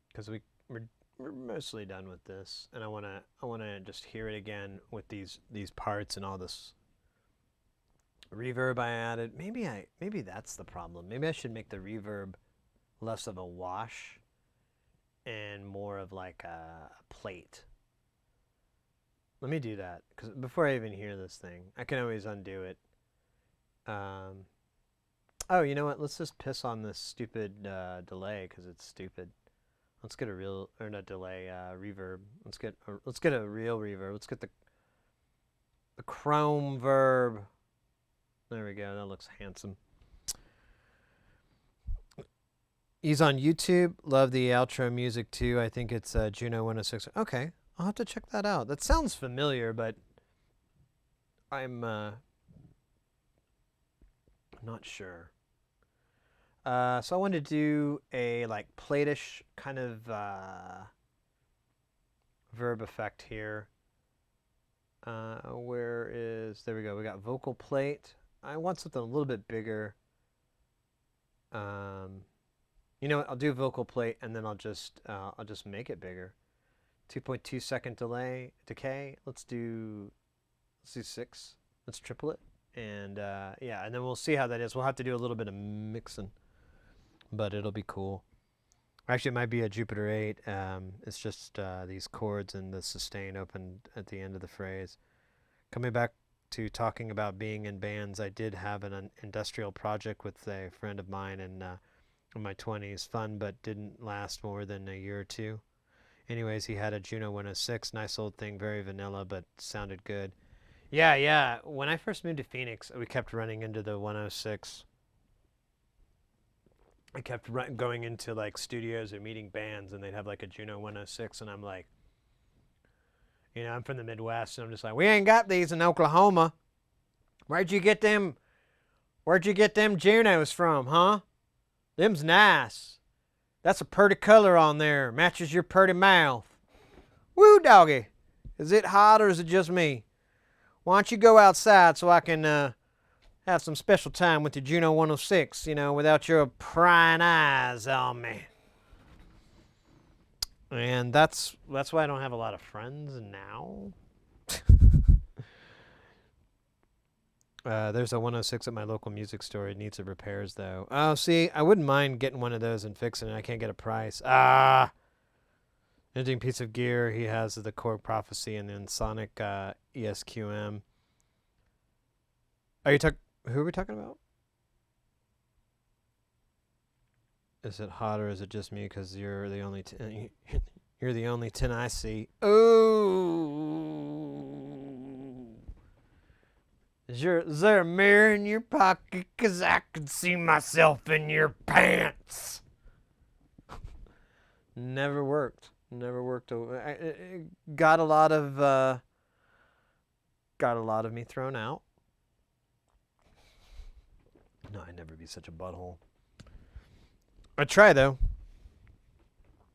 Because we're mostly done with this, and I wanna just hear it again with these parts and all this reverb I added. Maybe that's the problem. Maybe I should make the reverb less of a wash and more of like a plate. Let me do that, because before I even hear this thing, I can always undo it. Oh, you know what? Let's just piss on this stupid delay, because it's stupid. Let's get a real, or not delay, reverb. Let's get a real reverb. Let's get the chrome verb. There we go. That looks handsome. He's on YouTube. Love the outro music too. I think it's Juno 106. Okay, I'll have to check that out. That sounds familiar, but I'm not sure. So I wanted to do a like plate-ish kind of verb effect here. There we go. We got vocal plate. I want something a little bit bigger. You know what? I'll do vocal plate, and then I'll just make it bigger. 2.2 second decay. Let's do 6. Let's triple it. And yeah, and then we'll see how that is. We'll have to do a little bit of mixing, but it'll be cool. Actually, it might be a Jupiter 8. It's just these chords and the sustain opened at the end of the phrase. Coming back to talking about being in bands, I did have an industrial project with a friend of mine in my 20s. Fun, but didn't last more than a year or two. Anyways, he had a Juno 106. Nice old thing, very vanilla, but sounded good. Yeah. When I first moved to Phoenix, we kept running into the 106. I kept going into like studios or meeting bands, and they'd have like a Juno 106, and I'm like, you know, I'm from the Midwest, and I'm just like, we ain't got these in Oklahoma. Where'd you get them Junos from, huh? Them's nice. That's a pretty color on there. Matches your pretty mouth. Woo, doggy. Is it hot or is it just me? Why don't you go outside so I can have some special time with the Juno 106, you know, without your prying eyes on me. And that's why I don't have a lot of friends now. There's a 106 at my local music store. It needs some repairs, though. Oh, see, I wouldn't mind getting one of those and fixing it. I can't get a price. Interesting piece of gear. He has the Korg Prophecy and then Sonic ESQM. Who are we talking about? Is it hot or is it just me? Because you're the only you're the only 10 I see. Oh, is there a mirror in your pocket? 'Cause I can see myself in your pants. Never worked. It got a lot of me thrown out. No, I'd never be such a butthole. I'd try, though.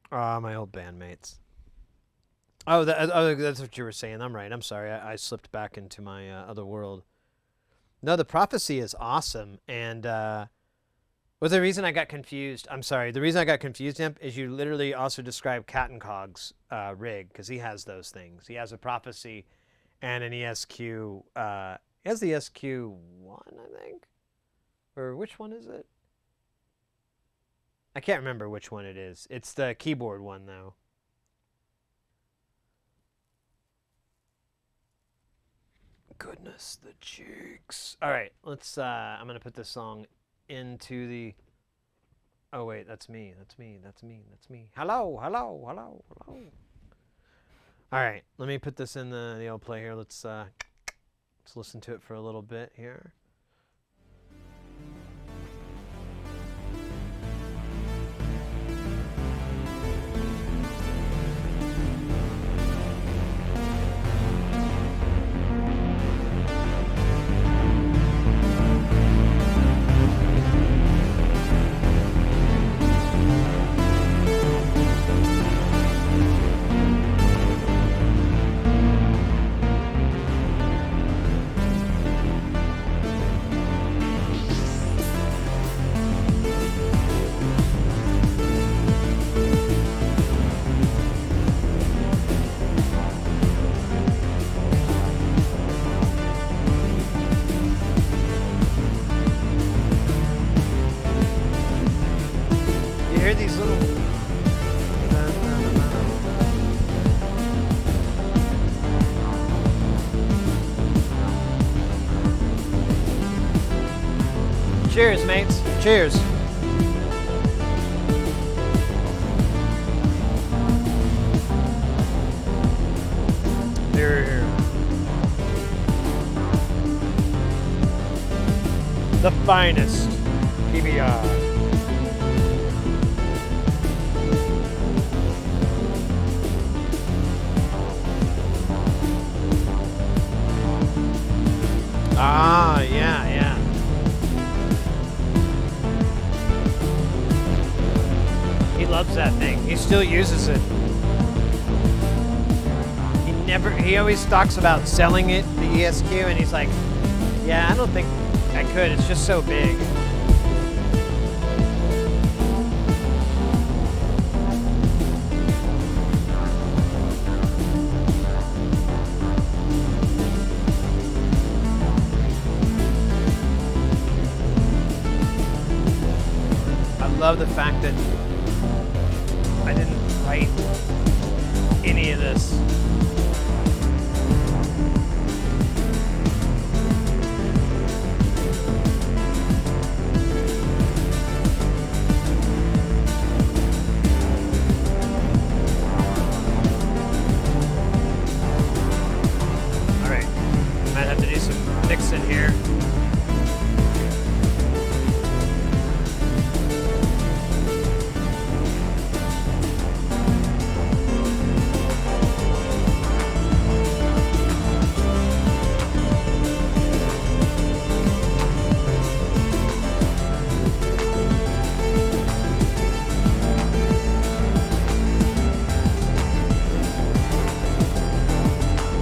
My old bandmates. Oh, that's what you were saying. I'm right. I'm sorry. I slipped back into my other world. No, the Prophecy is awesome. And was the reason I got confused. I'm sorry. The reason I got confused, Imp, is you literally also described Cat and Cog's rig, because he has those things. He has a Prophecy and an ESQ. He has the ESQ1, I think. Or which one is it? I can't remember which one it is. It's the keyboard one, though. Goodness, the cheeks. All right, let's, I'm going to put this song into the... Oh, wait, that's me. Hello. All right, let me put this in the old play here. Let's listen to it for a little bit here. Cheers, mates. Cheers. Here. The finest PBR. Ah, yeah. He loves that thing. He still uses it. He always talks about selling it, the ESQ, and he's like, yeah, I don't think I could. It's just so big. love the fact that I didn't write any of this. All right, might have to do some mixing here.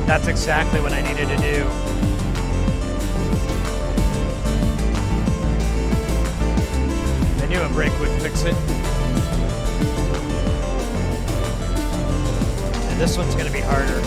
That's exactly what I needed to do. I knew a break would fix it. And this one's going to be harder.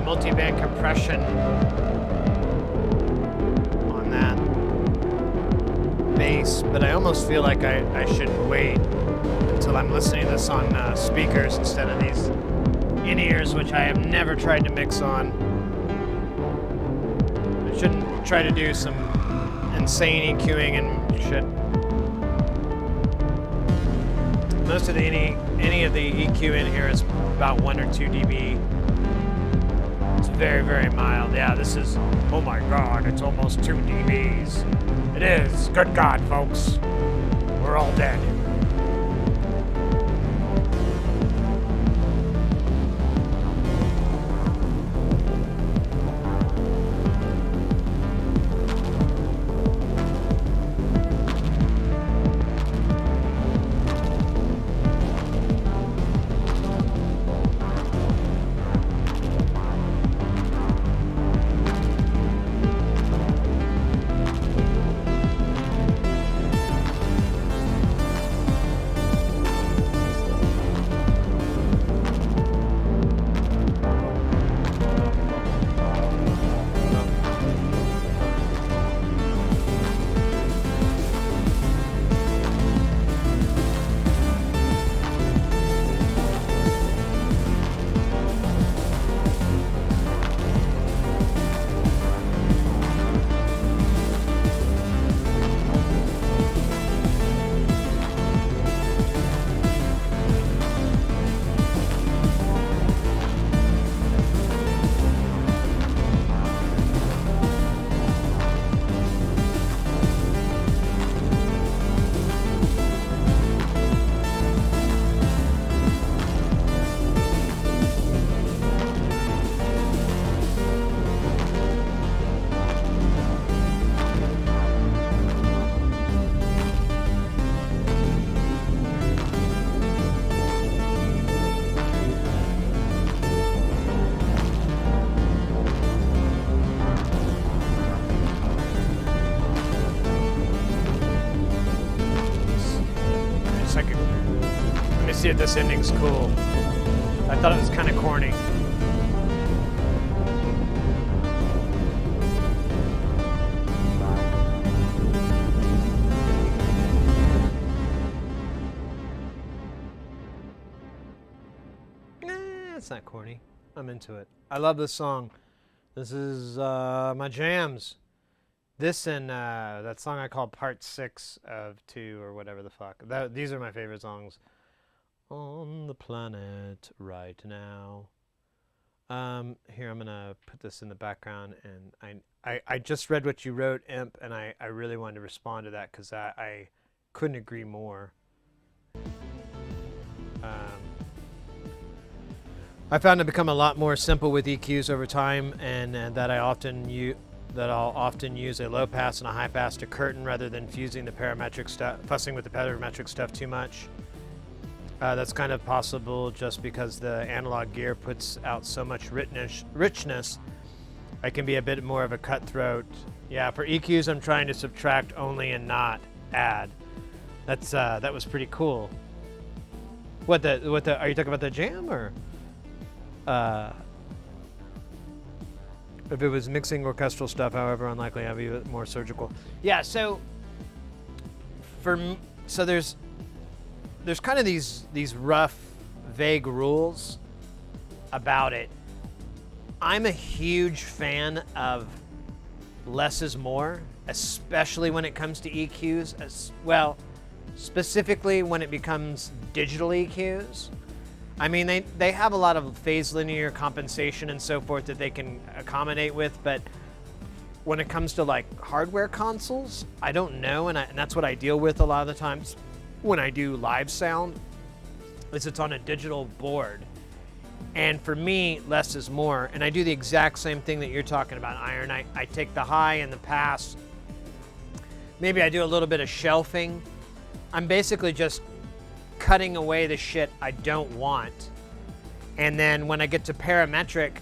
multi-band compression on that bass, but I almost feel like I should wait until I'm listening to this on speakers instead of these in-ears, which I have never tried to mix on. I shouldn't try to do some insane EQing and shit. Most of the any of the EQ in here is about 1 or 2 dB. It's very, very mild. Yeah, this is, oh my God, it's almost 2 dBs. It is. Good God, folks. We're all dead. shit, this ending's cool. I thought it was kind of corny. It's not corny. I'm into it. I love this song. This is my jams. This and that song I call Part 6 of 2 or whatever the fuck. These are my favorite songs on the planet right now. Here, I'm going to put this in the background. And I just read what you wrote, Imp, and I really wanted to respond to that because I couldn't agree more. I found it become a lot more simple with EQs over time, and that I'll often use a low pass and a high pass to curtain rather than fussing with the parametric stuff too much. That's kind of possible just because the analog gear puts out so much richness. I can be a bit more of a cutthroat. Yeah, for EQs, I'm trying to subtract only and not add. That was pretty cool. Are you talking about the jam or? If it was mixing orchestral stuff, however unlikely, I'd be more surgical. Yeah, so there's kind of these rough, vague rules about it. I'm a huge fan of less is more, especially when it comes to EQs, as well, specifically when it becomes digital EQs. I mean, they have a lot of phase linear compensation and so forth that they can accommodate with, but when it comes to like hardware consoles, I don't know, and that's what I deal with a lot of the times when I do live sound, is it's on a digital board. And for me, less is more, and I do the exact same thing that you're talking about, Iron. I take the high and the pass. Maybe I do a little bit of shelving. I'm basically just cutting away the shit I don't want. And then when I get to parametric,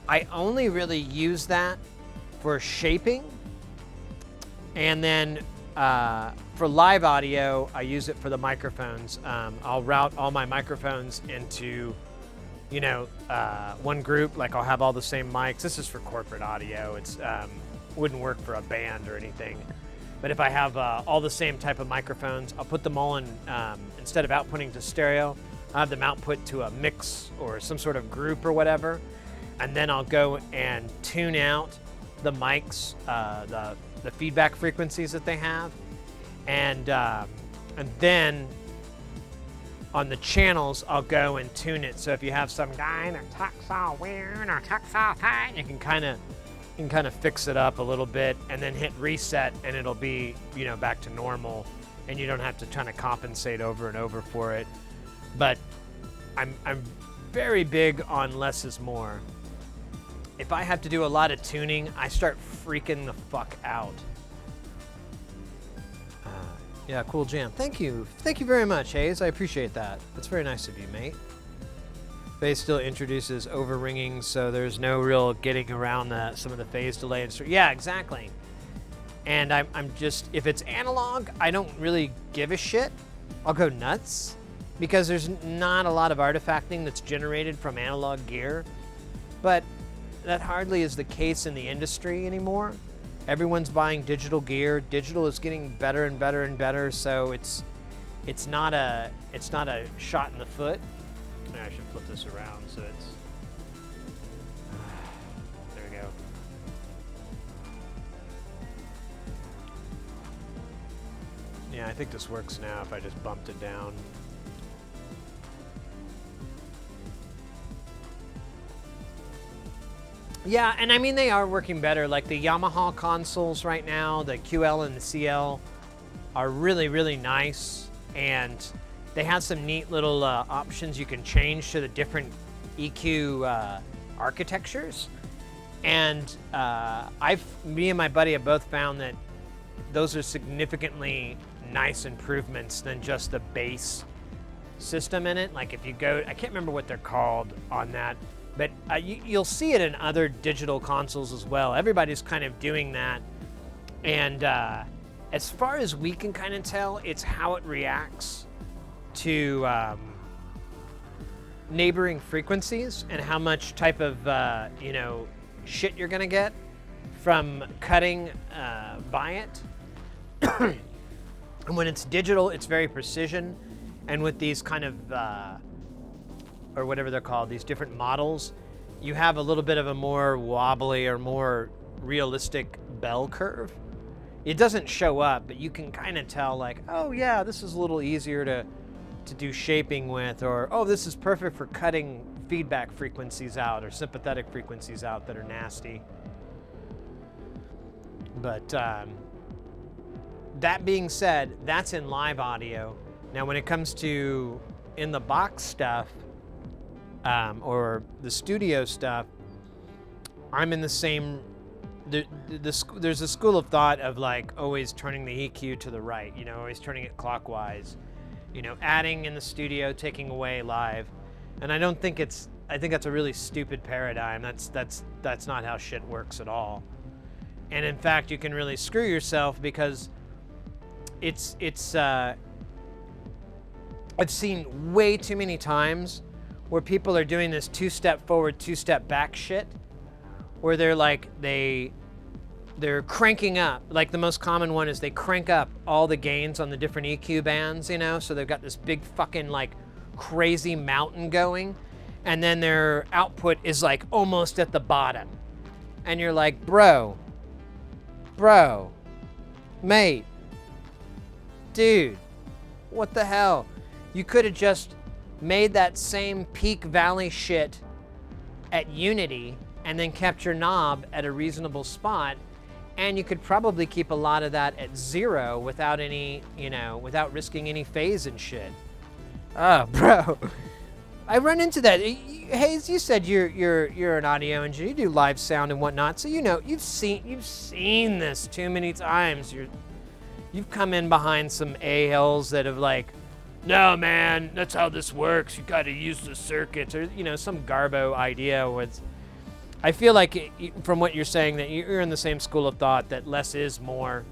I only really use that for shaping. And then for live audio, I use it for the microphones. I'll route all my microphones into, one group. Like I'll have all the same mics. This is for corporate audio. It's wouldn't work for a band or anything. But if I have all the same type of microphones, I'll put them all in, instead of outputting to stereo, I'll have them output to a mix or some sort of group or whatever. And then I'll go and tune out the mics, the feedback frequencies that they have. And then on the channels, I'll go and tune it. So if you have some guy that talks all weird or talks all tight, you can kind of fix it up a little bit and then hit reset and it'll be, back to normal and you don't have to try to compensate over and over for it. But I'm very big on less is more. If I have to do a lot of tuning, I start freaking the fuck out. Yeah, cool jam. Thank you. Thank you very much, Hayes. I appreciate that. That's very nice of you, mate. Phase still introduces over-ringing, so there's no real getting around some of the phase delay. Yeah, exactly. And I'm just, if it's analog, I don't really give a shit. I'll go nuts because there's not a lot of artifacting that's generated from analog gear. But that hardly is the case in the industry anymore. Everyone's buying digital gear. Digital is getting better and better and better, so it's not a shot in the foot. I should flip this around so it's... There we go. Yeah, I think this works now if I just bumped it down. Yeah, and I mean, they are working better. Like the Yamaha consoles right now, the QL and the CL are really, really nice. And they have some neat little options you can change to the different EQ architectures. And me and my buddy have both found that those are significantly nice improvements than just the bass system in it. Like if you go, I can't remember what they're called on that, but you'll see it in other digital consoles as well. Everybody's kind of doing that. And as far as we can kind of tell, it's how it reacts to neighboring frequencies and how much type of, you know, shit you're gonna get from cutting by it. And when it's digital, it's very precision. And with these kind of, or whatever they're called, these different models, you have a little bit of a more wobbly or more realistic bell curve. It doesn't show up, but you can kind of tell like, oh yeah, this is a little easier to do shaping with, or oh, this is perfect for cutting feedback frequencies out or sympathetic frequencies out that are nasty. But that being said, that's in live audio. Now, when it comes to in the box stuff or the studio stuff, I'm in the same. There's a school of thought of like always turning the EQ to the right, you know, always turning it clockwise, you know, adding in the studio, taking away live, and I don't think it's. I think that's a really stupid paradigm. That's not how shit works at all. And in fact, you can really screw yourself because I've seen way too many times where people are doing this 2-step forward, 2-step back shit, where they're like, they're cranking up. Like the most common one is they crank up all the gains on the different EQ bands, you know? So they've got this big fucking like crazy mountain going, and then their output is like almost at the bottom. And you're like, bro, mate, dude, what the hell? You could have just made that same peak valley shit at unity and then kept your knob at a reasonable spot, and you could probably keep a lot of that at 0 without any, you know, without risking any phase and shit. Oh, bro, I run into that. Hayes, you said you're an audio engineer. You do live sound and whatnot, so you know you've seen this too many times. You've come in behind some a-holes that have like, no man, that's how this works. You got to use the circuits, or you know, some garbo idea was. I feel like from what you're saying that you're in the same school of thought that less is more,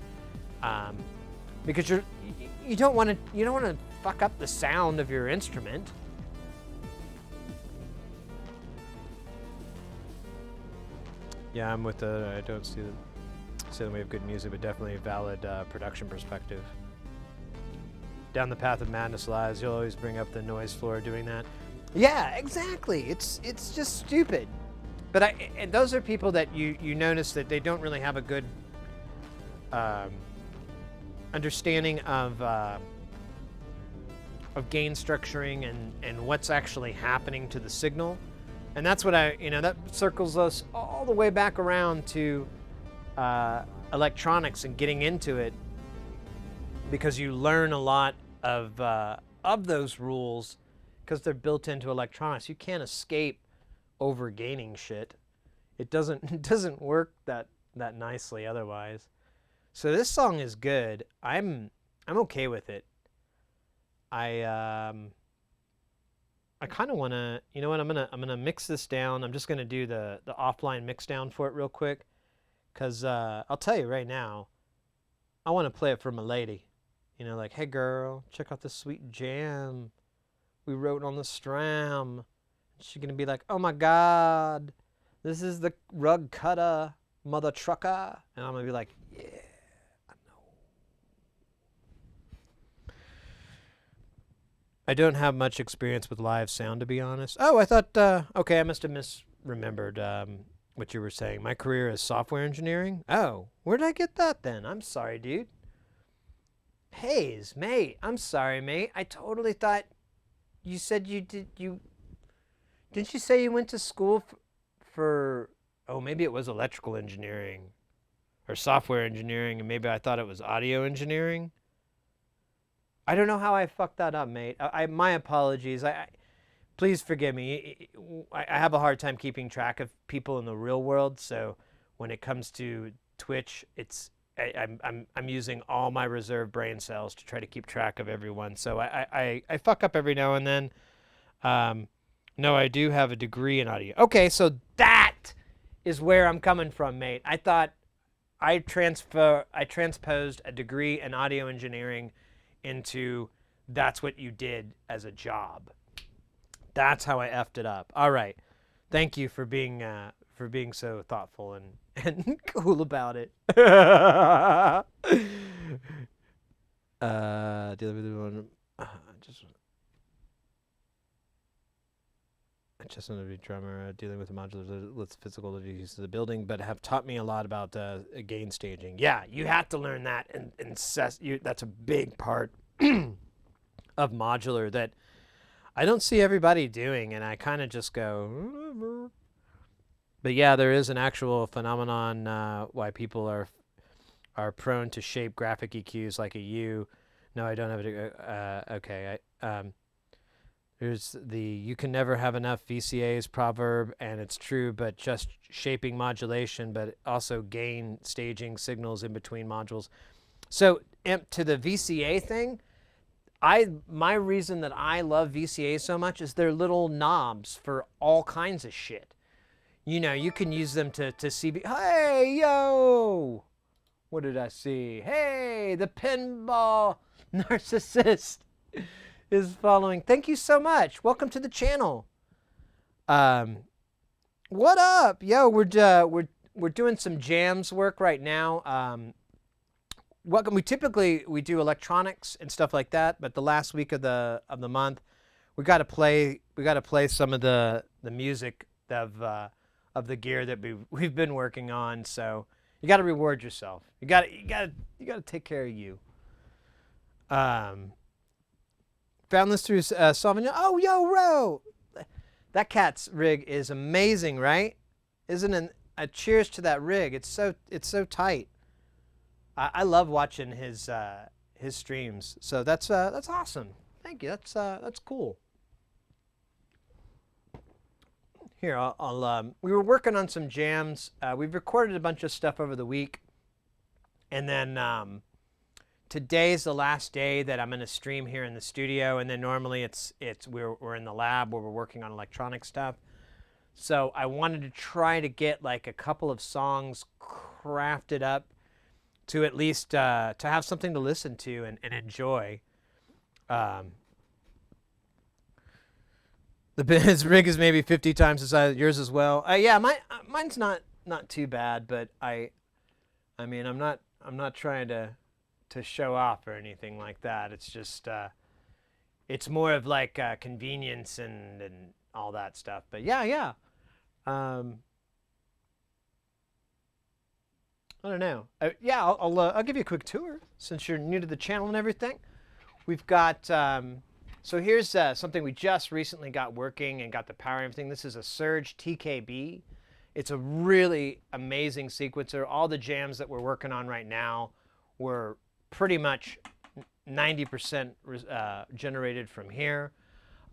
because you don't want to fuck up the sound of your instrument. Yeah, I'm with I don't see that we have good music, but definitely a valid production perspective. Down the path of madness lies. You'll always bring up the noise floor doing that. Yeah, exactly. It's just stupid. But and those are people that you notice that they don't really have a good understanding of gain structuring and what's actually happening to the signal. And that's what that circles us all the way back around to electronics and getting into it, because you learn a lot of those rules because they're built into electronics. You can't escape over gaining shit. It doesn't work that nicely otherwise. So this song is good. I'm okay with it. I kind of want to, you know what, I'm gonna mix this down. I'm just gonna do the offline mix down for it real quick, because I'll tell you right now, I want to play it for my lady. You know, like, hey girl, check out this sweet jam we wrote on the stram. She's gonna be like, oh my god, this is the rug cutter, mother trucker. And I'm gonna be like, yeah, I know. I don't have much experience with live sound, to be honest. Oh, I thought, okay, I must have misremembered what you were saying. My career is software engineering. Oh, where did I get that then? I'm sorry, dude. Hayes, mate, I'm sorry, mate. I totally thought you said didn't you say you went to school for, oh, maybe it was electrical engineering or software engineering, and maybe I thought it was audio engineering. I don't know how I fucked that up, mate. My apologies. Please forgive me. I have a hard time keeping track of people in the real world, so when it comes to Twitch, I'm using all my reserve brain cells to try to keep track of everyone. So I fuck up every now and then. No, I do have a degree in audio. Okay, so that is where I'm coming from, mate. I thought I transposed a degree in audio engineering into that's what you did as a job. That's how I effed it up. All right. Thank you for being so thoughtful and cool about it. Dealing with one. I just want to be drummer. Dealing with the modulars, less physical use of the building, but have taught me a lot about gain staging. Yeah, you have to learn that, and that's a big part of modular that I don't see everybody doing, and I kind of just go. Whatever. But yeah, there is an actual phenomenon why people are prone to shape graphic EQs like a U. No, I don't have it. Okay, there's the you can never have enough VCAs proverb, and it's true, but just shaping modulation, but also gain staging signals in between modules. So to the VCA thing, my reason that I love VCA so much is they're little knobs for all kinds of shit. You know, you can use them to CB. Hey, yo! What did I see? Hey, the pinball narcissist is following. Thank you so much. Welcome to the channel. What up? Yo, we're doing some Jamz work right now. Welcome. We do electronics and stuff like that, but the last week of the month, we got to play some of the music of the gear that we've been working on. So you got to reward yourself. You got to take care of you. Found this through Salvin. Oh, yo, Ro! That cat's rig is amazing, right? Isn't it? Cheers to that rig. It's so tight. I love watching his streams. So that's awesome. Thank you. That's cool. Here, we were working on some jams. We've recorded a bunch of stuff over the week, and then today's the last day that I'm going to stream here in the studio. And then normally we're in the lab where we're working on electronic stuff. So I wanted to try to get like a couple of songs crafted up to at least to have something to listen to and enjoy. His rig is maybe 50 times the size of yours as well. Yeah, mine's not too bad, but I mean, I'm not trying to show off or anything like that. It's just it's more of like convenience and all that stuff. But yeah. I don't know. Yeah, I'll give you a quick tour since you're new to the channel and everything. We've got. So here's something we just recently got working and got the power and everything. This is a Surge TKB. It's a really amazing sequencer. All the jams that we're working on right now were pretty much 90% generated from here.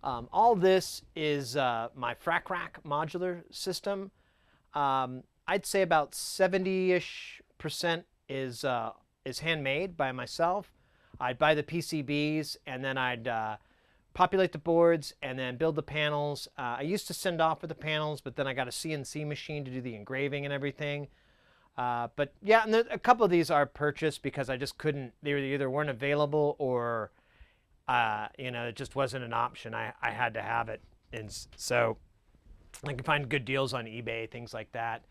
All this is my frac rack modular system. I'd say about 70-ish% is handmade by myself. I'd buy the PCBs and then I'd populate the boards and then build the panels. I used to send off for the panels, but then I got a CNC machine to do the engraving and everything. But yeah, and a couple of these are purchased because I just couldn't, they either weren't available or, it just wasn't an option. I had to have it. And so I can find good deals on eBay, things like that.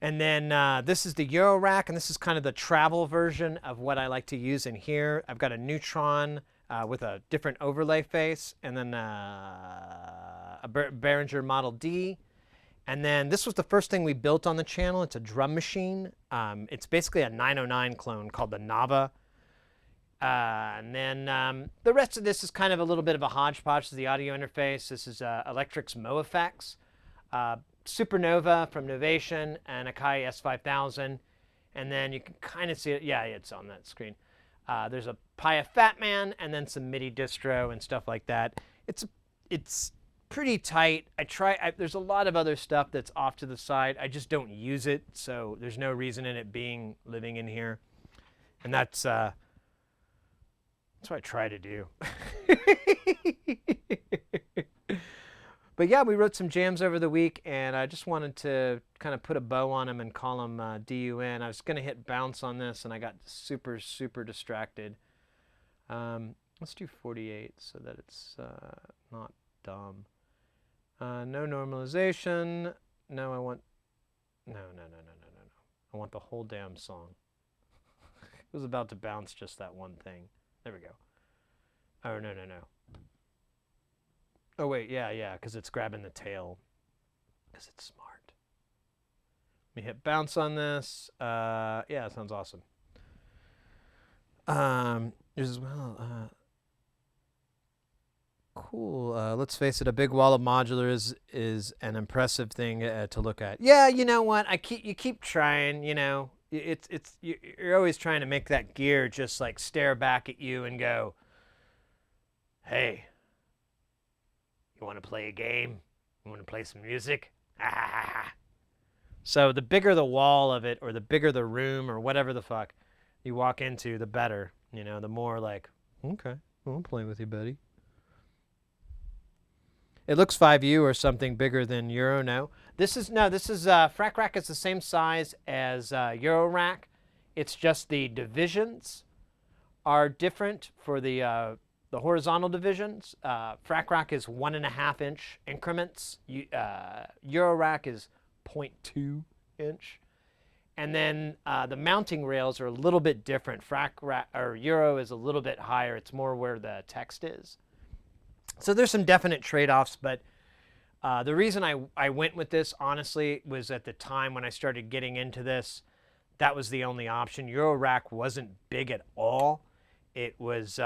And then this is the Euro rack, and this is kind of the travel version of what I like to use in here. I've got a Neutron with a different overlay face, and then a Behringer Model D. And then this was the first thing we built on the channel. It's a drum machine. It's basically a 909 clone called the Nava. And then the rest of this is kind of a little bit of a hodgepodge. This is the audio interface. This is Electric's Mo Effects. Supernova from Novation and Akai S5000. And then you can kind of see it. Yeah, it's on that screen. There's a Paya Fatman and then some MIDI distro and stuff like that. It's pretty tight. There's a lot of other stuff that's off to the side. I just don't use it, so there's no reason in it living in here. And that's what I try to do. But yeah, we wrote some jams over the week, and I just wanted to kind of put a bow on them and call them DUN. I was going to hit bounce on this, and I got super, super distracted. Let's do 48 so that it's not dumb. No normalization. No, I want... No. I want the whole damn song. It was about to bounce just that one thing. There we go. Oh, no. Oh, wait, yeah, because it's grabbing the tail. Because it's smart. Let me hit bounce on this. Yeah, it sounds awesome. As well, cool. Let's face it, a big wall of modular is an impressive thing to look at. Yeah, you know what? You keep trying. You know, you're always trying to make that gear just like stare back at you and go, "Hey, you want to play a game? You want to play some music?" So the bigger the wall of it, or the bigger the room, or whatever the fuck you walk into, the better. You know, the more like, okay, I'll play with you, buddy. It looks 5U or something bigger than Euro. No, this is Frac Rack is the same size as Euro Rack. It's just the divisions are different for the horizontal divisions. Frac Rack is 1.5 inch increments. Euro Rack is 0.2 inch. And then the mounting rails are a little bit different. Frac Rack or Euro is a little bit higher. It's more where the text is. So there's some definite trade-offs, but the reason I went with this, honestly, was at the time when I started getting into this, that was the only option. Euro Rack wasn't big at all. It was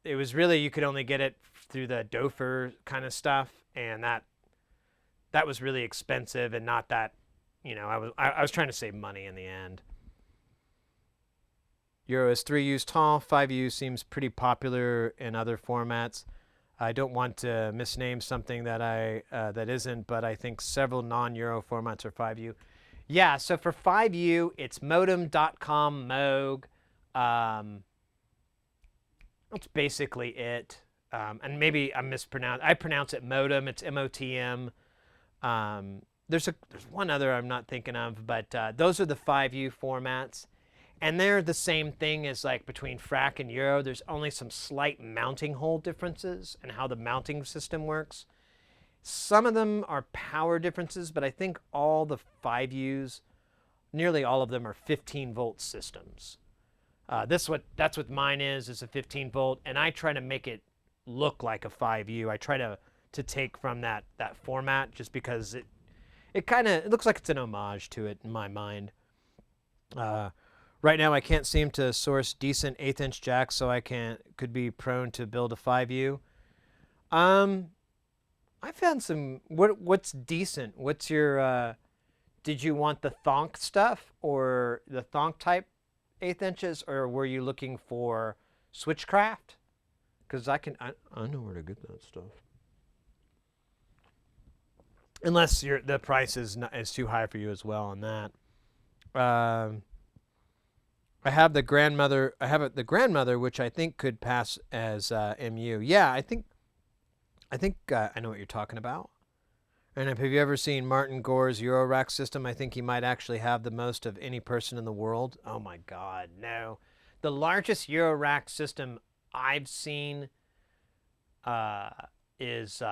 really, you could only get it through the Dofer kind of stuff, and that was really expensive and not that, you know, I was trying to save money in the end. Euro is 3U's tall. 5U seems pretty popular in other formats. I don't want to misname something that that isn't, but I think several non-Euro formats are 5U. Yeah, so for 5U, it's modem.com Moog. That's basically it. And maybe I pronounce it modem. It's MOTM. There's one other I'm not thinking of, but those are the 5U formats. And they're the same thing as like between Frac and Euro. There's only some slight mounting hole differences and how the mounting system works. Some of them are power differences, but I think all the 5Us, nearly all of them are 15-volt systems. That's what mine is a 15-volt, and I try to make it look like a 5U. I try to take from that format just because it looks like it's an homage to it in my mind. Right now, I can't seem to source decent 1/8-inch jacks, so I could be prone to build a 5U. I found some. What's decent? What's your? Did you want the thonk stuff or the thonk type 1/8 inches, or were you looking for switchcraft? Because I know where to get that stuff. Unless the price is too high for you as well on that. I have the grandmother. The grandmother, which I think could pass as MU. Yeah, I think I know what you're talking about. And have you ever seen Martin Gore's Euro Rack system? I think he might actually have the most of any person in the world. Oh my God, no! The largest Euro Rack system I've seen is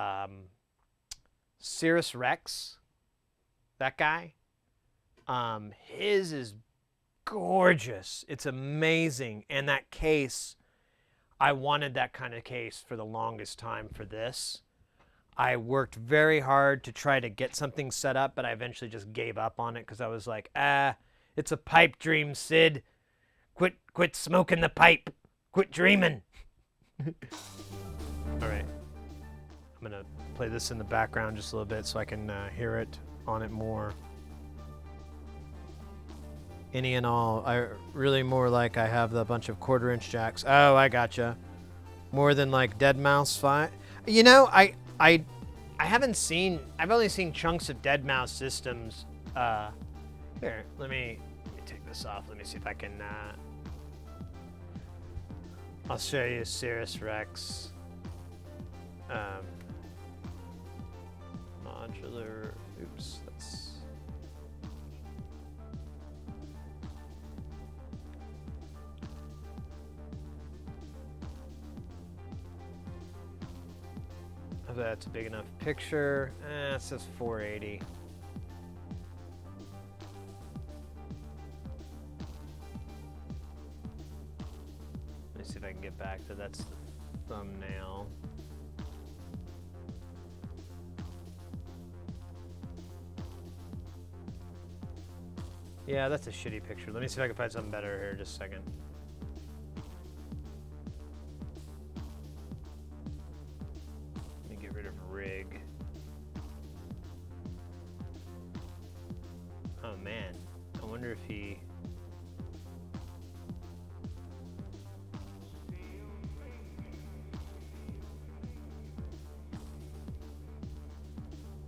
Cirrus Rex. That guy. His is gorgeous. It's amazing. And that case, I wanted that kind of case for the longest time for this. I worked very hard to try to get something set up, but I eventually just gave up on it because I was like, it's a pipe dream, Sid. Quit smoking the pipe. Quit dreaming. All right. I'm going to play this in the background just a little bit so I can hear it on it more. Any and all, I really more like I have the bunch of 1/4-inch jacks. Oh, I gotcha. More than like Dead Mouse 5. You know, I haven't seen. I've only seen chunks of Dead Mouse systems. Here, let me take this off. Let me see if I can. I'll show you Cirrus Rex. Modular. Oops. If that's a big enough picture. It says 480. Let me see if I can get back to that's the thumbnail. Yeah, that's a shitty picture. Let me see if I can find something better here. Just a second. Let me get rid of rig. Oh man, I wonder if he...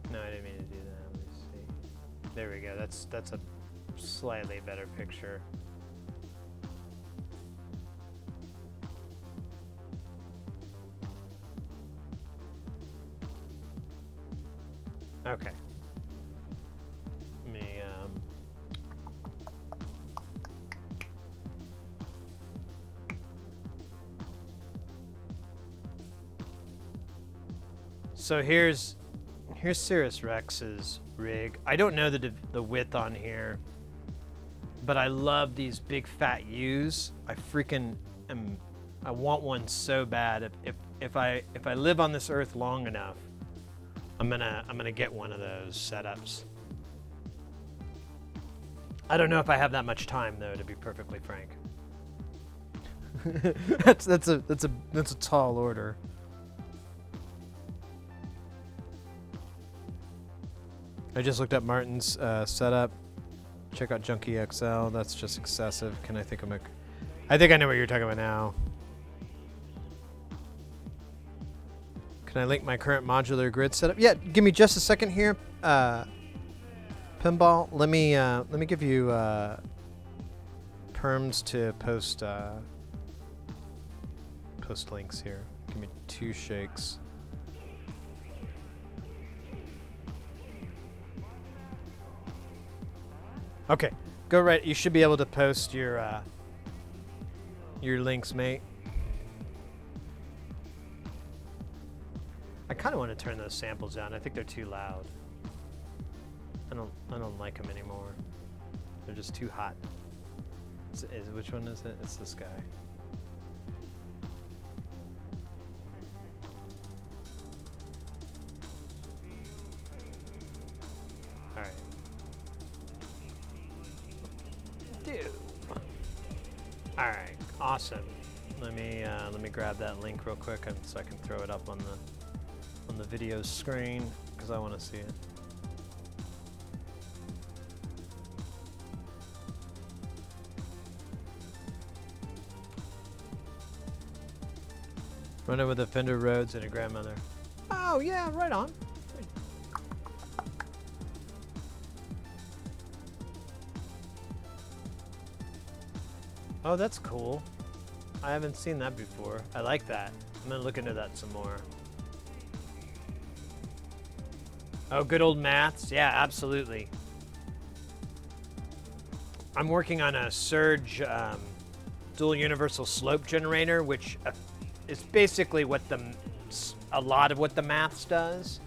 No, I didn't mean to do that. Let me see. There we go. That's a slightly better picture. Okay. Let me So here's Cirrus Rex's rig. I don't know the width on here, but I love these big fat U's. I freaking am. I want one so bad. If I live on this earth long enough, I'm gonna get one of those setups. I don't know if I have that much time though, to be perfectly frank. that's a tall order. I just looked up Martin's setup. Check out Junkie XL. That's just excessive. Can I think of I think I know what you're talking about now. Can I link my current modular grid setup? Yeah, give me just a second here. Pinball, let me give you perms to post post links here. Give me 2 shakes. Okay, go right. You should be able to post your links, mate. I kind of want to turn those samples down. I think they're too loud. I don't like them anymore. They're just too hot. Which one is it? It's this guy. All right. All right, awesome. Let me grab that link real quick so I can throw it up on the video screen because I want to see it. Running with a Fender Rhodes and a grandmother. Oh yeah, right on. Oh, that's cool. I haven't seen that before. I like that. I'm gonna look into that some more. Oh, good old maths. Yeah, absolutely. I'm working on a Surge dual universal slope generator, which is basically what a lot of what the maths does.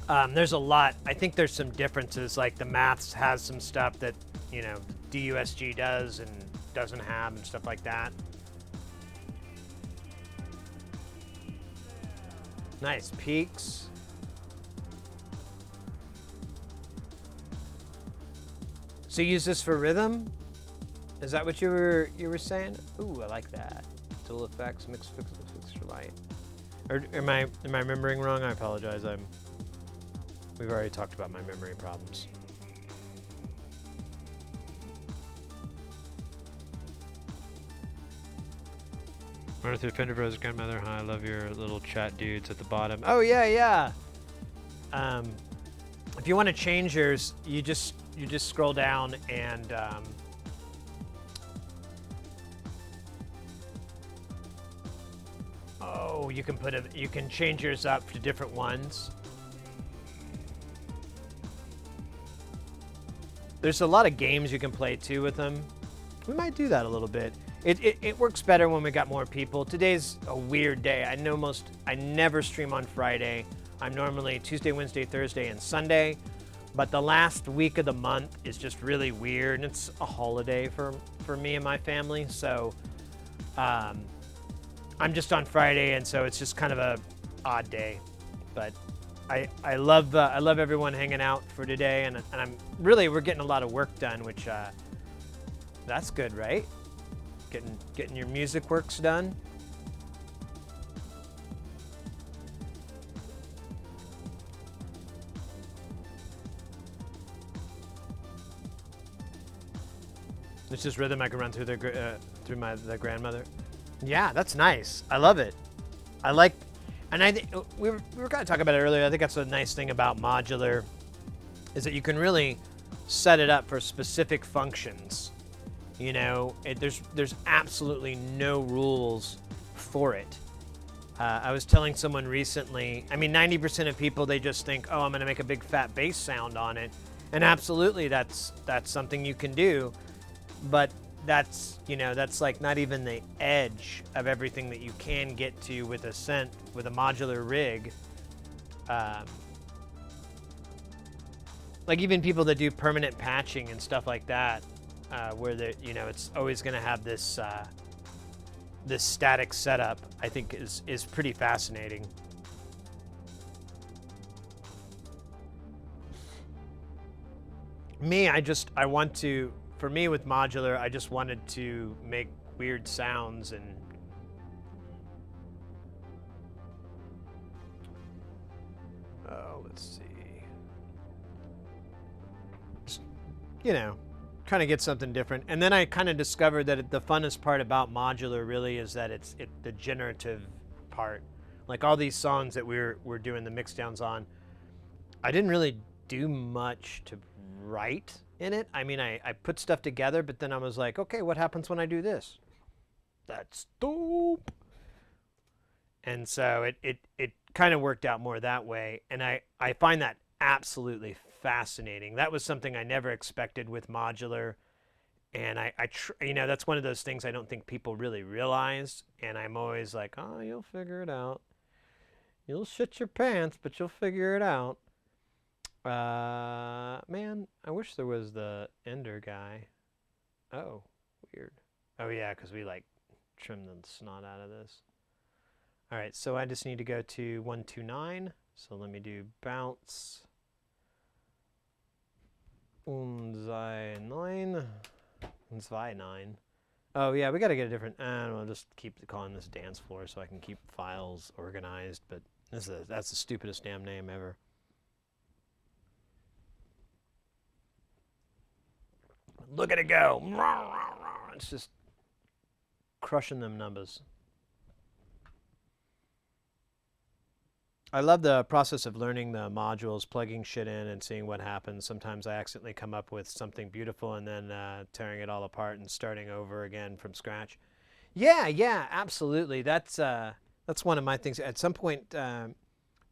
There's a lot. I think there's some differences. Like the maths has some stuff that, you know, DUSG does and doesn't have and stuff like that. Nice peaks. So you use this for rhythm? Is that what you were saying? Ooh, I like that. Dual effects, mixed fixture light. Or am I remembering wrong? I apologize. We've already talked about my memory problems. Martha Fender Bros grandmother, hi, I love your little chat dudes at the bottom. Oh yeah, yeah. If you want to change yours, you just scroll down and oh, you can change yours up to different ones. There's a lot of games you can play too with them. We might do that a little bit. It works better when we got more people. Today's a weird day. I never stream on Friday. I'm normally Tuesday, Wednesday, Thursday, and Sunday. But the last week of the month is just really weird, and it's a holiday for me and my family. So I'm just on Friday, and so it's just kind of a odd day. But I love everyone hanging out for today, and we're getting a lot of work done, which that's good, right? Getting your music works done. It's just rhythm I can run through the grandmother. Yeah, that's nice. I love it. I like, and I think we were going to talk about it earlier. I think that's a nice thing about modular, is that you can really set it up for specific functions. You know, there's absolutely no rules for it. I was telling someone recently, I mean, 90% of people, they just think, oh, I'm going to make a big fat bass sound on it. And absolutely, that's something you can do. But that's like not even the edge of everything that you can get to with a modular rig. Like even people that do permanent patching and stuff like that, where it's always going to have this this static setup, I think is pretty fascinating. For me with modular, I just wanted to make weird sounds and let's see. Just, kind of get something different. And then I kind of discovered that the funnest part about modular really is that it's the generative part. Like all these songs that we're doing the mix downs on, I didn't really do much to write in it. I mean, I put stuff together, but then I was like, okay, what happens when I do this? That's dope. And so it kind of worked out more that way. And I find that absolutely fascinating. That was something I never expected with modular. And that's one of those things I don't think people really realize. And I'm always like, oh, you'll figure it out. You'll shit your pants, but you'll figure it out. Man, I wish there was the Ender guy. Oh, weird. Oh yeah, because we like trimmed the snot out of this. All right, so I just need to go to 129. So let me do bounce. 129. 129. Oh yeah, we got to get a different. I'll just keep calling this dance floor so I can keep files organized. But that's the stupidest damn name ever. Look at it go. It's just crushing them numbers. I love the process of learning the modules, plugging shit in and seeing what happens. Sometimes I accidentally come up with something beautiful and then tearing it all apart and starting over again from scratch. Yeah, absolutely. That's one of my things. At some point,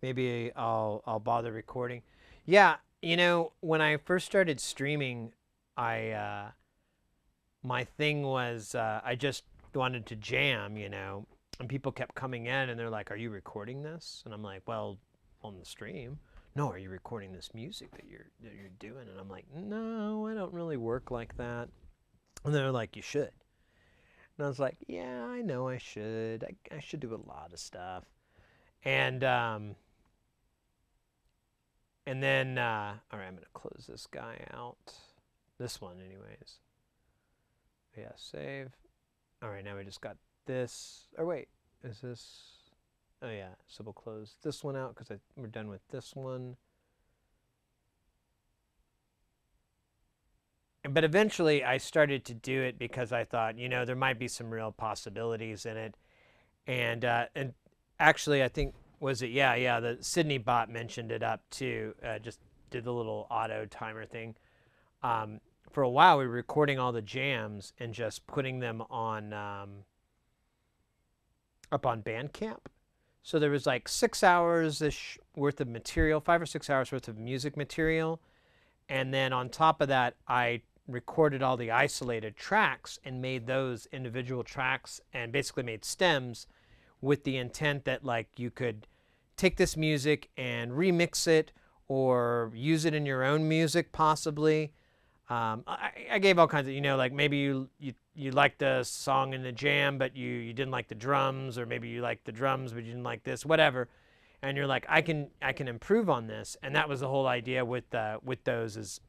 maybe I'll bother recording. Yeah, when I first started streaming, my thing was I just wanted to jam, and people kept coming in and they're like, are you recording this? And I'm like, well, on the stream. No, are you recording this music that you're doing? And I'm like, no, I don't really work like that. And they're like, you should. And I was like, yeah, I know I should. I should do a lot of stuff. And then, all right, I'm going to close this guy out. This one anyways. Yeah, save. All right, now we just got this. Or wait, is this? Oh yeah, so we'll close this one out because we're done with this one. But eventually I started to do it because I thought, there might be some real possibilities in it. And actually I think, the Sydney bot mentioned it up too, just did the little auto timer thing. For a while we were recording all the jams and just putting them on up on Bandcamp. So there was like 6 hours-ish worth of material, 5 or 6 hours worth of music material. And then on top of that, I recorded all the isolated tracks and made those individual tracks and basically made stems with the intent that like you could take this music and remix it or use it in your own music possibly. I gave all kinds of, like maybe you liked the song in the jam, but you didn't like the drums, or maybe you liked the drums, but you didn't like this, whatever. And you're like, I can improve on this. And that was the whole idea with those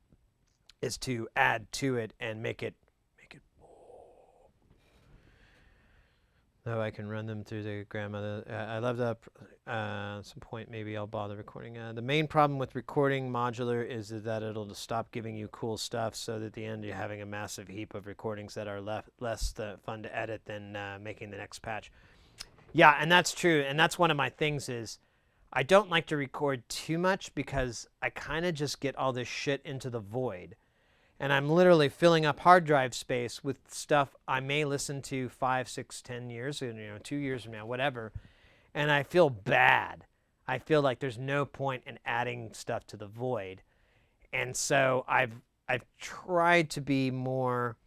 is to add to it and make it more. Though I can run them through the grandmother. I love that. At some point, maybe I'll bother recording. The main problem with recording modular is that it'll stop giving you cool stuff, so that at the end you're having a massive heap of recordings that are less fun to edit than making the next patch. Yeah, and that's true. And that's one of my things is I don't like to record too much because I kind of just get all this shit into the void. And I'm literally filling up hard drive space with stuff I may listen to 5, 6, 10 years, 2 years from now, whatever. And I feel bad. I feel like there's no point in adding stuff to the void. And so I've tried to be more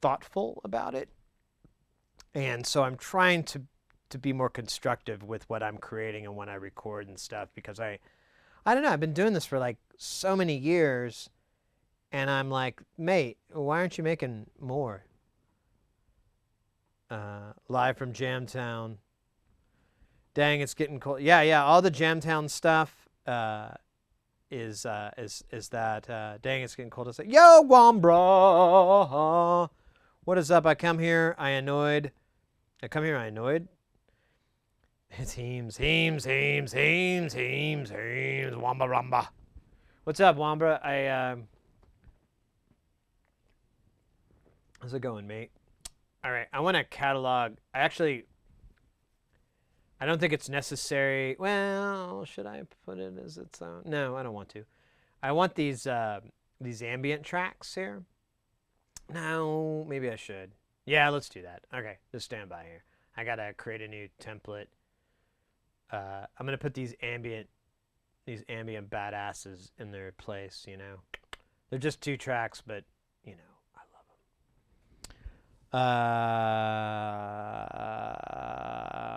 thoughtful about it. And so I'm trying to be more constructive with what I'm creating and when I record and stuff, because I don't know, I've been doing this for like so many years. And I'm like, mate, why aren't you making more? Live from Jamtown. Dang, it's getting cold. Yeah. All the Jamtown stuff is that. Dang, it's getting cold. It's like, yo, Wambra. What is up? I come here annoyed. It's Heems. Wamba Ramba. What's up, Wambra? How's it going, mate? All right, I want to catalog. I don't think it's necessary. Well, should I put it as its own? No, I don't want to. I want these ambient tracks here. No, maybe I should. Yeah, let's do that. Okay, just stand by here. I gotta create a new template. I'm gonna put these ambient badasses in their place. They're just 2 tracks, but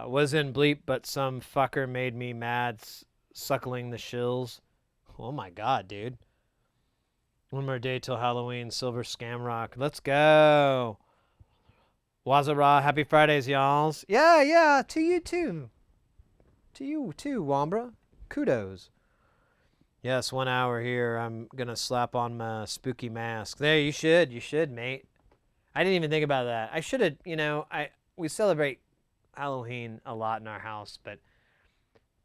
was in Bleep, but some fucker made me mad suckling the shills. Oh my god, dude. One more day till Halloween. Silver Scamrock. Let's go. Wazara, happy Fridays, y'alls. Yeah, to you too. To you too, Wambra. Kudos. Yes, 1 hour here. I'm gonna slap on my spooky mask. There, you should, mate. I didn't even think about that. I should have, we celebrate Halloween a lot in our house, but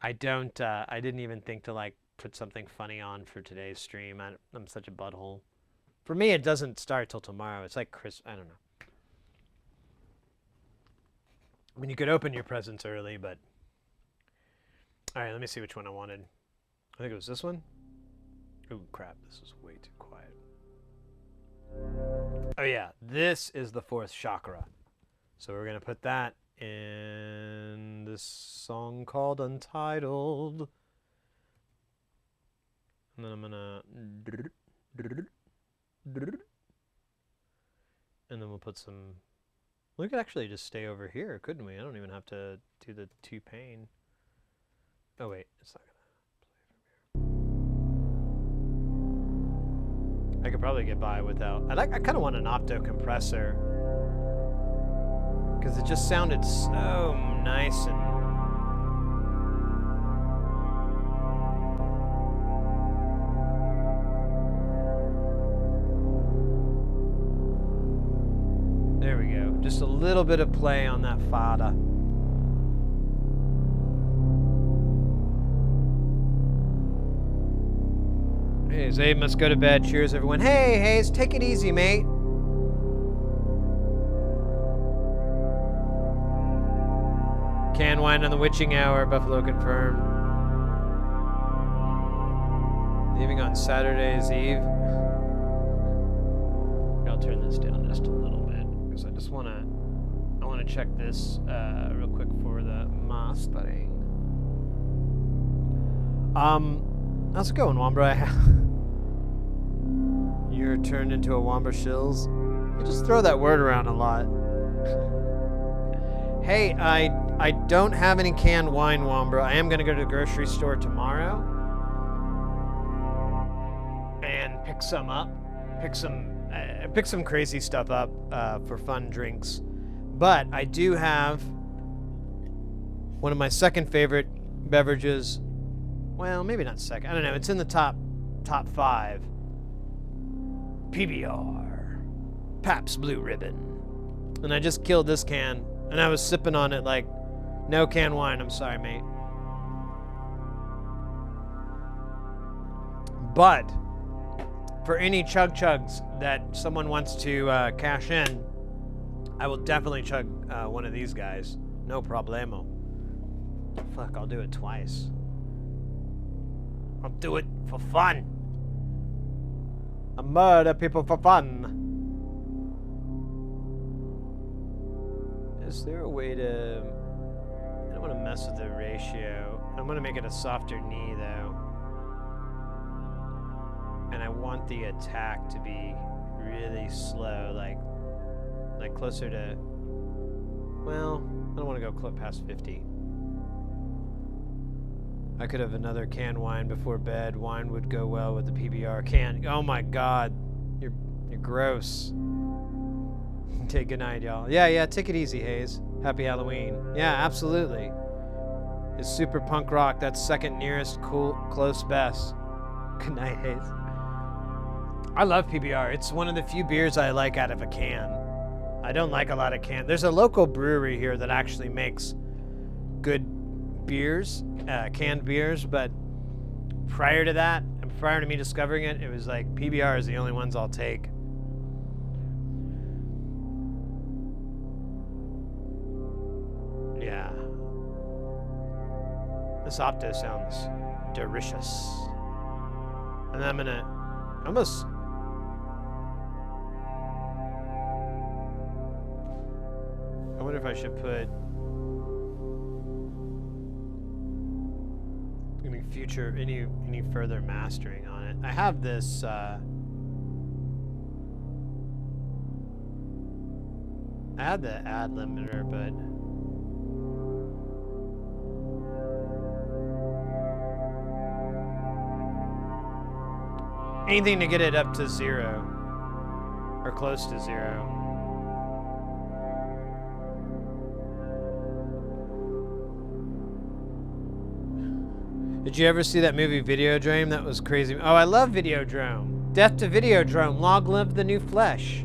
I didn't even think to like put something funny on for today's stream. I'm such a butthole. For me, it doesn't start till tomorrow. It's like I don't know. I mean, you could open your presents early, but... All right, let me see which one I wanted. I think it was this one. Oh, crap. This is way too quiet. Oh yeah, this is the 4th chakra. So we're going to put that in this song called Untitled. And then I'm going to... And then we'll put some... We could actually just stay over here, couldn't we? I don't even have to do the T-Pain. Oh wait, it's not going to play from here. I could probably get by without... I kind of want an opto compressor. Because it just sounded so nice and... There we go. Just a little bit of play on that fada. Hey, Zabe must go to bed. Cheers, everyone. Hey, Hayes, take it easy, mate. Can wine on the witching hour, Buffalo confirmed. Leaving on Saturday's Eve. I'll turn this down just a little bit because I just want to check this real quick for the mastering. How's it going, Wambra? You're turned into a Wamba Shills. You just throw that word around a lot. Hey, I don't have any canned wine, Wambra. I am gonna go to the grocery store tomorrow and pick some up. Pick some crazy stuff up for fun drinks. But I do have one of my second favorite beverages. Well, maybe not second. I don't know. It's in the top 5. PBR, Pabst Blue Ribbon. And I just killed this can, and I was sipping on it like no canned wine. I'm sorry, mate. But for any chug chugs that someone wants to cash in, I will definitely chug one of these guys. No problemo. Fuck, I'll do it twice. I'll do it for fun. I murder people for fun. Is there a way to... I don't want to mess with the ratio. I'm going to make it a softer knee, though. And I want the attack to be really slow, like closer to... Well, I don't want to go past 50. I could have another canned wine before bed. Wine would go well with the PBR can. Oh my God, you're gross. Take good night, y'all. Yeah, take it easy, Hayes. Happy Halloween. Yeah, absolutely. It's super punk rock. That's second nearest, cool, close best. Good night, Hayes. I love PBR. It's one of the few beers I like out of a can. I don't like a lot of cans. There's a local brewery here that actually makes good beers, canned beers, but prior to that, and prior to me discovering it, it was like PBR is the only ones I'll take. Yeah. This Opto sounds delicious. And I'm gonna almost... I wonder if I should put any further mastering on it. I have this I had the ad limiter, but anything to get it up to 0 or close to 0. Did you ever see that movie Videodrome? That was crazy. Oh, I love Videodrome. Death to Videodrome. Long live the new flesh.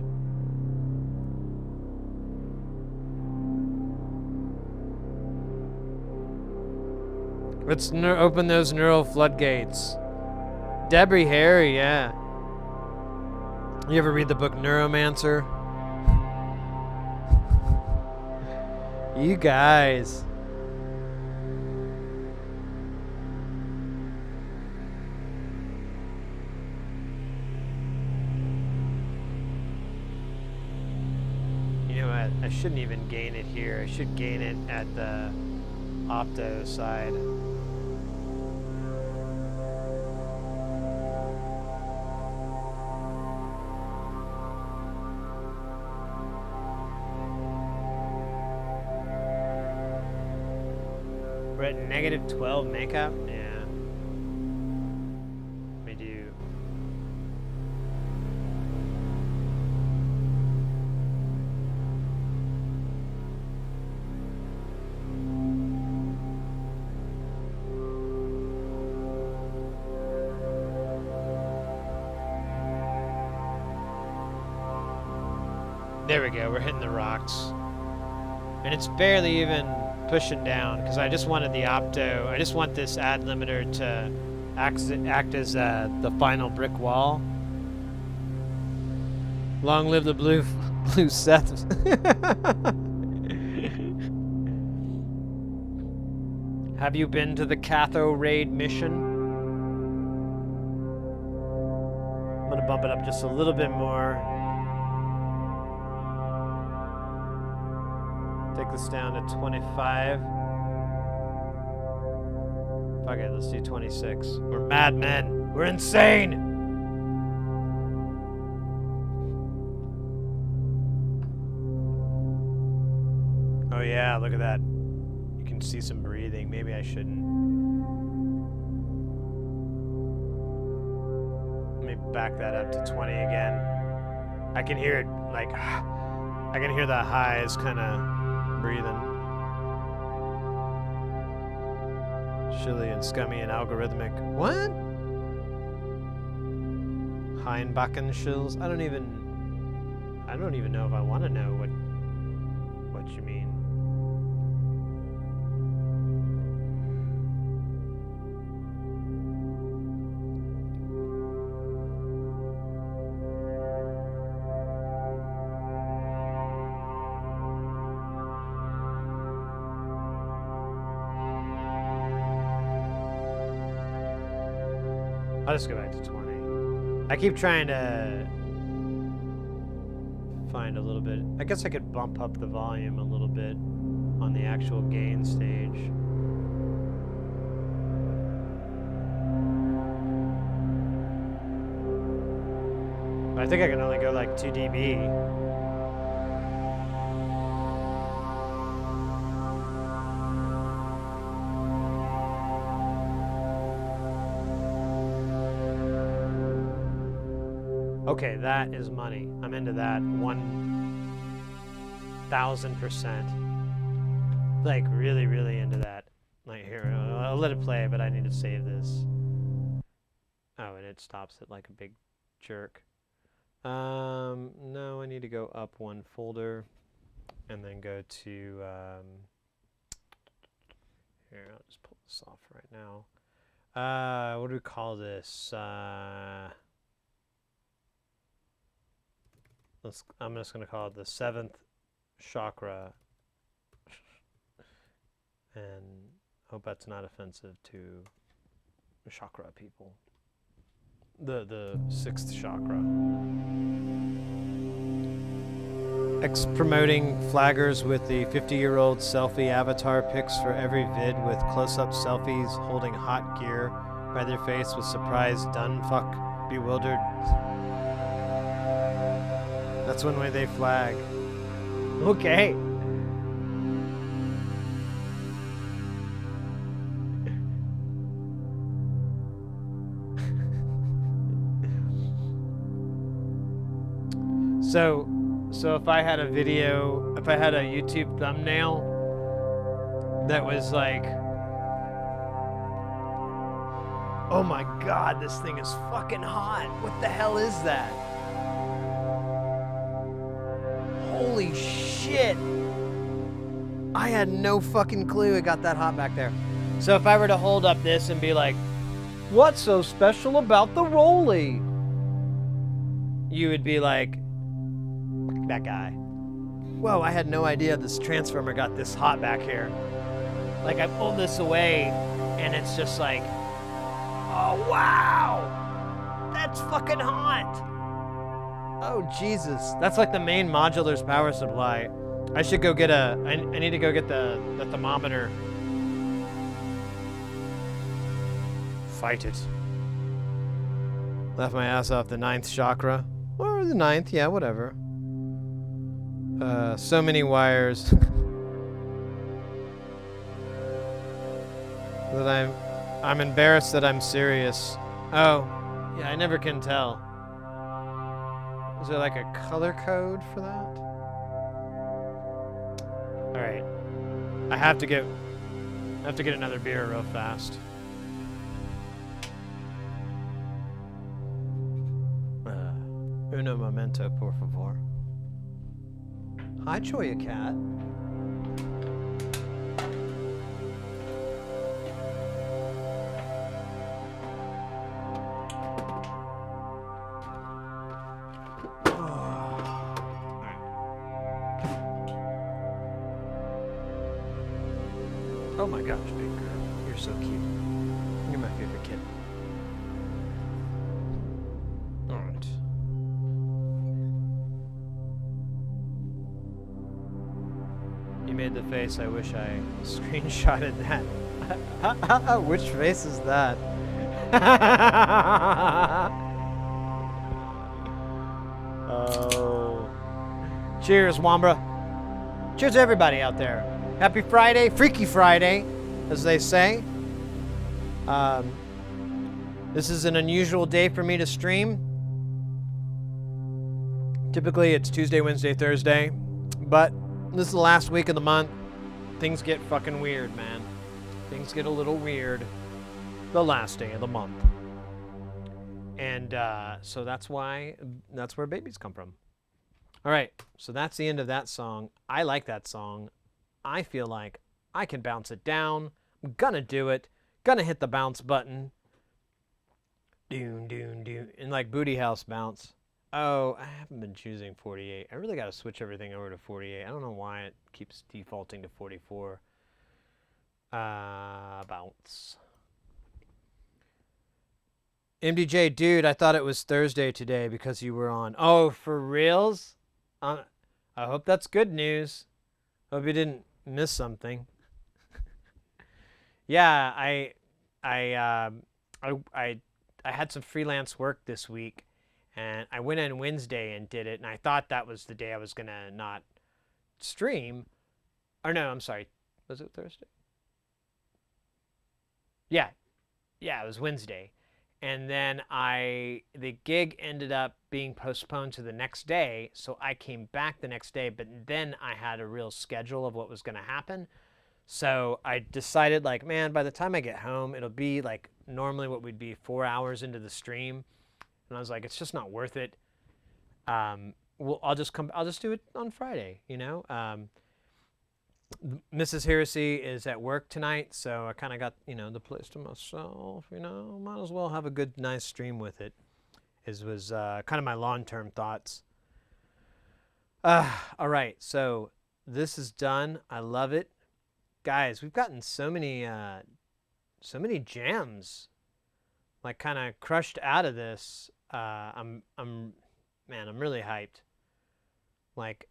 Let's open those neural floodgates. Debris Harry, yeah. You ever read the book Neuromancer? You guys. I shouldn't even gain it here. I should gain it at the Opto side. We're at -12 makeup? Yeah. We do. There we go, we're hitting the rocks. And it's barely even pushing down, because I just wanted the Opto, I just want this ad limiter to act as the final brick wall. Long live the blue Seth. Have you been to the Catho raid mission? I'm gonna bump it up just a little bit more. Take this down to 25. Fuck it, let's do 26. We're madmen. We're insane. Yeah, look at that. You can see some breathing. Maybe I shouldn't. Let me back that up to 20 again. I can hear it, like, I can hear the highs kind of breathing. Chilly and scummy and algorithmic. What? Heinbacken shills? I don't even know if I want to know what you mean. I'll just go back to 20. I keep trying to find a little bit. I guess I could bump up the volume a little bit on the actual gain stage. But I think I can only go like 2 dB. Okay, that is money. I'm into that 1000%. Like really, really into that. Like here, I'll let it play, but I need to save this. Oh, and it stops it like a big jerk. No, I need to go up one folder and then go to, here, I'll just pull this off right now. What do we call this? I'm just going to call it the 7th chakra. And hope that's not offensive to chakra people. The 6th chakra. Promoting flaggers with the 50-year-old selfie avatar pics for every vid with close-up selfies holding hot gear by their face with surprised done fuck bewildered. That's one way they flag. Okay. So if I had a video, if I had a YouTube thumbnail that was like, oh my God, this thing is fucking hot. What the hell is that? Holy shit. I had no fucking clue it got that hot back there. So if I were to hold up this and be like, what's so special about the Rolly? You would be like, that guy. Whoa, I had no idea this transformer got this hot back here. Like I pulled this away and it's just like, oh wow, that's fucking hot. Oh Jesus, that's like the main modular's power supply. I should go get I need to go get the thermometer. Fight it. Left my ass off the 9th chakra. Or the 9th, yeah, whatever. So many wires that I'm embarrassed that I'm serious. Oh, yeah, I never can tell. Is there like a color code for that? All right, I have to get another beer real fast. Uno momento, por favor. Hi, Choya Cat. Oh my gosh, big girl. You're so cute. You're my favorite kid. Alright. You made the face. I wish I screenshotted that. Which face is that? Oh. Cheers, Wambra. Cheers to everybody out there. Happy Friday, Freaky Friday, as they say. This is an unusual day for me to stream. Typically it's Tuesday, Wednesday, Thursday, but this is the last week of the month. Things get fucking weird, man. Things get a little weird the last day of the month. And so that's where babies come from. All right, so that's the end of that song. I like that song. I feel like I can bounce it down. I'm gonna do it. Gonna hit the bounce button. Doon, doon, doon. And like Booty House bounce. Oh, I haven't been choosing 48. I really gotta switch everything over to 48. I don't know why it keeps defaulting to 44. Bounce. MDJ, dude, I thought it was Thursday today because you were on. Oh, for reals? I hope that's good news. Hope you didn't miss something. Yeah, I had some freelance work this week, and I went in Wednesday and did it, and I thought that was the day I was gonna not stream. Or no, I'm sorry. Was it Thursday? Yeah, it was Wednesday. And then the gig ended up being postponed to the next day, so I came back the next day, but then I had a real schedule of what was going to happen. So I decided, like, man, by the time I get home, it'll be like normally what would be 4 hours into the stream. And I was like, it's just not worth it. Well, I'll just do it on Friday, you know? Mrs. Heresy is at work tonight, so I kind of got, the place to myself, might as well have a good, nice stream with it. Was kind of my long-term thoughts. All right, so this is done. I love it. Guys, we've gotten so many jams, like kind of crushed out of this. I'm really hyped. Like,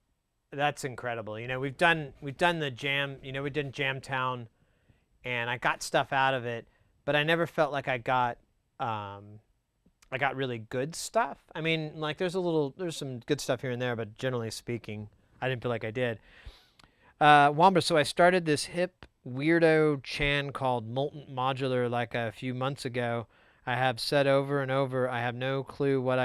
that's incredible. We've done the jam, we did Jamtown, and I got stuff out of it, but I never felt like I got really good stuff. I mean, like there's some good stuff here and there, but generally speaking, I didn't feel like I did. Wamba, so I started this hip weirdo chan called Molten Modular like a few months ago. I have said over and over, I have no clue what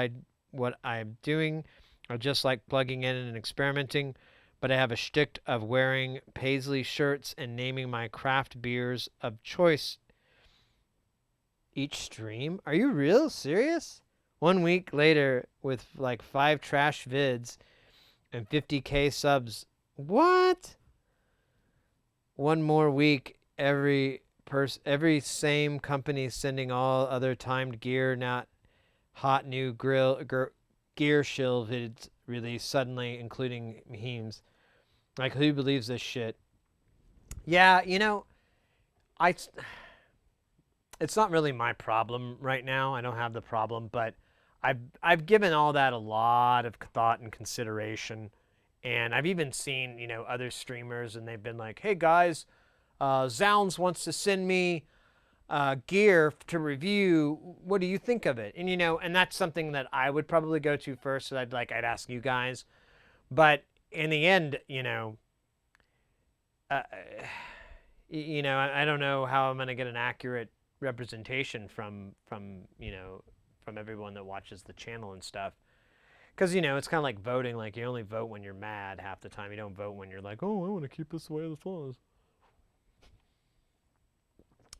I'm doing. I just like plugging in and experimenting, but I have a shtick of wearing paisley shirts and naming my craft beers of choice each stream. Are you real serious? 1 week later, with like 5 trash vids and 50K subs. What? One more week, every same company sending all other timed gear, not hot new gear shill vids released suddenly, including memes. Like, who believes this shit? Yeah, it's not really my problem right now. I don't have the problem, but I've given all that a lot of thought and consideration, and I've even seen other streamers, and they've been like, "Hey guys, Zounds wants to send me gear to review. What do you think of it?" And and that's something that I would probably go to first. So I'd ask you guys, but in the end, I don't know how I'm gonna get an accurate representation from everyone that watches the channel and stuff, because it's kind of like voting. Like, you only vote when you're mad half the time. You don't vote when you're like, oh, I want to keep this the way this was.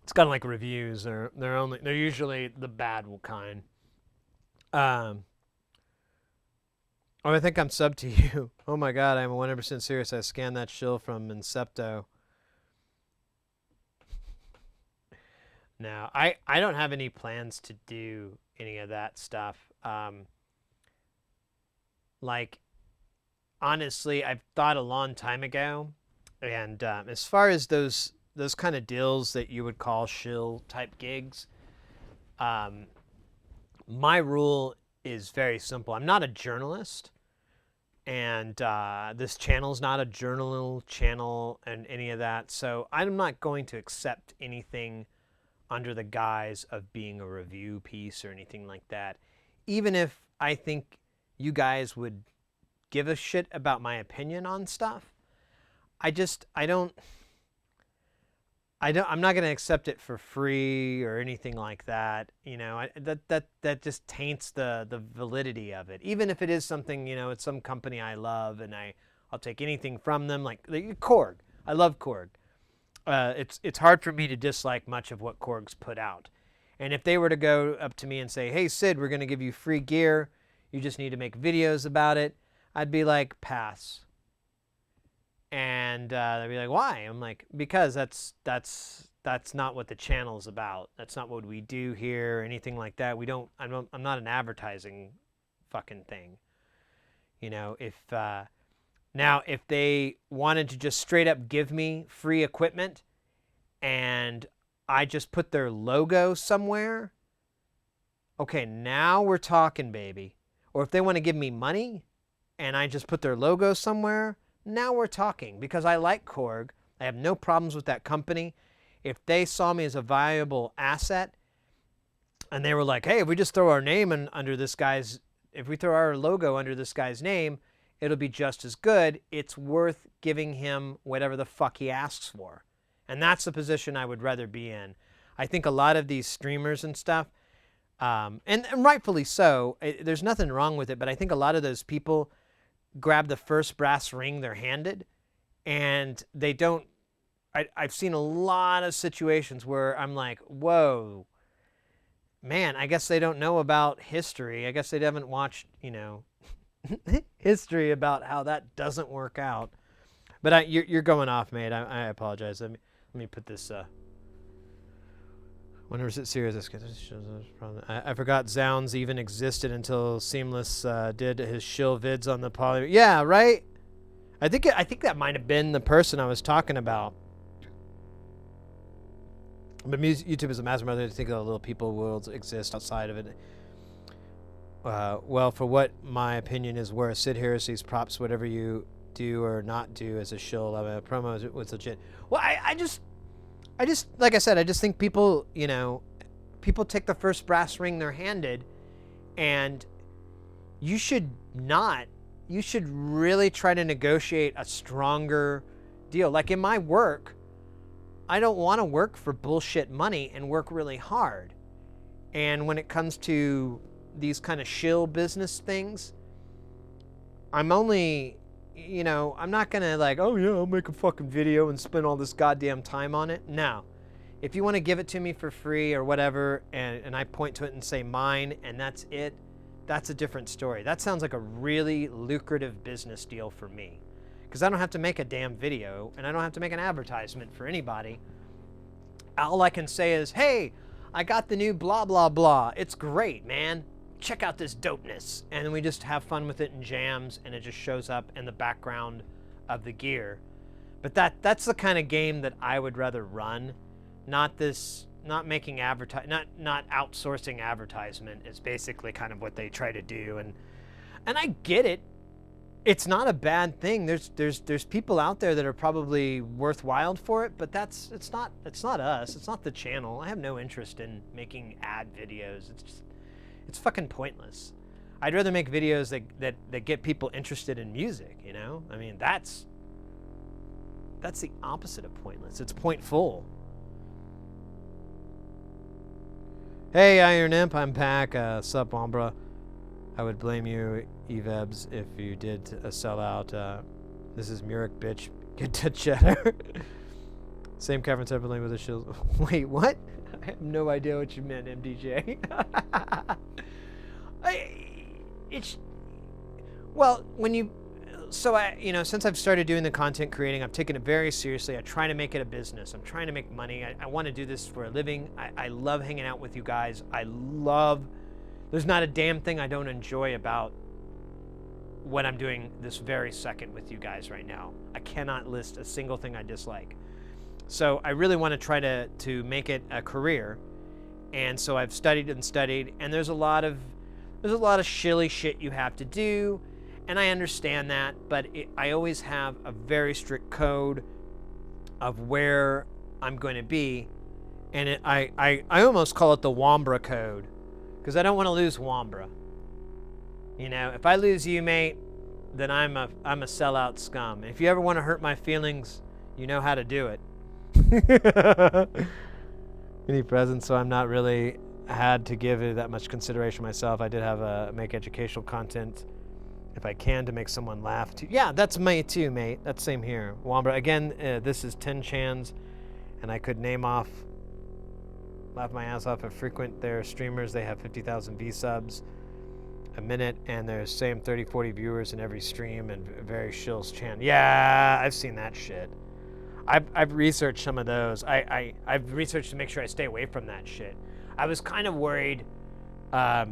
It's kind of like reviews. They're usually the bad kind. Oh, I think I'm subbed to you. Oh my god, I'm 100% serious. I scanned that shill from Incepto. No, I don't have any plans to do any of that stuff. Like, honestly, I've thought a long time ago, and as far as those kind of deals that you would call shill type gigs, my rule is very simple. I'm not a journalist, and this channel's not a journal channel and any of that, so I'm not going to accept anything under the guise of being a review piece or anything like that. Even if I think you guys would give a shit about my opinion on stuff, I'm not going to accept it for free or anything like that. You know, that just taints the validity of it. Even if it is something, you know, it's some company I love and I'll take anything from them, like Korg. I love Korg. It's hard for me to dislike much of what Korg's put out. And if they were to go up to me and say, hey, Sid, we're going to give you free gear. You just need to make videos about it. I'd be like, pass. And they'd be like, why? I'm like, because that's not what the channel's about. That's not what we do here or anything like that. I'm not an advertising fucking thing. You know, now if they wanted to just straight up give me free equipment and I just put their logo somewhere, okay, now we're talking, baby. Or if they want to give me money and I just put their logo somewhere, now we're talking, because I like Korg. I have no problems with that company. If they saw me as a valuable asset and they were like, hey, if we just throw our name if we throw our logo under this guy's name, it'll be just as good. It's worth giving him whatever the fuck he asks for. And that's the position I would rather be in. I think a lot of these streamers and stuff, and rightfully so, there's nothing wrong with it, but I think a lot of those people grab the first brass ring they're handed, and they don't. I've seen a lot of situations where I'm like, whoa, man, I guess they don't know about history. I guess they haven't watched, you know, history about how that doesn't work out. But you're going off, mate. I apologize. Let me put this. Whenever it's serious, I forgot Zounds even existed until Seamless did his shill vids on the poly. Yeah, right. I think that might have been the person I was talking about. But YouTube is a massive mother to think that little people worlds exist outside of it. Well, for what my opinion is worth, Sid Heresy's props whatever you do or not do as a shill. I mean, a promo was legit. Well, I just like I said, I just think people, you know, people take the first brass ring they're handed, and you should really try to negotiate a stronger deal. Like in my work, I don't want to work for bullshit money and work really hard. And when it comes to these kind of shill business things, I'm only, you know, I'm not going to like, oh yeah, I'll make a fucking video and spend all this goddamn time on it. No. If you want to give it to me for free or whatever, and I point to it and say mine, and that's it, that's a different story. That sounds like a really lucrative business deal for me. Because I don't have to make a damn video, and I don't have to make an advertisement for anybody. All I can say is, hey, I got the new blah, blah, blah. It's great, man. Check out this dopeness. And then we just have fun with it in Jamz, and it just shows up in the background of the gear. But that's the kind of game that I would rather run. Not making not outsourcing advertisement is basically kind of what they try to do. And I get it. It's not a bad thing. There's people out there that are probably worthwhile for it, but it's not us. It's not the channel. I have no interest in making ad videos. It's fucking pointless. I'd rather make videos that get people interested in music, you know? I mean, that's the opposite of pointless. It's pointful. Hey, Iron Imp, I'm Pac. Sup, Ombra. I would blame you, Evebs, if you did a sellout. This is Murik, bitch. Get to cheddar. Same Kevin Sepperling with a shield. Wait, what? I have no idea what you meant, MDJ. Since I've started doing the content creating, I've taken it very seriously. I try to make it a business. I'm trying to make money. I want to do this for a living. I love hanging out with you guys. There's not a damn thing I don't enjoy about what I'm doing this very second with you guys right now. I cannot list a single thing I dislike. So I really want to try to make it a career. And so I've studied, and there's a lot of shilly shit you have to do. And I understand that, but I always have a very strict code of where I'm going to be. And I almost call it the Wombra code, because I don't want to lose Wombra. You know, if I lose you, mate, then I'm a sellout scum. If you ever want to hurt my feelings, you know how to do it. Any presents, so I'm not really had to give it that much consideration myself. I did have make educational content if I can to make someone laugh too. Yeah, that's me too, mate. That's same here. Wambra, again, this is 10 chans, and I could laugh my ass off at frequent their streamers. They have 50,000 V-subs a minute, and there's same 30, 40 viewers in every stream, and very shills chan. Yeah, I've seen that shit. I've researched some of those. I've researched to make sure I stay away from that shit. I was kind of worried. I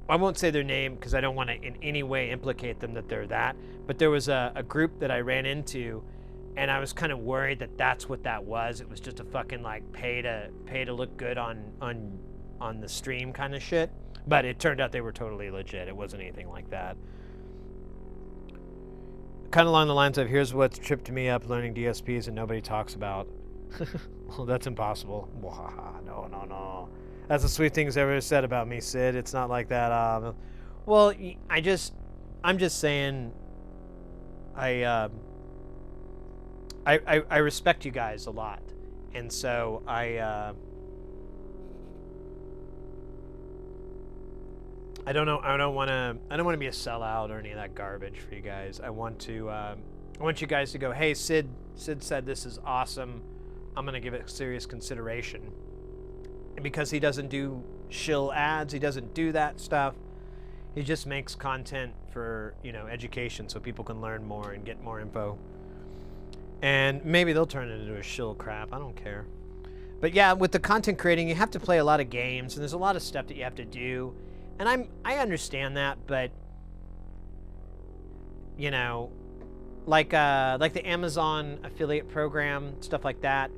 won't say their name because I don't want to in any way implicate them that they're that. But there was a group that I ran into, and I was kind of worried that that's what that was. It was just a fucking like pay to look good on the stream kind of shit. But it turned out they were totally legit. It wasn't anything like that. Kind of along the lines of, here's what's tripped me up learning DSPs and nobody talks about. Well, that's impossible. No. That's the sweet things ever said about me, Sid. It's not like that. Well, I'm just saying, I respect you guys a lot, and so I don't know. I don't want to be a sellout or any of that garbage for you guys. I want you guys to go, hey, Sid said this is awesome. I'm gonna give it serious consideration. And because he doesn't do shill ads, he doesn't do that stuff. He just makes content for, education, so people can learn more and get more info. And maybe they'll turn it into a shill crap. I don't care. But yeah, with the content creating, you have to play a lot of games, and there's a lot of stuff that you have to do. And I understand that, but like the Amazon affiliate program, stuff like that,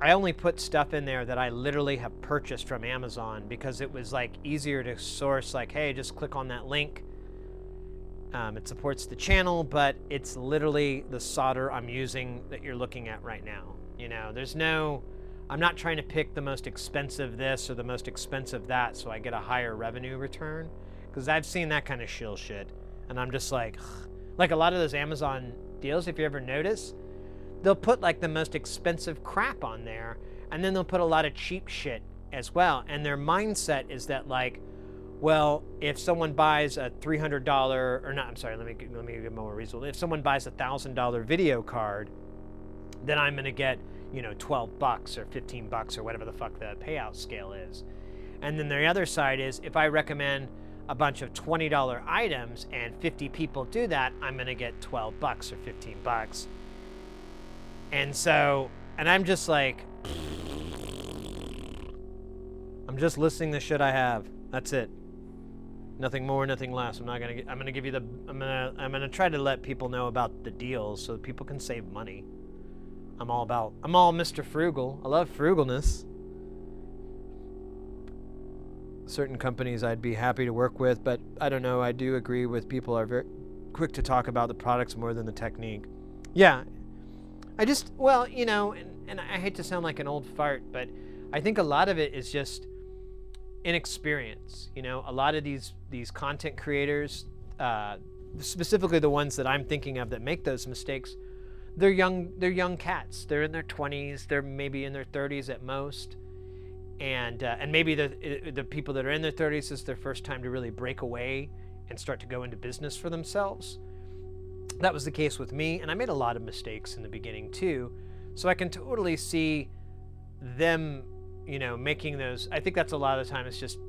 I only put stuff in there that I literally have purchased from Amazon because it was like easier to source, like, hey, just click on that link. It supports the channel, but it's literally the solder I'm using that you're looking at right now. I'm not trying to pick the most expensive this or the most expensive that so I get a higher revenue return, because I've seen that kind of shill shit, and I'm just like a lot of those Amazon deals, if you ever notice, they'll put like the most expensive crap on there, and then they'll put a lot of cheap shit as well, and their mindset is that like, well, if someone buys a $300 or not, I'm sorry, let me give more reasonable. If someone buys a $1,000 video card, then I'm gonna get $12 or $15 or whatever the fuck the payout scale is. And then the other side is, if I recommend a bunch of $20 items and 50 people do that, I'm gonna get $12 or $15. And so, and I'm just like, I'm just listing the shit I have. That's it. Nothing more, nothing less. I'm gonna give you I'm gonna try to let people know about the deals so that people can save money. I'm all Mr. Frugal. I love frugalness. Certain companies I'd be happy to work with, but I don't know, I do agree with people are very quick to talk about the products more than the technique. Yeah. I just, well, and I hate to sound like an old fart, but I think a lot of it is just inexperience. A lot of these content creators, specifically the ones that I'm thinking of that make those mistakes, they're young cats. They're in their 20s. They're maybe in their 30s at most, and maybe the people that are in their 30s is their first time to really break away and start to go into business for themselves. That was the case with me, and I made a lot of mistakes in the beginning too. So I can totally see them, making those. I think that's a lot of the time it's just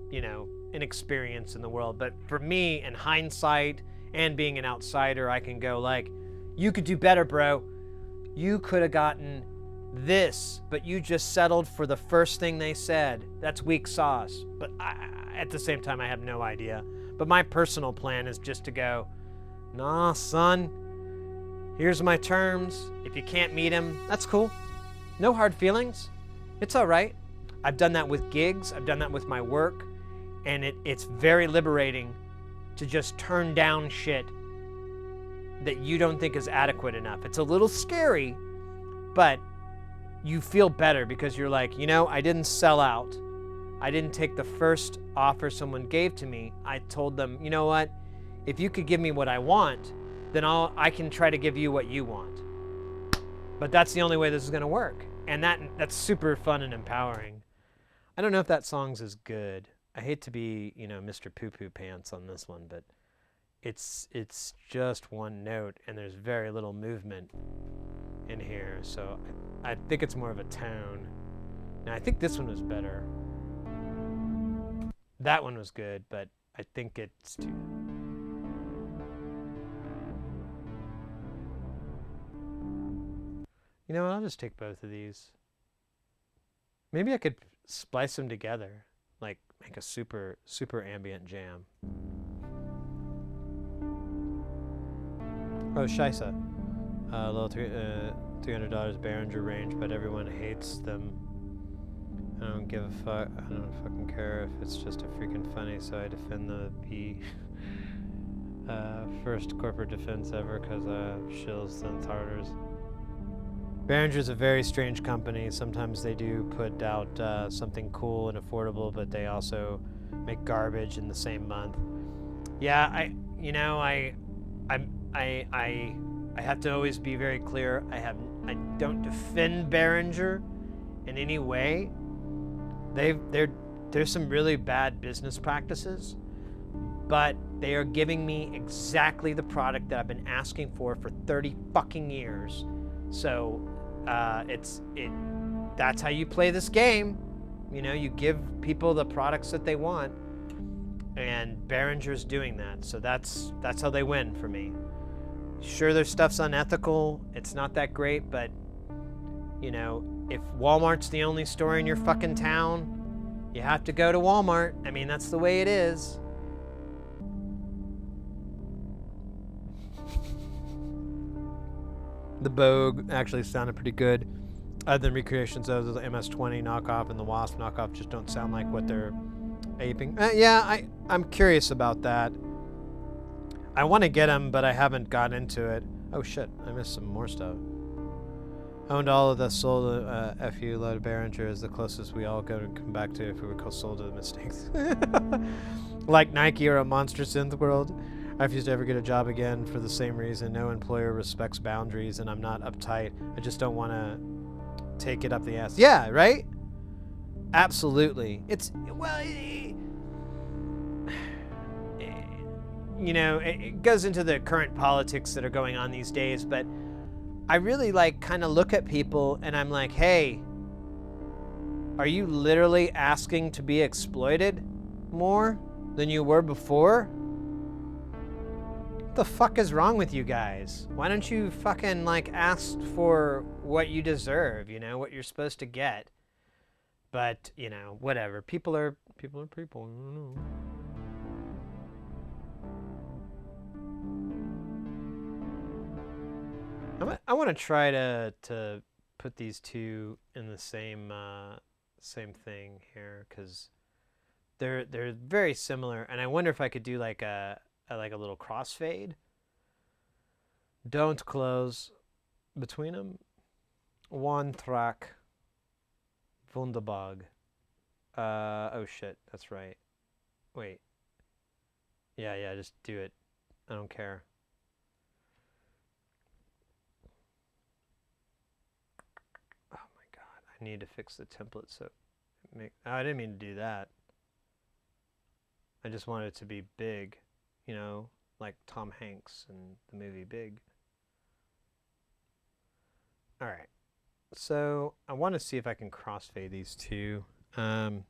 inexperience in the world. But for me, in hindsight and being an outsider, I can go like, you could do better, bro. You could have gotten this, but you just settled for the first thing they said. That's weak sauce. But at the same time, I have no idea. But my personal plan is just to go, nah, son, here's my terms. If you can't meet them, that's cool. No hard feelings. It's all right. I've done that with gigs. I've done that with my work. And it's very liberating to just turn down shit that you don't think is adequate enough. It's a little scary, but you feel better because you're like, I didn't sell out. I didn't take the first offer someone gave to me. I told them, you know what? If you could give me what I want, then I can try to give you what you want. But that's the only way this is going to work. And that's super fun and empowering. I don't know if that song's as good. I hate to be, Mr. Poo Poo Pants on this one, but it's just one note and there's very little movement in here. So I think it's more of a tone. Now I think this one was better. That one was good, but I think it's too... You know what, I'll just take both of these. Maybe I could splice them together, like make a super ambient jam. Oh, Shisa. Low $300 Behringer range, but everyone hates them. I don't give a fuck. I don't fucking care if it's just a freaking funny, so I defend the B. First corporate defense ever, because shills synth harders. Behringer's a very strange company. Sometimes they do put out something cool and affordable, but they also make garbage in the same month. Yeah, I have to always be very clear. I don't defend Behringer in any way. There's some really bad business practices, but they are giving me exactly the product that I've been asking for 30 fucking years. So that's how you play this game. You give people the products that they want, and Behringer's doing that. So that's how they win for me. Sure, their stuff's unethical. It's not that great, but if Walmart's the only store in your fucking town, you have to go to Walmart. I mean, that's the way it is. The Bogue actually sounded pretty good. Other than recreations of the MS-20 knockoff and the Wasp knockoff just don't sound like what they're aping. Yeah, I'm curious about that. I want to get them, but I haven't got into it. Oh shit, I missed some more stuff. Owned all of the sold FU load Behringer is the closest we all go to come back to if we recall sold to the mistakes. Like Nike or a Monster Synth World. I refuse to ever get a job again for the same reason. No employer respects boundaries, and I'm not uptight. I just don't want to take it up the ass. Yeah, right? Absolutely. It goes into the current politics that are going on these days, but I really kind of look at people and I'm like, hey, are you literally asking to be exploited more than you were before? What the fuck is wrong with you guys? Why don't you fucking ask for what you deserve, what you're supposed to get? But, whatever. People are people. I don't know. I want to try to put these two in the same thing here, because they're very similar, and I wonder if I could do like a little crossfade. Don't close between them. One track. Wunderbar. Oh shit, that's right. Wait. Yeah, just do it. I don't care. I need to fix the template so I didn't mean to do that. I just wanted it to be big, like Tom Hanks in the movie Big. All right, so I want to see if I can crossfade these two. The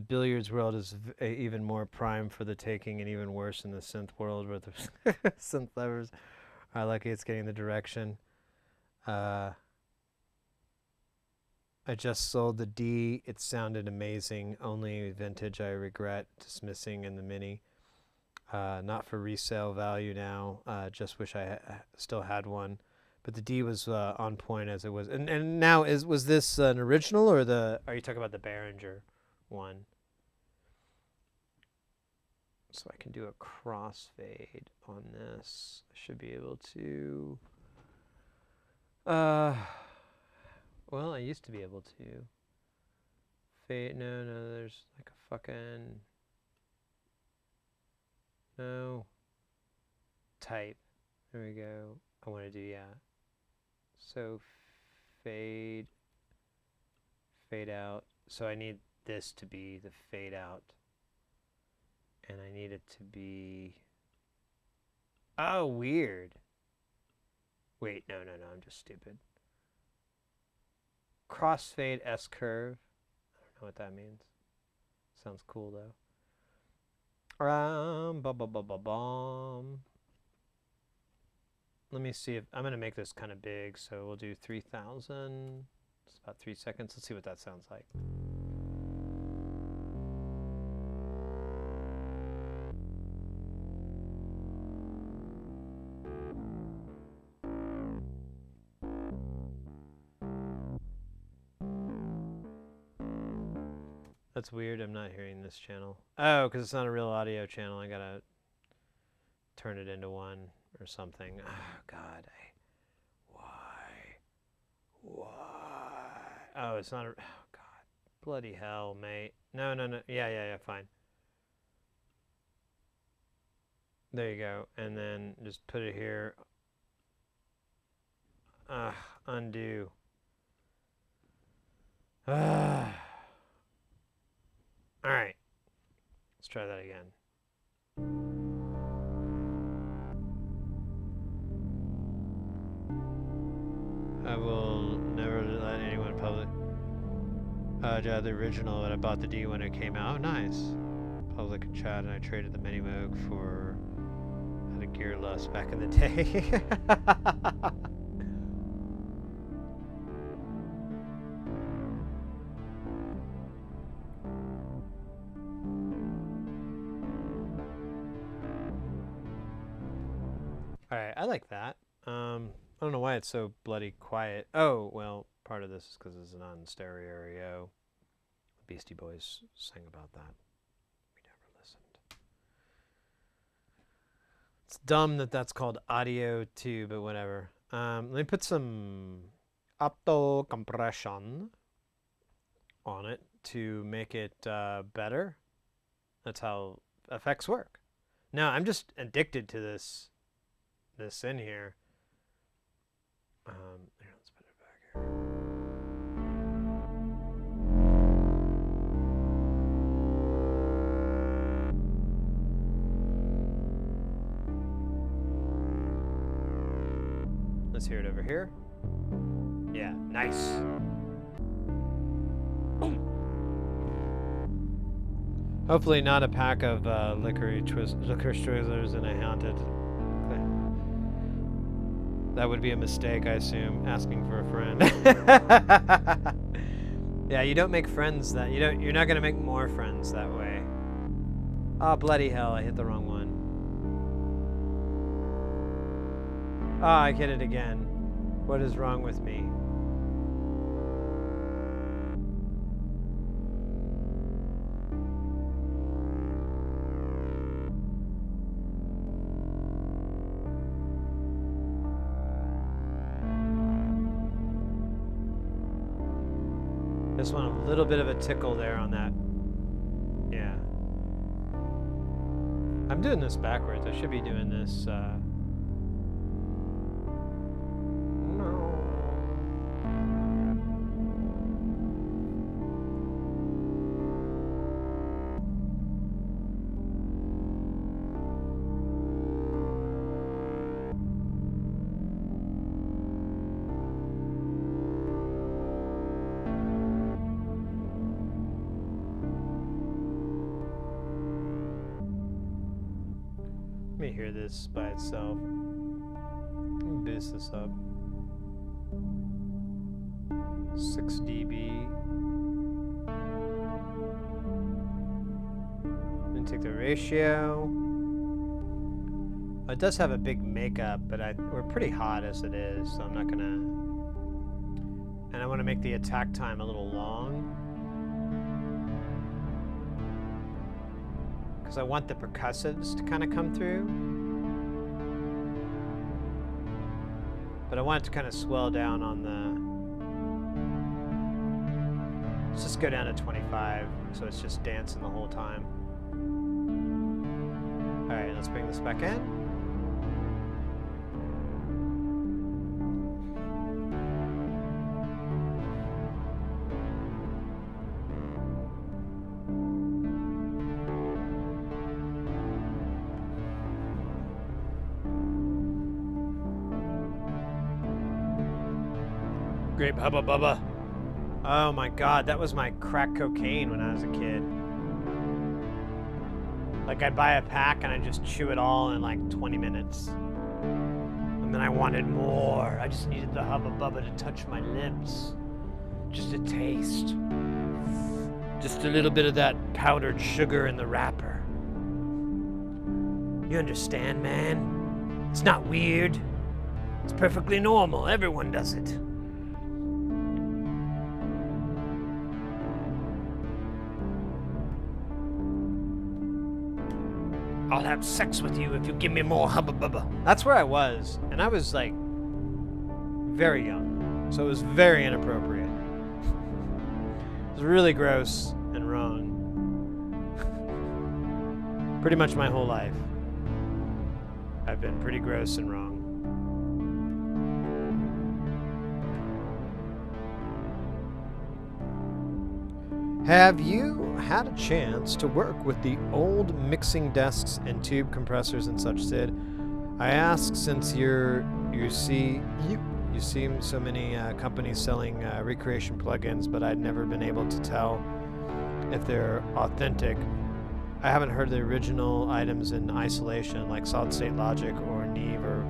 billiards world is even more prime for the taking, and even worse in the synth world where the synth levers are lucky it's getting the direction. I just sold the D. It sounded amazing. Only vintage I regret dismissing in the Mini. Not for resale value now. Just wish I still had one. But the D was on point as it was. And now was this an original or are you talking about the Behringer one? So I can do a crossfade on this. I should be able to. Well, I used to be able to Fade. No, no, there's like a fucking. No. Type. There we go. I want to do, yeah. So fade. Fade out. So I need this to be the fade out. And I need it to be. Oh, weird. Wait, no, no, no, I'm just stupid. Crossfade S curve. I don't know what that means. Sounds cool though. Let me see if I'm gonna make this kind of big, so we'll do 3,000. It's about 3 seconds. Let's see what that sounds like. That's weird. I'm not hearing this channel. Oh, because it's not a real audio channel. I gotta turn it into one or something. Oh, God. Why? Oh, it's not a... Oh, God. Bloody hell, mate. No, no, no. Yeah, fine. There you go. And then just put it here. Undo. All right, let's try that again. I will never let anyone public the original, but I bought the D when it came out. Oh, nice. Public and chat, and I traded the Mini Moog for had a Gear Lust back in the day. Alright, I like that. I don't know why it's so bloody quiet. Oh, well, part of this is because it's on stereo. The Beastie Boys sang about that. We never listened. It's dumb that that's called audio too, but whatever. Let me put some auto compression on it to make it better. That's how effects work. No, I'm just addicted to this in here. Here, let's put it back here. Let's hear it over here. Yeah, nice. Hopefully not a pack of licorice Twizzlers in a haunted. That would be a mistake, I assume, asking for a friend. Yeah, you don't make friends that you're not gonna make more friends that way. Oh, bloody hell, I hit the wrong one. Oh, I hit it again. What is wrong with me? Just want a little bit of a tickle there on that. Yeah. I'm doing this backwards. I should be doing this. No. Let me hear this by itself. Let me boost this up. 6 dB. Then take the ratio. It does have a big makeup, but we're pretty hot as it is, so I'm not gonna. And I want to make the attack time a little long. Because I want the percussives to kind of come through. But I want it to kind of swell down on the Let's just go down to 25, so it's just dancing the whole time. Alright, let's bring this back in. Grape Hubba Bubba. Oh my god, that was my crack cocaine when I was a kid. Like, I'd buy a pack and I'd just chew it all in like 20 minutes. And then I wanted more. I just needed the Hubba Bubba to touch my lips. Just a taste. Just a little bit of that powdered sugar in the wrapper. You understand, man? It's not weird. It's perfectly normal. Everyone does it. I'll have sex with you if you give me more Hubba Bubba. That's where I was, and I was like very young, so it was very inappropriate. It was really gross and wrong. Pretty much my whole life, I've been pretty gross and wrong. Have you had a chance to work with the old mixing desks and tube compressors and such, Sid? I ask since you see so many companies selling recreation plugins, but I'd never been able to tell if they're authentic. I haven't heard the original items in isolation, like Solid State Logic or Neve, or,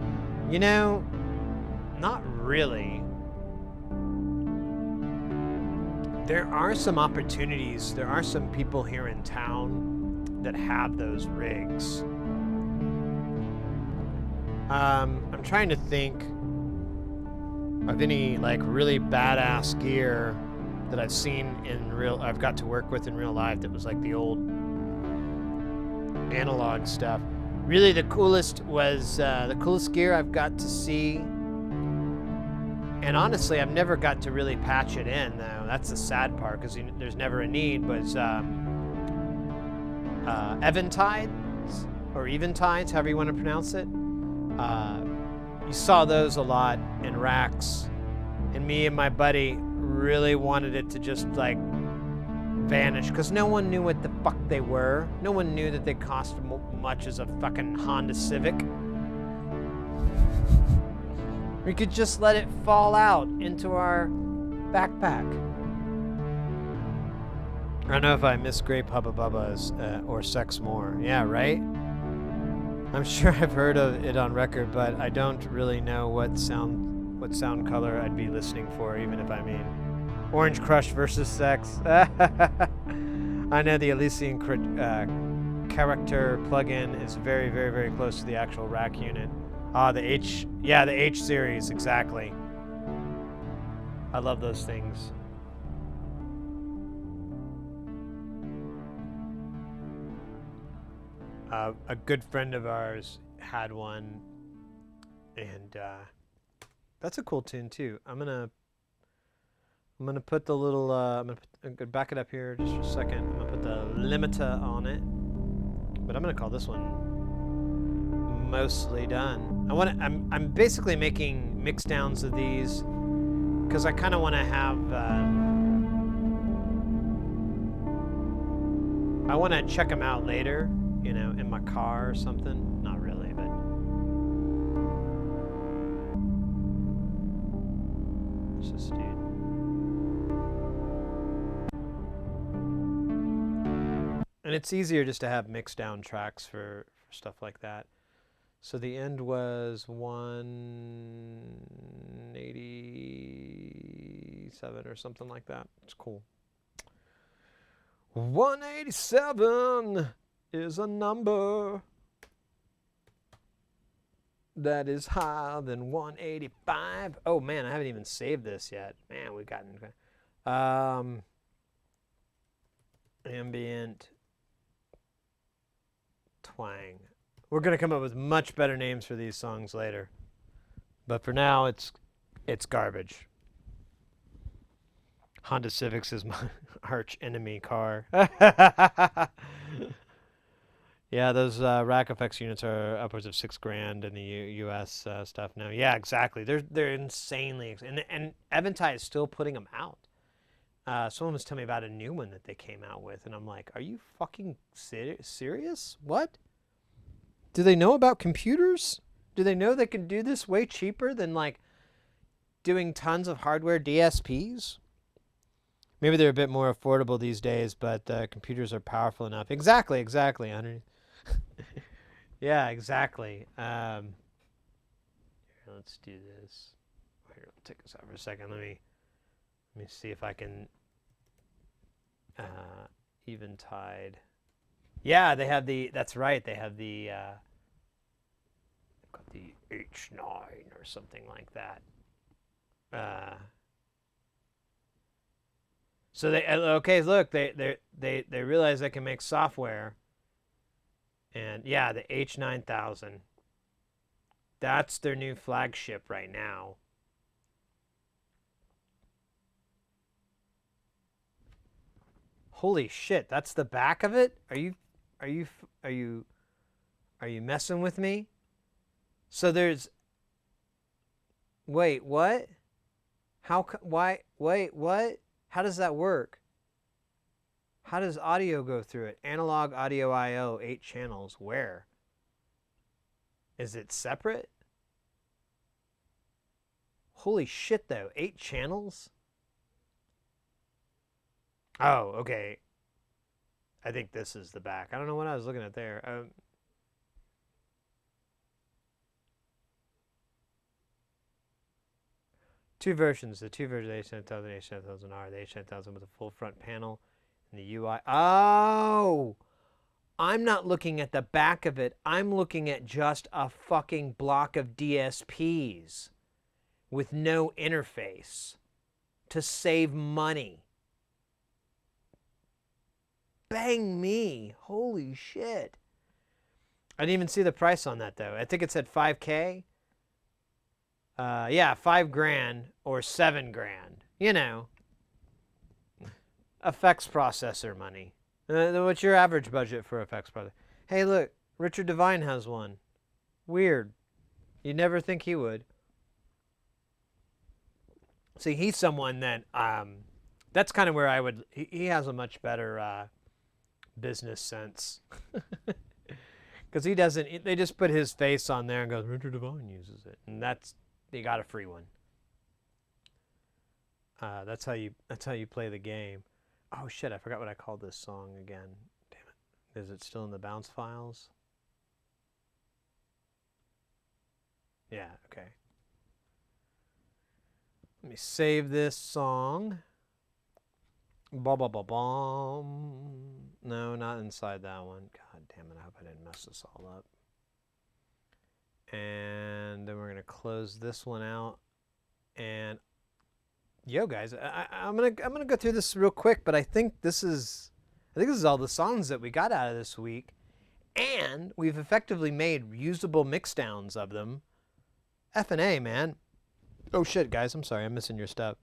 you know, not really. There are some opportunities. There are some people here in town that have those rigs. I'm trying to think of any like really badass gear that I've seen I've got to work with in real life that was like the old analog stuff. Really, the coolest gear I've got to see. And honestly, I've never got to really patch it in, though. That's the sad part, because there's never a need. But Eventides, or Eventides, however you want to pronounce it. You saw those a lot in racks. And me and my buddy really wanted it to just, like, vanish, because no one knew what the fuck they were. No one knew that they cost much as a fucking Honda Civic. We could just let it fall out into our backpack. I don't know if I miss Grape Hubba Bubbas or Sex More. Yeah, right? I'm sure I've heard of it on record, but I don't really know what sound color I'd be listening for, even if I mean Orange Crush versus Sex. I know the Elysian character plugin is very, very, very close to the actual rack unit. The H series, exactly. I love those things. A good friend of ours had one, and that's a cool tune too. I'm gonna put the little. I'm gonna back it up here just for a second. I'm gonna put the limiter on it, but I'm gonna call this one mostly done. I'm basically making mix downs of these because I kind of want to have. I want to check them out later, you know, in my car or something. Not really, but. What's this dude? And it's easier just to have mix down tracks for stuff like that. So the end was 187 or something like that. It's cool. 187 is a number that is higher than 185. Oh man, I haven't even saved this yet. Man, we've gotten ambient twang. We're gonna come up with much better names for these songs later, but for now, it's garbage. Honda Civics is my arch enemy car. Yeah, those rack effects units are upwards of $6,000 in the U.S. Stuff now. Yeah, exactly. They're insanely and Eventide is still putting them out. Someone was telling me about a new one that they came out with, and I'm like, are you fucking serious? What? Do they know about computers? Do they know they can do this way cheaper than like doing tons of hardware DSPs? Maybe they're a bit more affordable these days, but computers are powerful enough. Exactly, Henry. Yeah, exactly. Here, let's do this. Here, I'll take this out for a second. Let me see if I can Eventide. Yeah, they have the. That's right. They have the. They've got the H9 or something like that. So they okay. Look, they realize they can make software. And yeah, the H9000. That's their new flagship right now. Holy shit, that's the back of it? Are you messing with me? So there's wait, what? Wait, what? How does that work? How does audio go through it? Analog audio I/O, 8 channels. Where? Is it separate? Holy shit, though. 8 channels? Oh, okay. I think this is the back. I don't know what I was looking at there. Two versions. The two versions, the H9000 and H9000R. The H9000 with a full front panel. And the UI. Oh! I'm not looking at the back of it. I'm looking at just a fucking block of DSPs with no interface to save money. Bang me. Holy shit. I didn't even see the price on that, though. I think it said $5K. Yeah, $5,000 or $7,000. You know. Effects processor money. What's your average budget for effects processor? Hey, look, Richard Devine has one. Weird. You'd never think he would. See, he's someone that that's kind of where I would. He has a much better business sense because he doesn't. They just put his face on there and goes, Richard Devine uses it, and that's they got a free one. That's how you play the game. Oh shit, I forgot what I called this song again. Damn it. Is it still in the bounce files? Yeah, okay. Let me save this song. Ba-ba-ba-bum. No, not inside that one. God damn it, I hope I didn't mess this all up. And then we're gonna close this one out. And yo, guys, I'm gonna go through this real quick, but I think this is all the songs that we got out of this week, and we've effectively made usable mixdowns of them. F&A, man. Oh shit, guys, I'm sorry, I'm missing your stuff.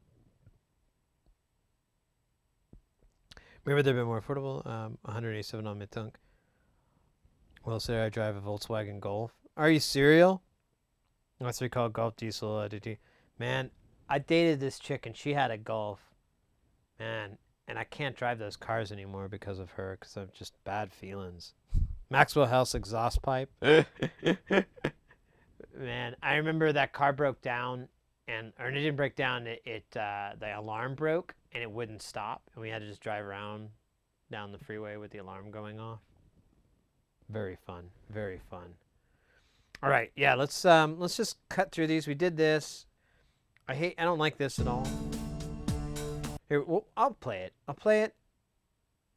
Remember, they've been more affordable. 187 on my tongue. Well, sir, I drive a Volkswagen Golf. Are you serial? That's what we call Golf Diesel DT. Man. I dated this chick and she had a Golf, man, and I can't drive those cars anymore because of her, because of just bad feelings. Maxwell House exhaust pipe. Man, I remember that car broke down, or it didn't break down. The alarm broke and it wouldn't stop, and we had to just drive around down the freeway with the alarm going off. Very fun, very fun. All right, yeah, let's just cut through these. We did this. I don't like this at all. Here, well, I'll play it. I'll play it,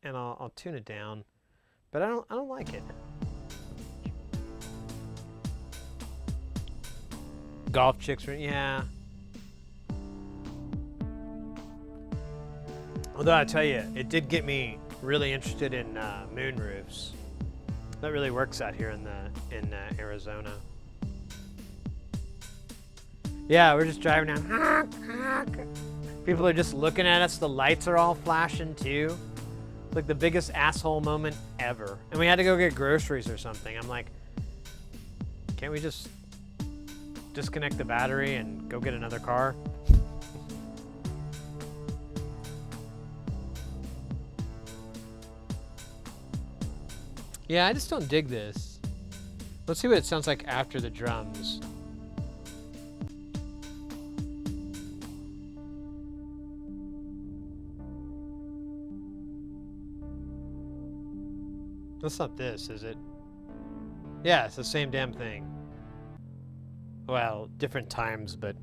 and I'll tune it down. But I don't like it. Golf chicks, yeah. Although I tell you, it did get me really interested in moonroofs. That really works out here in Arizona. Yeah, we're just driving down. People are just looking at us. The lights are all flashing too. It's like the biggest asshole moment ever. And we had to go get groceries or something. I'm like, can't we just disconnect the battery and go get another car? Yeah, I just don't dig this. Let's see what it sounds like after the drums. That's not this, is it? Yeah, it's the same damn thing. Well, different times, but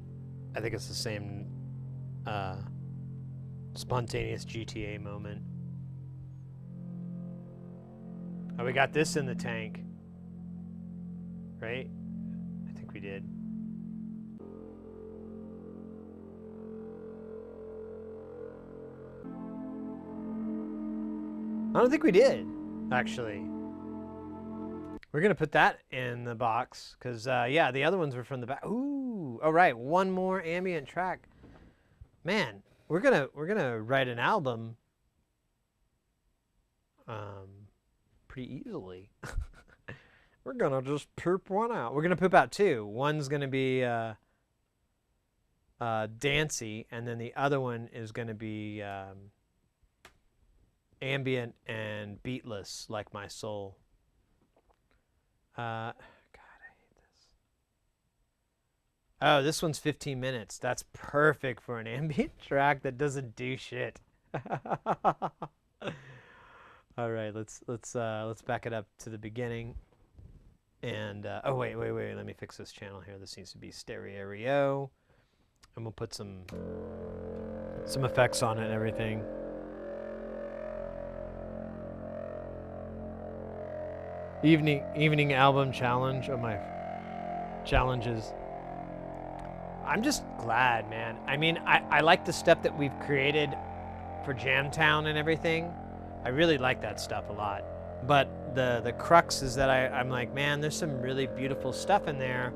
I think it's the same spontaneous GTA moment. Oh, we got this in the tank. Right? I think we did. I don't think we did, actually. We're gonna put that in the box, cause yeah, the other ones were from the back. Ooh, all right, one more ambient track. Man, we're gonna write an album pretty easily. We're gonna just poop one out. We're gonna poop out two. One's gonna be dancey, and then the other one is gonna be ambient and beatless, like my soul. God, I hate this. Oh, this one's 15 minutes. That's perfect for an ambient track that doesn't do shit. All right, let's back it up to the beginning. And oh wait, let me fix this channel here. This needs to be stereo, and we'll put some effects on it and everything. Evening album challenge. Oh, my challenges. I'm just glad, man. I mean, I like the stuff that we've created for Jamtown and everything. I really like that stuff a lot. But the crux is that I'm like, man, there's some really beautiful stuff in there,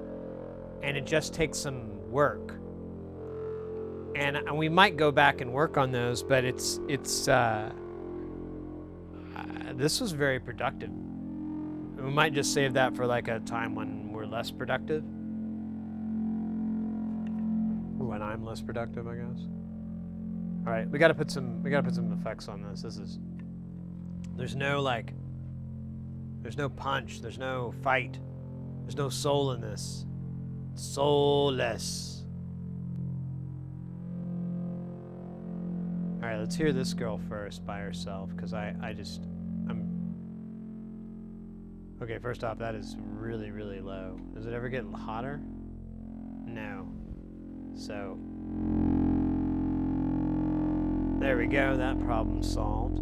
and it just takes some work. And we might go back and work on those, but it's this was very productive. We might just save that for like a time when we're less productive. When I'm less productive, I guess. All right, we gotta put some effects on this. There's no punch, there's no fight, there's no soul in this. It's soulless. All right, let's hear this girl first by herself, because I'm okay. First off, that is really, really low. Does it ever get hotter? No. So there we go. That problem solved.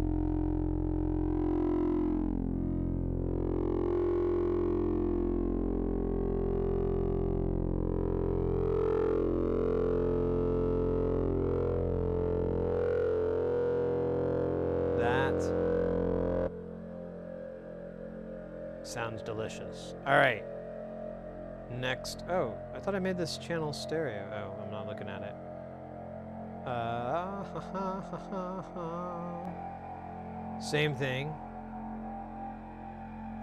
Sounds delicious. All right. Next. Oh, I thought I made this channel stereo. Oh, I'm not looking at it. Same thing.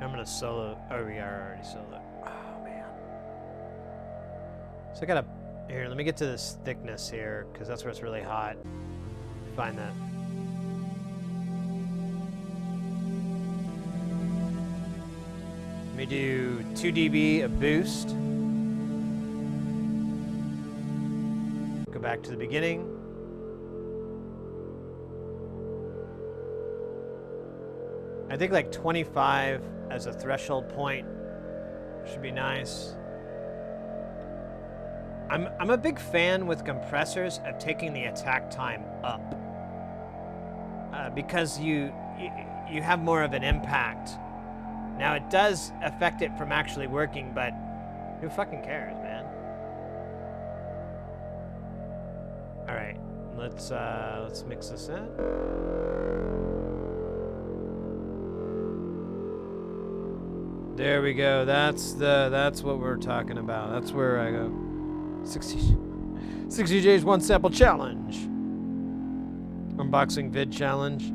I'm gonna solo. Oh, we are already solo. Oh man. So I gotta. Here, let me get to this thickness here, because that's where it's really hot. Find that. Let me do 2 dB of boost. Go back to the beginning. I think like 25 as a threshold point should be nice. I'm a big fan with compressors of taking the attack time up, because you have more of an impact. Now it does affect it from actually working, but who fucking cares, man? All right, let's mix this in. There we go. That's what we're talking about. That's where I go. 60 days, one sample challenge. unboxing vid challenge.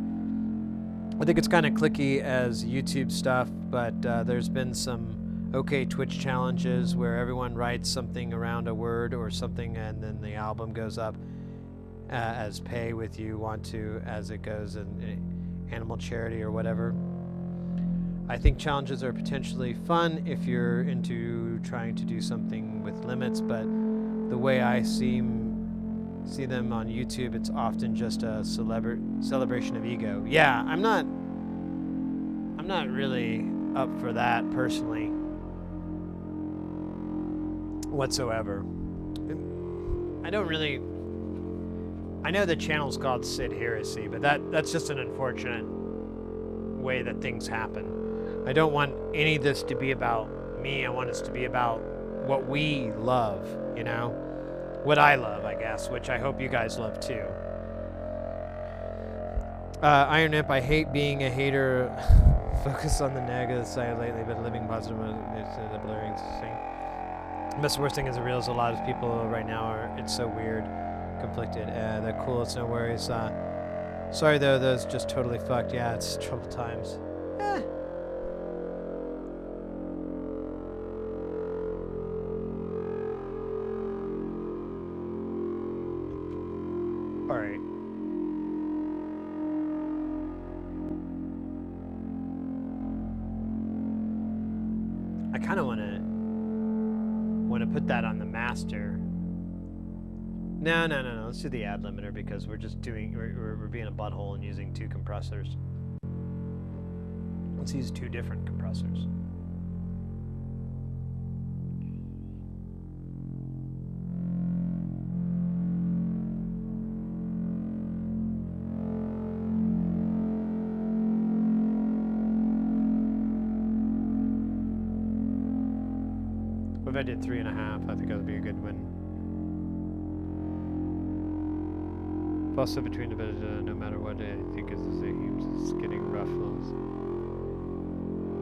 I think it's kind of clicky as YouTube stuff, but there's been some okay Twitch challenges where everyone writes something around a word or something, and then the album goes up as pay with you want to as it goes in animal charity or whatever. I think challenges are potentially fun if you're into trying to do something with limits, but the way I see them on YouTube, it's often just a celebration of ego. Yeah, I'm not really up for that personally whatsoever. I know the channel's called Sid Heresy, but that's just an unfortunate way that things happen. I don't want any of this to be about me. I want us to be about what we love, you know? What I love, I guess, which I hope you guys love too. Iron Imp, I hate being a hater. Focus on the negative side lately, but living positive is the blurring thing. That's the worst thing is the real is a lot of people right now are, it's so weird, conflicted. They're cool, it's no worries. Sorry though, those just totally fucked. Yeah, it's troubled times. Alright. I kind of want to put that on the master. No. Let's do the ad limiter because we're just doing we're being a butthole and using two compressors. Let's use two different compressors. If I did 3.5, I think that would be a good win. Also between the bed, no matter what, I think it's getting rough.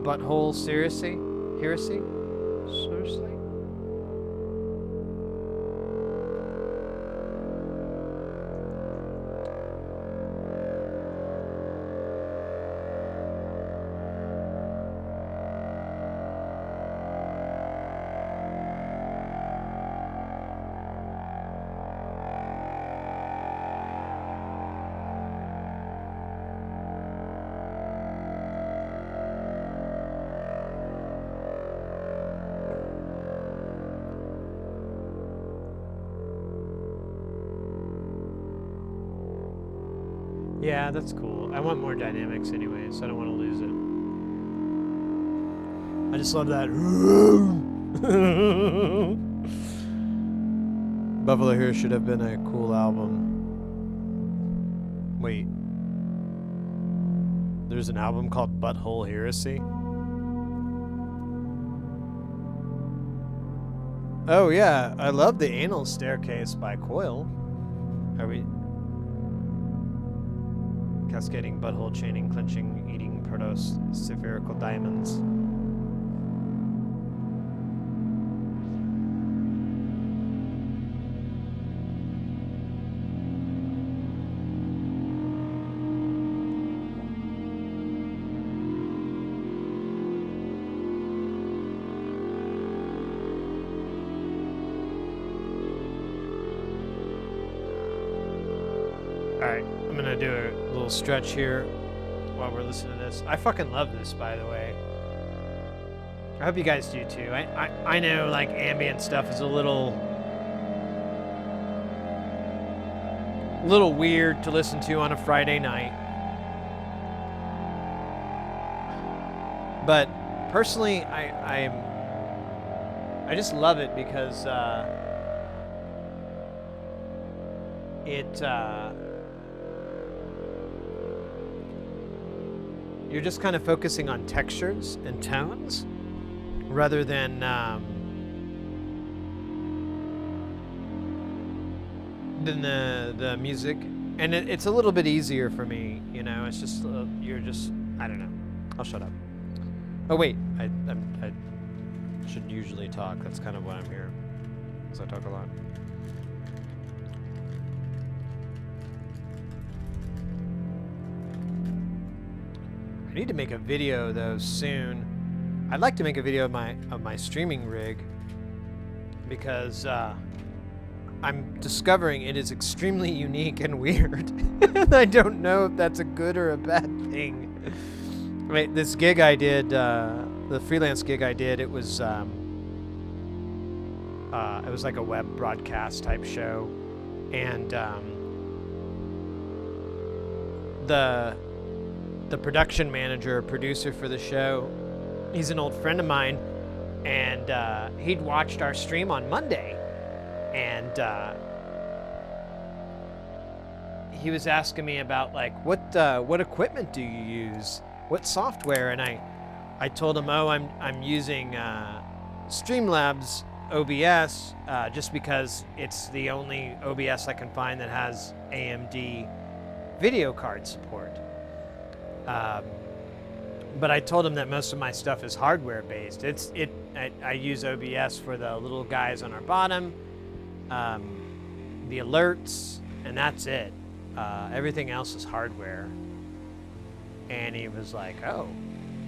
Butthole heresy? Heresy? Seriously? Yeah, that's cool. I want more dynamics anyway, so I don't want to lose it. I just love that. Buffalo Here should have been a cool album. Wait. There's an album called Butthole Heresy? Oh yeah, I love the Anal Staircase by Coil. Are we... Cascading, butthole, chaining, clenching, eating, proto-spherical diamonds. Alright, I'm gonna do a little stretch here while we're listening to this. I fucking love this, by the way. I hope you guys do too. I know like ambient stuff is a little weird to listen to on a Friday night. But personally, I just love it because you're just kind of focusing on textures and tones rather than the music, and it's a little bit easier for me, you know. It's just you're just, I don't know. I'll shut up. Oh wait, I should usually talk. That's kind of why I'm here, because I talk a lot. need to make a video though soon. I'd like to make a video of my streaming rig because I'm discovering it is extremely unique and weird. And I don't know if that's a good or a bad thing. Right, this gig I did, the freelance gig I did, it was like a web broadcast type show, and the production manager, producer for the show, he's an old friend of mine, and he'd watched our stream on Monday, and he was asking me about like what equipment do you use, what software, and I told him, oh, I'm using Streamlabs OBS just because it's the only OBS I can find that has AMD video card support. But I told him that most of my stuff is hardware based. I use OBS for the little guys on our bottom, the alerts, and that's it. Everything else is hardware. And he was like, oh,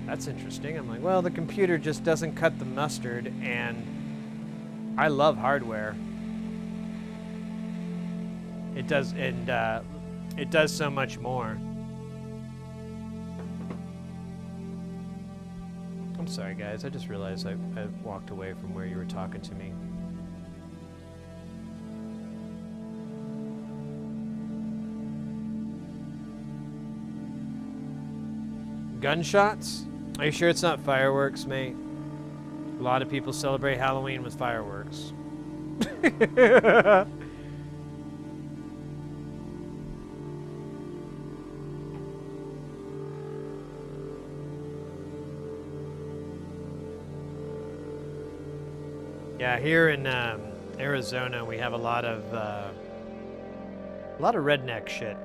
that's interesting. I'm like, well, the computer just doesn't cut the mustard, and I love hardware. It does, and it does so much more. I'm sorry, guys. I just realized I walked away from where you were talking to me. Gunshots? Are you sure it's not fireworks, mate? A lot of people celebrate Halloween with fireworks. Yeah, here in Arizona, we have a lot of redneck shit.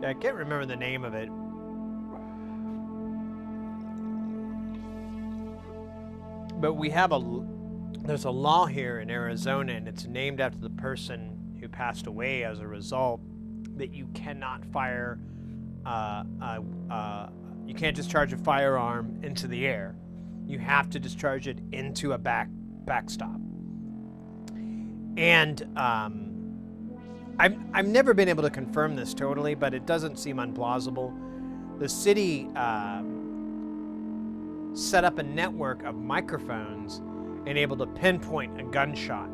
I can't remember the name of it. But we have there's a law here in Arizona, and it's named after the person who passed away as a result, that you cannot fire, you can't discharge a firearm into the air. You have to discharge it into a backstop. And, I've never been able to confirm this totally, but it doesn't seem unplausible. The city set up a network of microphones and able to pinpoint a gunshot.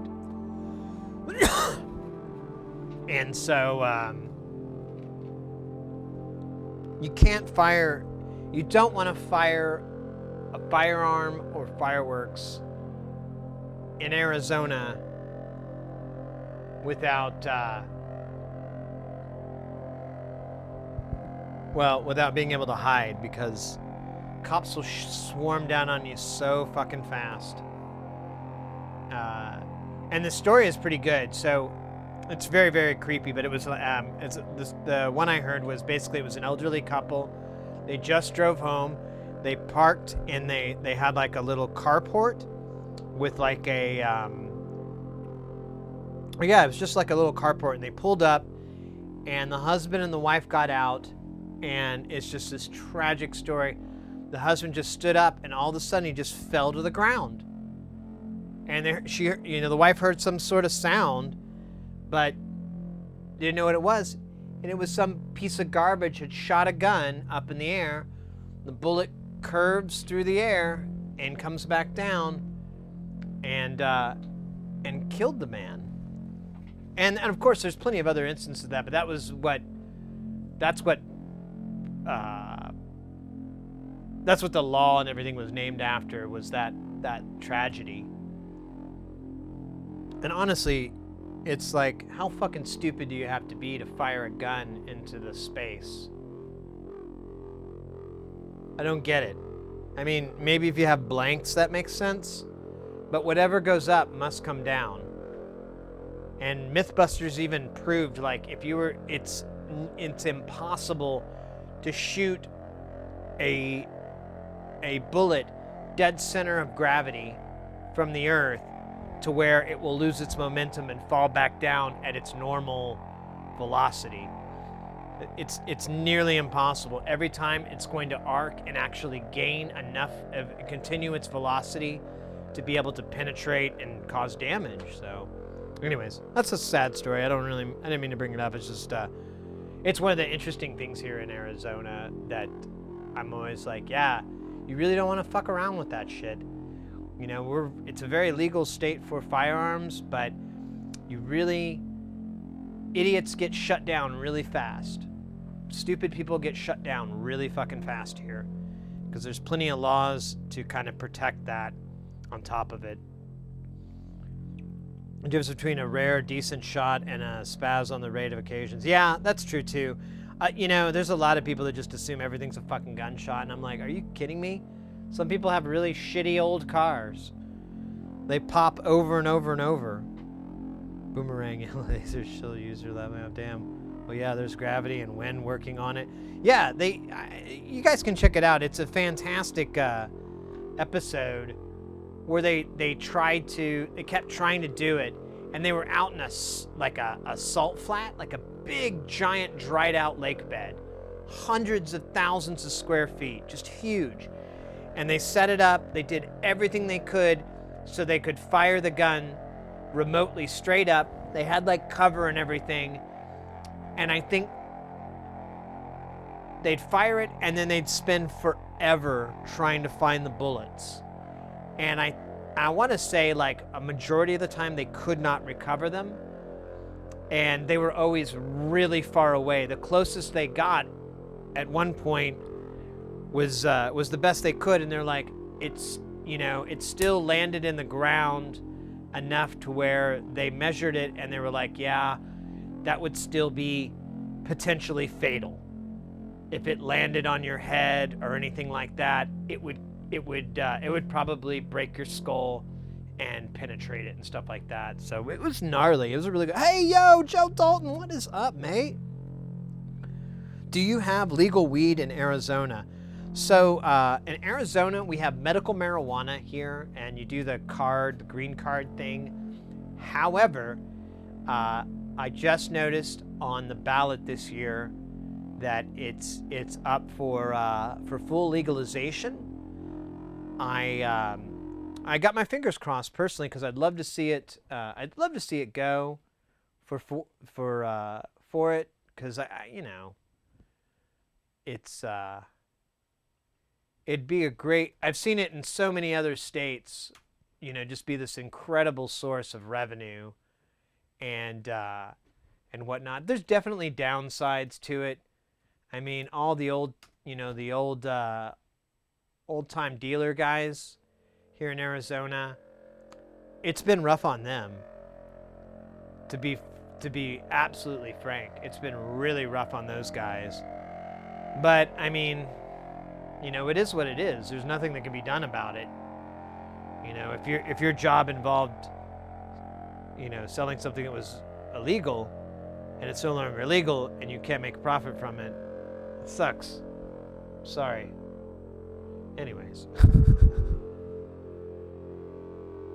And so you don't want to fire a firearm or fireworks in Arizona without without being able to hide, because cops will swarm down on you so fucking fast. And the story is pretty good, so it's very, very creepy. But it was the one I heard was basically it was an elderly couple. They just drove home. They parked and they had like a little carport with like a yeah, it was just like a little carport, and they pulled up, and the husband and the wife got out, and it's just this tragic story. The husband just stood up, and all of a sudden he just fell to the ground. And the wife heard some sort of sound, but didn't know what it was. And it was some piece of garbage had shot a gun up in the air. The bullet curves through the air and comes back down, and killed the man. And of course, there's plenty of other instances of that, but that's what the law and everything was named after, was that tragedy. And honestly, it's like, how fucking stupid do you have to be to fire a gun into the space? I don't get it. I mean, maybe if you have blanks, that makes sense. But whatever goes up must come down. And Mythbusters even proved, like, if you were, it's impossible to shoot a bullet dead center of gravity from the Earth to where it will lose its momentum and fall back down at its normal velocity. It's nearly impossible. Every time it's going to arc and actually gain enough of continue its velocity to be able to penetrate and cause damage. So anyways, that's a sad story. I didn't mean to bring it up. It's just it's one of the interesting things here in Arizona that I'm always like, yeah, you really don't want to fuck around with that shit. You know, it's a very legal state for firearms, but idiots get shut down really fast. Stupid people get shut down really fucking fast here because there's plenty of laws to kind of protect that on top of it. The difference between a rare, decent shot and a spaz on the rate of occasions. Yeah, that's true too. You know, there's a lot of people that just assume everything's a fucking gunshot, and I'm like, are you kidding me? Some people have really shitty old cars. They pop over and over and over. Boomerang laser still user lab. Oh, damn. Well, yeah, there's gravity and wind working on it. Yeah, you guys can check it out. It's a fantastic episode where they kept trying to do it, and they were out in a salt flat, like a big, giant, dried out lake bed. Hundreds of thousands of square feet, just huge. And they set it up, they did everything they could so they could fire the gun remotely, straight up. They had like cover and everything. And I think they'd fire it and then they'd spend forever trying to find the bullets. And I want to say like a majority of the time they could not recover them. And they were always really far away. The closest they got at one point was the best they could, and they're like, it still landed in the ground enough to where they measured it and they were like, yeah, that would still be potentially fatal. If it landed on your head or anything like that, it would probably break your skull and penetrate it and stuff like that. So it was gnarly. It was a really good. Hey, yo, Joe Dalton, what is up, mate? Do you have legal weed in Arizona? So in Arizona, we have medical marijuana here, and you do the green card thing. However, I just noticed on the ballot this year that it's up for full legalization. I got my fingers crossed personally because I'd love to see it. I'd love to see it go for it because it's it'd be a great. I've seen it in so many other states. Just be this incredible source of revenue, and whatnot. There's definitely downsides to it. I mean, all the old old-time dealer guys here in Arizona, it's been rough on them. To be absolutely frank, it's been really rough on those guys. But I mean, it is what it is. There's nothing that can be done about it. If your job involved, selling something that was illegal, and it's no longer illegal, and you can't make a profit from it, it sucks. Sorry. Anyways.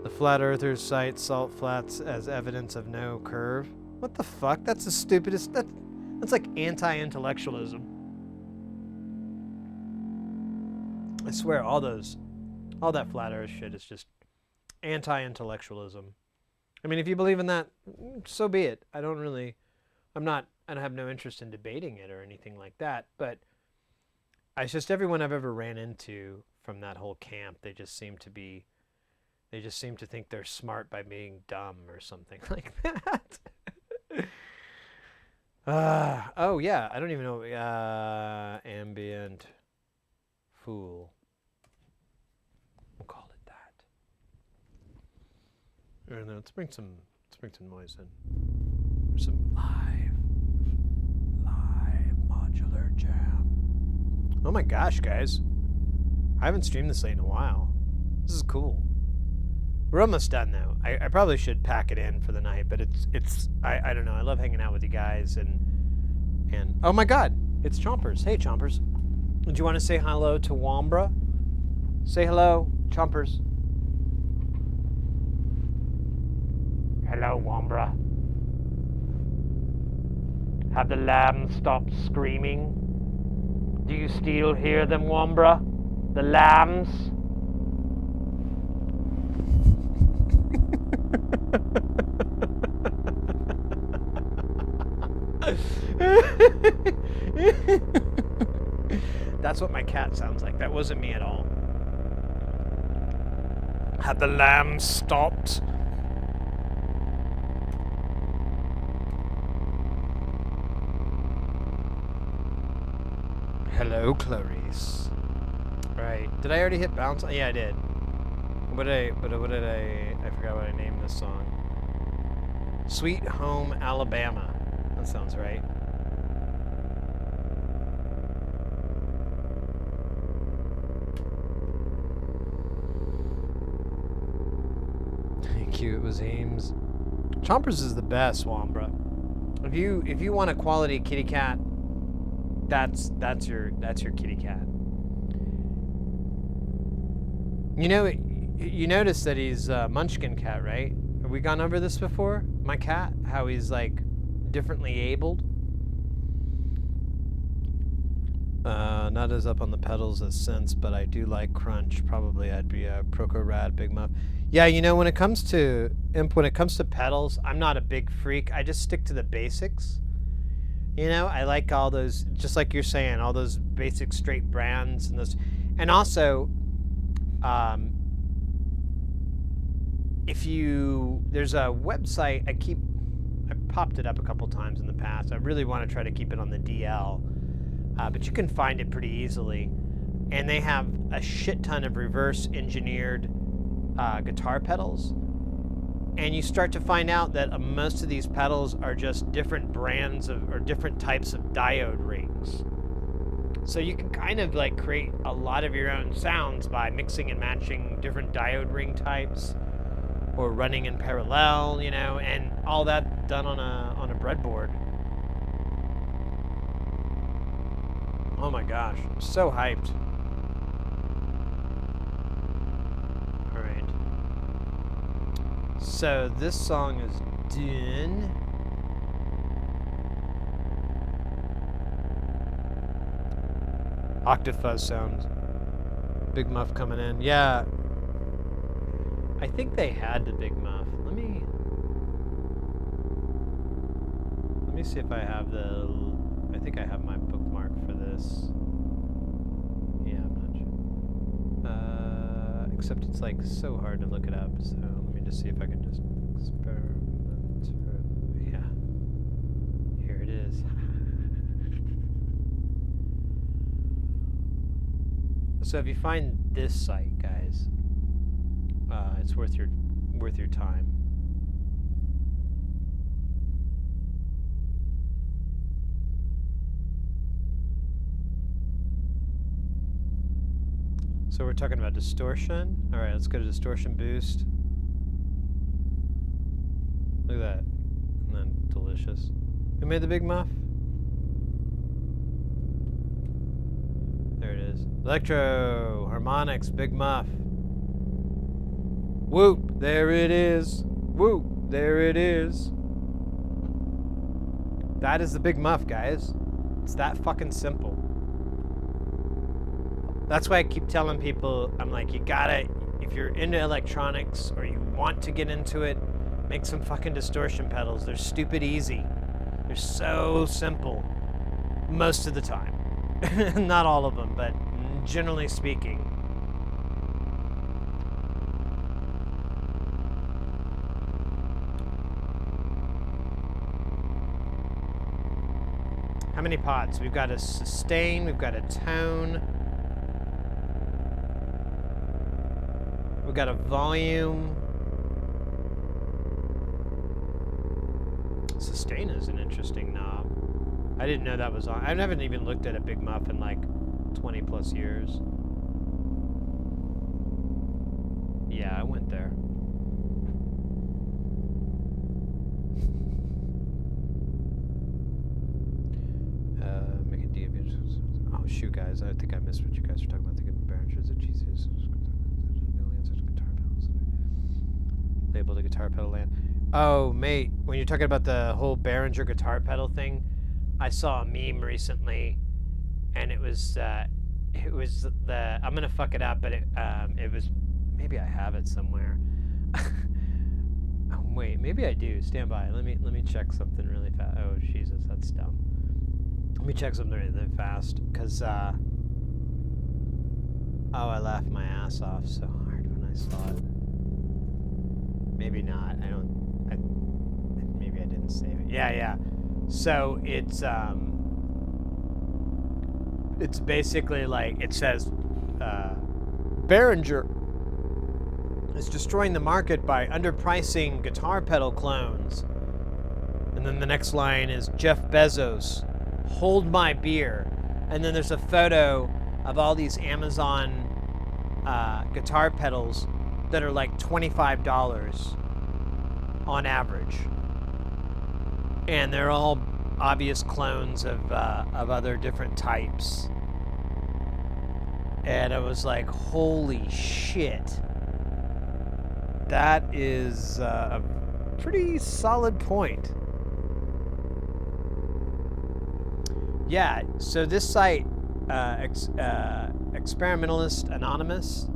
The flat earthers cite salt flats as evidence of no curve. What the fuck? That's the stupidest. That's like anti-intellectualism. I swear, all that flat earth shit is just anti-intellectualism. I mean, if you believe in that, so be it. I don't have no interest in debating it or anything like that, but it's just everyone I've ever ran into from that whole camp, they just seem to think they're smart by being dumb or something like that. Oh yeah, I don't even know. Ambient fool. We'll call it that. And let's bring some Let's bring some noise in. There's some live modular jam. Oh my gosh, guys. I haven't streamed this late in a while. This is cool. We're almost done though. I probably should pack it in for the night, but I don't know. I love hanging out with you guys and oh my god, it's Chompers. Hey Chompers. Would you want to say hello to Wombra? Say hello, Chompers. Hello, Wombra. Have the lambs stopped screaming? Do you still hear them, Wombra? The lambs? That's what my cat sounds like. That wasn't me at all. Have the lambs stopped? Hello, Clarice. Right. Did I already hit bounce? Yeah, I did. What did I forgot what I named this song. Sweet Home Alabama. That sounds right. Thank you, it was Ames. Chompers is the best, Wombra. If you want a quality kitty cat, that's your kitty cat. You know, you notice that he's a Munchkin cat, right? Have we gone over this before? My cat, how he's like differently abled. Not as up on the pedals as Sense, but I do like Crunch. Probably I'd be a Proco Rad Big Muff. Yeah, you know, when it comes to pedals, I'm not a big freak. I just stick to the basics. You know, I like all those, just like you're saying, all those basic straight brands and those, and also, there's a website I popped it up a couple times in the past. I really want to try to keep it on the DL, but you can find it pretty easily, and they have a shit ton of reverse engineered guitar pedals. And you start to find out that most of these pedals are just different brands or different types of diode rings. So you can kind of like create a lot of your own sounds by mixing and matching different diode ring types or running in parallel, you know, and all that done on a breadboard. Oh my gosh, I'm so hyped. So this song is done. Octafuzz sounds. Big Muff coming in. Yeah. I think they had the Big Muff. Let me see if I have I think I have my bookmark for this. Yeah, I'm not sure. Except it's like so hard to look it up, so let me just see if I can just experiment. Yeah. Here it is. So if you find this site, guys, it's worth your time. So we're talking about distortion. All right, let's go to distortion boost. Look at that. Isn't that delicious? Who made the Big Muff? There it is. Electro, harmonics, Big Muff. Whoop, there it is. Whoop, there it is. That is the Big Muff, guys. It's that fucking simple. That's why I keep telling people, I'm like, you gotta, if you're into electronics or you want to get into it, make some fucking distortion pedals. They're stupid easy. They're so simple. Most of the time. Not all of them, but generally speaking. How many pots? We've got a sustain, we've got a tone. We've got a volume. sustain is an interesting knob. I didn't know that was on. I haven't even looked at a Big Muff in like 20 plus years. Yeah, I went there. Make a D. Oh shoot, guys! I think I missed what you guys were talking about. Thinking Behringer's at GCS. Guitar pedals. Labeled a guitar pedal land. Oh, mate, when you're talking about the whole Behringer guitar pedal thing, I saw a meme recently, and it was the I'm gonna fuck it up, but it was, maybe I have it somewhere. Oh, wait, maybe I do. Stand by. Let me check something really fast. Oh Jesus, that's dumb. Let me check something really fast, cause oh, I laughed my ass off so hard when I saw it. Maybe not. Maybe I didn't save it. Yeah. So it's basically like, it says Behringer is destroying the market by underpricing guitar pedal clones. And then the next line is Jeff Bezos, hold my beer. And then there's a photo of all these Amazon guitar pedals that are like $25 on average. And they're all obvious clones of other different types. And I was like, holy shit. That is a pretty solid point. Yeah, so this site, Experimentalist Anonymous,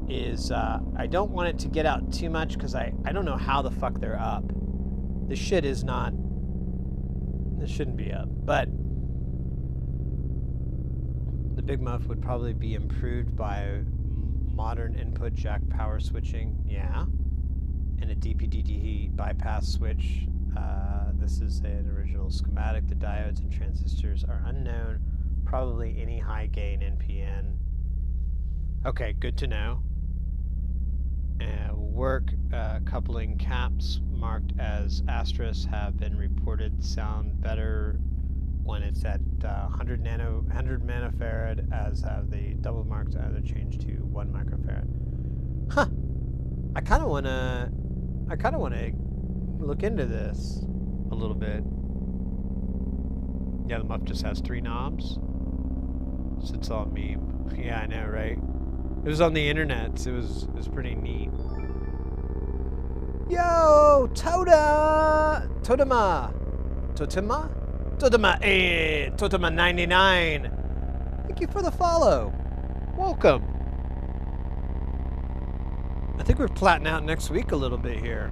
is, I don't want it to get out too much because I don't know how the fuck they're up. This shit is not, this shouldn't be up, but the Big Muff would probably be improved by modern input jack power switching, yeah, and a DP-DD bypass switch. This is an original schematic. The diodes and transistors are unknown, probably any high gain NPN. Okay, good to know. Work coupling caps marked as asterisk have been reported sound better when it's at 100 nanofarad, as have the double marked either changed to 1 microfarad. Huh. I kind of want to look into this a little bit. Yeah, the Muff just has 3 knobs. So it's all meme. Yeah, I know, right? It was on the internet, so it was pretty neat. Yo, Totema 99. Thank you for the follow. Welcome. I think we're platting out next week a little bit here.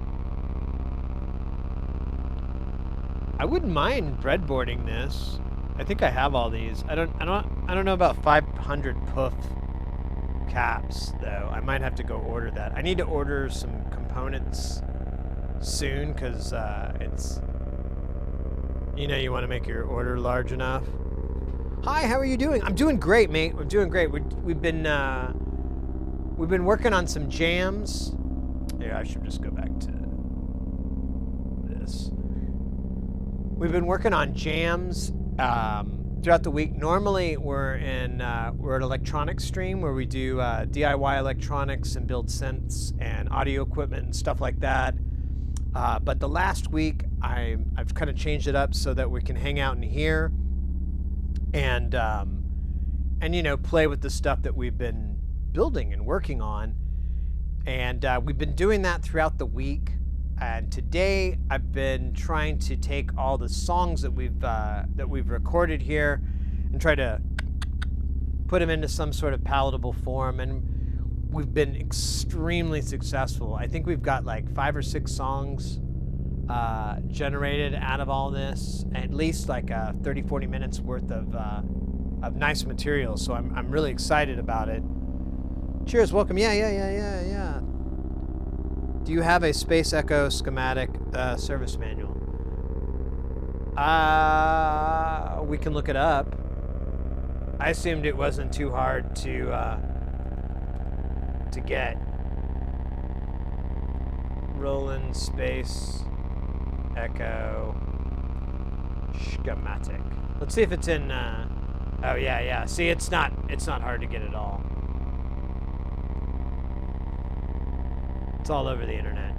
I wouldn't mind breadboarding this. I think I have all these. I don't know about 500 puff caps though. I might have to go order that. I need to order some components soon because it's, you know, you want to make your order large enough. Hi, how are you doing? I'm doing great, mate. I'm doing great. We've been working on some jams. Yeah, I should just go back to this. We've been working on jams throughout the week. Normally, we're an electronics stream where we do DIY electronics and build synths and audio equipment and stuff like that. But the last week, I've kind of changed it up so that we can hang out in here and you know, play with the stuff that we've been building and working on. And we've been doing that throughout the week. And today I've been trying to take all the songs that we've recorded here and try to put them into some sort of palatable form. And we've been extremely successful. I think we've got like 5 or 6 songs generated out of all this, at least like 30-40 minutes worth of nice material. So I'm really excited about it. Cheers, welcome. Yeah. Do you have a Space Echo schematic service manual? We can look it up. I assumed it wasn't too hard to get. Roland Space Echo schematic. Let's see if it's in. Oh yeah. See, it's not hard to get at all. It's all over the internet.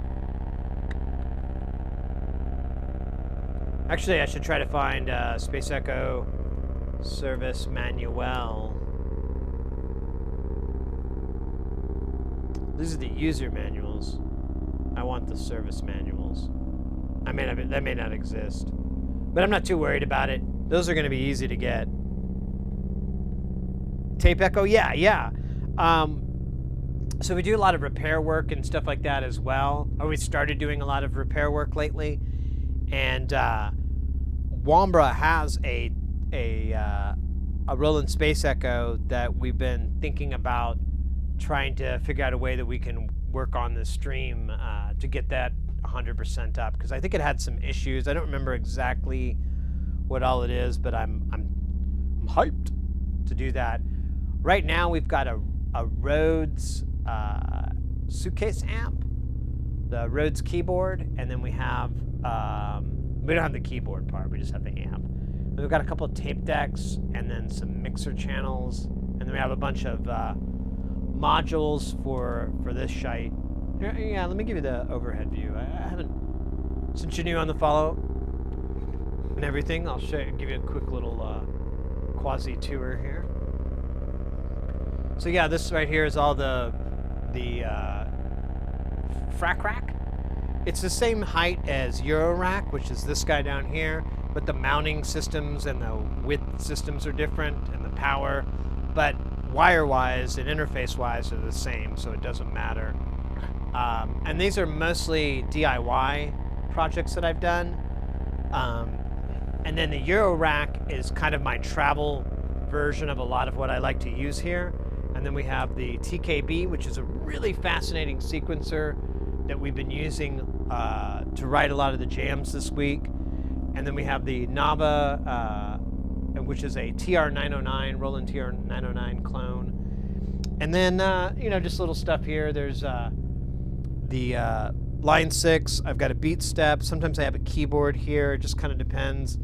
Actually, I should try to find Space Echo service manual. These are the user manuals. I want the service manuals. That may not exist, but I'm not too worried about it. Those are going to be easy to get. Tape Echo, yeah. So we do a lot of repair work and stuff like that as well. Or we started doing a lot of repair work lately, and Wambra has a Roland Space Echo that we've been thinking about trying to figure out a way that we can work on the stream to get that 100% up, because I think it had some issues. I don't remember exactly what all it is, but I'm hyped to do that. Right now we've got a Rhodes suitcase amp, the Rhodes keyboard, and then we have we don't have the keyboard part, we just have the amp. And we've got a couple of tape decks and then some mixer channels, and then we have a bunch of modules for this shite. Here, yeah, let me give you the overhead view. I haven't, since you're new on the follow and everything, I'll give you a quick little quasi tour here. So yeah, this right here is all the frac rack. It's the same height as Eurorack, which is this guy down here, but the mounting systems and the width systems are different, and the power, but wire-wise and interface-wise are the same, so it doesn't matter. And these are mostly DIY projects that I've done. And then the Eurorack is kind of my travel version of a lot of what I like to use here. And then we have the TKB, which is a really fascinating sequencer that we've been using to write a lot of the jams this week. And then we have the Nava, which is a TR-909, Roland TR-909 clone. And then, just little stuff here. There's the line 6. I've got a beat step. Sometimes I have a keyboard here. It just kind of depends.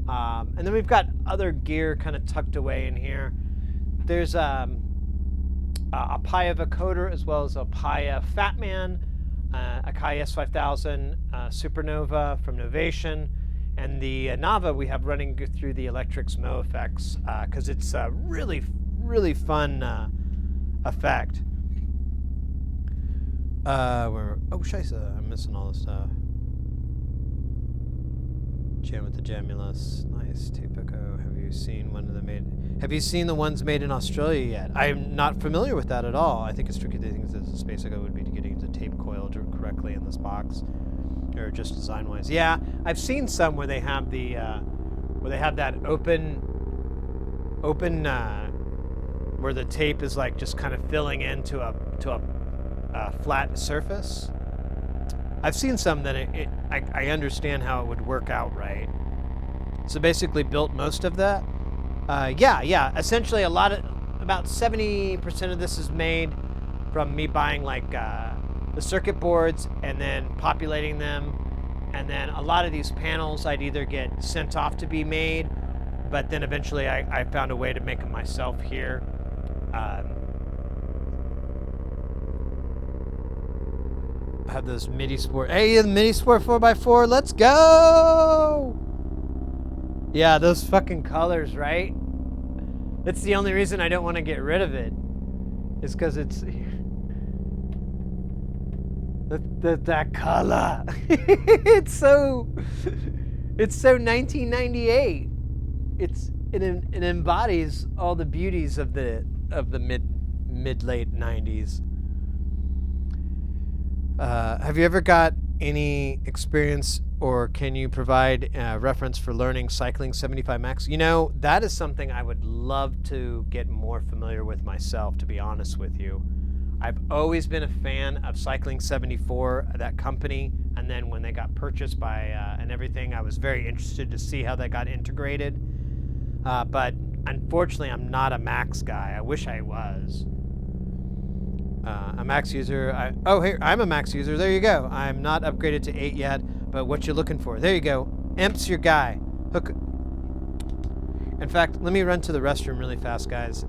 And then we've got other gear kind of tucked away in here. There's a Paya vocoder as well as a Paya Fatman, a Kai S5000 Supernova from Novation, and the Nava we have running through the Electrics Mo effects because it's a really, really fun effect. Oh, scheisse, I'm missing all this stuff. Jam with the Jamulus. Nice. Tape Echo. Have you seen one of them made? Have you seen the ones made in Australia yet? I'm not familiar with that at all. I think it's tricky. The things that the Space Echo would be to getting the tape coil correctly in this box, or just design-wise. Yeah, I've seen some where they have the that open, where the tape is like just kind of filling into a flat surface. I've seen some that I understand how it would work out right. So basically built most of that. Yeah. Essentially about 70% of this is made from me buying like the circuit boards and then populating them. And then a lot of these panels I'd either get sent off to be made, but then eventually I found a way to make them myself here. I have those MIDI Sport. Hey, the MIDI Sport 4x4, let's go! Yeah, those fucking colors, right? That's the only reason I don't want to get rid of it. Is because it's... that color. It's so 1998. It embodies all the beauties of the mid-late 90s. Have you ever got any experience, or can you provide reference for learning Cycling 75 Max? You know, that is something I would love to get more familiar with myself, to be honest with you. I've always been a fan of Cycling 74, that company, and then when they got purchased by and everything, I was very interested to see how that got integrated. But unfortunately, I'm not a Max guy. I wish I was. A Max user. I'm a Max user. There you go. I'm not upgraded to 8 yet, but what you're looking for. There you go. Emp's your guy. Hook. In fact, let me run to the restroom really fast, guys.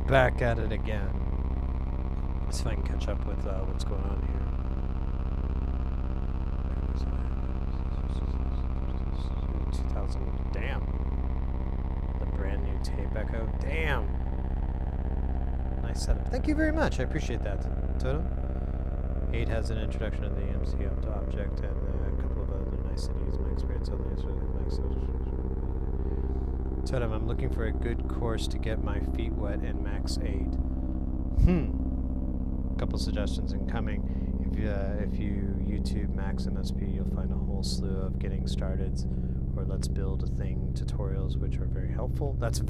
Back at it again. Let's see if I can catch up with what's going on here. 2000. Damn. The brand new tape echo. Damn. Nice setup. Thank you very much. I appreciate that, Totem. 8 has an introduction to the MC up to object and a couple of other niceties. My experience on the Totem, I'm looking for a good course to get my feet wet in Max 8. Couple suggestions incoming. If you YouTube Max MSP, you'll find a whole slew of getting started or let's build a thing tutorials, which are very helpful. That's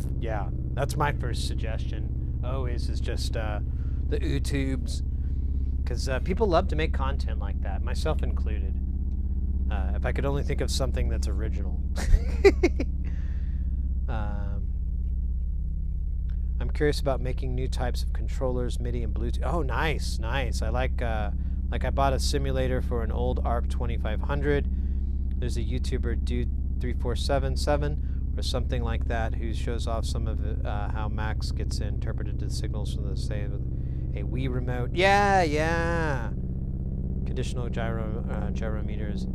my first suggestion. Always is just the YouTubes, because people love to make content like that, myself included. If I could only think of something that's original. I'm curious about making new types of controllers, MIDI and Bluetooth. Oh, nice, nice. I like I bought a simulator for an old ARP 2500. There's a YouTuber, Dude3477 or something like that, who shows off some of how Max gets interpreted the signals from the, say, a Wii remote. Yeah. Conditional gyrometers.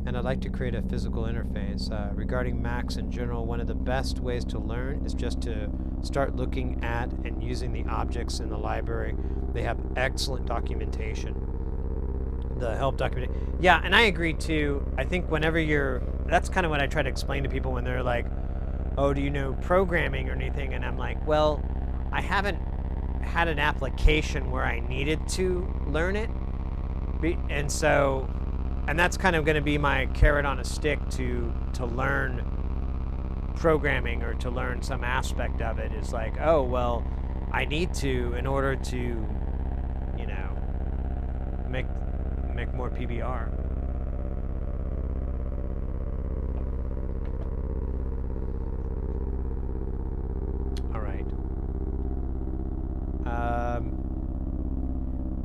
And I'd like to create a physical interface. Regarding Macs in general, one of the best ways to learn is just to start looking at and using the objects in the library. They have excellent documentation. The help documentation. Yeah, and I agree too. I think whenever that's kind of what I try to explain to people when they're like, oh, do you know programming or anything? And I'm like, well, I haven't had an application where I needed to learn it. And that's kind of going to be my carrot on a stick to learn programming or to learn some aspect of it. Is like, oh, well, I need to, in order to, you know, make more PBR. All right.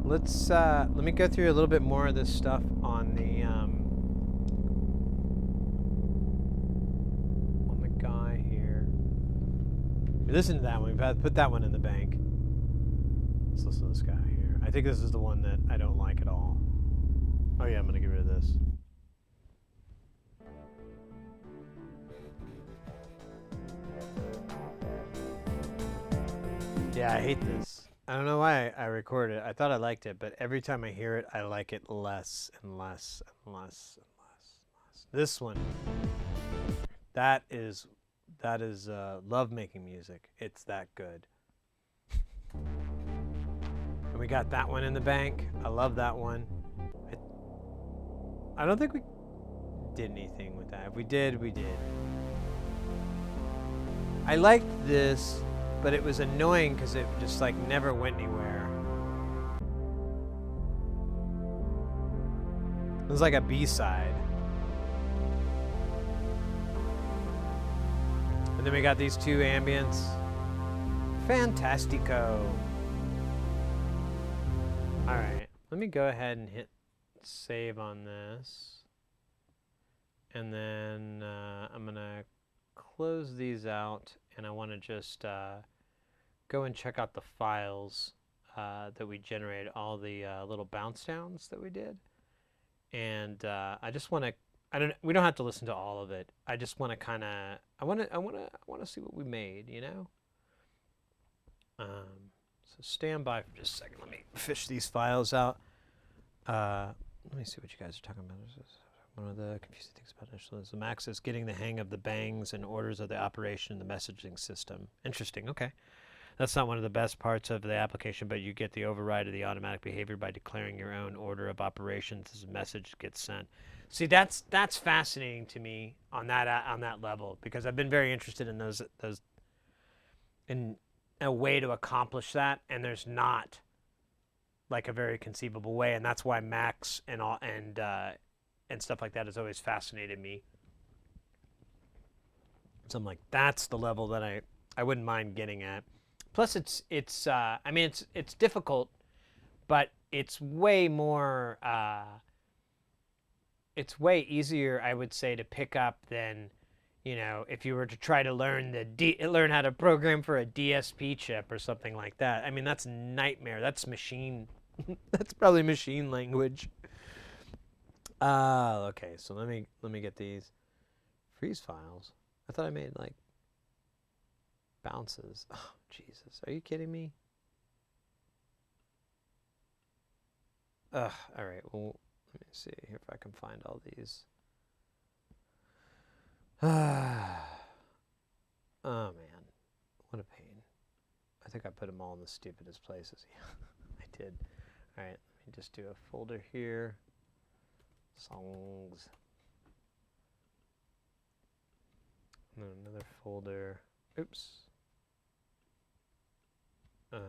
Let me go through a little bit more of this stuff on the guy here. Listen to that one. We've had to put that one in the bank. Let's listen to this guy here. I think this is the one that I don't like at all. Oh yeah, I'm gonna get rid of this. Yeah, I hate this. I don't know why I recorded it. I thought I liked it, but every time I hear it, I like it less and less and less and less and less. This one, that is love-making music. It's that good. And we got that one in the bank. I love that one. I don't think we did anything with that. If we did, we did. I liked this, but it was annoying because it just like never went anywhere. It was like a B-side. And then we got these two ambients. Fantastico. All right, let me go ahead and hit save on this. And then I'm gonna close these out, and I want to just go and check out the files that we generated, all the little bounce downs that we did. And I just want to, we don't have to listen to all of it. I just want to kind of, I want to see what we made, you know? So stand by for just a second. Let me fish these files out. Let me see what you guys are talking about. One of the confusing things about initialism Max is getting the hang of the bangs and orders of the operation in the messaging system. Interesting. Okay. That's not one of the best parts of the application, but you get the override of the automatic behavior by declaring your own order of operations as a message gets sent. See, that's fascinating to me on that level, because I've been very interested in those in a way to accomplish that, and there's not like a very conceivable way, and that's why Max and stuff like that has always fascinated me. So I'm like, that's the level that I wouldn't mind getting at. Plus, it's I mean, it's difficult, but it's way more. It's way easier, I would say, to pick up than, you know, if you were to try to learn learn how to program for a DSP chip or something like that. I mean, that's nightmare. That's machine. That's probably machine language. Okay. So let me get these freeze files. I thought I made like bounces. Oh, Jesus. Are you kidding me? All right. Well, let me see here if I can find all these. Oh, man. What a pain. I think I put them all in the stupidest places. I did. All right. Let me just do a folder here. Songs. And then another folder. Oops. And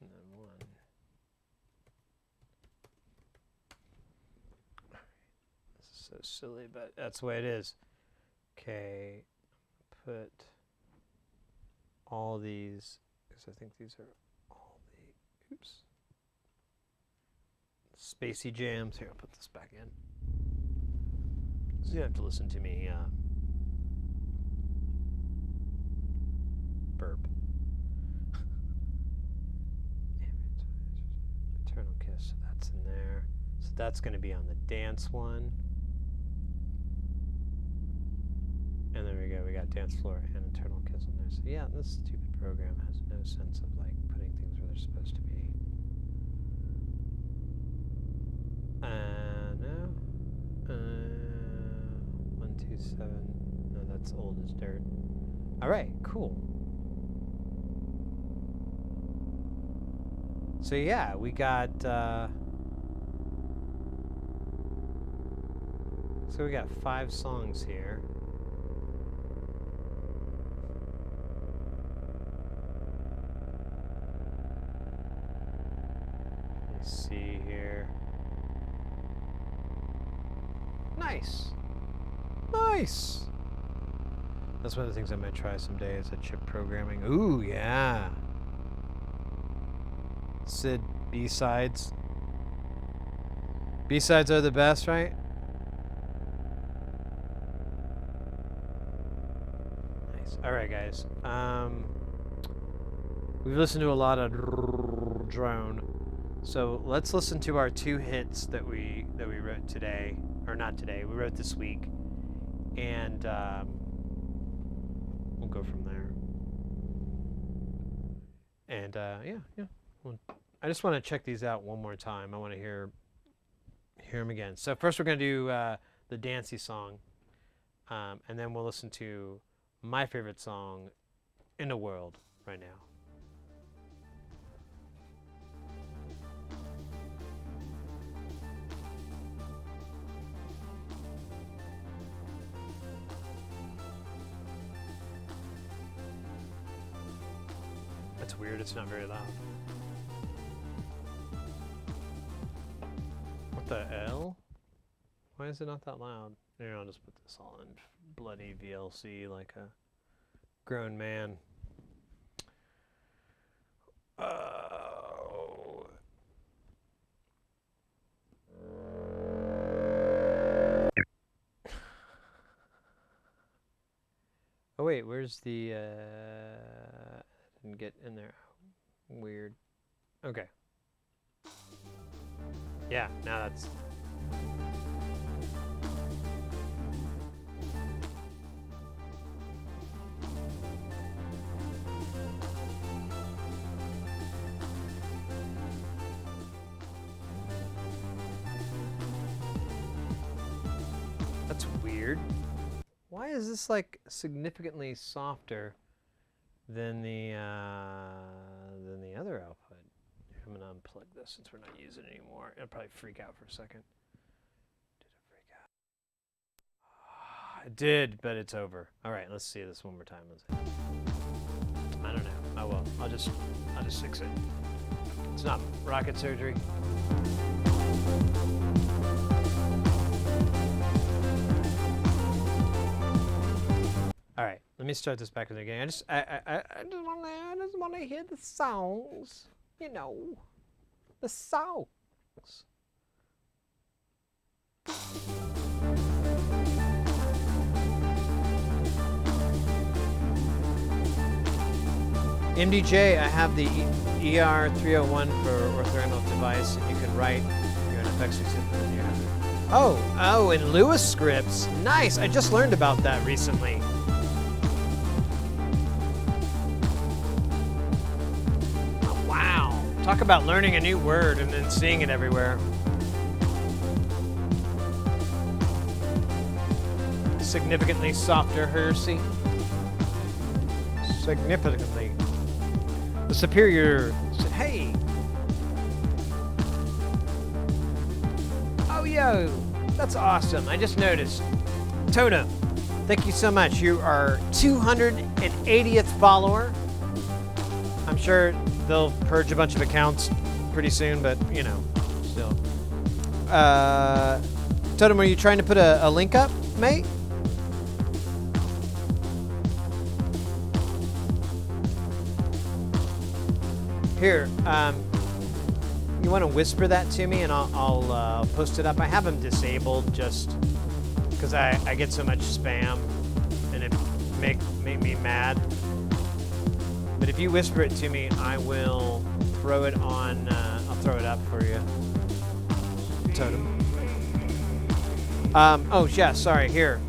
then one. This is so silly, but that's the way it is. Okay, put all these, because I think these are all the, oops, spacey jams. Here, I'll put this back in. So you have to listen to me burp. Eternal Kiss, so that's in there. So that's going to be on the dance one. And there we go, we got Dance Floor and Eternal Kiss on there. So yeah, this stupid program has no sense of like putting things where they're supposed to be. No. 127. No, that's old as dirt. Alright, cool. So yeah, we got so we got 5 songs here. Let's see here. Nice. Nice. That's one of the things I might try someday, is a chip programming. Ooh, yeah. Sid B-sides. B-sides are the best, right? Nice. All right, guys. We've listened to a lot of drone. So let's listen to our 2 hits that we wrote today, or not today. We wrote this week, and we'll go from there. And yeah. Well, I just want to check these out one more time. I want to hear them again. So first we're going to do the dancey song, and then we'll listen to my favorite song in the world right now. That's weird, it's not very loud. What the L? Why is it not that loud? Here, I'll just put this all in bloody VLC like a grown man. Oh. Oh wait, where's the didn't get in there. Weird. Okay. Yeah, now that's weird. Why is this like significantly softer than the other output? I'm gonna unplug this since we're not using it anymore. It'll probably freak out for a second. Did it freak out? It did, but it's over. All right, let's see this one more time. I don't know. Oh well. I'll just fix it. It's not rocket surgery. All right, let me start this back in the beginning. I just want to hear the songs. You know, the songs. MDJ, I have the ER301 for orthogonal device, and you can write your effects recipient in your hazard. Oh, and Lewis scripts. Nice. I just learned about that recently. Oh, wow. Talk about learning a new word and then seeing it everywhere. Significantly softer Hersey. Significantly. The superior said, hey. Oh, yo, that's awesome. I just noticed. Toto, thank you so much. You are 280th follower. I'm sure they'll purge a bunch of accounts pretty soon, but, you know, still. Totem, were you trying to put a link up, mate? Here, you want to whisper that to me and I'll post it up. I have them disabled just because I get so much spam and it make me mad. But if you whisper it to me, I will throw it on, I'll throw it up for you. Totem. Oh yeah, sorry, here.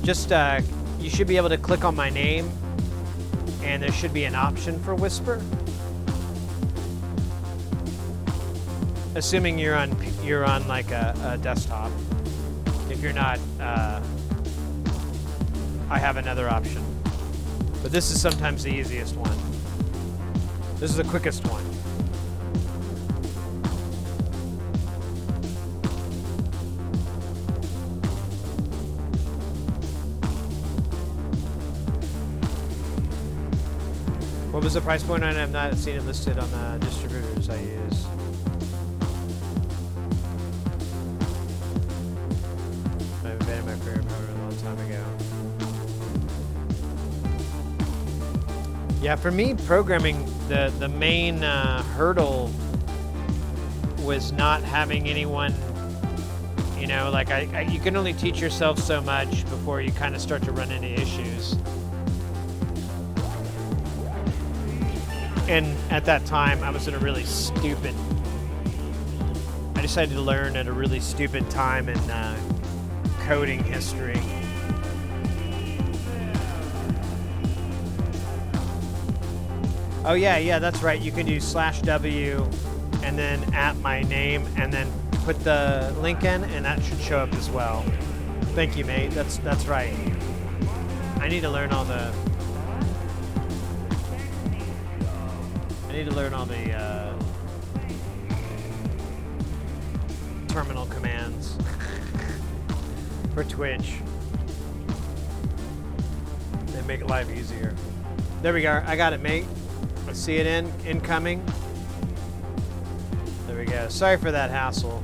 You should be able to click on my name and there should be an option for whisper. Assuming you're on like a desktop. If you're not, I have another option. But this is sometimes the easiest one. This is the quickest one. What was the price point on it? I've not seen it listed on the distributors I use. I haven't been in my career a long time ago. Yeah, for me, programming, the main hurdle was not having anyone, you know, like you can only teach yourself so much before you kind of start to run into issues. And at that time, I was in a really stupid... I decided to learn at a really stupid time in coding history. Oh yeah, that's right. You can do /W and then at my name and then put the link in, and that should show up as well. Thank you, mate. That's right. I need to learn all the terminal commands for Twitch. They make life easier. There we go. I got it, mate. Let's see it incoming. There we go. Sorry for that hassle.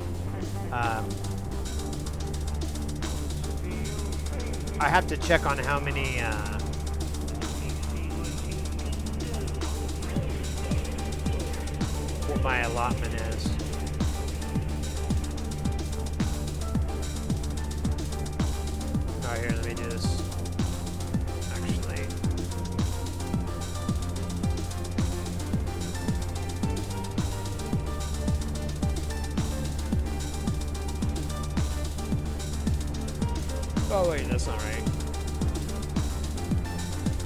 I have to check on how many what my allotment is. All right, here, let me do this. Actually, oh wait, that's not right.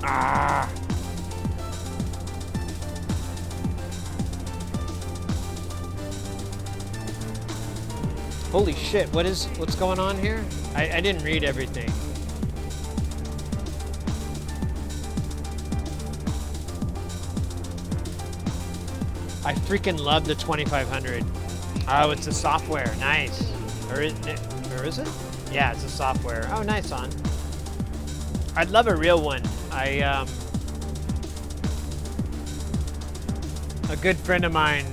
Ah. Holy shit, what's going on here? I didn't read everything. I freaking love the 2500. Oh, it's a software. Nice. Or is it? Yeah, it's a software. Oh, nice on. I'd love a real one. A good friend of mine,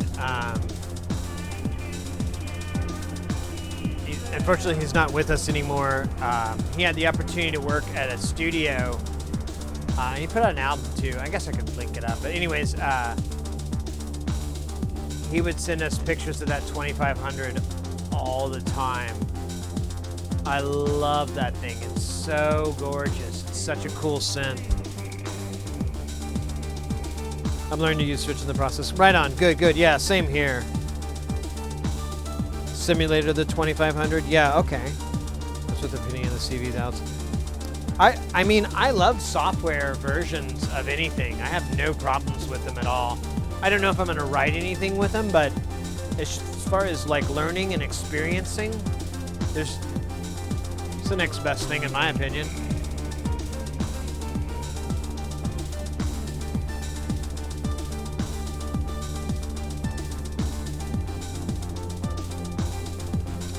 unfortunately he's not with us anymore. He had the opportunity to work at a studio. He put out an album too. I guess I could link it up. But anyways, he would send us pictures of that 2500 all the time. I love that thing. It's so gorgeous. It's such a cool synth. I'm learning to use Switch in the process. Right on. Good, good. Yeah, same here. Simulator the 2500. Yeah, okay. That's what they're putting in the CVs out. I mean, I love software versions of anything. I have no problems with them at all. I don't know if I'm going to write anything with them, but as far as like learning and experiencing, it's the next best thing in my opinion.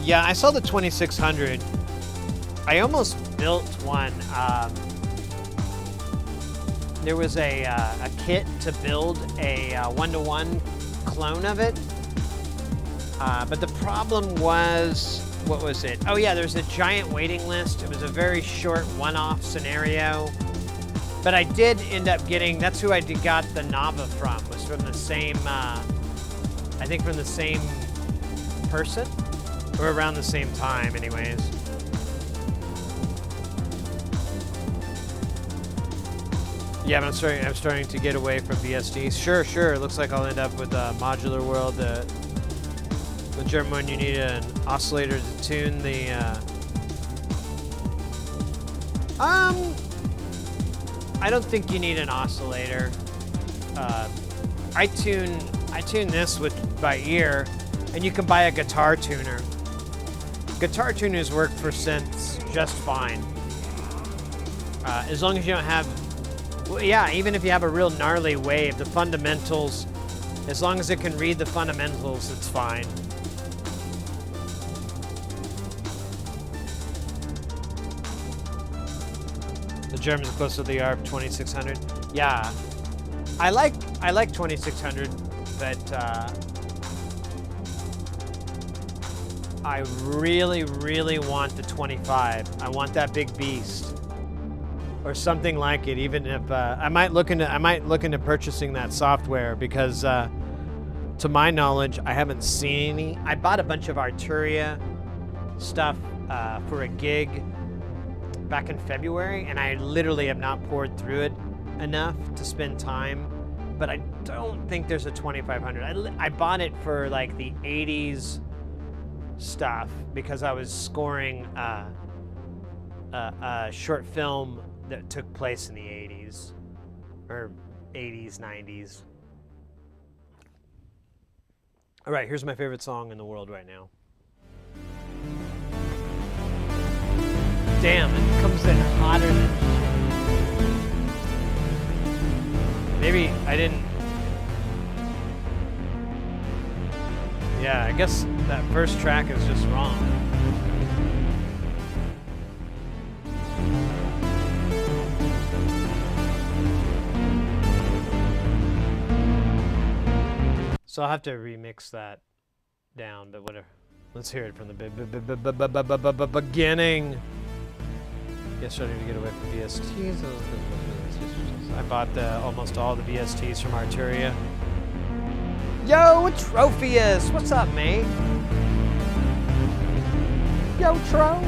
Yeah, I saw the 2600. I almost built one. There was a kit to build a one-to-one clone of it. But the problem was, what was it? Oh yeah, there's a giant waiting list. It was a very short one-off scenario. But I did end up getting, that's who I got the Nava from, was from the same, I think from the same person, or around the same time anyways. Yeah, but I'm starting to get away from VSD. Sure. It looks like I'll end up with Modular World. The German one, you need an oscillator to tune the. I don't think you need an oscillator. I tune this by ear, and you can buy a guitar tuner. Guitar tuners work for synths just fine, as long as you don't have. Well, yeah, even if you have a real gnarly wave, the fundamentals, as long as it can read the fundamentals, it's fine. The Germans are close to the ARP 2600. Yeah, I like 2600, but I really want the 25. I want that big beast. Or something like it, even if I might look into purchasing that software, because to my knowledge I haven't seen any. I bought a bunch of Arturia stuff for a gig back in February, and I literally have not poured through it enough to spend time, but I don't think there's a 2500. I bought it for like the 80s stuff because I was scoring a short film that took place in the 80s, or 80s, 90s. All right, here's my favorite song in the world right now. Damn, it comes in hotter than shit. Maybe I didn't... Yeah, I guess that first track is just wrong. So I'll have to remix that down, but whatever. Let's hear it from the beginning. Yesterday to get away from VSTs. I bought almost all the VSTs from Arturia. Yo, Trophius! What's up, mate? Yo, Tro!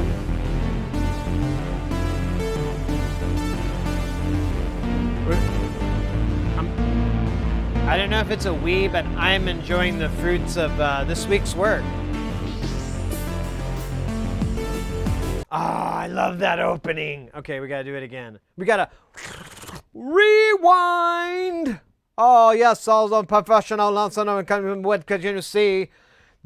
I don't know if it's a we, but I'm enjoying the fruits of this week's work. Ah, I love that opening. Okay, we gotta do it again. We gotta rewind. Oh yes, all the professional what could you see?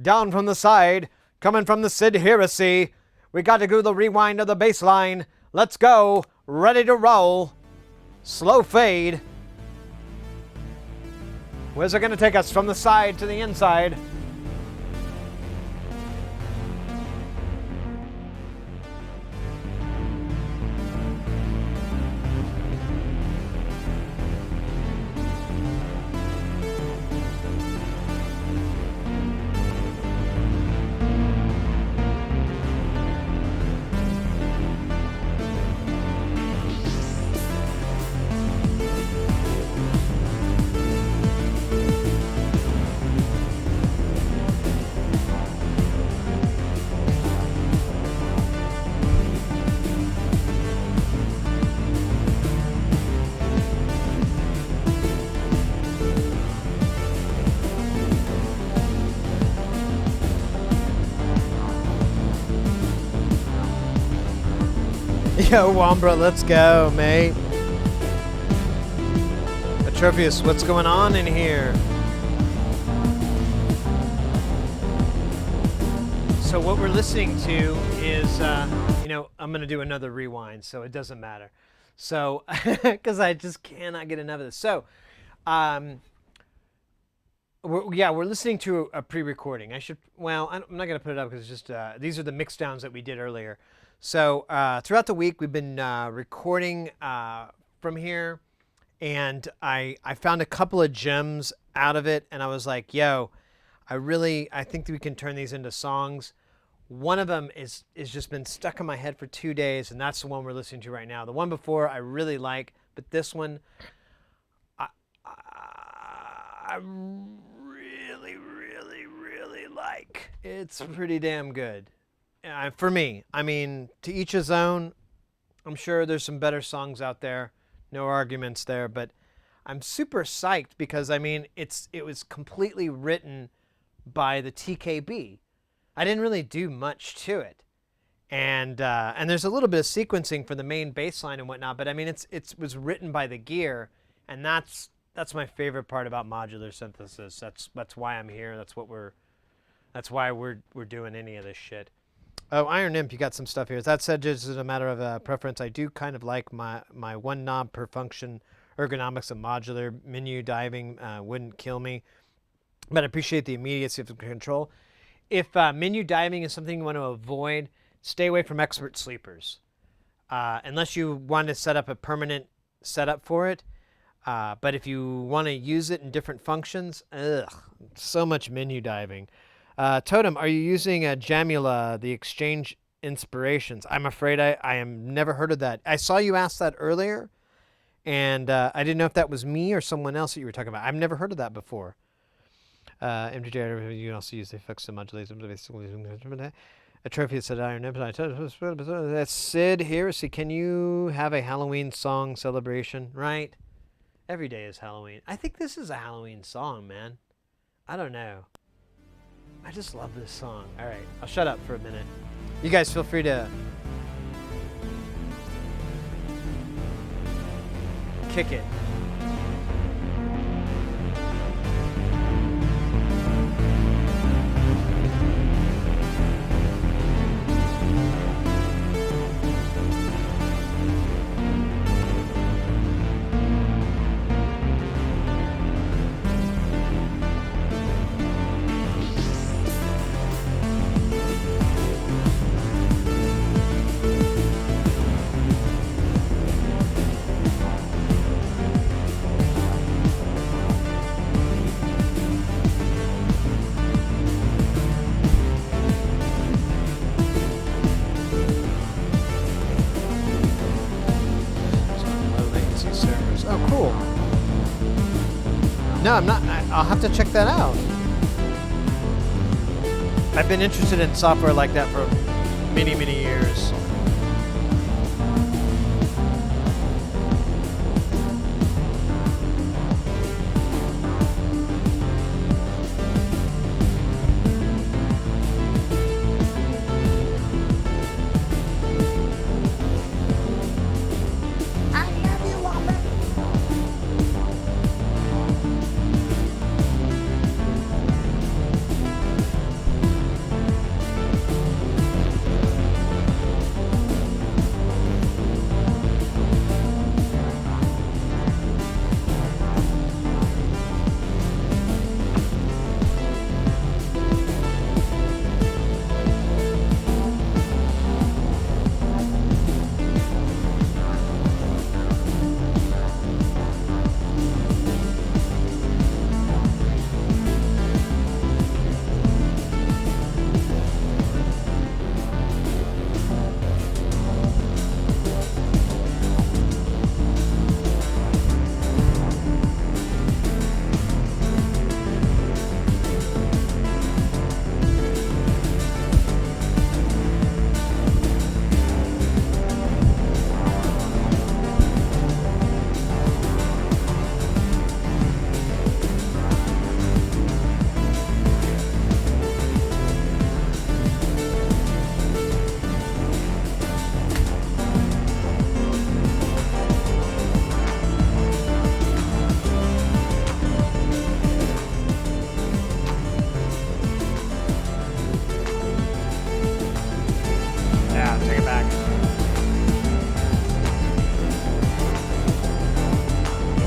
Down from the side, coming from the Sid Heresy. We gotta do the rewind of the bass line. Let's go. Ready to roll. Slow fade. Where's it gonna take us? From the side to the inside. Yo, Wambra, let's go, mate. Atrophius, what's going on in here? So what we're listening to is, I'm going to do another rewind, so it doesn't matter. So, because I just cannot get enough of this. So, we're listening to a pre-recording. I'm not going to put it up because it's just, these are the mix downs that we did earlier. So throughout the week, we've been recording from here, and I found a couple of gems out of it, and I was like, yo, I think that we can turn these into songs. One of them is just been stuck in my head for 2 days, and that's the one we're listening to right now. The one before I really like, but this one I really, really, really like. It's pretty damn good. For me, I mean, to each his own. I'm sure there's some better songs out there. No arguments there, but I'm super psyched because, I mean, it was completely written by the TKB. I didn't really do much to it. And there's a little bit of sequencing for the main bass line and whatnot, but I mean, it was written by the gear, and that's my favorite part about modular synthesis. That's why I'm here. That's why we're doing any of this shit. Oh, Iron Imp, you got some stuff here. That said, just as a matter of preference, I do kind of like my one knob per function ergonomics of modular. Menu diving wouldn't kill me, but I appreciate the immediacy of the control. If menu diving is something you want to avoid, stay away from expert sleepers. Unless you want to set up a permanent setup for it. But if you want to use it in different functions, so much menu diving. Totem, are you using Jamula, the Exchange Inspirations? I'm afraid I am never heard of that. I saw you ask that earlier, and I didn't know if that was me or someone else that you were talking about. I've never heard of that before. MTJ, you can also use the effects to modulate them. A trophy said Iron Imp. That's Sid Heresy. Can you have a Halloween song celebration? Right? Every day is Halloween. I think this is a Halloween song, man. I don't know. I just love this song. All right, I'll shut up for a minute. You guys feel free to kick it. No, I'm not. I'll have to check that out. I've been interested in software like that for many, many years.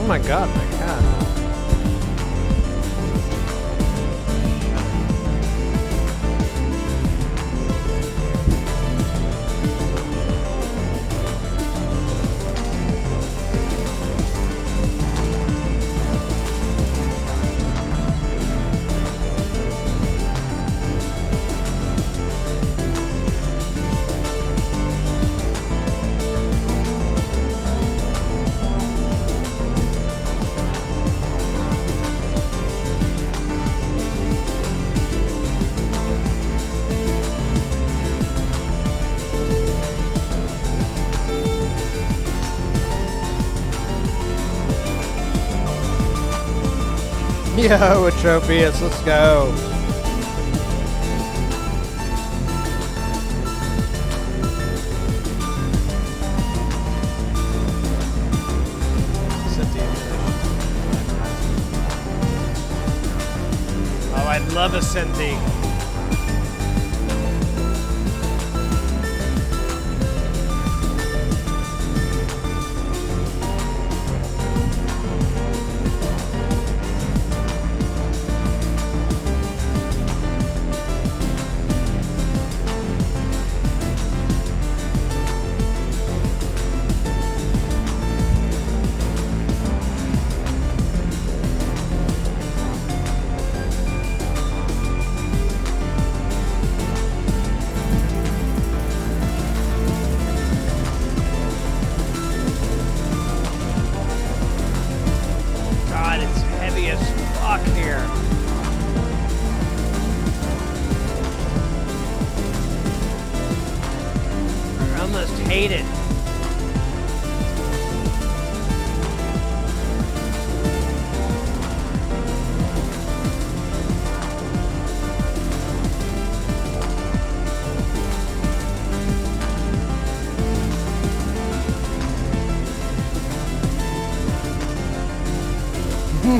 Oh my god, my cat. Yo, Atropius, let's go. Oh, I love a Cindy.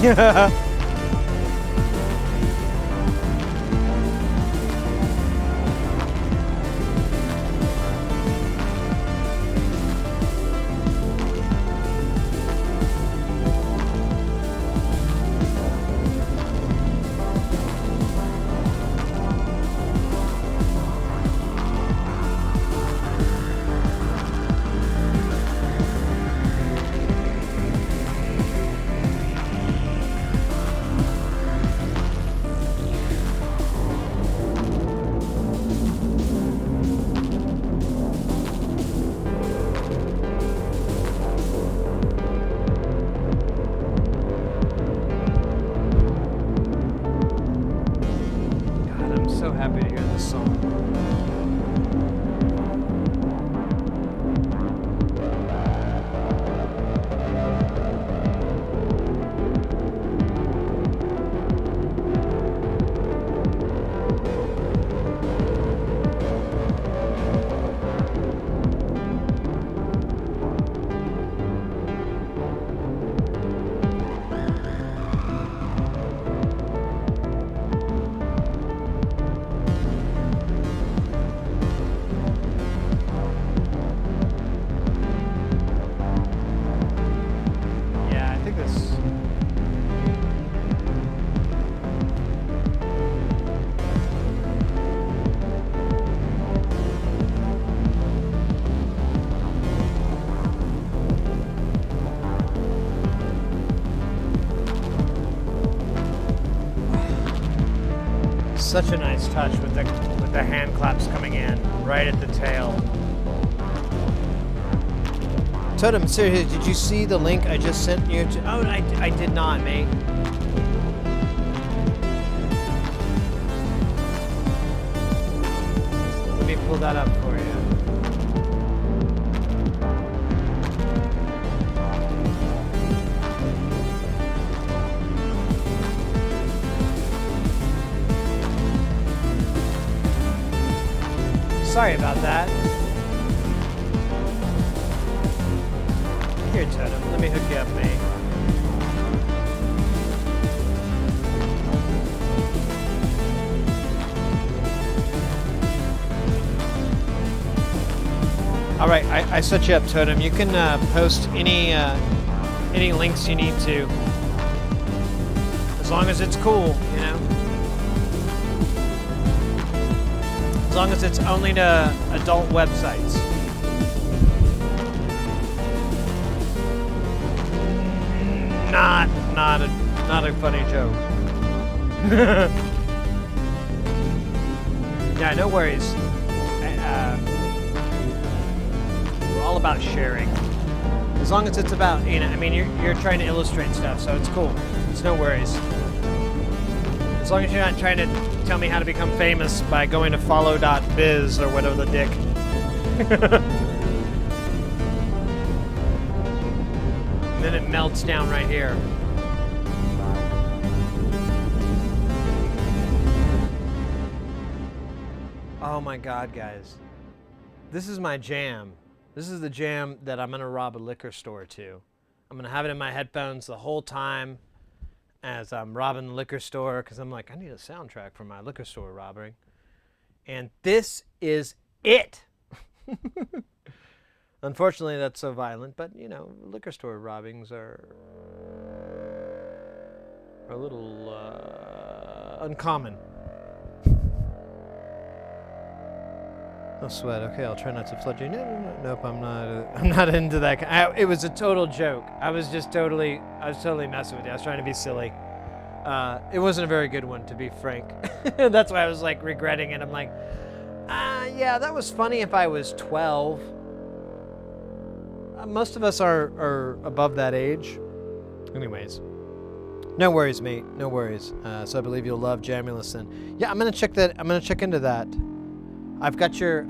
Yeah. I'm so happy to hear this song. Such a nice touch with the hand claps coming in right at the tail. Totem, seriously, did you see the link I just sent you? Oh, I did not, mate. Let me pull that up for you. Sorry about that. Here, Totem, let me hook you up, mate. All right, I set you up, Totem. You can post any links you need to, as long as it's cool, you know. As long as it's only to adult websites. Not a funny joke. Yeah, no worries. We're all about sharing. As long as it's about, you know, I mean, you're trying to illustrate stuff, so it's cool. It's no worries. As long as you're not trying to tell me how to become famous by going to follow.biz or whatever the dick. And then it melts down right here. Oh my God, guys. This is my jam. This is the jam that I'm gonna rob a liquor store to. I'm gonna have it in my headphones the whole time as I'm robbing the liquor store, because I'm like, I need a soundtrack for my liquor store robbery. And this is it. Unfortunately, that's so violent, but you know, liquor store robbings are a little uncommon. Oh, sweat. Okay, I'll try not to flood you. No. Nope, I'm not into that. It was a total joke. I was totally messing with you. I was trying to be silly. It wasn't a very good one, to be frank. That's why I was like regretting it. I'm like, yeah, that was funny if I was 12. Most of us are above that age. Anyways, no worries, mate. No worries. So I believe you'll love Jamulison. Yeah, I'm gonna check that. I'm gonna check into that. I've got your.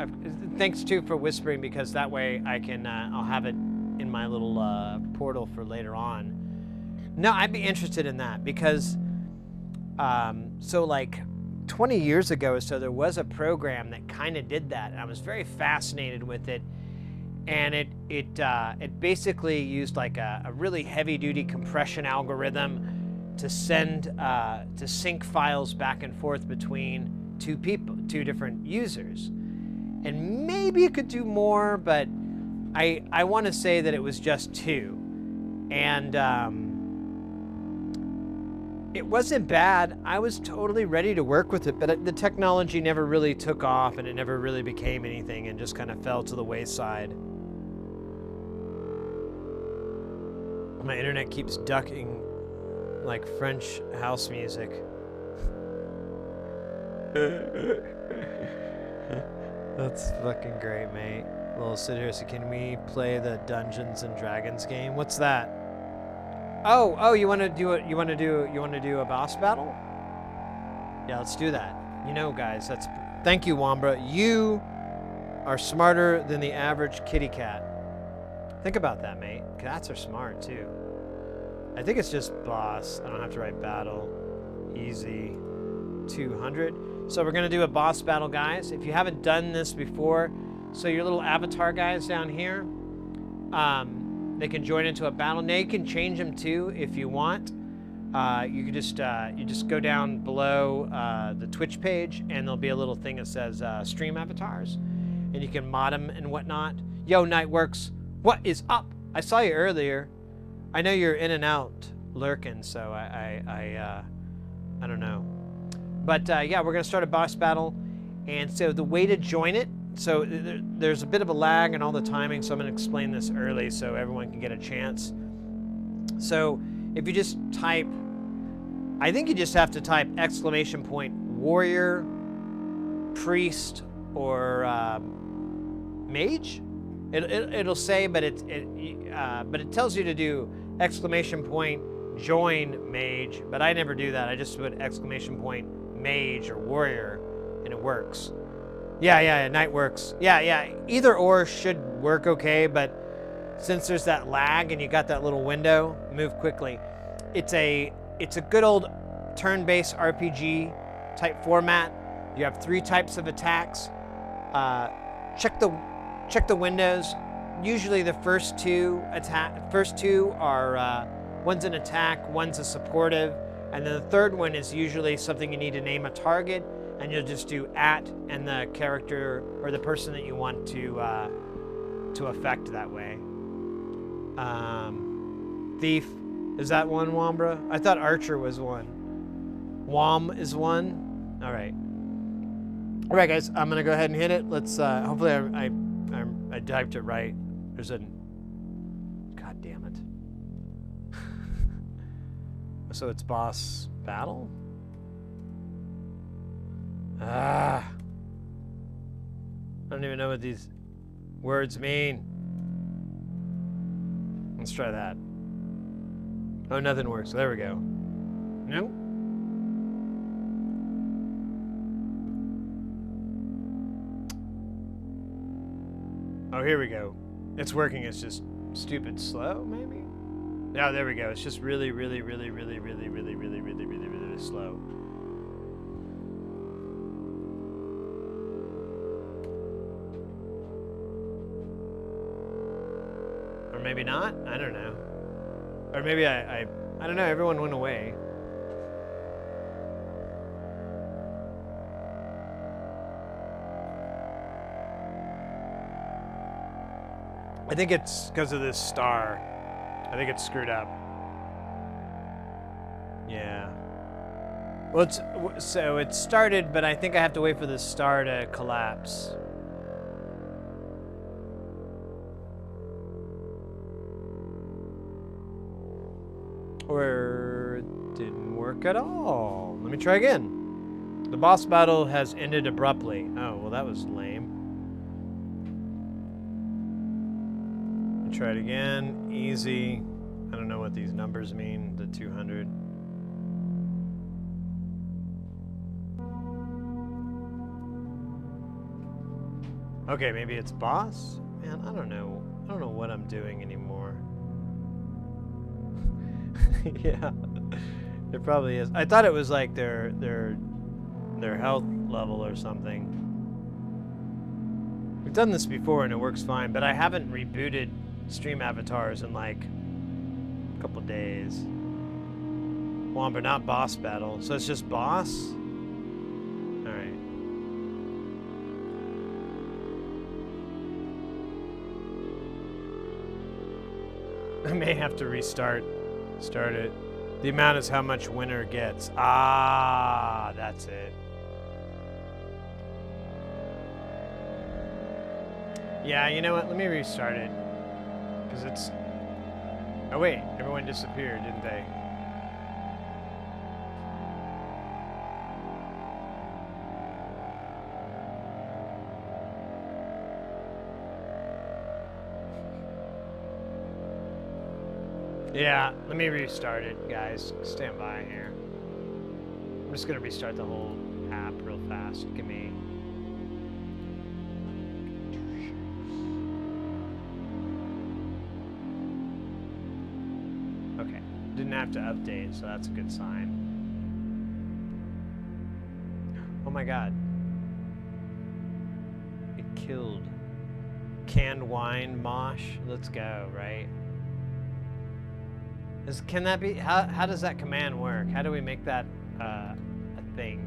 Thanks too for whispering, because that way I can. I'll have it in my little portal for later on. No, I'd be interested in that because. So like 20 years ago or so, there was a program that kind of did that, and I was very fascinated with it. And it basically used like a really heavy-duty compression algorithm to send to sync files back and forth between two different users. And maybe it could do more, but I want to say that it was just two. And it wasn't bad. I was totally ready to work with it, but the technology never really took off, and it never really became anything, and just kind of fell to the wayside. My internet keeps ducking like French house music. That's fucking great, mate. Little sit here. So can we play the Dungeons and Dragons game? What's that? Oh, you want to do it? You want to do a boss battle? Yeah, let's do that. You know, guys, that's... Thank you, Wambra. You are smarter than the average kitty cat. Think about that, mate. Cats are smart, too. I think it's just boss. I don't have to write battle. Easy. 200. So we're going to do a boss battle, guys. If you haven't done this before, so your little avatar guys down here, they can join into a battle. Now you can change them, too, if you want. You can just go down below the Twitch page, and there'll be a little thing that says stream avatars, and you can mod them and whatnot. Yo, Nightworks, what is up? I saw you earlier. I know you're in and out lurking, so I don't know. But yeah, we're gonna start a boss battle, and so the way to join it. So there's a bit of a lag in all the timing, so I'm gonna explain this early so everyone can get a chance. So if you just type, I think you just have to type !warrior, priest, or mage. It'll say, but it tells you to do !join mage, but I never do that. I just put !mage or warrior, and it works. Yeah, night works. Yeah, either or should work okay, but since there's that lag and you got that little window, move quickly. It's a good old turn-based RPG type format. You have 3 types of attacks. Check the windows. Usually the first two are one's an attack, one's a supportive, and then the third one is usually something you need to name a target, and you'll just do @ and the character or the person that you want to affect that way. Thief, is that one, Wambra? I thought Archer was one. Wom is one. All right, guys. I'm gonna go ahead and hit it. Let's. Hopefully, I typed it right. There's a. God damn it. So it's boss battle. I don't even know what these words mean. Let's try that. Oh, nothing works. There we go. Nope. Oh, here we go. It's working. It's just stupid slow, maybe? Yeah, there we go. It's just really slow. Or maybe not? I don't know. Or maybe I don't know, everyone went away. I think it's because of this star. I think it's screwed up. Yeah. Well, so it started, but I think I have to wait for the star to collapse. Or it didn't work at all. Let me try again. The boss battle has ended abruptly. Oh, well, that was lame. Let me try it again. Easy. I don't know what these numbers mean. The 200. Okay, maybe it's boss? Man, I don't know. I don't know what I'm doing anymore. Yeah, it probably is. I thought it was like their health level or something. We've done this before and it works fine, but I haven't rebooted stream avatars in like a couple days. Womber, not boss battle. So it's just boss? Alright. I may have to restart. Start it. The amount is how much winner gets. Ah, that's it. Yeah, you know what? Let me restart it. Because it's... Oh wait, everyone disappeared, didn't they? Yeah, let me restart it, guys. Stand by here. I'm just gonna restart the whole app real fast. fast. Give me. Okay. Didn't have to update, so that's a good sign. Oh my god. It killed. Canned wine mosh. Let's go, right? Can that be, how does that command work? How do we make that a thing?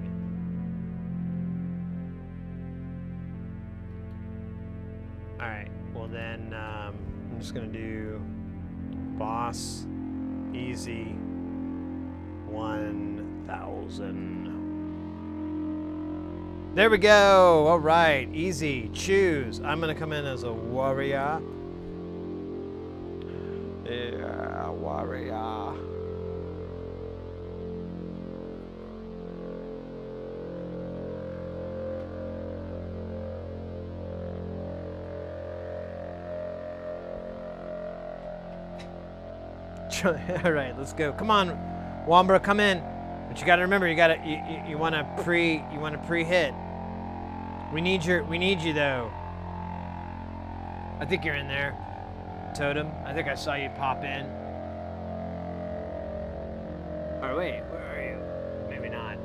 Alright, well then I'm just gonna do boss easy 1000. There we go. All right, easy. Choose. I'm gonna come in as a warrior. Yeah, warrior. All right, let's go. Come on, Wambra, come in. But you got to remember, you want to pre-hit. We need you though. I think you're in there, Totem. I think I saw you pop in. Oh wait, where are you? Maybe not.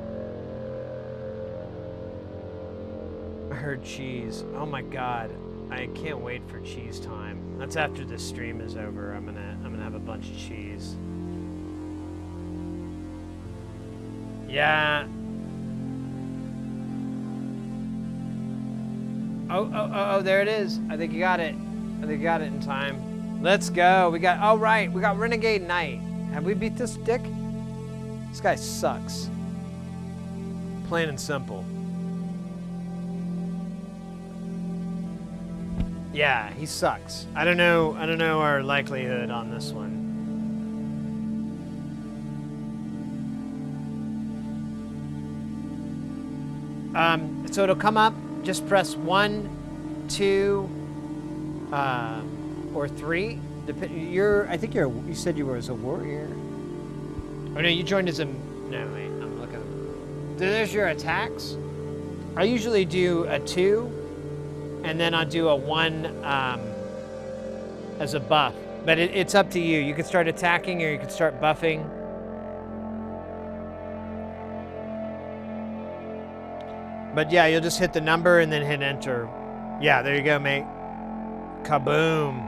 I heard cheese. Oh my god, I can't wait for cheese time. That's after this stream is over. I'm gonna have a bunch of cheese. Yeah. Oh, there it is. I think you got it. I think you got it in time. Let's go. We got Renegade Knight. Have we beat this dick? This guy sucks. Plain and simple. Yeah, he sucks. I don't know our likelihood on this one. So it'll come up, just press 1, 2, or 3. I think you said you were as a warrior. Oh no, you joined as a, no wait, I'm looking. There's your attacks. I usually do a 2. And then I'll do a 1 as a buff. But it's up to you. You can start attacking or you can start buffing. But yeah, you'll just hit the number and then hit enter. Yeah, there you go, mate. Kaboom.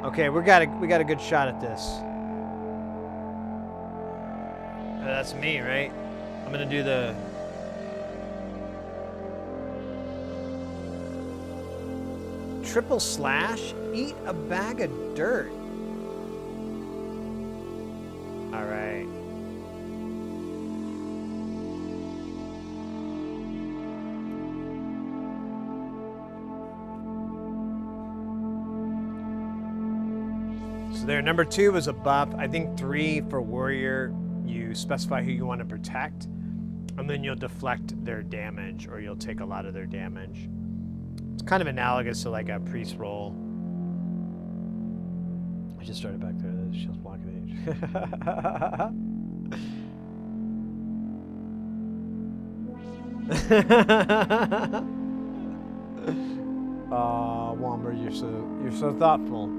Okay, we got a good shot at this. Oh, that's me, right? I'm gonna do the... Triple slash? Eat a bag of dirt. All right. So there, number 2 was a buff. I think 3 for warrior, you specify who you want to protect, and then you'll deflect their damage, or you'll take a lot of their damage. It's kind of analogous to like a priest roll. I just started back there. The shield's blocking the Aw, Womber, you're so thoughtful.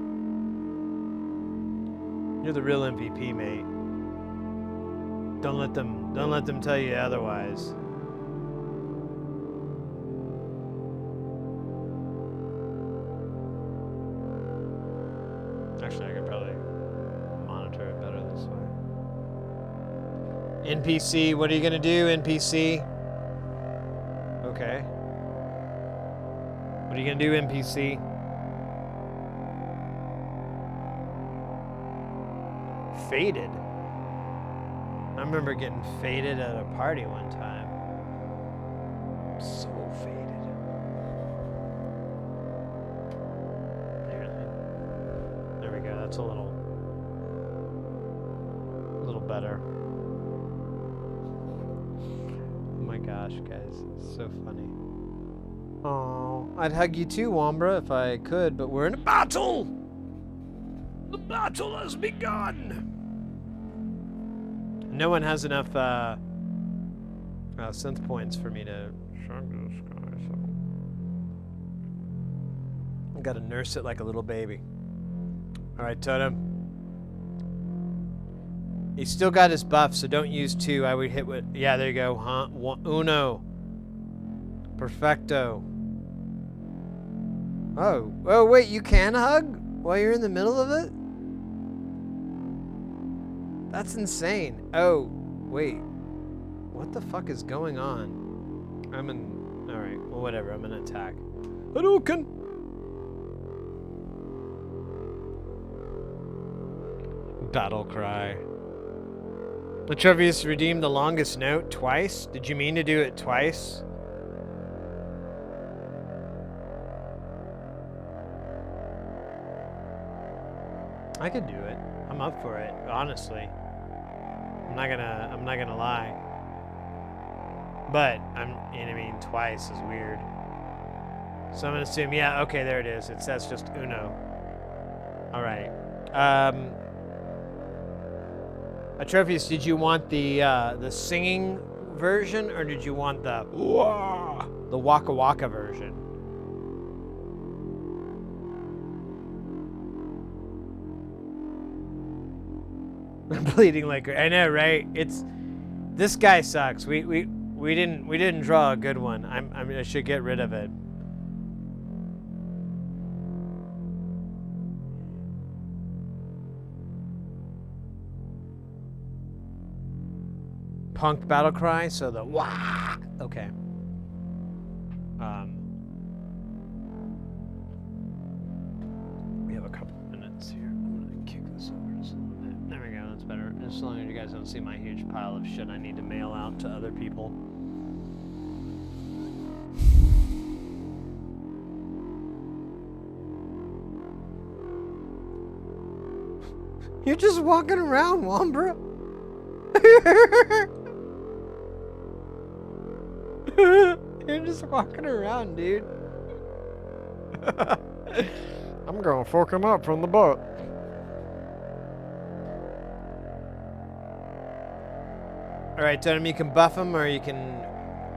You're the real MVP, mate. Don't let them tell you otherwise. Actually, I could probably monitor it better this way. NPC, what are you gonna do, NPC? Okay. What are you gonna do, NPC? Faded? I remember getting faded at a party one time. So faded. There we go. That's a little better. Oh my gosh, guys, it's so funny. Oh, I'd hug you too, Wambra, if I could, but we're in a battle. The battle has begun. No one has enough synth points for me to shrug this guy, so I gotta nurse it like a little baby. Alright, Totem. He's still got his buff, so don't use 2. I would hit with... Yeah, there you go. Huh? Uno. Perfecto. Oh. Oh, wait, you can hug while you're in the middle of it? That's insane. Oh, wait. What the fuck is going on? I'm in... Alright, well, whatever. I'm in attack. Hadouken! Battle cry. Latrevius redeemed the longest note twice? Did you mean to do it twice? I could do it. I'm up for it, honestly. I'm not gonna lie. But I mean twice is weird. So I'm gonna assume, yeah, okay, there it is. It says just Uno. Alright. Atrophius, did you want the singing version, or did you want the Waka Waka version? I'm bleeding like I know, right? This guy sucks. We didn't draw a good one. I should get rid of it. Punk battle cry, so the wah. Okay. We have a couple minutes here. I'm gonna kick this over just a little bit. There we go. That's better. As long as you guys don't see my huge pile of shit I need to mail out to other people. You're just walking around, Wambra. You're just walking around, dude. I'm gonna fuck him up from the butt. Alright, Totem, you can buff him or you can...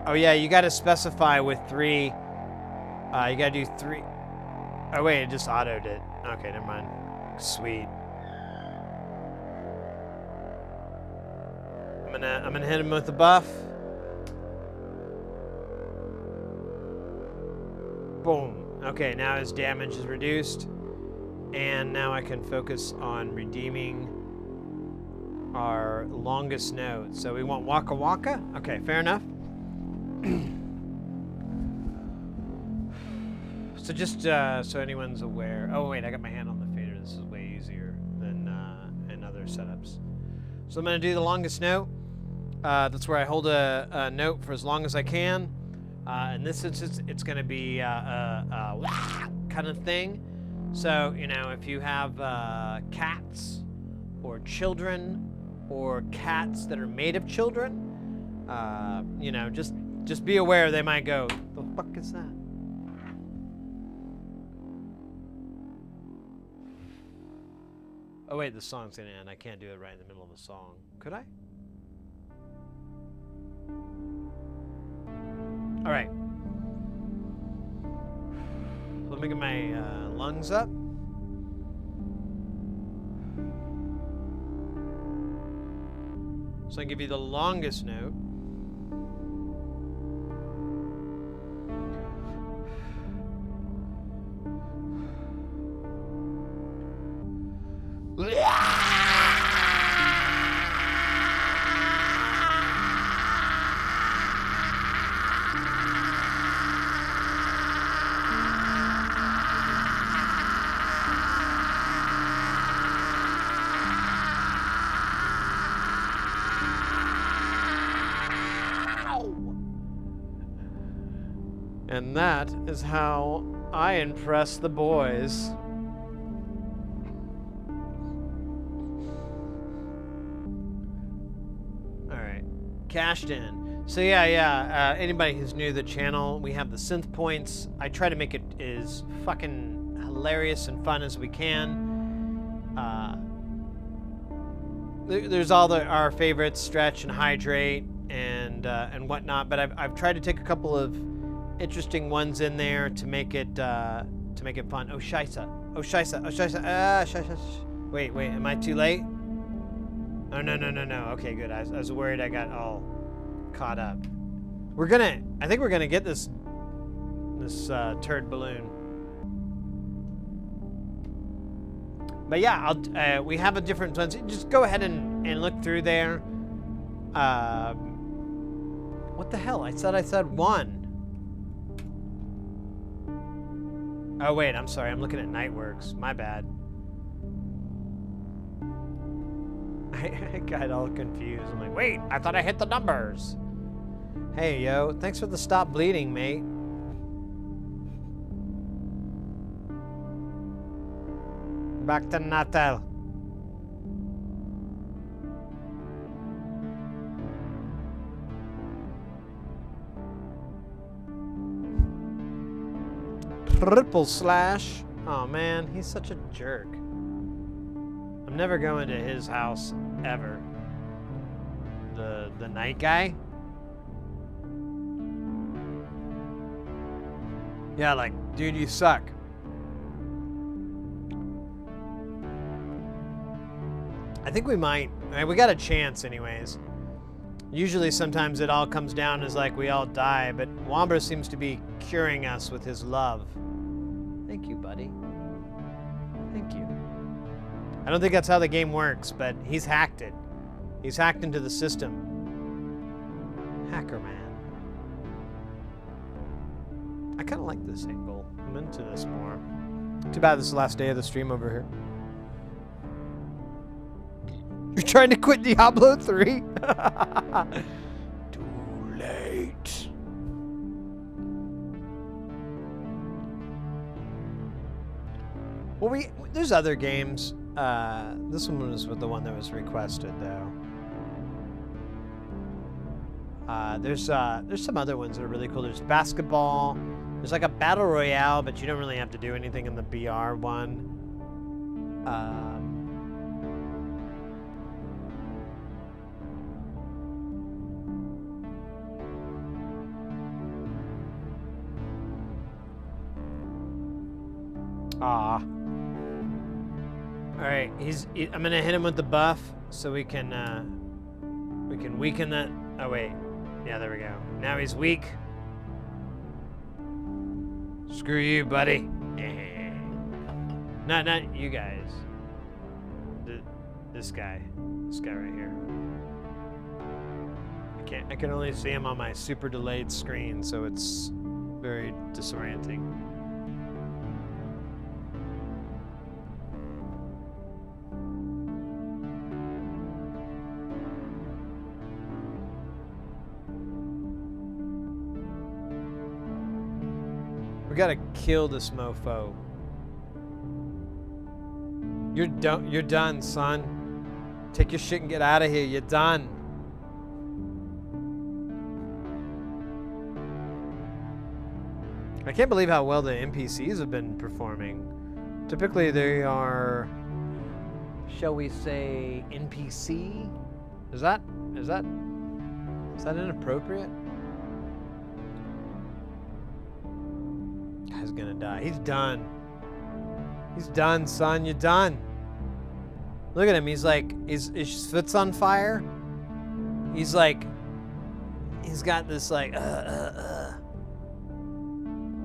Oh yeah, you gotta specify with 3. You gotta do 3... Oh wait, it just autoed it. Okay, never mind. Sweet. I'm gonna hit him with the buff. Boom. Okay, now his damage is reduced. And now I can focus on redeeming our longest note. So we want Waka Waka? Okay, fair enough. So just so anyone's aware. Oh wait, I got my hand on the fader. This is way easier than in other setups. So I'm gonna do the longest note. That's where I hold a note for as long as I can. In this instance, it's going to be a kind of thing. So, you know, if you have cats or children or cats that are made of children, you know, just be aware they might go, the fuck is that? Oh, wait, the song's going to end. I can't do it right in the middle of the song. Could I? All right. Let me get my lungs up. So I give you the longest note. And that is how I impress the boys. Alright, cashed in. So yeah, anybody who's new to the channel, we have the synth points. I try to make it as fucking hilarious and fun as we can. There's all our favorites, stretch and hydrate. and whatnot. But I've tried to take a couple of interesting ones in there to make it fun. Oh scheisse! Oh scheisse! Oh scheisse! Ah, scheisse! Wait, am I too late? Oh no. Okay, good. I was worried I got all caught up. I think we're gonna get this turd balloon. But yeah, we have a different ones. Just go ahead and look through there. What the hell? I said one. Oh wait, I'm sorry. I'm looking at Nightworks. My bad. I got all confused. I'm like, wait, I thought I hit the numbers. Hey, yo, thanks for the stop bleeding, mate. Back to Natal. Triple slash. Oh man, he's such a jerk. I'm never going to his house ever. The night guy? Yeah, like, dude, you suck. I think we might. We got a chance anyways. Usually sometimes it all comes down as like we all die, but Wambra seems to be curing us with his love. Thank you, buddy. Thank you. I don't think that's how the game works, but he's hacked it. He's hacked into the system. Hacker man. I kind of like this angle. I'm into this more. Too bad this is the last day of the stream over here. You're trying to quit Diablo 3? Too late. Well, there's other games. This one was the one that was requested, though. There's some other ones that are really cool. There's basketball. There's like a battle royale, but you don't really have to do anything in the BR one. All right, I'm gonna hit him with the buff so we can weaken that. Oh wait, yeah, there we go. Now he's weak. Screw you, buddy. Not you guys. This guy right here. I can only see him on my super delayed screen, so it's very disorienting. We gotta kill this mofo. You're done, son. Take your shit and get out of here. You're done. I can't believe how well the NPCs have been performing. Typically they are, shall we say, NPC? Is that inappropriate? Guy's gonna die. He's done. He's done, son. You're done. Look at him. He's like, his foot's on fire. He's like, he's got this like,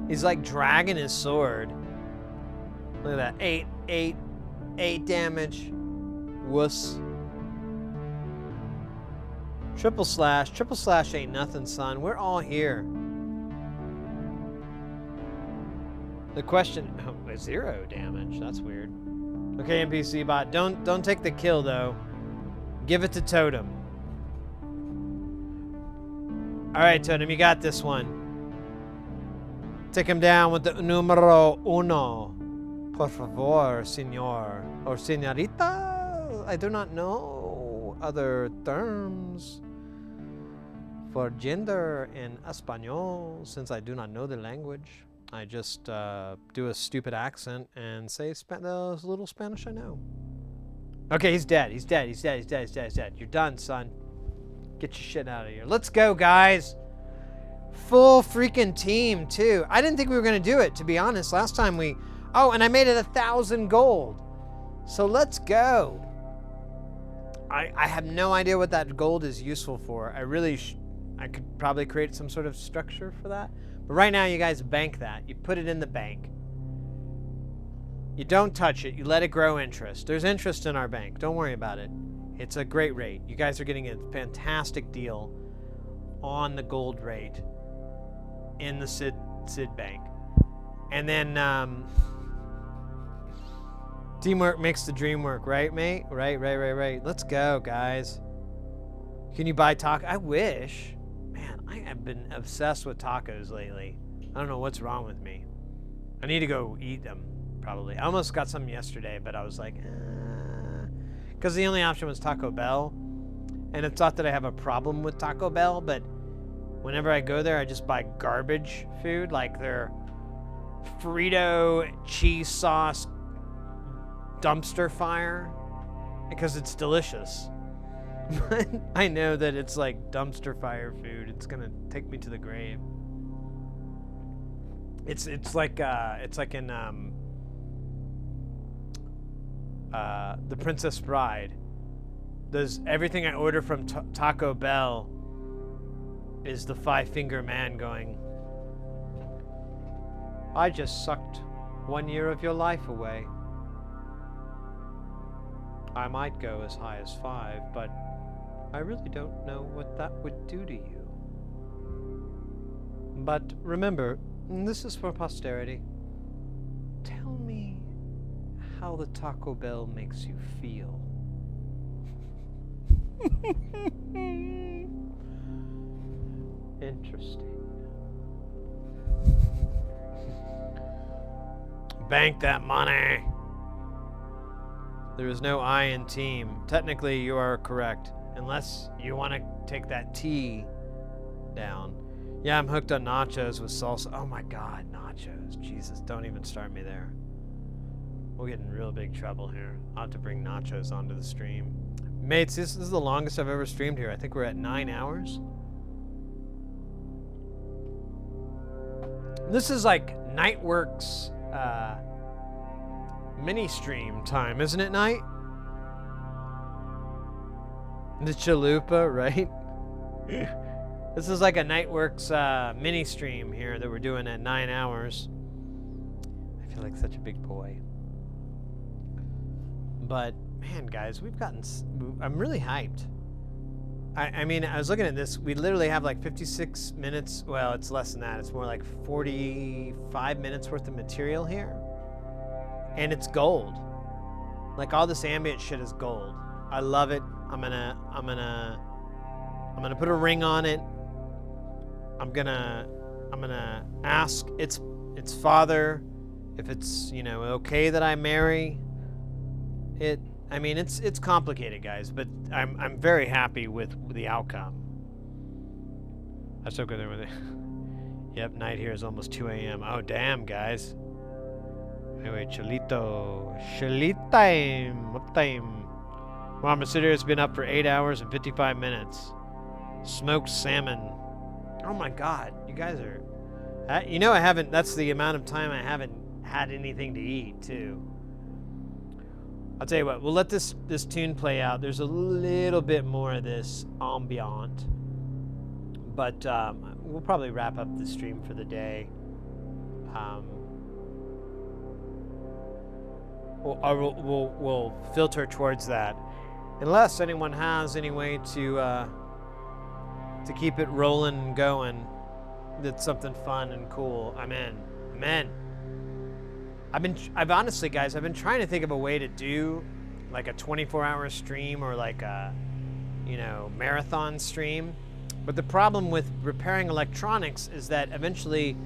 He's like dragging his sword. Look at that. 8 damage. Wuss. Triple slash ain't nothing, son. We're all here. The question, 0 damage. That's weird. Okay, NPC bot, don't take the kill though. Give it to Totem. All right, Totem, you got this one. Take him down with the numero uno. Por favor, señor or señorita. I do not know other terms for gender in Espanol since I do not know the language. I just do a stupid accent and say the little Spanish I know. Okay, he's dead. He's dead. You're done, son. Get your shit out of here. Let's go, guys. Full freaking team, too. I didn't think we were going to do it, to be honest. Last time we... Oh, and I made it 1,000 gold. So let's go. I have no idea what that gold is useful for. I could probably create some sort of structure for that. But right now, you guys bank that. You put it in the bank. You don't touch it. You let it grow interest. There's interest in our bank. Don't worry about it. It's a great rate. You guys are getting a fantastic deal on the gold rate in the Sid bank. And then teamwork makes the dream work, right, mate? Right. Let's go, guys. Can you buy tacos? I wish. Man, I have been obsessed with tacos lately. I don't know what's wrong with me. I need to go eat them, probably. I almost got some yesterday, but I was like, because the only option was Taco Bell. And it's not that I have a problem with Taco Bell, but whenever I go there, I just buy garbage food, like their Frito cheese sauce dumpster fire, because it's delicious. But I know that it's like dumpster fire food. It's gonna take me to the grave. It's like in The Princess Bride. There's everything I order from Taco Bell is the five-finger man going, I just sucked 1 year of your life away. I might go as high as 5, but I really don't know what that would do to you. But remember, this is for posterity. Tell me how the Taco Bell makes you feel. Interesting. Bank that money. There is no I in team. Technically, you are correct. Unless you want to take that T down. Yeah, I'm hooked on nachos with salsa. Oh my god, nachos. Jesus, don't even start me there. We'll get in real big trouble here. I'll have to bring nachos onto the stream. Mates, this is the longest I've ever streamed here. I think we're at 9 hours. This is like Nightworks mini stream time, isn't it, Night? The Chalupa, right? This is like a Nightworks mini stream here that we're doing at 9 hours. I feel like such a big boy. But, man, guys, we've gotten... I'm really hyped. I mean, I was looking at this. We literally have like 56 minutes. Well, it's less than that. It's more like 45 minutes worth of material here. And it's gold. Like, all this ambient shit is gold. I love it. I'm gonna put a ring on it. I'm gonna ask its father if it's, you know, okay that I marry it. I mean, it's complicated, guys, but I'm very happy with the outcome. I still go there with it. Yep, night here is almost 2 a.m. Oh, damn, guys. Anyway, Cholito. Cholit time. What time? Wow, Mercedes has been up for 8 hours and 55 minutes. Smoked salmon. Oh my god, you guys are... you know I haven't... That's the amount of time I haven't had anything to eat, too. I'll tell you what, we'll let this tune play out. There's a little bit more of this ambient. But we'll probably wrap up the stream for the day. We'll filter towards that. Unless anyone has any way to keep it rolling and going. That's something fun and cool. I'm in. I've honestly, guys, I've been trying to think of a way to do like a 24-hour stream or like a, you know, marathon stream. But the problem with repairing electronics is that eventually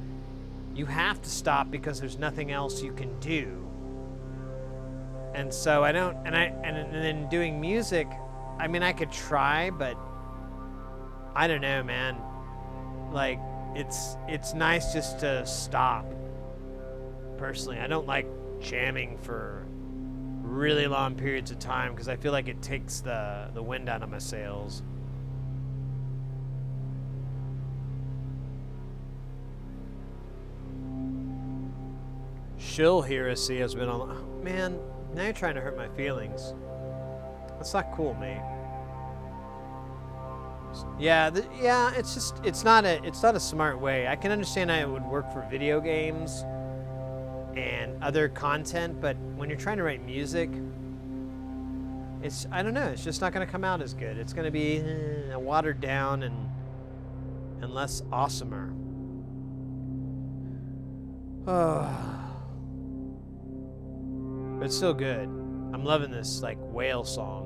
you have to stop because there's nothing else you can do. And so I don't, and then doing music, I mean, I could try, but I don't know, man. Like, it's nice just to stop. Personally, I don't like jamming for really long periods of time because I feel like it takes the wind out of my sails. shill heresy has been on. Oh, man, now you're trying to hurt my feelings. That's not cool, mate. Yeah, it's not a smart way. I can understand how it would work for video games and other content, but when you're trying to write music, I don't know, it's just not going to come out as good. It's going to be watered down and less awesomer. But it's still good. I'm loving this like whale song.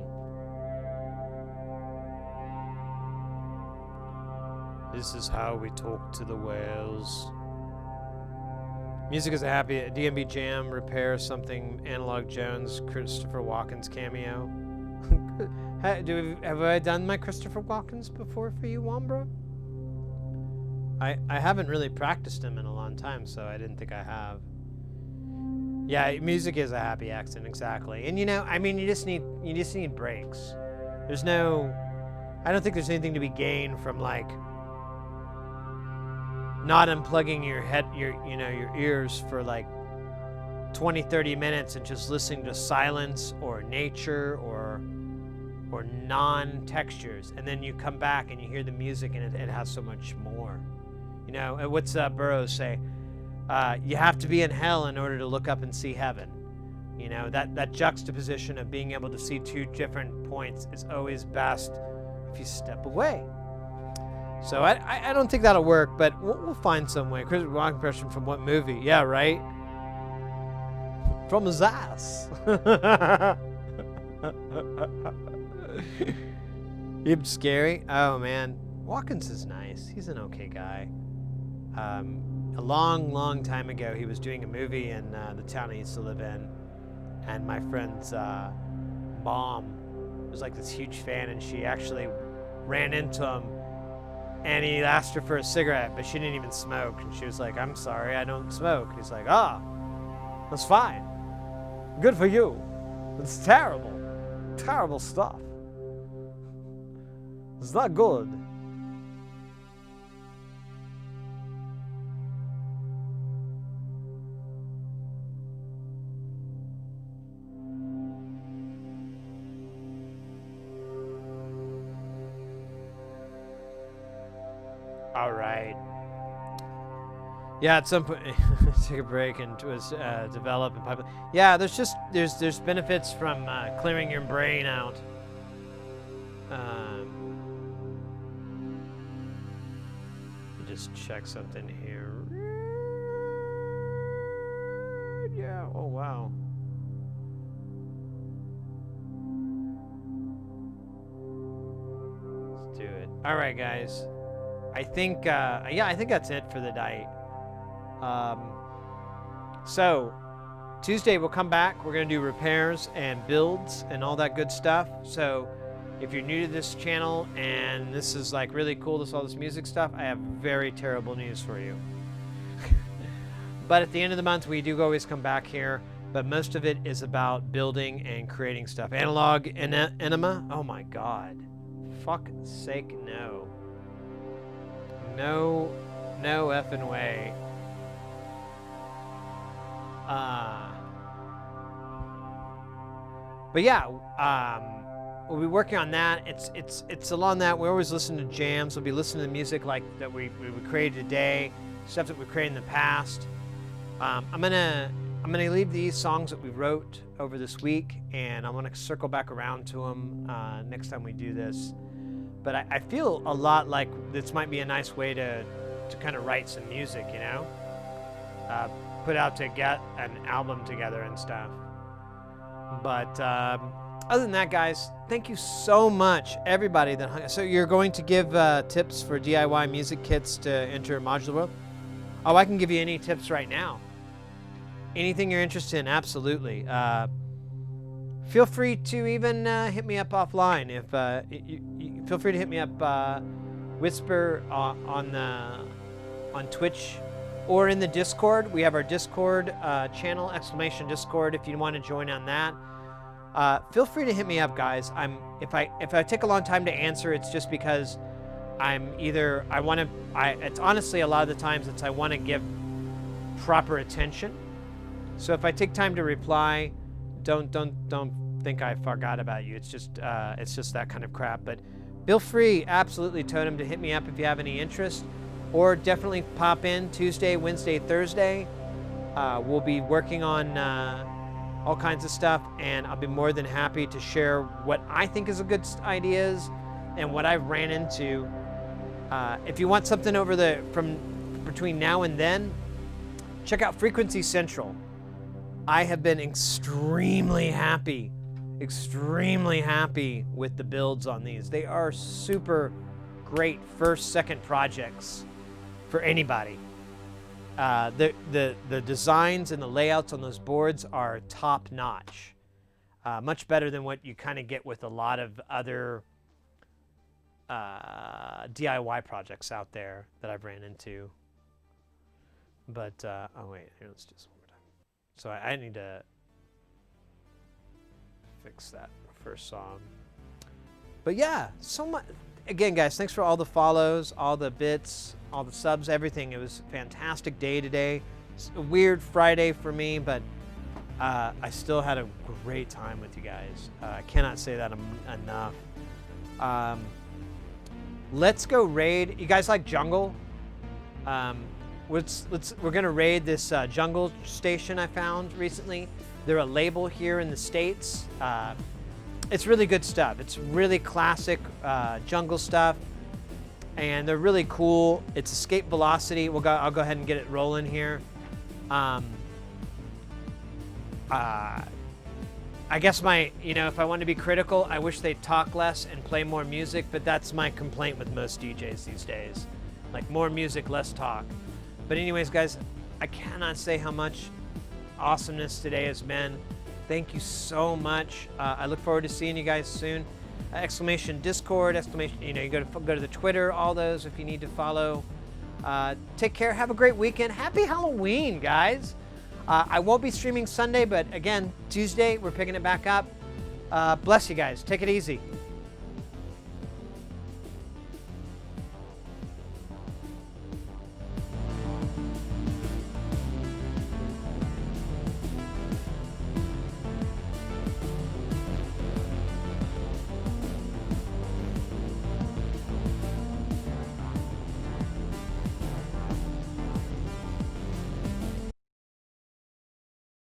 This is how we talk to the whales. Music is a happy DMB Jam repair something Analog Jones Christopher Walken's cameo. Have I done my Christopher Walken's before for you, Wambra? I haven't really practiced him in a long time, so I didn't think I have. Yeah, music is a happy accident, exactly. And you know, I mean, you just need breaks. I don't think there's anything to be gained from like not unplugging your ears for like 20, 30 minutes and just listening to silence or nature or non-textures, and then you come back and you hear the music and it has so much more. You know, what's Burroughs say? You have to be in hell in order to look up and see heaven. You know, that juxtaposition of being able to see two different points is always best if you step away. So I don't think that'll work, but we'll find some way. Chris Rock impression from what movie? Yeah, right? From his ass. Him scary? Oh, man. Watkins is nice. He's an okay guy. A long time ago, he was doing a movie in the town I used to live in, and my friend's mom was like this huge fan, and she actually ran into him, and he asked her for a cigarette, but she didn't even smoke, and she was like, "I'm sorry, I don't smoke." And he's like, that's fine. Good for you. It's terrible stuff. It's not good. All right. Yeah, at some point, take a break and develop and pipeline. Yeah, there's benefits from clearing your brain out. Just check something here. Yeah. Oh wow. Let's do it. All right, guys. I think that's it for the night. So Tuesday we'll come back. We're gonna do repairs and builds and all that good stuff. So if you're new to this channel and this is like really cool, all this music stuff, I have very terrible news for you. But at the end of the month, we do always come back here. But most of it is about building and creating stuff. Analog enema? Oh my God. Fuck's sake, no. No effing way. But yeah, we'll be working on that. It's along that. We always listen to jams. We'll be listening to music like that we created today, stuff that we created in the past. I'm gonna leave these songs that we wrote over this week, and I'm gonna circle back around to them next time we do this. But I feel a lot like this might be a nice way to kind of write some music, you know? Put out to get an album together and stuff. But other than that, guys, thank you so much, everybody that hung. So you're going to give tips for DIY music kits to enter Modular World? Oh, I can give you any tips right now. Anything you're interested in, absolutely. Feel free to even hit me up offline. If you feel free to hit me up, whisper on Twitch or in the Discord. We have our Discord channel, !Discord. If you want to join on that, feel free to hit me up, guys. If I take a long time to answer, it's just because it's honestly a lot of the times I want to give proper attention. So if I take time to reply, don't think I forgot about you. It's just that kind of crap. But feel free, absolutely, Totem, to hit me up if you have any interest, or definitely pop in Tuesday, Wednesday, Thursday. We'll be working on all kinds of stuff, and I'll be more than happy to share what I think is a good ideas and what I've ran into. If you want something from between now and then, check out Frequency Central. I have been extremely happy with the builds on these. They are super great first, second projects for anybody. The designs and the layouts on those boards are top notch. Much better than what you kind of get with a lot of other DIY projects out there that I've ran into. But, oh wait, here, let's do this one more time. So I need to fix that first song. But yeah, so much. Again, guys, thanks for all the follows, all the bits, all the subs, everything. It was a fantastic day today. It's a weird Friday for me, but I still had a great time with you guys. I cannot say that enough. Let's go raid. You guys like jungle? We're gonna raid this jungle station I found recently. They're a label here in the States. It's really good stuff. It's really classic jungle stuff, and they're really cool. It's Escape Velocity. I'll go ahead and get it rolling here. I guess if I want to be critical, I wish they'd talk less and play more music, but that's my complaint with most DJs these days. Like, more music, less talk. But anyways, guys, I cannot say how much awesomeness today has been. Thank you so much. I look forward to seeing you guys soon. Exclamation Discord, exclamation, you go to the Twitter, all those if you need to follow. Take care. Have a great weekend. Happy Halloween, guys. I won't be streaming Sunday, but again, Tuesday, we're picking it back up. Bless you guys. Take it easy.